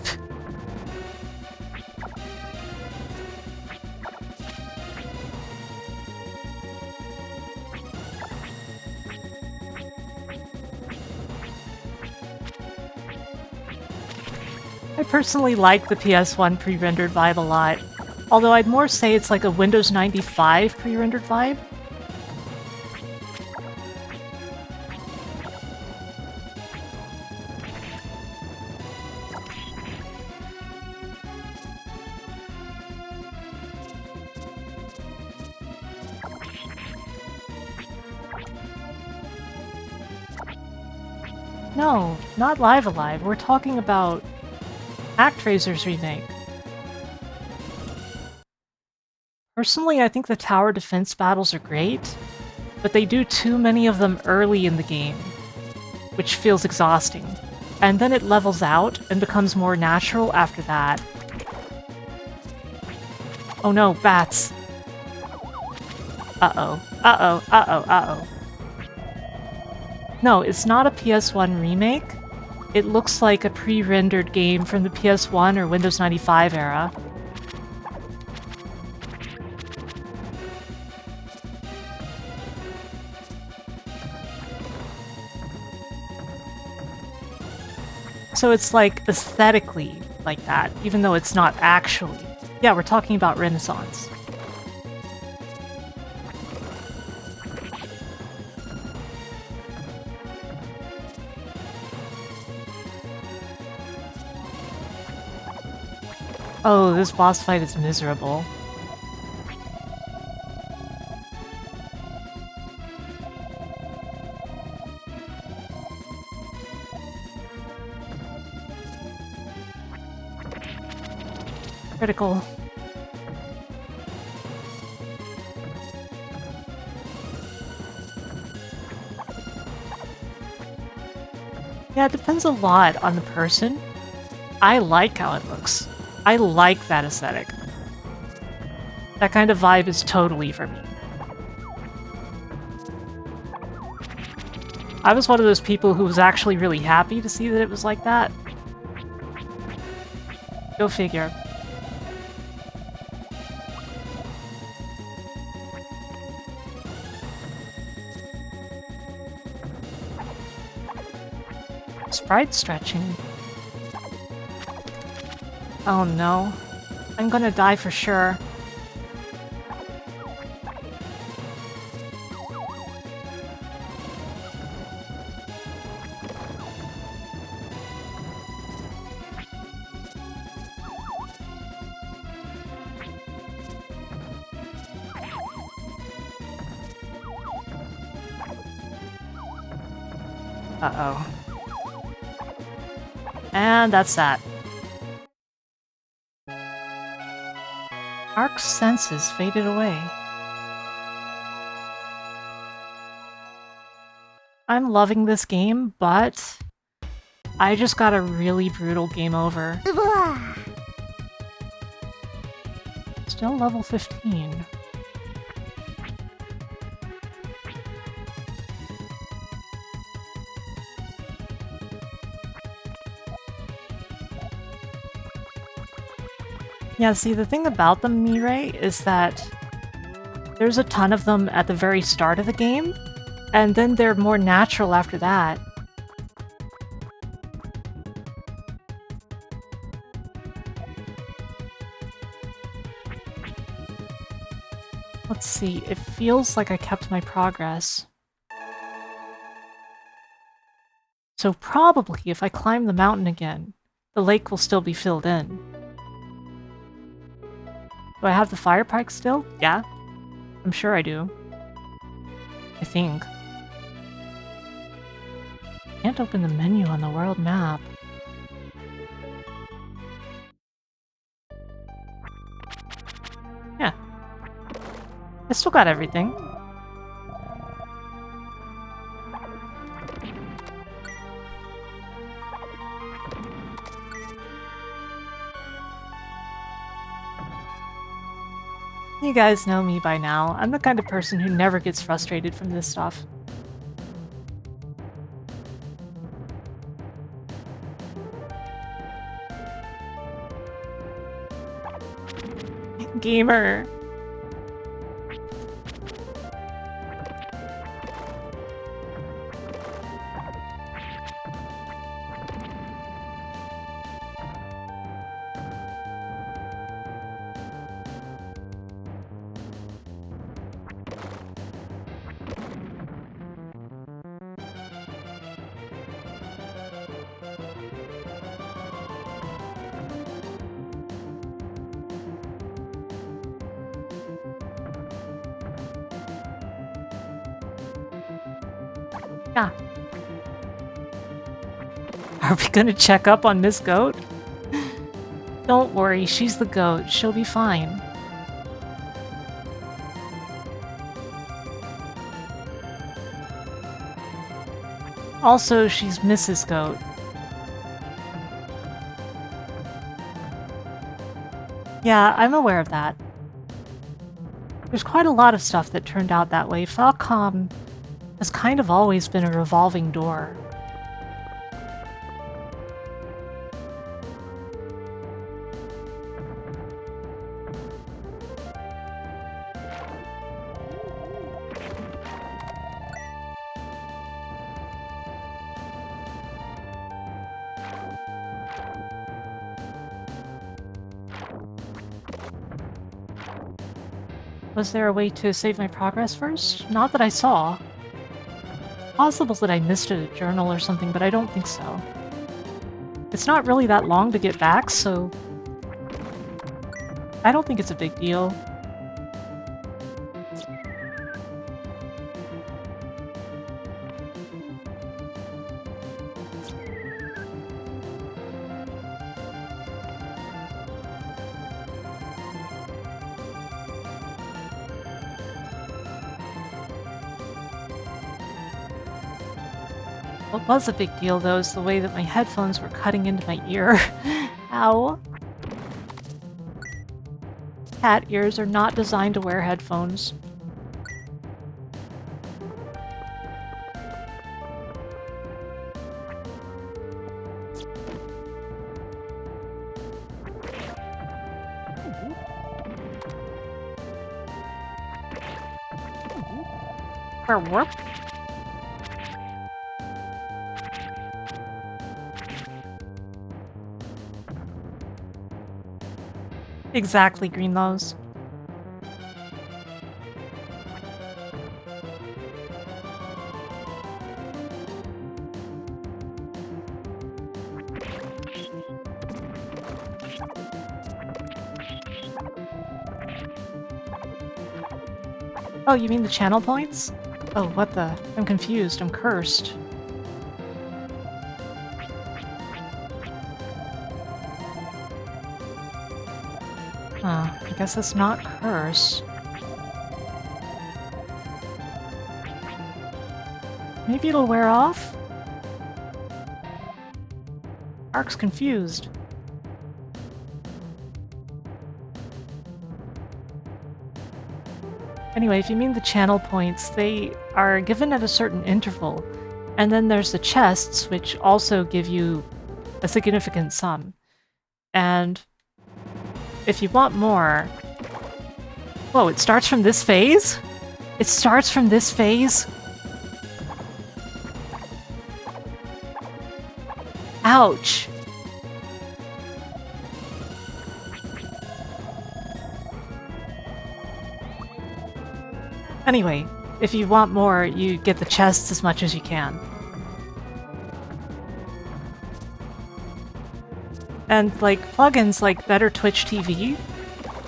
I personally like the PS1 pre-rendered vibe a lot, although I'd more say it's like a Windows 95 pre-rendered vibe. No, not Live Alive. We're talking about ActRaiser's remake. Personally, I think the tower defense battles are great, but they do too many of them early in the game, which feels exhausting. And then it levels out and becomes more natural after that. Oh no, bats! Uh-oh, uh-oh, uh-oh, uh-oh. No, it's not a PS1 remake. It looks like a pre-rendered game from the PS1 or Windows 95 era. So it's like aesthetically like that, even though it's not actually. Yeah, we're talking about Renaissance. Oh, this boss fight is miserable. Critical. Yeah, it depends a lot on the person. I like how it looks. I like that aesthetic. That kind of vibe is totally for me. I was one of those people who was actually really happy to see that it was like that. Go figure. Sprite stretching. Oh no. I'm gonna die for sure. Uh-oh. And that's that. Ark's senses faded away. I'm loving this game, but I just got a really brutal game over. Still level 15. Yeah, see, the thing about them, Mirai, is that there's a ton of them at the very start of the game, and then they're more natural after that. Let's see, it feels like I kept my progress. So probably if I climb the mountain again, the lake will still be filled in. Do I have the fire pike still? Yeah. I'm sure I do. I think. Can't open the menu on the world map. Yeah. I still got everything. You guys know me by now. I'm the kind of person who never gets frustrated from this stuff. Gamer. Yeah. Are we gonna check up on Miss Goat? Don't worry, she's the goat. She'll be fine. Also, she's Mrs. Goat. Yeah, I'm aware of that. There's quite a lot of stuff that turned out that way. Falcom has kind of always been a revolving door. Was there a way to save my progress first? Not that I saw. Possible that I missed a journal or something, but I don't think so. It's not really that long to get back, so I don't think it's a big deal. What was a big deal, though, is the way that my headphones were cutting into my ear. Ow. Cat ears are not designed to wear headphones. Warp. Exactly, Greenlows. Oh, you mean the channel points? Oh, what the? I'm confused. I'm cursed. Huh, I guess that's not curse. Maybe it'll wear off? Ark's confused. Anyway, if you mean the channel points, they are given at a certain interval. And then there's the chests, which also give you a significant sum. And if you want more... Whoa, it starts from this phase? It starts from this phase? Ouch! Anyway, if you want more, you get the chests as much as you can. And like plugins like Better Twitch TV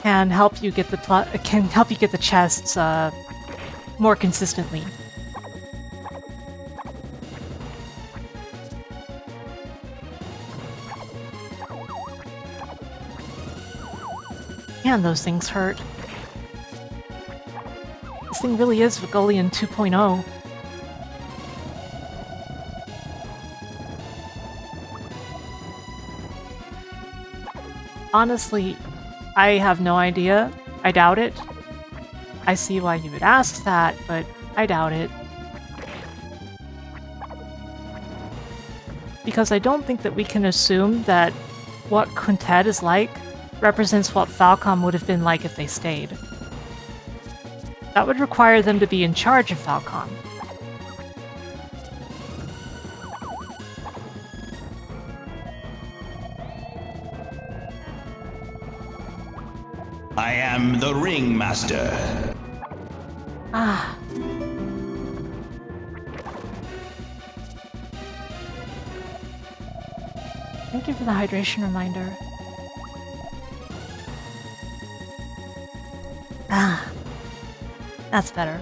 can help you get the chests more consistently. Man, those things hurt. This thing really is Vigolian 2.0. Honestly, I have no idea. I doubt it. I see why you would ask that, but I doubt it. Because I don't think that we can assume that what Quintet is like represents what Falcom would have been like if they stayed. That would require them to be in charge of Falcom. I am the Ringmaster. Ah. Thank you for the hydration reminder. Ah. That's better.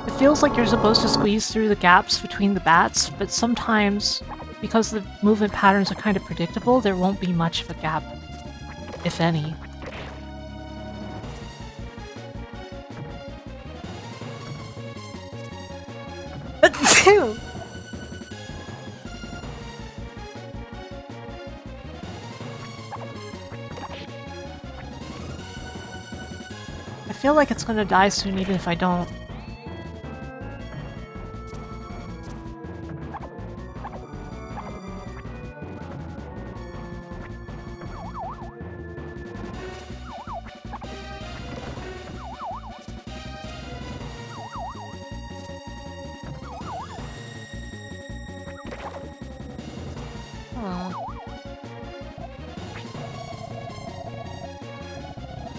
It feels like you're supposed to squeeze through the gaps between the bats, but sometimes, because the movement patterns are kind of predictable, there won't be much of a gap, if any. I feel like it's gonna die soon even if I don't.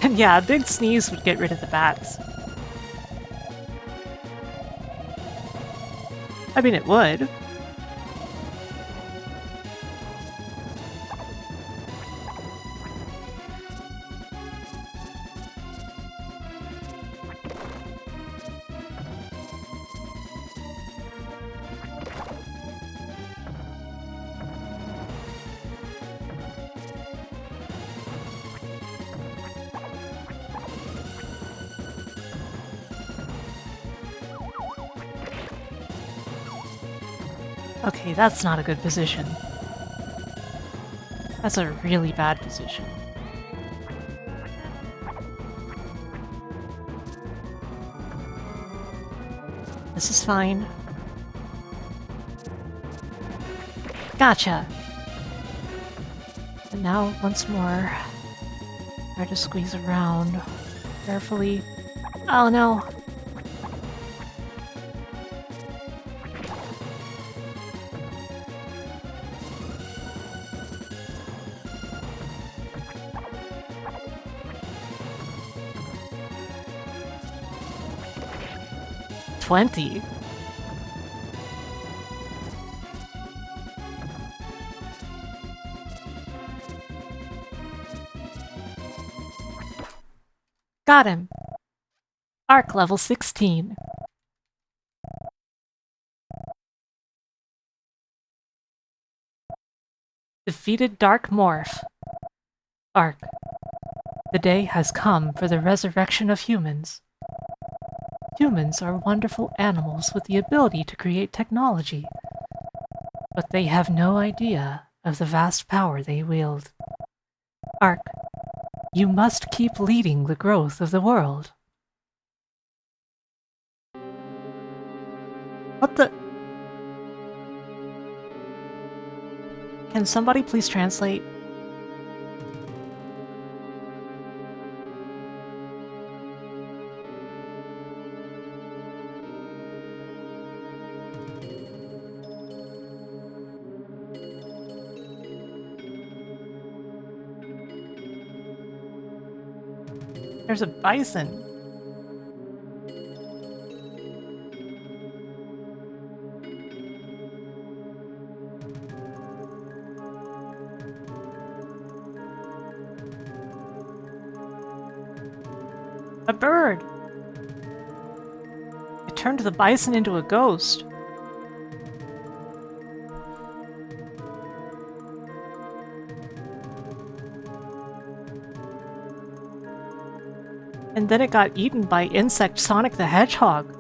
And yeah, a big sneeze would get rid of the bats. I mean, it would. Okay, that's not a good position. That's a really bad position. This is fine. Gotcha! And now, once more, try to squeeze around carefully. Oh no! $20. Got him. Arc level 16. Defeated Dark Morph. Ark. The day has come for the resurrection of humans. Humans are wonderful animals with the ability to create technology, but they have no idea of the vast power they wield. Ark, you must keep leading the growth of the world. What the? Can somebody please translate? There's a bison. A bird. It turned the bison into a ghost. And then it got eaten by insect Sonic the Hedgehog.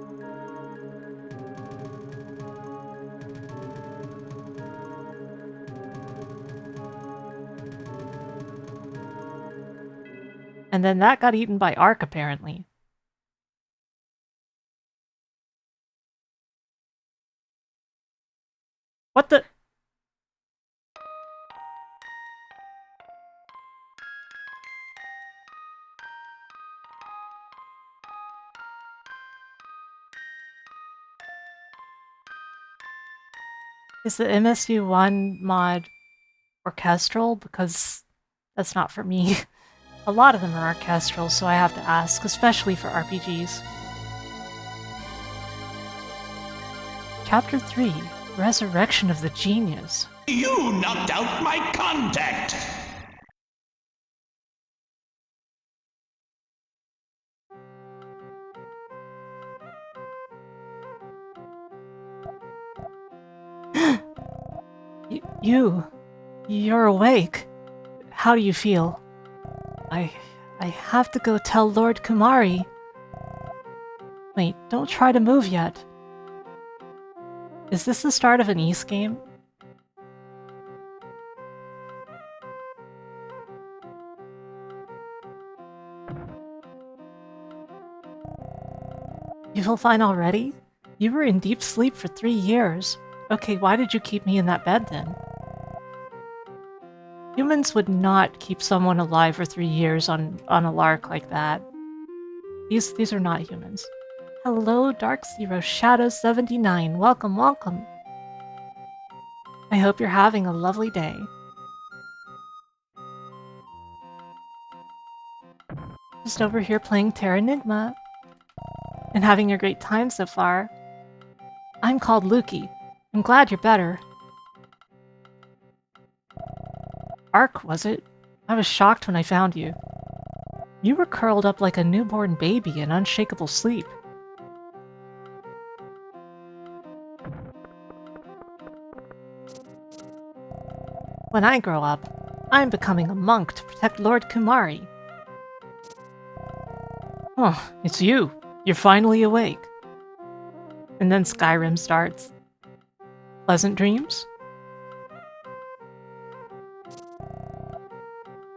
And then that got eaten by Ark, apparently. What the? Is the MSU1 mod orchestral? Because that's not for me. A lot of them are orchestral, so I have to ask, especially for RPGs. Chapter 3, Resurrection of the Genius. You knocked out my contact! You're awake. How do you feel? I have to go tell Lord Kumari. Wait, don't try to move yet. Is this the start of an East game? You feel fine already? You were in deep sleep for 3 years. Okay, why did you keep me in that bed then? Humans would not keep someone alive for 3 years on a lark like that. These are not humans. Hello, Dark Zero Shadow 79. Welcome, welcome. I hope you're having a lovely day. Just over here playing Terranigma and having a great time so far. I'm called Lukey. I'm glad you're better. Ark, was it? I was shocked when I found you. You were curled up like a newborn baby in unshakable sleep. When I grow up, I'm becoming a monk to protect Lord Kumari. Oh, it's you. You're finally awake. And then Skyrim starts. Pleasant dreams?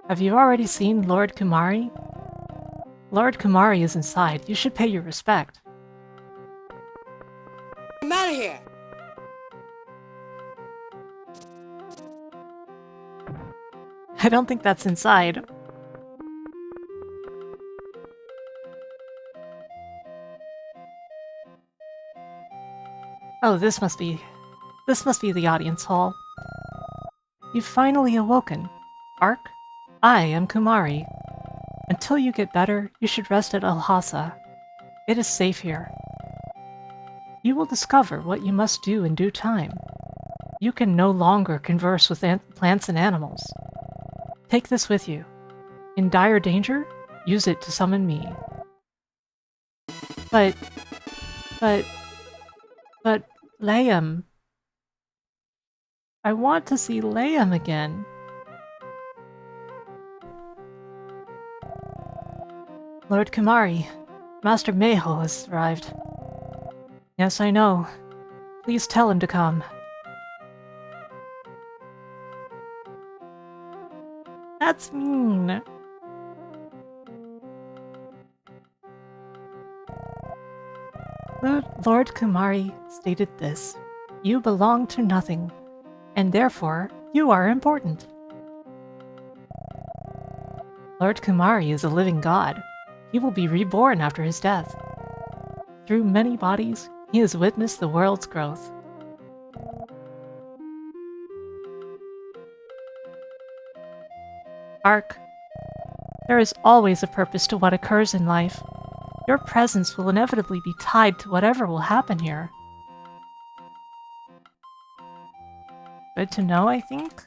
Have you already seen Lord Kumari? Lord Kumari is inside. You should pay your respect. I'm out of here! I don't think that's inside. Oh, this must be the audience hall. You've finally awoken. Ark, I am Kumari. Until you get better, you should rest at Lhasa. It is safe here. You will discover what you must do in due time. You can no longer converse with plants and animals. Take this with you. In dire danger, use it to summon me. But Liam... I want to see Liam again. Lord Kumari, Master Mayho has arrived. Yes, I know. Please tell him to come. That's mean. Lord Kumari stated this. You belong to nothing, and therefore you are important. Lord Kumari is a living god. He will be reborn after his death. Through many bodies, he has witnessed the world's growth. Ark, there is always a purpose to what occurs in life. Your presence will inevitably be tied to whatever will happen here. Good to know, I think?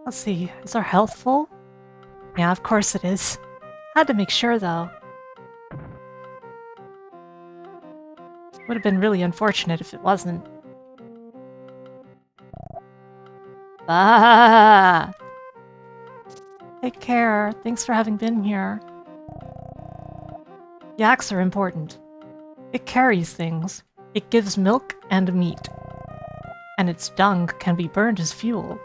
Let's see, is our health full? Yeah, of course it is. Had to make sure, though. Would have been really unfortunate if it wasn't. Ah! Take care. Thanks for having been here. Yaks are important. It carries things. It gives milk and meat. And its dung can be burned as fuel.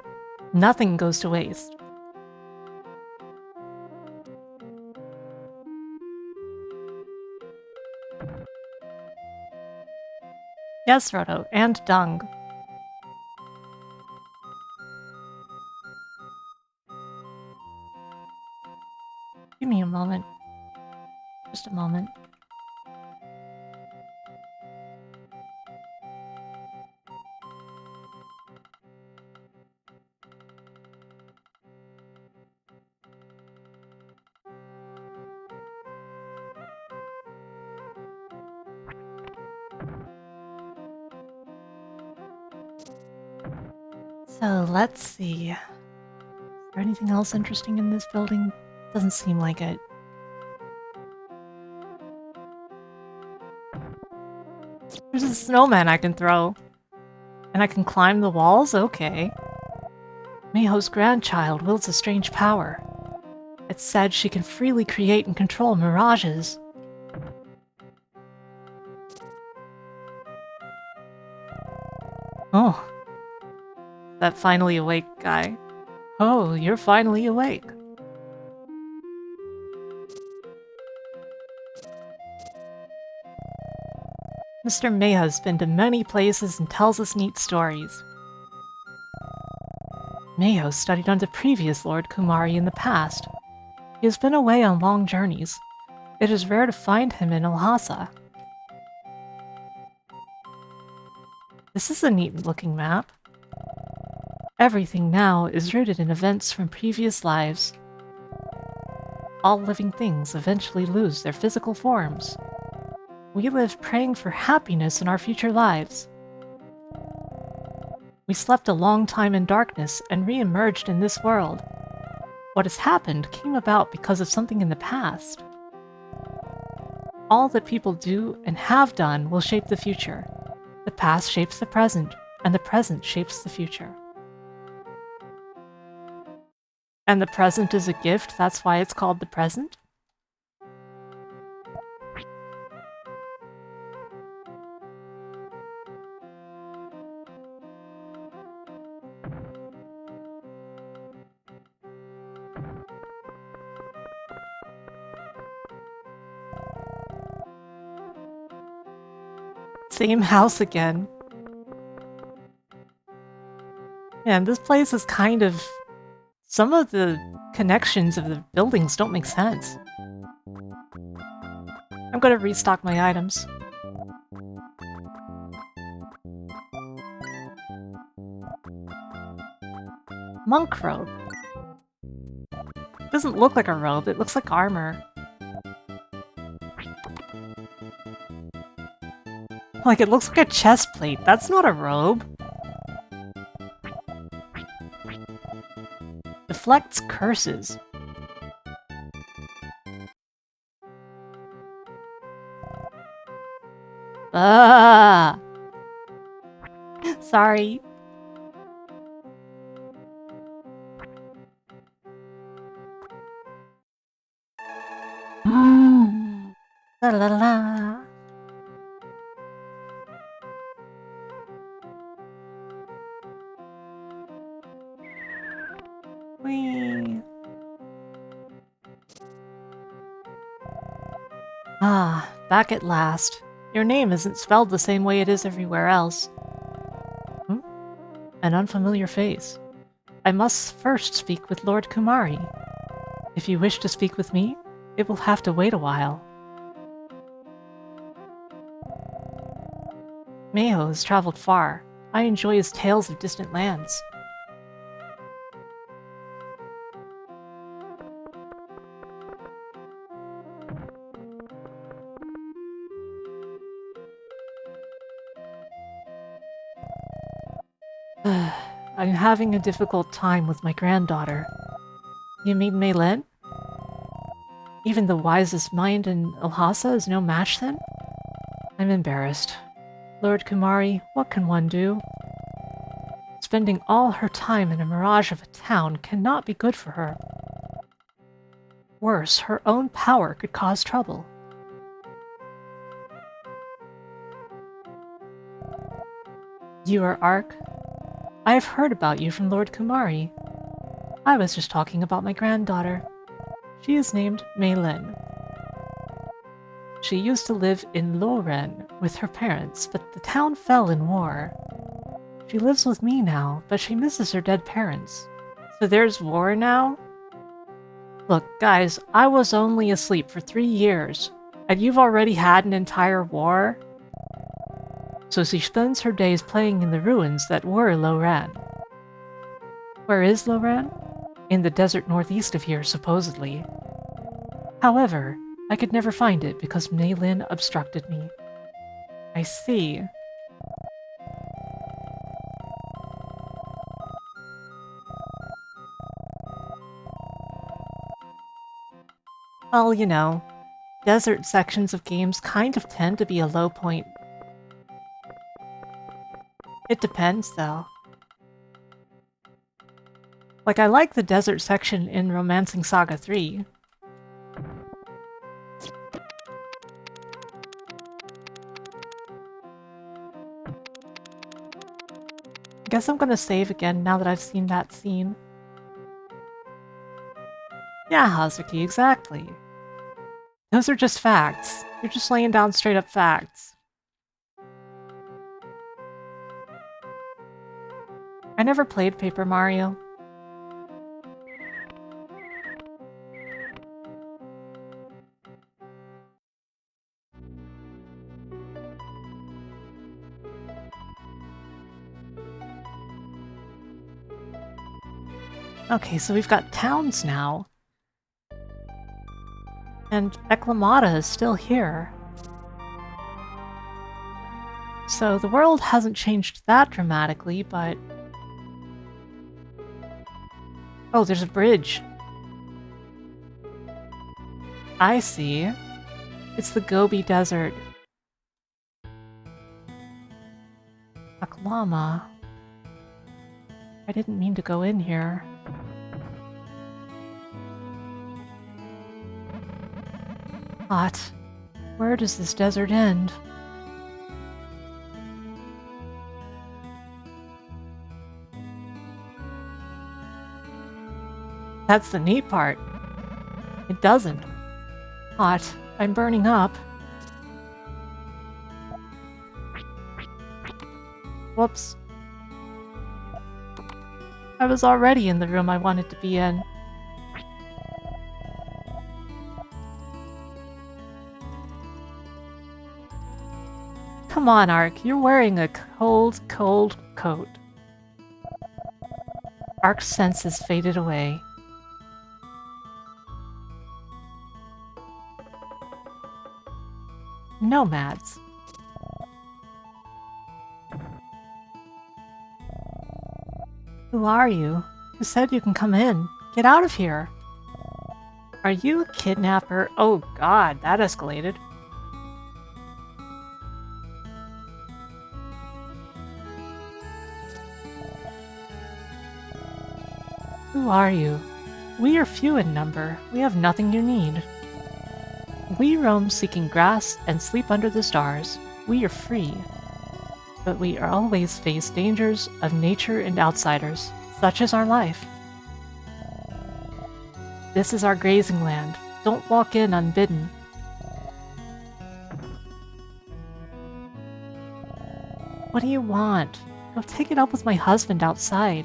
Nothing goes to waste. Yes, Roto, and dung. Give me a moment. Just a moment. So, let's see. Is there anything else interesting in this building? Doesn't seem like it. There's a snowman I can throw. And I can climb the walls? Okay. Mayho's grandchild wields a strange power. It's said she can freely create and control mirages. Oh. That finally awake guy. Oh, you're finally awake. Mr. Mayha's been to many places and tells us neat stories. Mayho studied under previous Lord Kumari in the past. He has been away on long journeys. It is rare to find him in Lhasa. This is a neat-looking map. Everything now is rooted in events from previous lives. All living things eventually lose their physical forms. We live praying for happiness in our future lives. We slept a long time in darkness and re-emerged in this world. What has happened came about because of something in the past. All that people do and have done will shape the future. The past shapes the present, and the present shapes the future. And the present is a gift, that's why it's called the present? Same house again. Man, this place is kind of... Some of the connections of the buildings don't make sense. I'm gonna restock my items. Monk robe. Doesn't look like a robe, it looks like armor. Like, it looks like a chest plate. That's not a robe. Deflects curses. Ah! Sorry. La la la. Whee. Ah, back at last. Your name isn't spelled the same way it is everywhere else. Hmm? An unfamiliar face. I must first speak with Lord Kumari. If you wish to speak with me, it will have to wait a while. Mayo has traveled far. I enjoy his tales of distant lands. I'm having a difficult time with my granddaughter. You mean Meilin? Even the wisest mind in Lhasa is no match then? I'm embarrassed. Lord Kumari, what can one do? Spending all her time in a mirage of a town cannot be good for her. Worse, her own power could cause trouble. You are Ark? I have heard about you from Lord Kumari. I was just talking about my granddaughter. She is named Meilin. She used to live in Loren with her parents, but the town fell in war. She lives with me now, but she misses her dead parents. So there's war now? Look, guys, I was only asleep for 3 years, and you've already had an entire war? So she spends her days playing in the ruins that were Loren. Where is Loren? In the desert northeast of here, supposedly. However, I could never find it because Meilin obstructed me. I see. Well, you know, desert sections of games kind of tend to be a low point. It depends, though. Like, I like the desert section in Romancing Saga 3. I guess I'm gonna save again now that I've seen that scene. Yeah, Hazuki, exactly. Those are just facts. You're just laying down straight up facts. I never played Paper Mario. Okay, so we've got towns now. And Eklamata is still here. So the world hasn't changed that dramatically, but... Oh, there's a bridge. I see. It's the Gobi Desert. Aklama. I didn't mean to go in here. Hot. Where does this desert end? That's the neat part. It doesn't. Hot. I'm burning up. Whoops. I was already in the room I wanted to be in. Come on, Ark. You're wearing a cold, cold coat. Ark's senses faded away. Nomads. Who are you? Who said you can come in? Get out of here! Are you a kidnapper? Oh god, that escalated. Who are you? We are few in number. We have nothing you need. We roam seeking grass and sleep under the stars. We are free. But we always face dangers of nature and outsiders. Such is our life. This is our grazing land. Don't walk in unbidden. What do you want? Go take it up with my husband outside.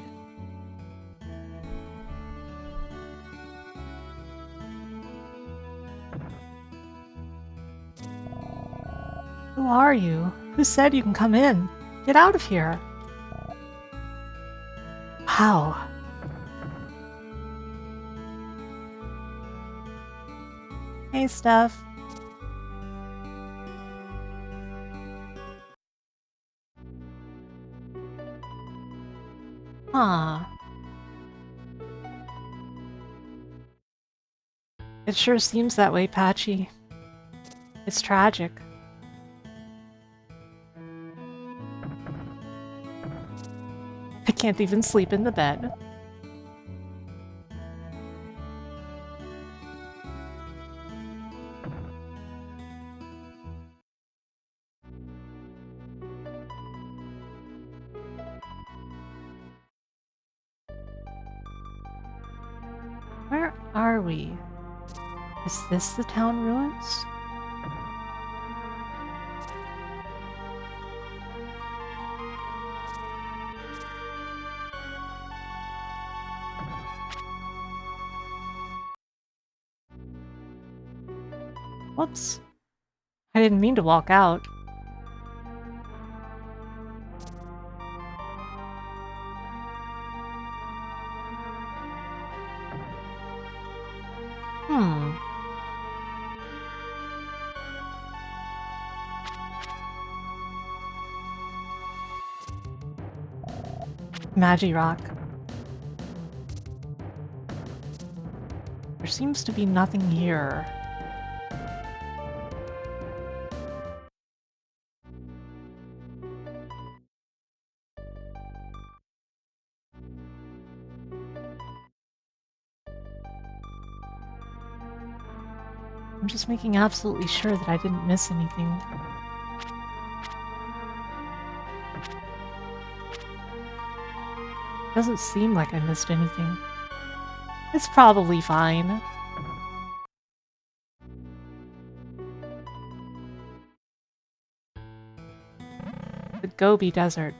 Who are you? Who said you can come in? Get out of here! How? Hey, Steph. Huh. It sure seems that way, Patchy. It's tragic. I can't even sleep in the bed. Where are we? Is this the town ruins? Whoops. I didn't mean to walk out. Magirock. There seems to be nothing here. I'm just making absolutely sure that I didn't miss anything. Doesn't seem like I missed anything. It's probably fine. The Gobi Desert.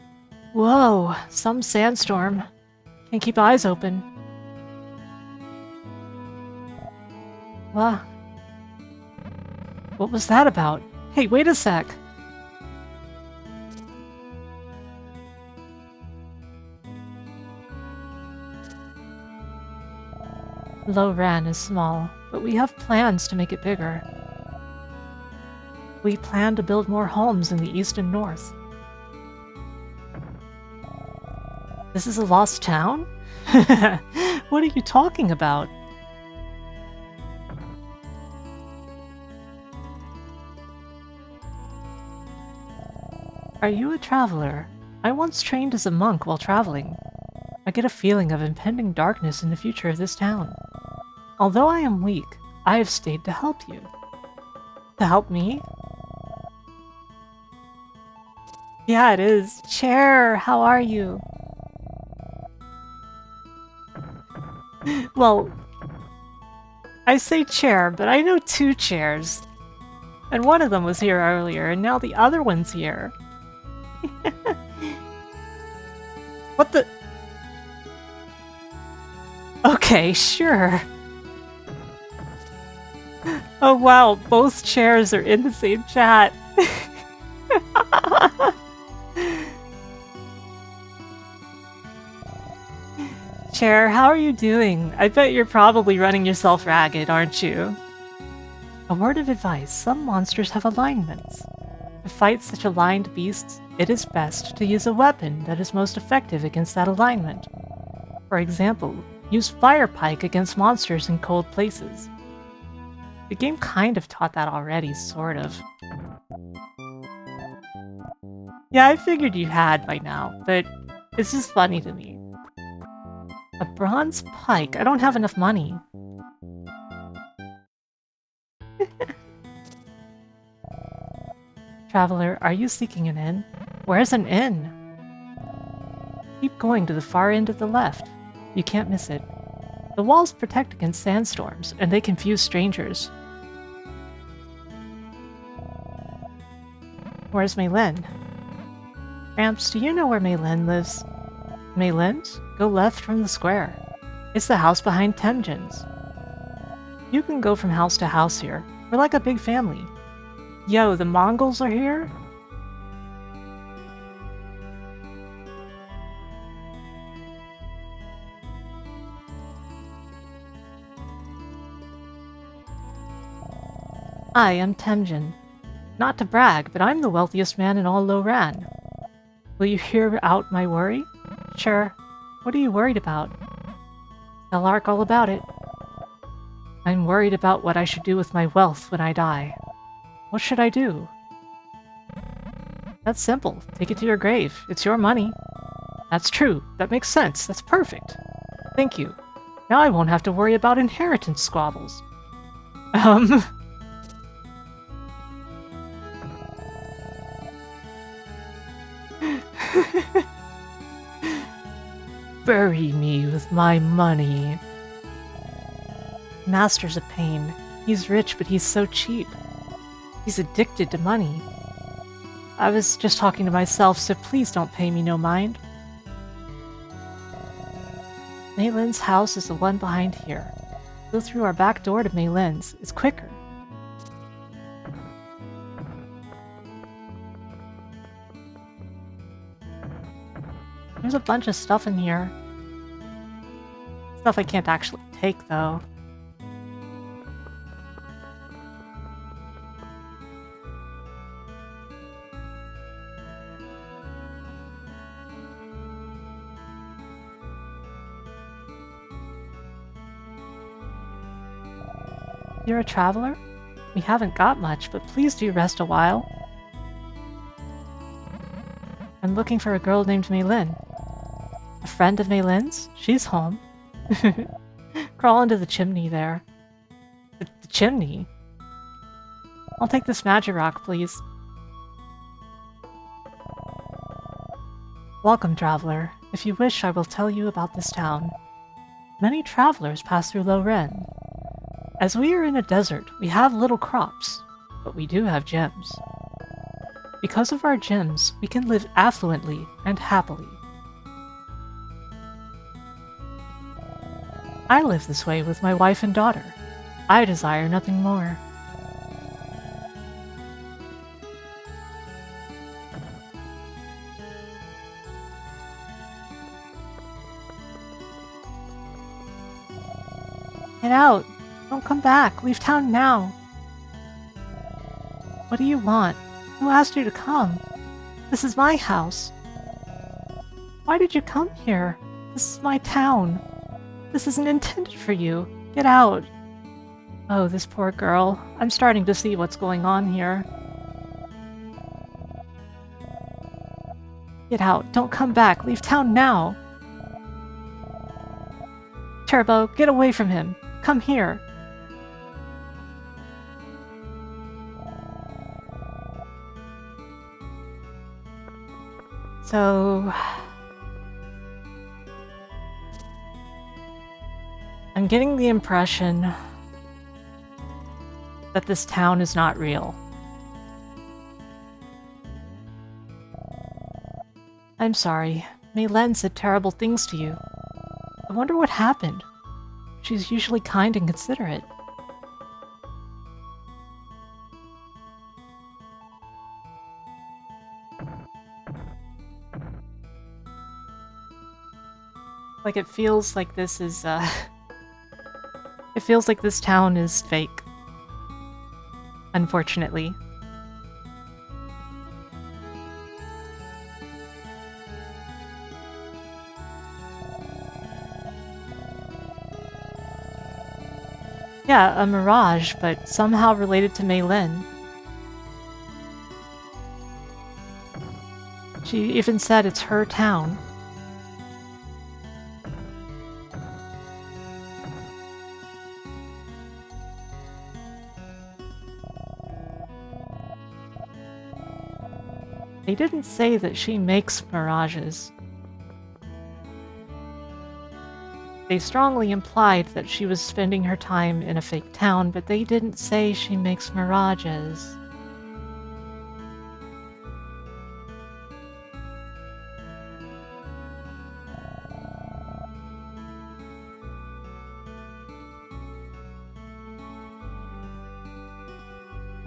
Whoa, some sandstorm. Can't keep eyes open. What was that about? Hey, wait a sec. Loran is small, but we have plans to make it bigger. We plan to build more homes in the east and north. This is a lost town? What are you talking about? Are you a traveler? I once trained as a monk while traveling. I get a feeling of impending darkness in the future of this town. Although I am weak, I have stayed to help you. To help me? Yeah, it is. Chair, how are you? Well, I say chair, but I know two chairs. And one of them was here earlier, and now the other one's here. What the? Okay, sure. Oh wow, both chairs are in the same chat. Chair, how are you doing? I bet you're probably running yourself ragged, aren't you? A word of advice, some monsters have alignments. To fight such aligned beasts, it is best to use a weapon that is most effective against that alignment. For example, use fire pike against monsters in cold places. The game kind of taught that already, sort of. Yeah, I figured you had by now, but this is funny to me. A bronze pike? I don't have enough money. Traveler, are you seeking an inn? Where's an inn? Keep going to the far end of the left. You can't miss it. The walls protect against sandstorms, and they confuse strangers. Where's Maylin? Gramps, do you know where Maylin lives? Maylin's? Go left from the square. It's the house behind Temjin's. You can go from house to house here. We're like a big family. Yo, the Mongols are here? I am Temjin. Not to brag, but I'm the wealthiest man in all Loran. Will you hear out my worry? Sure. What are you worried about? Tell Ark all about it. I'm worried about what I should do with my wealth when I die. What should I do? That's simple. Take it to your grave. It's your money. That's true. That makes sense. That's perfect. Thank you. Now I won't have to worry about inheritance squabbles. Bury me with my money. Master's a pain. He's rich, but he's so cheap. He's addicted to money. I was just talking to myself, so please don't pay me no mind. Maylin's house is the one behind here. Go through our back door to Maylin's. It's quicker. There's a bunch of stuff in here. Stuff I can't actually take, though. You're a traveler? We haven't got much, but please do rest a while. I'm looking for a girl named Maylin. A friend of Maylin's? She's home. Crawl into the chimney there. The chimney? I'll take this magic rock, please. Welcome, traveler. If you wish, I will tell you about this town. Many travelers pass through Loren. As we are in a desert, we have little crops, but we do have gems. Because of our gems, we can live affluently and happily. I live this way with my wife and daughter. I desire nothing more. Get out! Don't come back! Leave town now! What do you want? Who asked you to come? This is my house. Why did you come here? This is my town. This isn't intended for you. Get out. Oh, this poor girl. I'm starting to see what's going on here. Get out. Don't come back. Leave town now. Turbo, get away from him. Come here. So... I'm getting the impression that this town is not real. I'm sorry. Maylen said terrible things to you. I wonder what happened. She's usually kind and considerate. Like, it feels like this is, it feels like this town is fake. Unfortunately. Yeah, a mirage, but somehow related to Mei Lin. She even said it's her town. They didn't say that she makes mirages. They strongly implied that she was spending her time in a fake town, but they didn't say she makes mirages.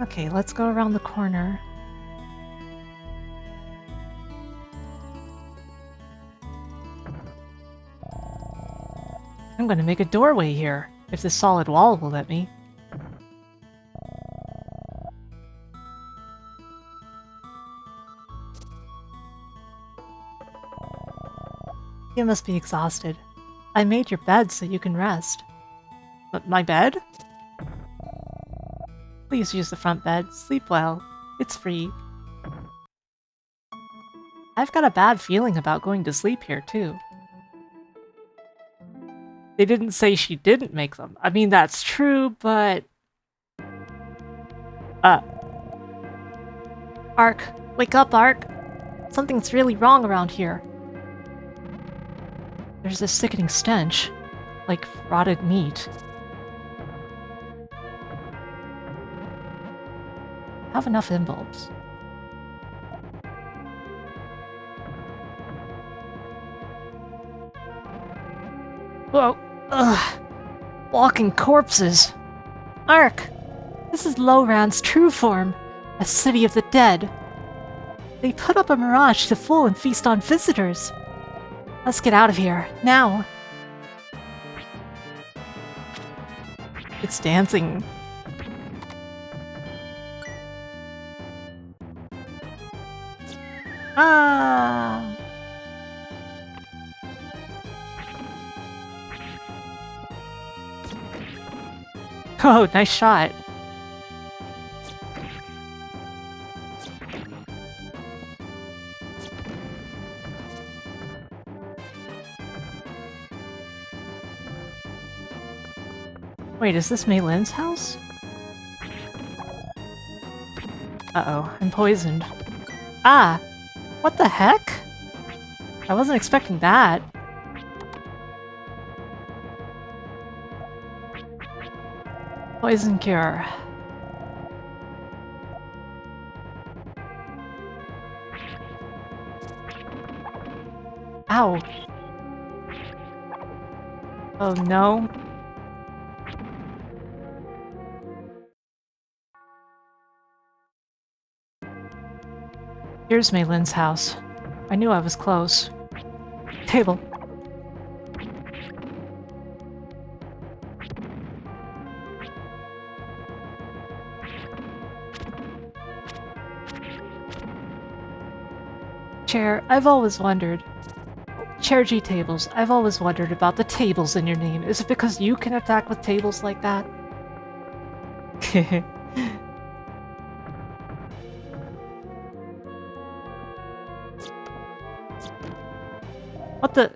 Okay, let's go around the corner. I'm gonna make a doorway here, if this solid wall will let me. You must be exhausted. I made your bed so you can rest. But my bed? Please use the front bed. Sleep well. It's free. I've got a bad feeling about going to sleep here, too. They didn't say she didn't make them. I mean, that's true, but... Ark. Wake up, Ark. Something's really wrong around here. There's this sickening stench. Like rotted meat. Have enough bulbs. Whoa. Ugh. Walking corpses. Ark! This is Lowran's true form. A city of the dead. They put up a mirage to fool and feast on visitors. Let's get out of here, now. It's dancing. Ah! Oh, nice shot. Wait, is this Mei Lin's house? Uh-oh, I'm poisoned. Ah! What the heck? I wasn't expecting that. Poison cure. Ow. Oh no. Here's Mei Lin's house. I knew I was close. Table. Chair, I've always wondered. Chair G tables, I've always wondered about the tables in your name. Is it because you can attack with tables like that? What the?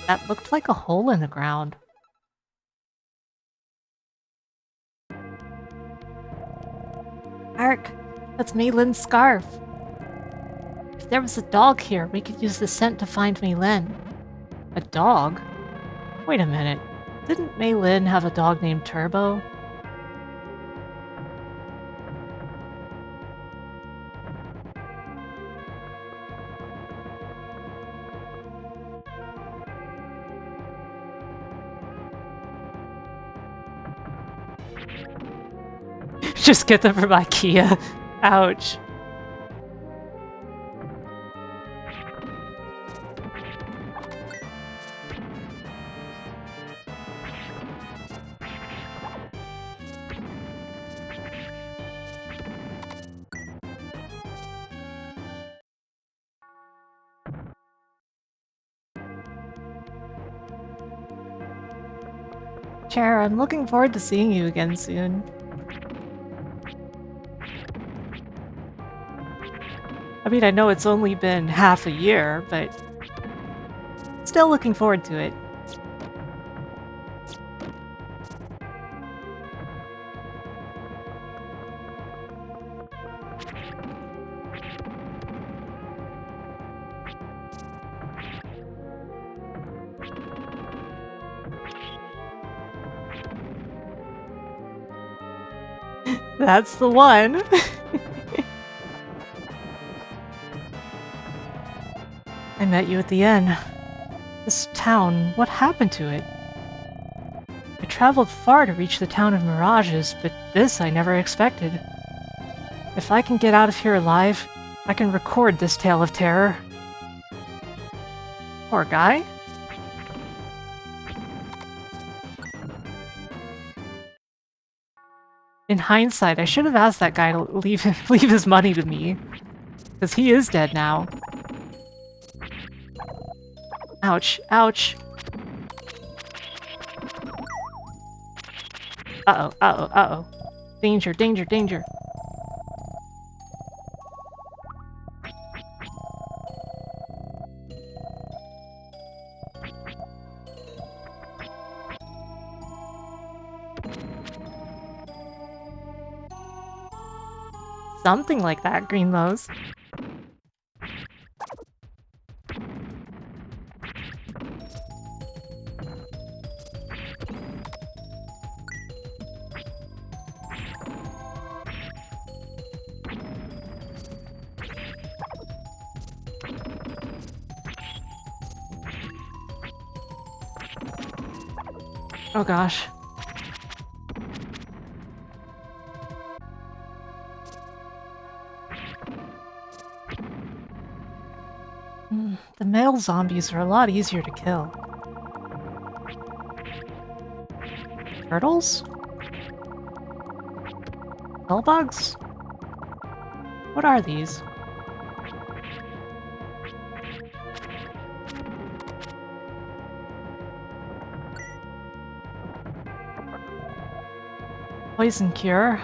That looked like a hole in the ground. Ark, that's Mei Lin's scarf. If there was a dog here, we could use the scent to find Mei Lin. A dog? Wait a minute. Didn't Mei Lin have a dog named Turbo? Just get them from IKEA. Ouch. Chair, I'm looking forward to seeing you again soon. I mean, I know it's only been half a year, but still looking forward to it. That's the one. I met you at the inn. This town, what happened to it? I traveled far to reach the town of Mirages, but this I never expected. If I can get out of here alive, I can record this tale of terror. Poor guy. In hindsight, I should have asked that guy to leave his money to me. Because he is dead now. Ouch, ouch. Uh-oh, uh-oh, uh-oh. Danger, danger, danger. Something like that, Greenlows. Oh gosh. The male zombies are a lot easier to kill. Turtles? Hellbugs? What are these? Poison cure.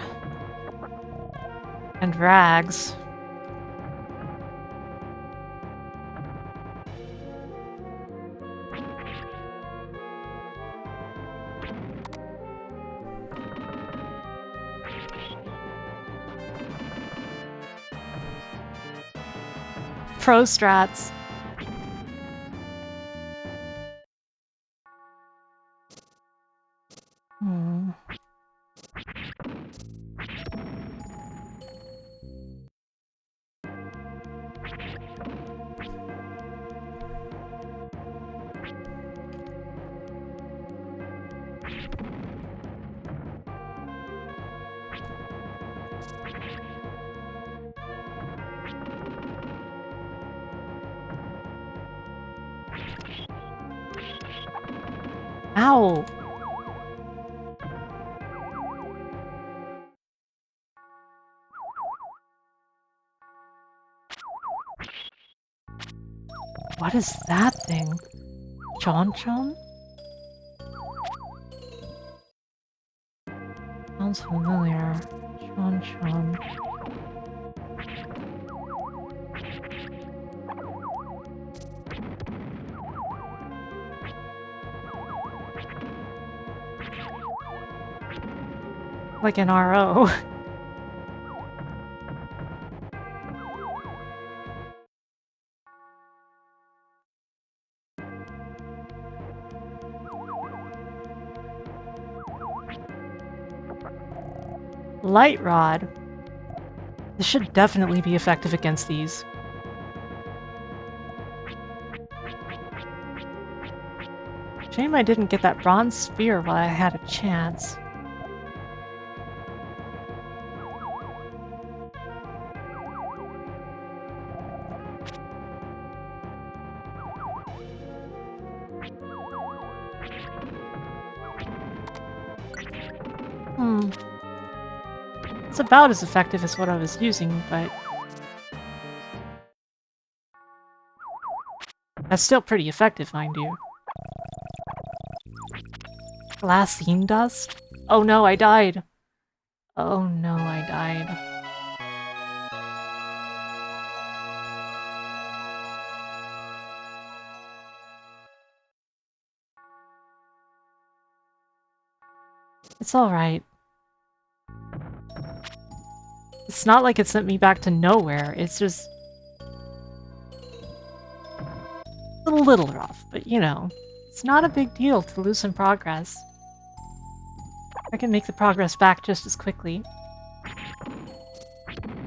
And rags. Pro strats. Ow! What is that thing? Chon-chon? Sounds familiar. Chon-chon. Like an RO. Light Rod. This should definitely be effective against these. Shame I didn't get that bronze spear while I had a chance. It's about as effective as what I was using, but that's still pretty effective, mind you. Glassine dust? Oh no, I died. Oh no, I died. It's alright. It's not like it sent me back to nowhere, it's just... a little rough, but you know, it's not a big deal to lose some progress. I can make the progress back just as quickly.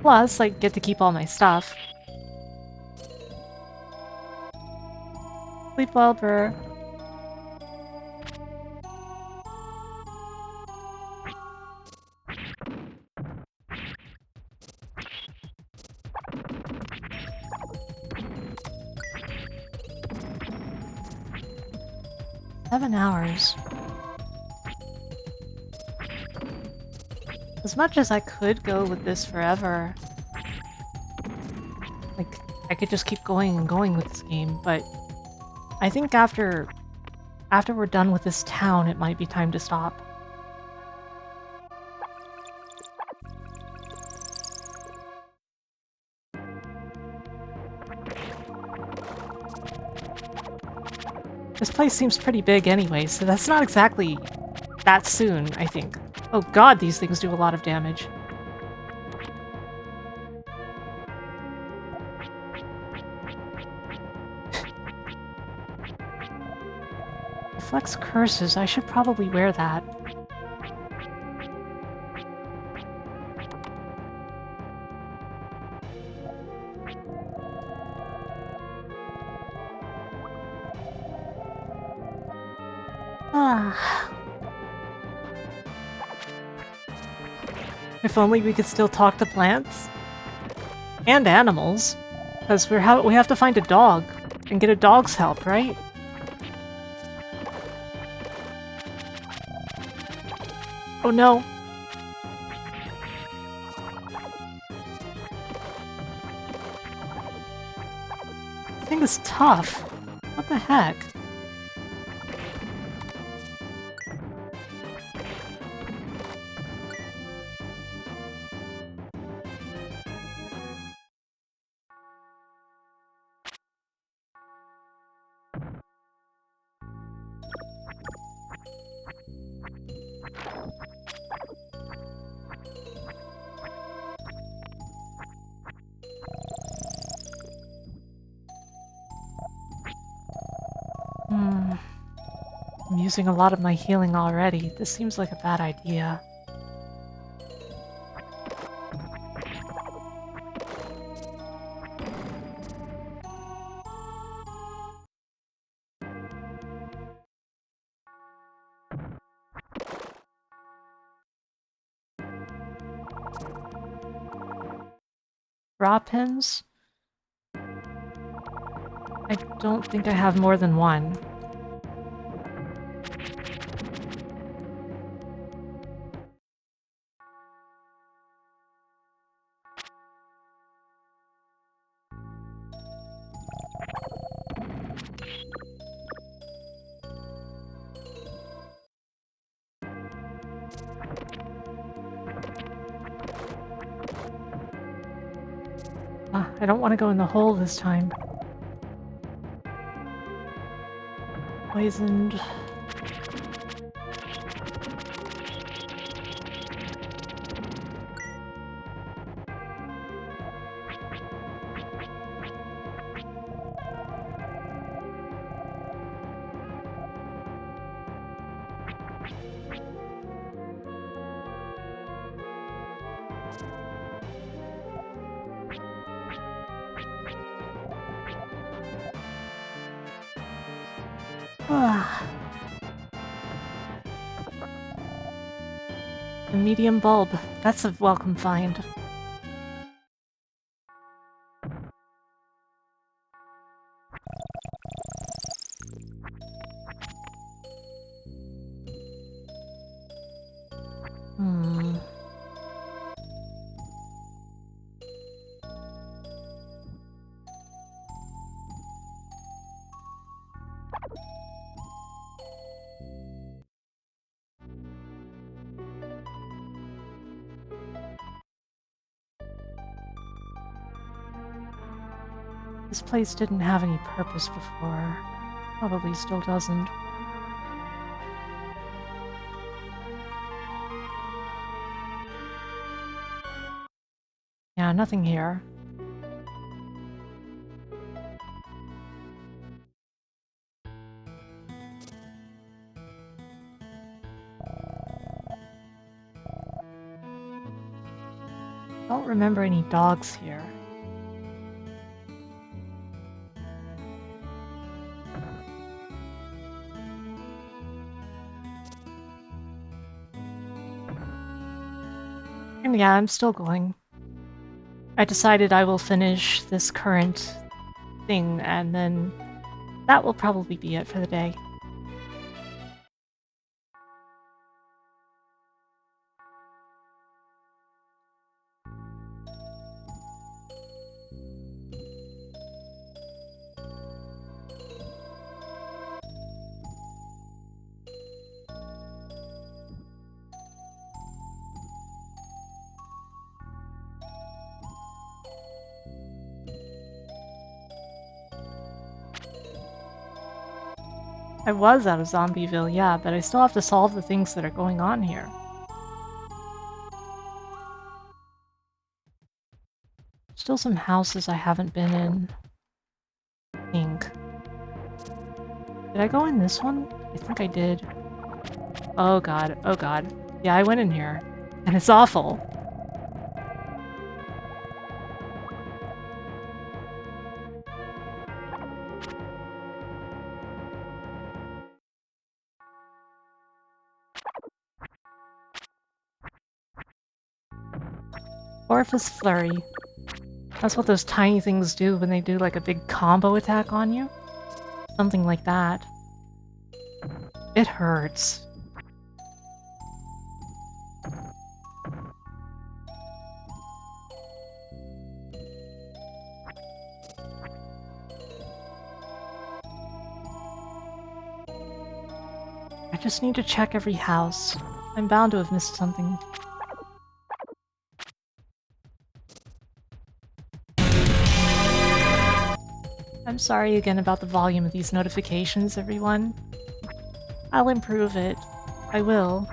Plus, I get to keep all my stuff. Sleep well, Burr. $7 hours. As much as I could go with this forever, like, I could just keep going and going with this game, but I think after we're done with this town, it might be time to stop. This place seems pretty big anyway, so that's not exactly that soon, I think. Oh god, these things do a lot of damage. Reflects curses, I should probably wear that. Ah. If only we could still talk to plants. And animals. Because we have to find a dog. And get a dog's help, right? Oh no. This thing is tough. What the heck? I'm using a lot of my healing already. This seems like a bad idea. Raw pins? I don't think I have more than one. I don't want to go in the hole this time. Poisoned. A medium bulb. That's a welcome find. This place didn't have any purpose before. Probably still doesn't. Yeah, nothing here. Don't remember any dogs here. And yeah, I'm still going. I decided I will finish this current thing, and then that will probably be it for the day. I was out of Zombieville, yeah, but I still have to solve the things that are going on here. Still some houses I haven't been in. I think. Did I go in this one? I think I did. Oh god, oh god. Yeah, I went in here. And it's awful. Orifice Flurry. That's what those tiny things do when they do like a big combo attack on you. Something like that. It hurts. I just need to check every house. I'm bound to have missed something. I'm sorry again about the volume of these notifications, everyone. I'll improve it. I will.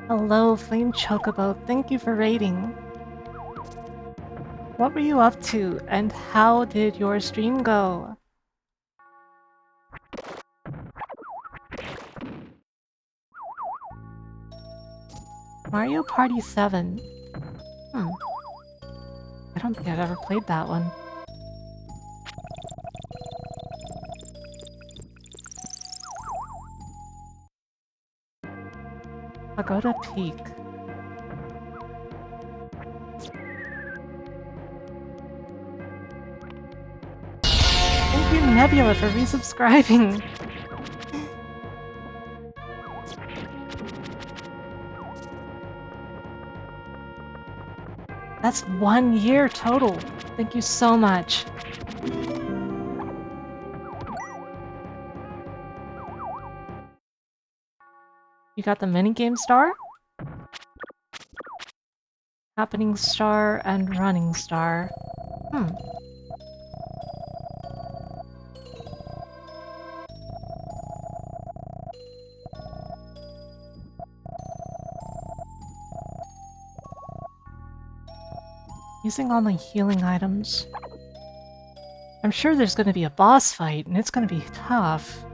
Hello, Flame Chocobo. Thank you for raiding. What were you up to, and how did your stream go? Mario Party 7. I don't think I've ever played that one. Pagoda Peak. Thank you, Nebula, for resubscribing. That's 1 year total. Thank you so much. You got the minigame star? Happening star and running star. Using all my healing items. I'm sure there's going to be a boss fight, and it's going to be tough.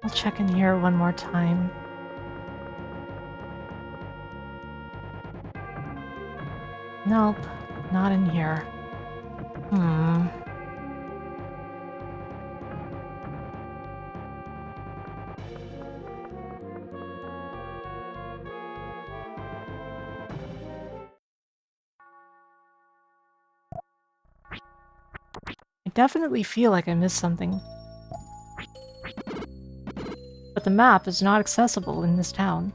I'll check in here one more time. Nope, not in here. I definitely feel like I missed something. But the map is not accessible in this town.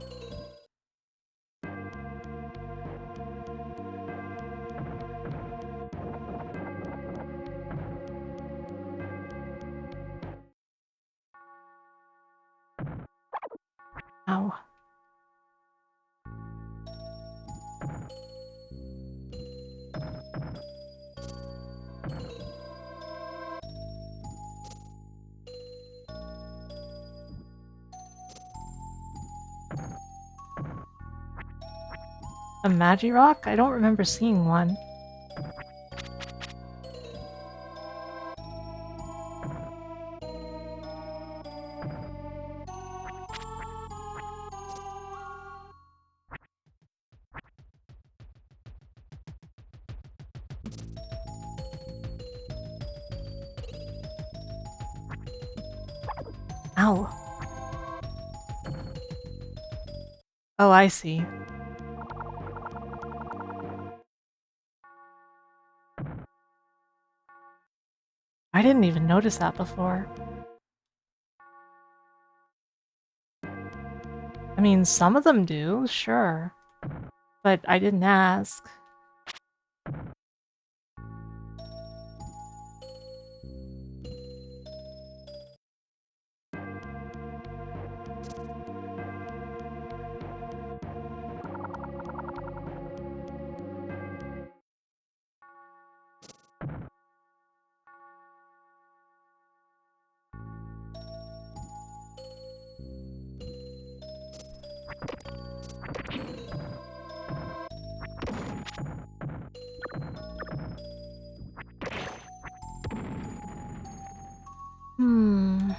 Ow. A Magirock? I don't remember seeing one. Ow. Oh, I see. I didn't even notice that before. I mean, some of them do, sure. But I didn't ask. Hmm.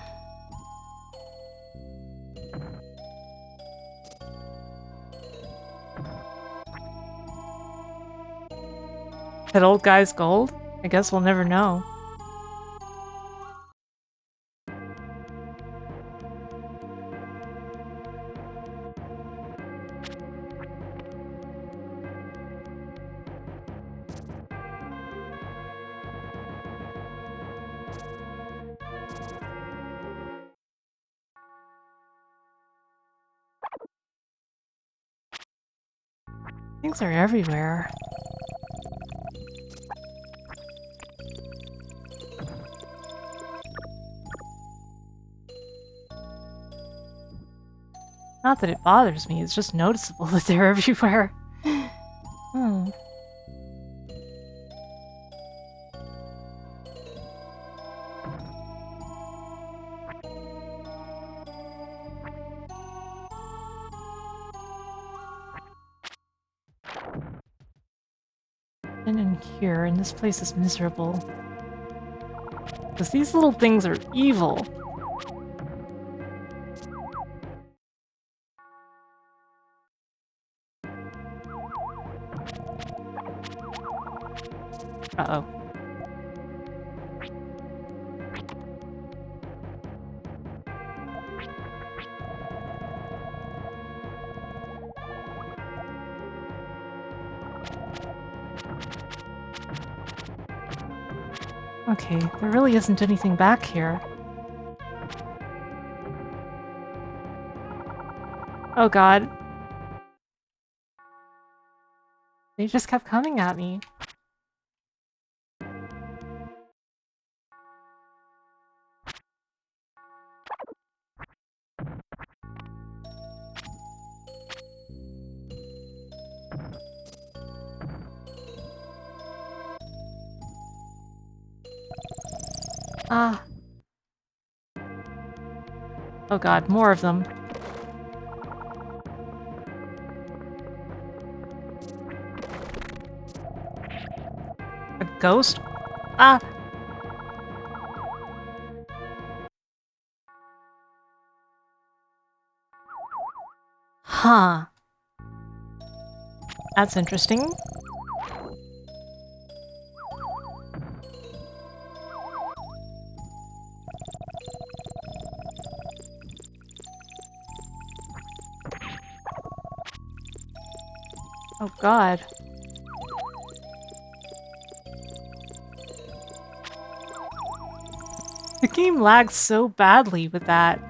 That old guy's gold? I guess we'll never know. Things are everywhere. Not that it bothers me, it's just noticeable that they're everywhere. Hmm. And in here, and this place is miserable. Because these little things are evil. Uh-oh. Okay, there really isn't anything back here. Oh god. They just kept coming at me. Ah. Oh god, more of them. A ghost? Ah! Huh. That's interesting. Oh god. The game lags so badly with that.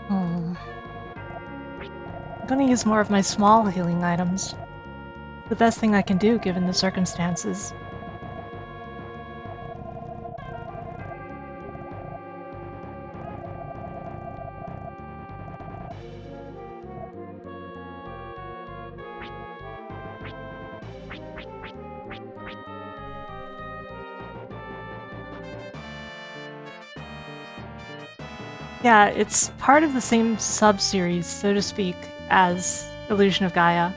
I'm gonna use more of my small healing items. The best thing I can do given the circumstances. Yeah, it's part of the same sub-series, so to speak, as Illusion of Gaia.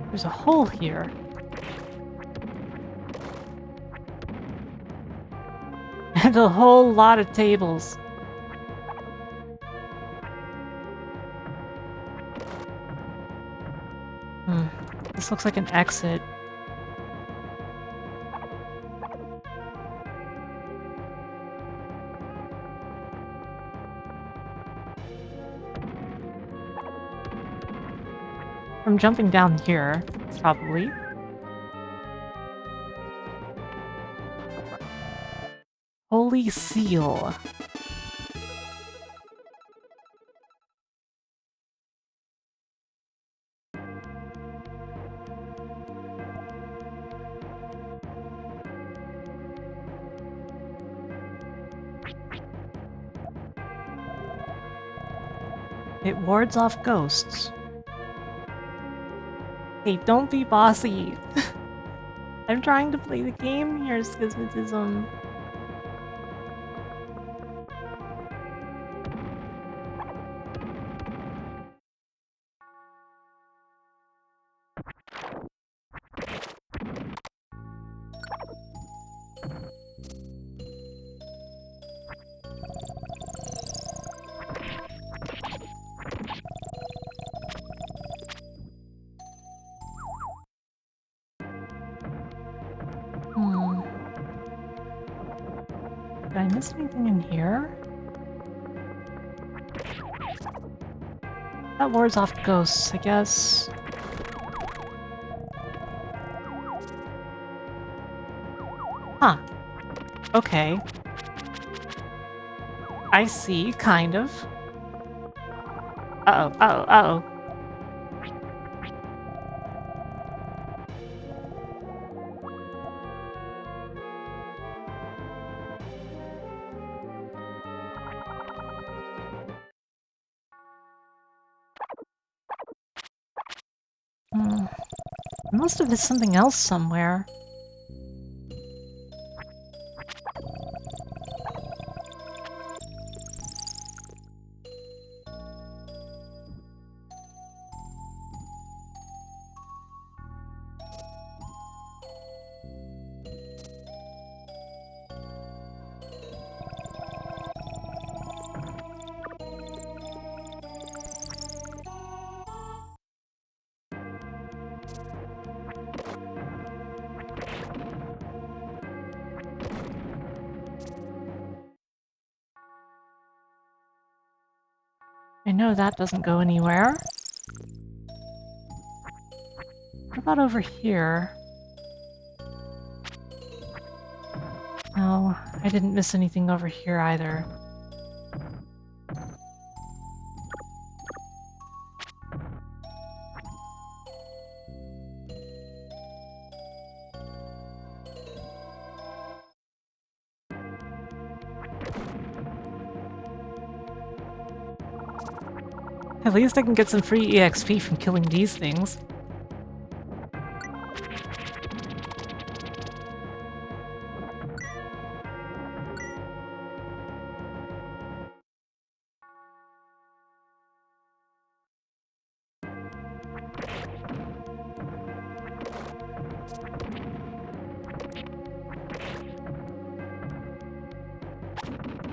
There's a hole here. And a whole lot of tables. This looks like an exit. From jumping down here, probably. Holy Seal. It wards off ghosts. Hey, don't be bossy. I'm trying to play the game here, Schismatism. Did I miss anything in here? That wards off ghosts, I guess. Huh. Okay. I see, kind of. Uh-oh, uh-oh, uh-oh. I must have missed something else somewhere. I know that doesn't go anywhere. What about over here? No, I didn't miss anything over here either. At least I can get some free EXP from killing these things.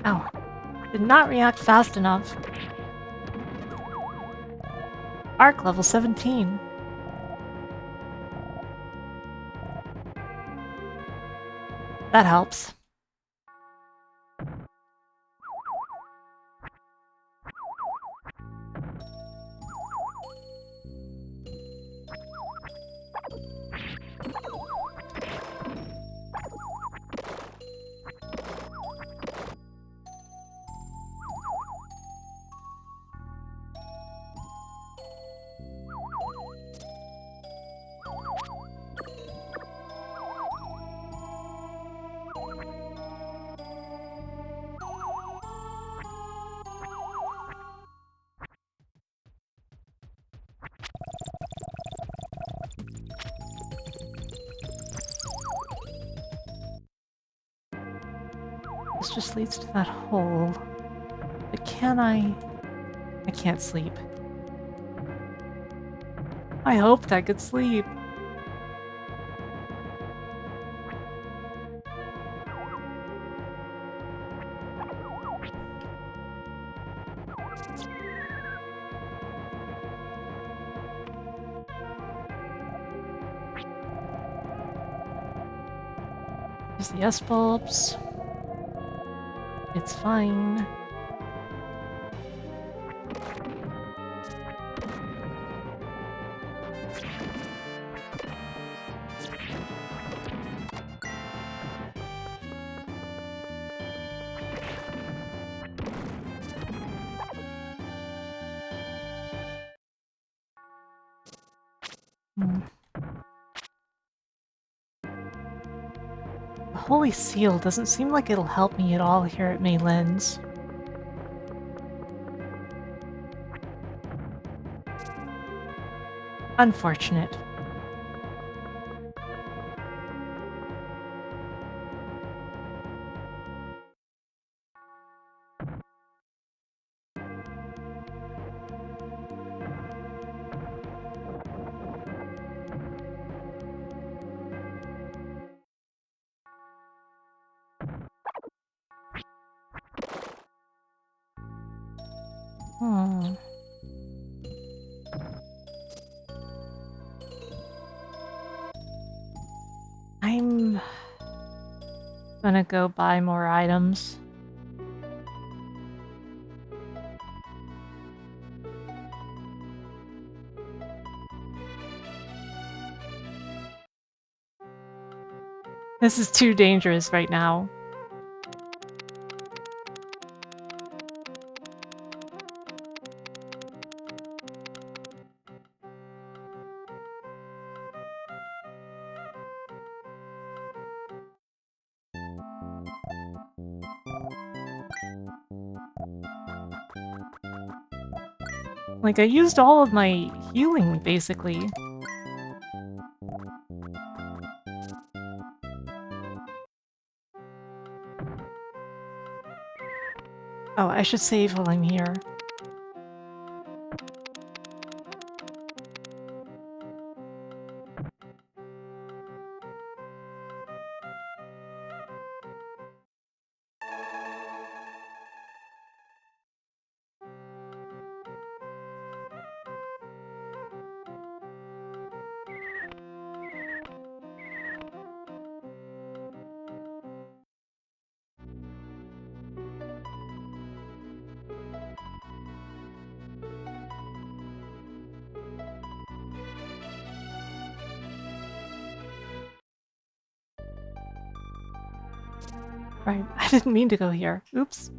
Ow. Did not react fast enough. Arc level 17. That helps. This just leads to that hole. But can I... I can't sleep. I hoped I could sleep. There's the S-bulbs. It's fine. The Holy Seal doesn't seem like it'll help me at all here at Maylands. Unfortunate. I'm gonna go buy more items. This is too dangerous right now. Like, I used all of my healing, basically. Oh, I should save while I'm here. Right, I didn't mean to go here. Oops.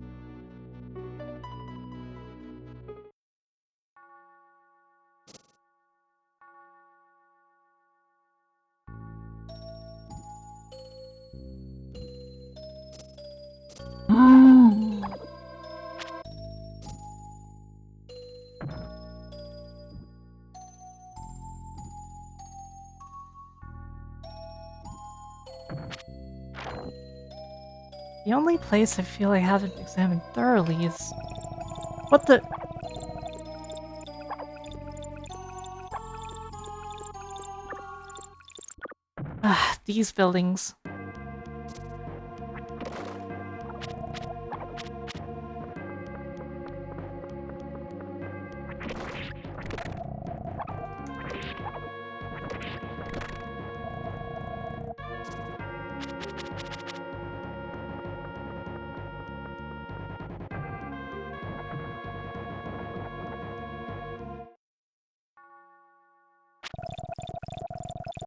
The only place I feel I haven't examined thoroughly is... What the... Ah, these buildings.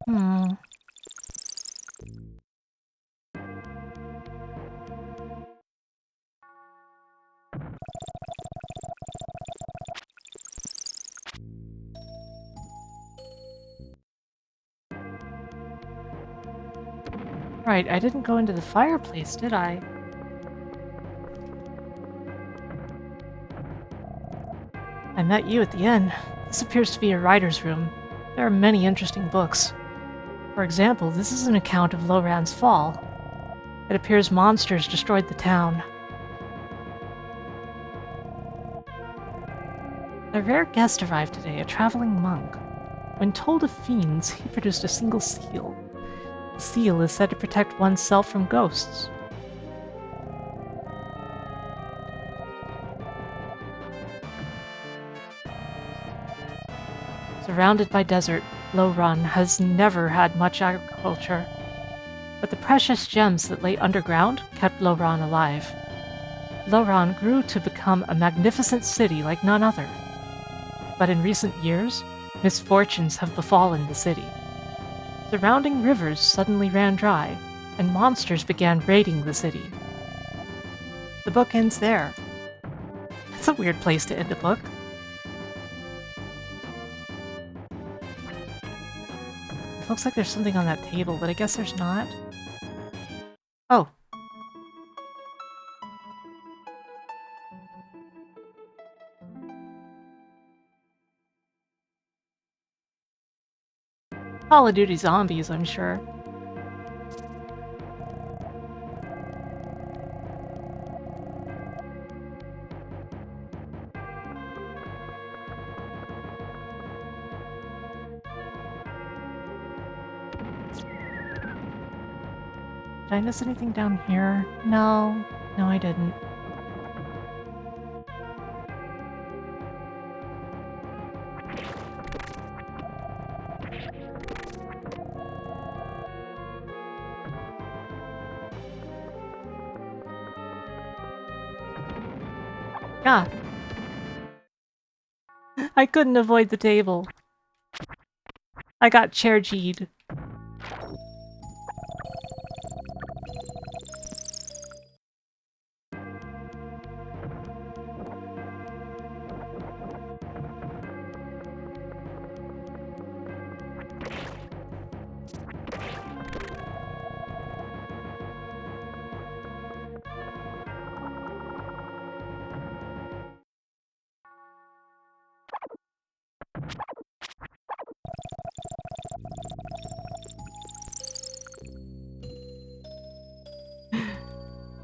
Hmm. Right, I didn't go into the fireplace, did I? I met you at the inn. This appears to be a writer's room. There are many interesting books. For example, this is an account of Loran's fall. It appears monsters destroyed the town. A rare guest arrived today, a traveling monk. When told of fiends, he produced a single seal. The seal is said to protect oneself from ghosts. Surrounded by desert, Loran has never had much agriculture. But the precious gems that lay underground kept Loran alive. Loran grew to become a magnificent city like none other. But in recent years, misfortunes have befallen the city. Surrounding rivers suddenly ran dry, and monsters began raiding the city. The book ends there. That's a weird place to end a book. It looks like there's something on that table, but I guess there's not. Oh. Call of Duty Zombies, I'm sure. Did I miss anything down here? No. No, I didn't. Ah. I couldn't avoid the table. I got chair G'd.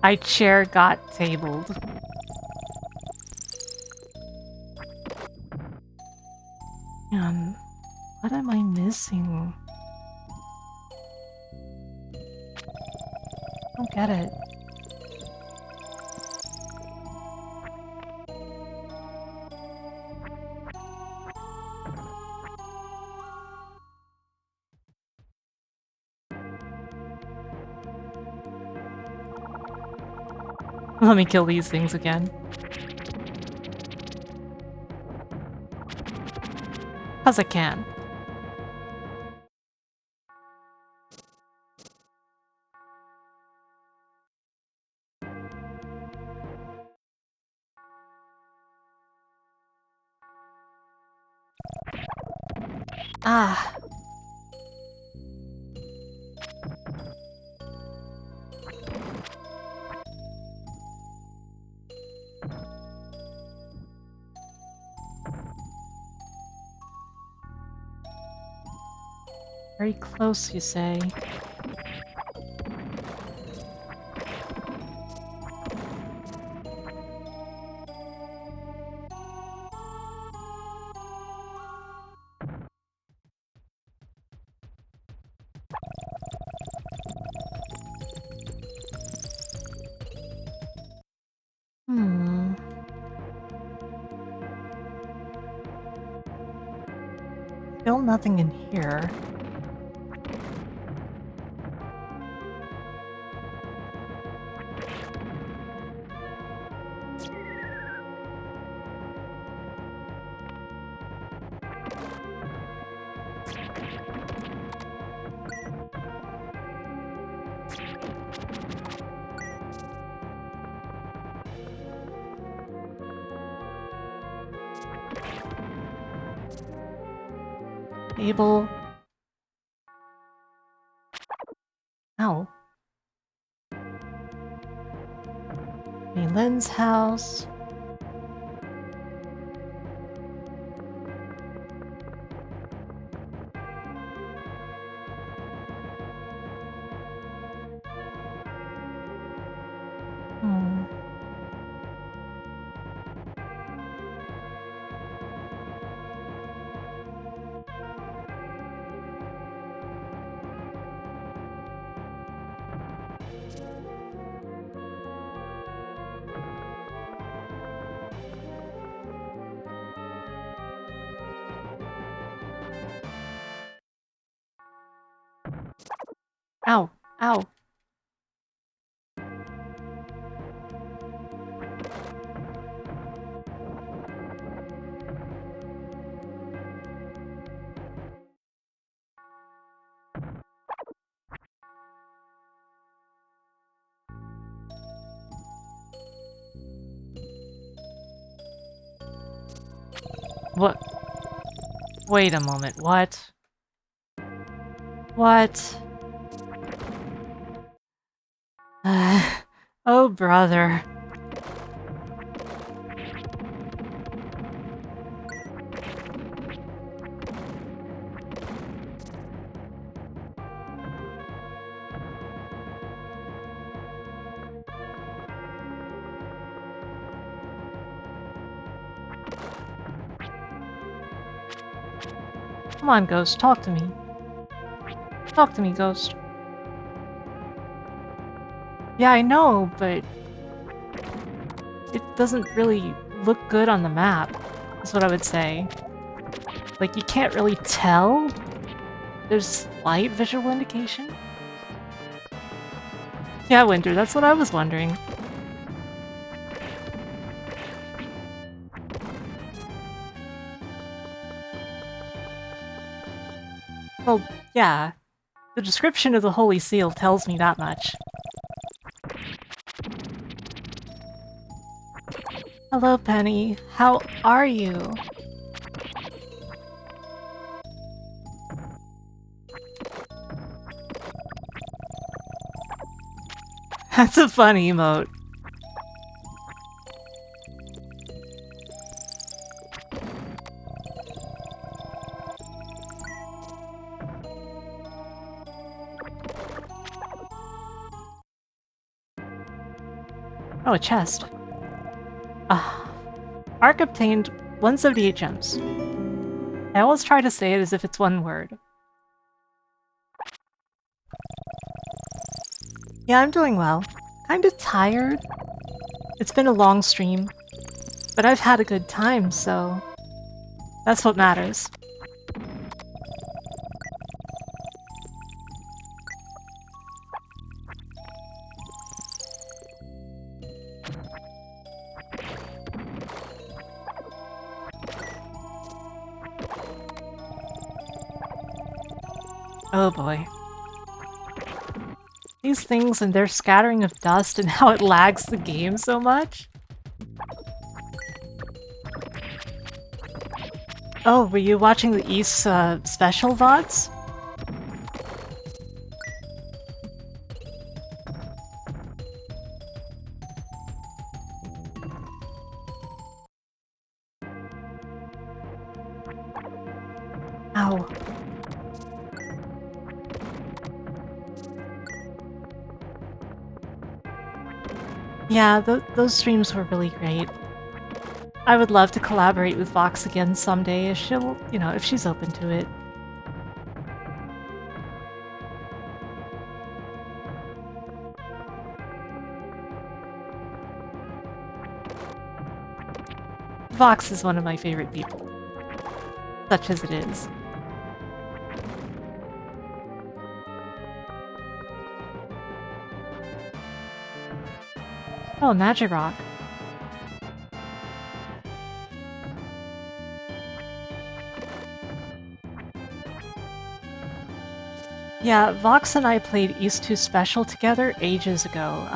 My chair got tabled. What am I missing? I don't get it. Let me kill these things again. 'Cause I can. Ah. Very close, you say. Hmm. Still nothing in here. Abel. Ow. Lynn's house. Ow. Ow. What? Wait a moment, what? What? Oh, brother. Come on, Ghost, talk to me. Talk to me, Ghost. Yeah, I know, but it doesn't really look good on the map, is what I would say. Like, you can't really tell. There's slight visual indication. Yeah, Winter, that's what I was wondering. Well, yeah. The description of the Holy Seal tells me that much. Hello, Penny. How are you? That's a fun emote. Oh, a chest. Ah. Ark obtained 178 gems. I always try to say it as if it's one word. Yeah, I'm doing well. Kinda tired. It's been a long stream, but I've had a good time, so that's what matters. Oh boy. These things and their scattering of dust and how it lags the game so much. Oh, were you watching the East special VODs? Ow. Yeah, those streams were really great. I would love to collaborate with Vox again someday if she'll, you know, if she's open to it. Vox is one of my favorite people, such as it is. Oh, Magic Rock. Yeah, Vox and I played East 2 Special together ages ago.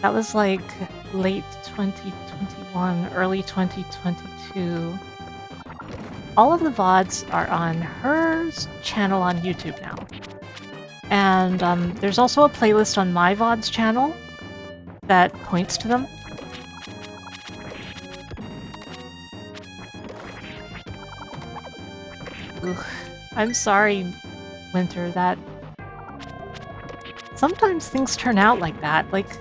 That was like late 2021, early 2022. all of the VODs are on her channel on YouTube now. And there's also a playlist on my VOD's channel that points to them. Ugh. I'm sorry, Winter, that sometimes things turn out like that. Like,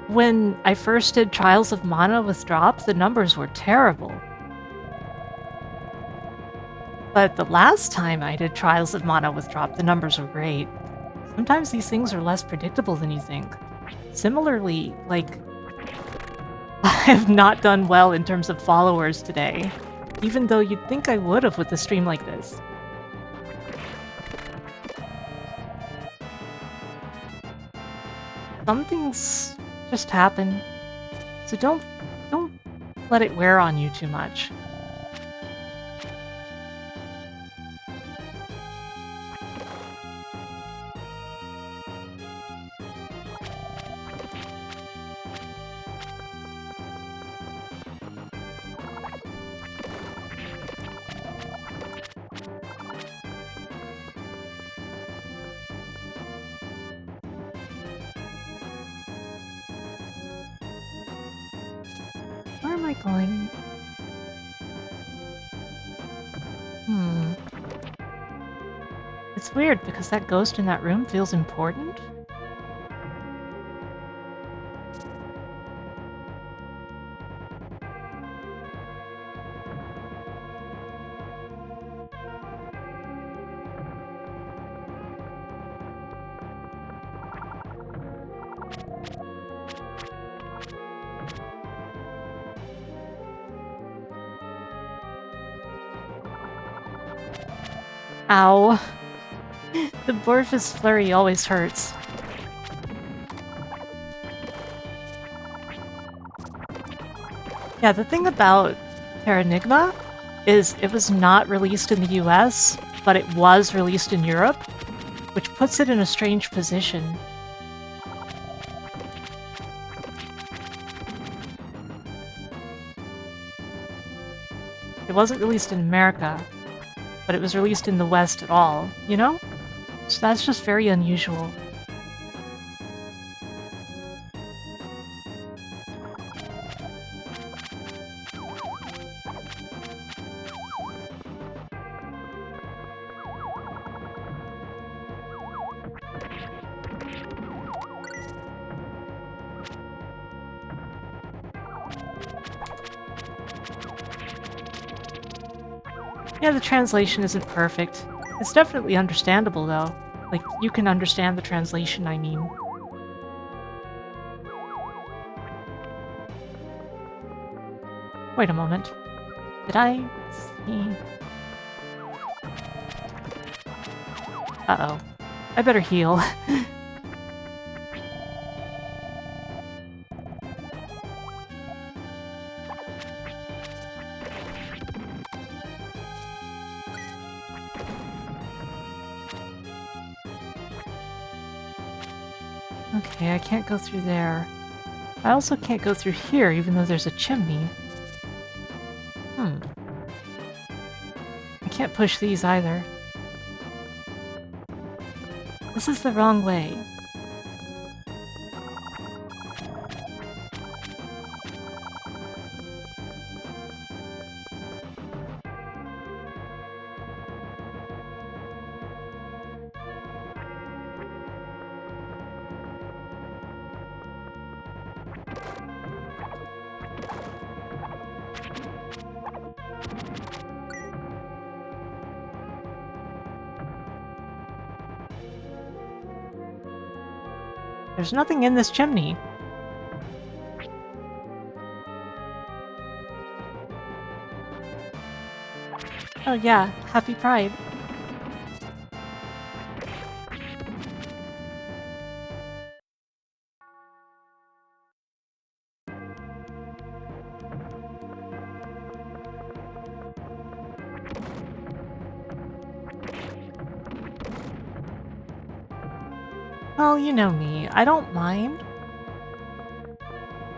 when I first did Trials of Mana with Drop, the numbers were terrible. But the last time I did Trials of Mana with Drop, the numbers were great. Sometimes these things are less predictable than you think. Similarly, like, I have not done well in terms of followers today, even though you'd think I would have with a stream like this. Some things just happen, so don't let it wear on you too much. Where am I going? It's weird because that ghost in that room feels important. Ow. The Borfus flurry always hurts. Yeah, the thing about Terranigma is it was not released in the US, but it was released in Europe, which puts it in a strange position. It wasn't released in America, but it was released in the West at all, you know? So that's just very unusual. Yeah, the translation isn't perfect. It's definitely understandable, though. Like, you can understand the translation, I mean. Wait a moment. Did I see... Uh-oh. I better heal. Okay, I can't go through there. I also can't go through here, even though there's a chimney. I can't push these either. This is the wrong way. There's nothing in this chimney. Oh yeah, happy Pride. Well, you know me. I don't mind.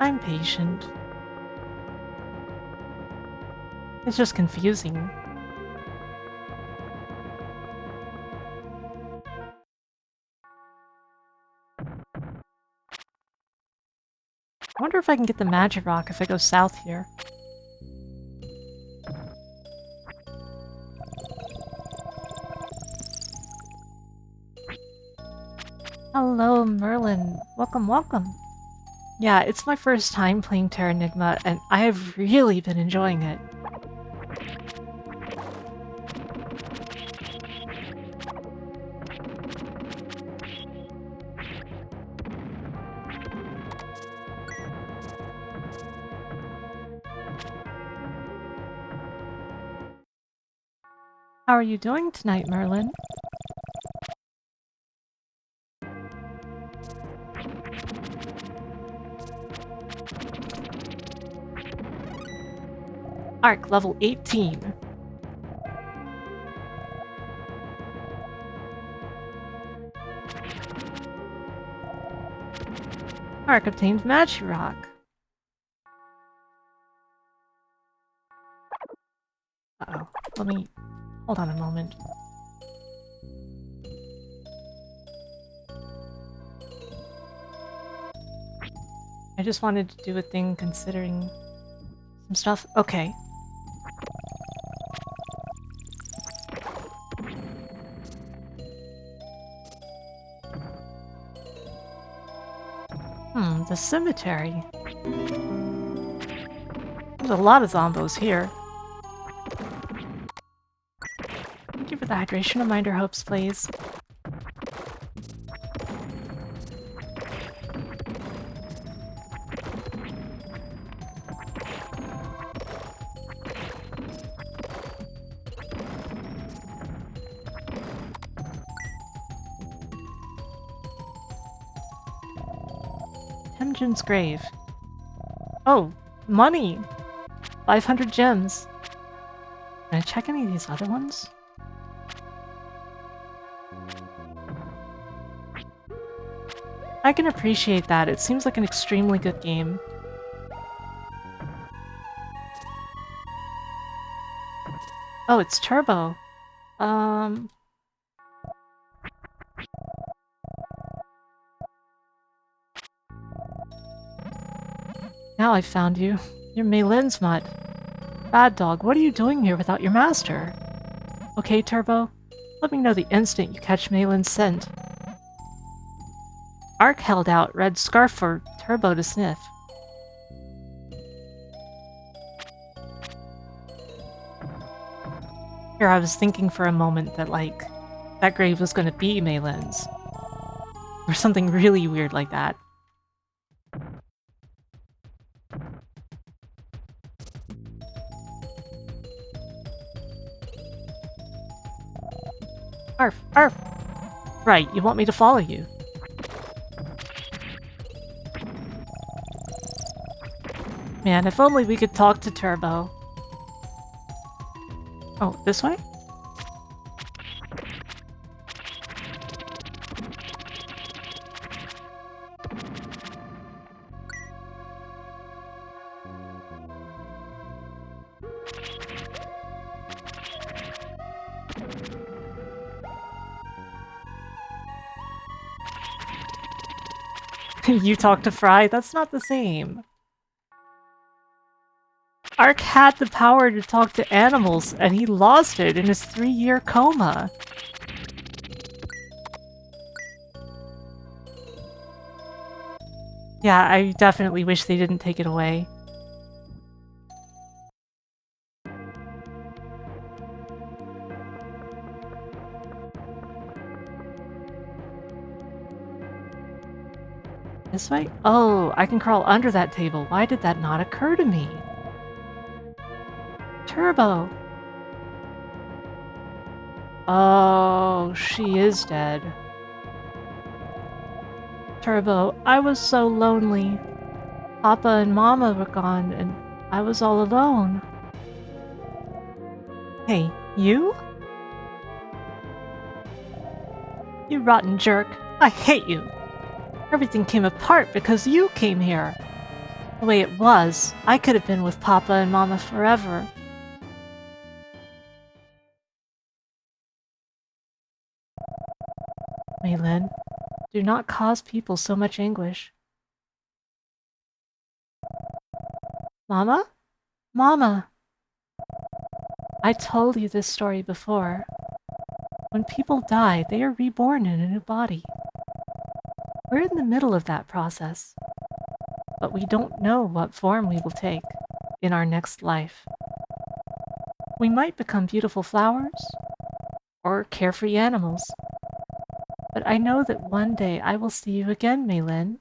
I'm patient. It's just confusing. I wonder if I can get the magic rock if I go south here. Hello, Merlin. Welcome, welcome. Yeah, it's my first time playing Terranigma, and I have really been enjoying it. How are you doing tonight, Merlin? Arc level 18. Arc obtained Magic Rock. Uh-oh. Let me... hold on a moment. I just wanted to do a thing considering some stuff. Okay. The cemetery. There's a lot of zombos here. Thank you for the hydration. Reminder hopes, please. Temujin's grave. Oh, money! 500 gems. Can I check any of these other ones? I can appreciate that. It seems like an extremely good game. Oh, it's Turbo. Now I've found you. You're Maylin's mutt. Bad dog, what are you doing here without your master? Okay, Turbo. Let me know the instant you catch Maylin's scent. Ark held out red scarf for Turbo to sniff. Here, I was thinking for a moment that, like, that grave was gonna be Maylin's. Or something really weird like that. Arf, arf! Right, you want me to follow you. Man, if only we could talk to Turbo. Oh, this way? You talk to Fry? That's not the same. Ark had the power to talk to animals, and he lost it in his 3-year coma. Yeah, I definitely wish they didn't take it away. This way? Oh, I can crawl under that table. Why did that not occur to me? Turbo! Oh, she is dead. Turbo, I was so lonely. Papa and Mama were gone, and I was all alone. Hey, you? You rotten jerk. I hate you. Everything came apart because you came here. The way it was, I could have been with Papa and Mama forever. Meilin, do not cause people so much anguish. Mama? Mama! I told you this story before. When people die, they are reborn in a new body. We're in the middle of that process, but we don't know what form we will take in our next life. We might become beautiful flowers or carefree animals, but I know that one day I will see you again, Meilin.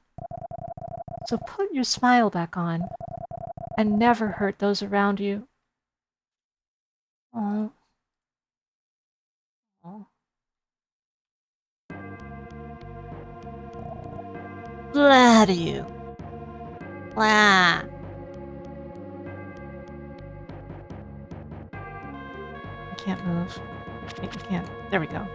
So put your smile back on and never hurt those around you. Oh. Oh. Glad you. Blah. I can't move. Wait, I can't. There we go.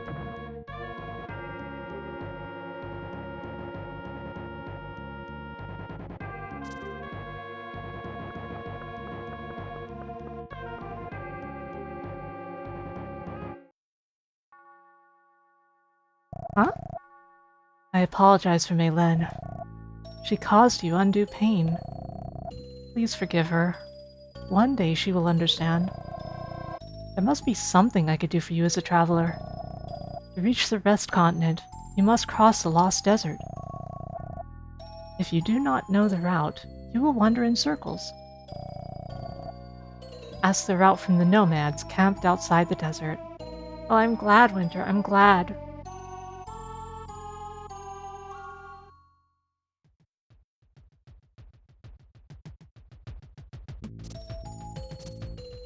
Huh? I apologize for Meilin. She caused you undue pain. Please forgive her. One day she will understand. There must be something I could do for you as a traveler. To reach the Rest Continent, you must cross the Lost Desert. If you do not know the route, you will wander in circles. Ask the route from the nomads camped outside the desert. Oh, I'm glad, Winter, I'm glad.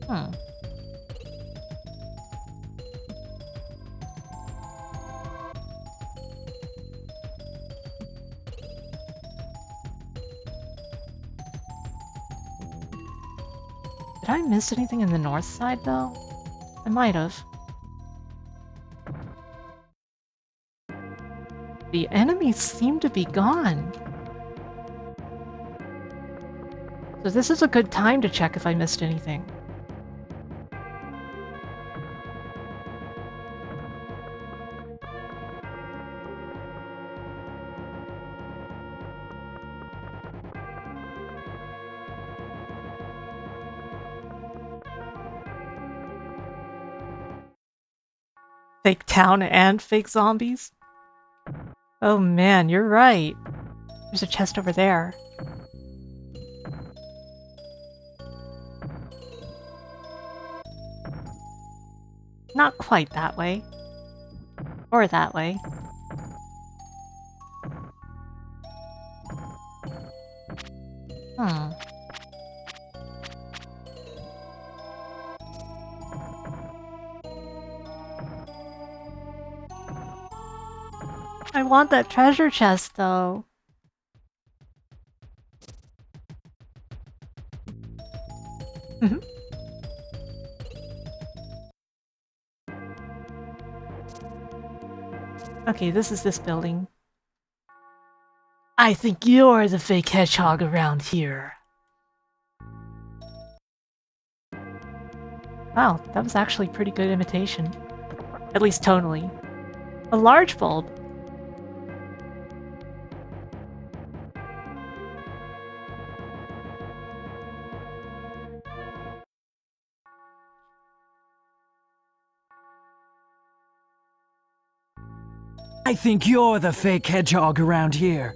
Hmm. Did I miss anything in the north side, though? I might have. The enemies seem to be gone. So this is a good time to check if I missed anything. Fake town and fake zombies? Oh man, you're right. There's a chest over there. Not quite that way. Or that way. Hmm. I want that treasure chest, though. Mhm. Okay, this is this building. I think you're the fake hedgehog around here. Wow, that was actually pretty good imitation. At least tonally. A large bulb. I think you're the fake hedgehog around here.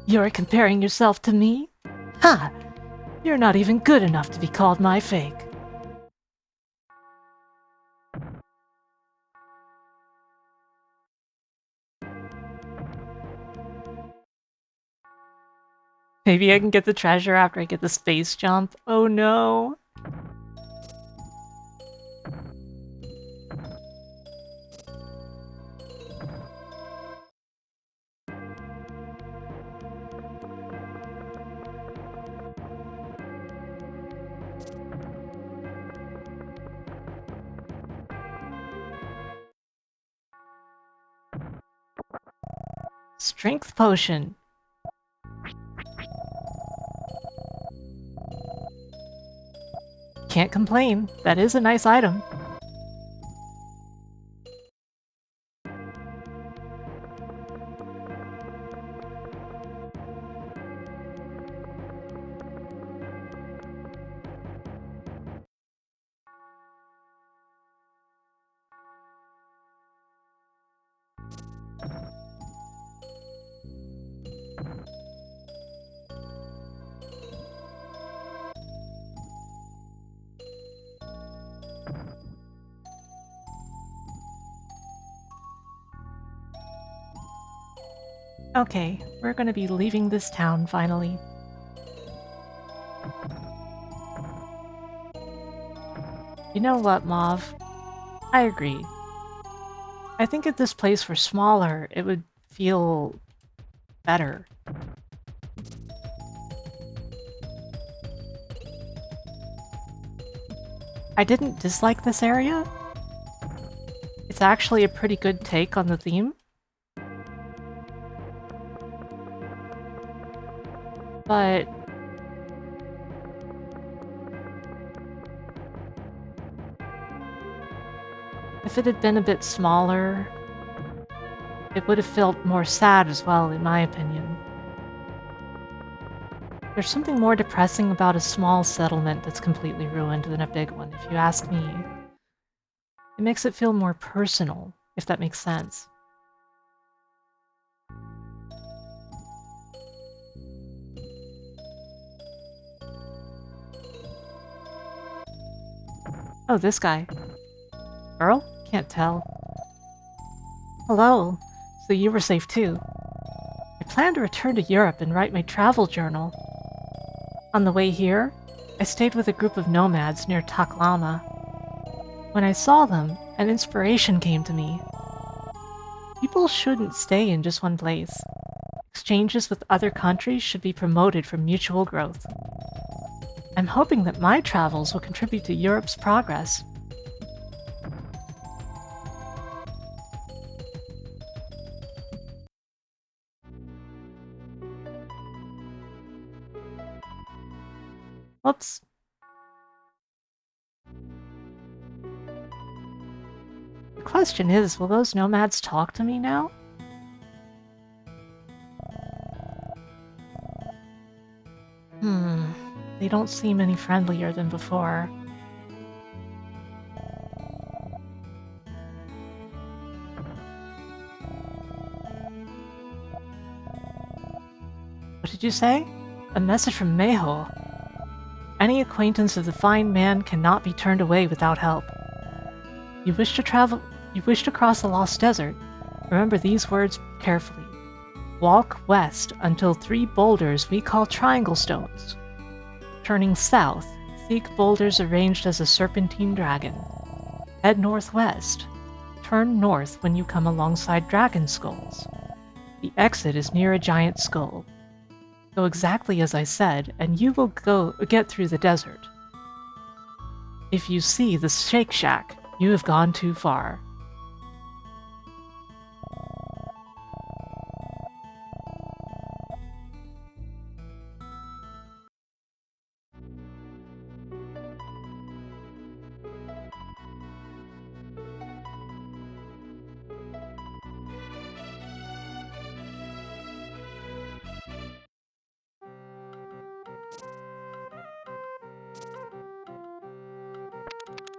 You're comparing yourself to me? Ha! You're not even good enough to be called my fake. Maybe I can get the treasure after I get the space jump. Oh no. Strength potion. Can't complain. That is a nice item. Okay, we're gonna be leaving this town finally. You know what, Mauve? I agree. I think if this place were smaller, it would feel better. I didn't dislike this area. It's actually a pretty good take on the theme. But if it had been a bit smaller, it would have felt more sad as well, in my opinion. There's something more depressing about a small settlement that's completely ruined than a big one, if you ask me. It makes it feel more personal, if that makes sense. Oh, this guy. Earl? Can't tell. Hello. So you were safe too. I plan to return to Europe and write my travel journal. On the way here, I stayed with a group of nomads near Taklama. When I saw them, an inspiration came to me. People shouldn't stay in just one place. Exchanges with other countries should be promoted for mutual growth. I'm hoping that my travels will contribute to Europe's progress. Whoops. The question is, will those nomads talk to me now? They don't seem any friendlier than before. What did you say? A message from Meho. Any acquaintance of the fine man cannot be turned away without help. You wish to cross the Lost Desert. Remember these words carefully. Walk west until 3 boulders we call triangle stones. Turning south, seek boulders arranged as a serpentine dragon. Head northwest. Turn north when you come alongside dragon skulls. The exit is near a giant skull. Go exactly as I said, and you will get through the desert. If you see the Shake Shack, you have gone too far.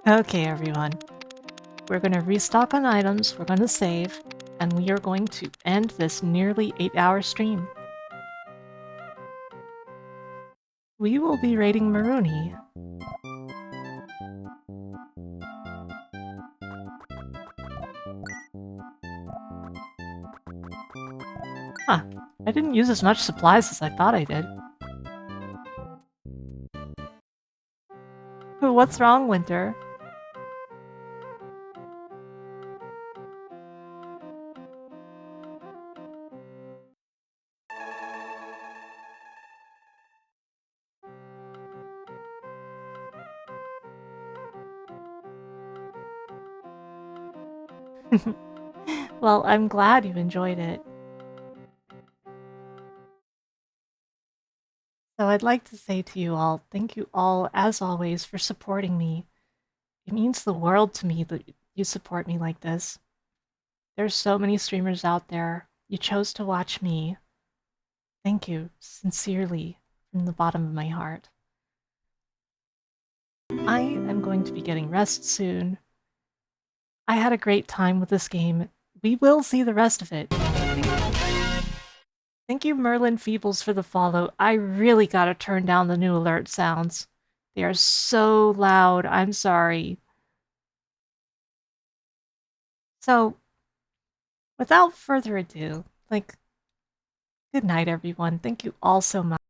Okay, everyone. We're going to restock on items, we're going to save, and we are going to end this nearly 8-hour stream. We will be raiding Maruni. Huh. I didn't use as much supplies as I thought I did. What's wrong, Winter? Well, I'm glad you enjoyed it. So I'd like to say to you all, thank you all, as always, for supporting me. It means the world to me that you support me like this. There's so many streamers out there. You chose to watch me. Thank you, sincerely, from the bottom of my heart. I am going to be getting rest soon. I had a great time with this game. We will see the rest of it. Thank you, Merlin Feebles, for the follow. I really gotta turn down the new alert sounds. They are so loud. I'm sorry. So, without further ado, Good night, everyone. Thank you all so much.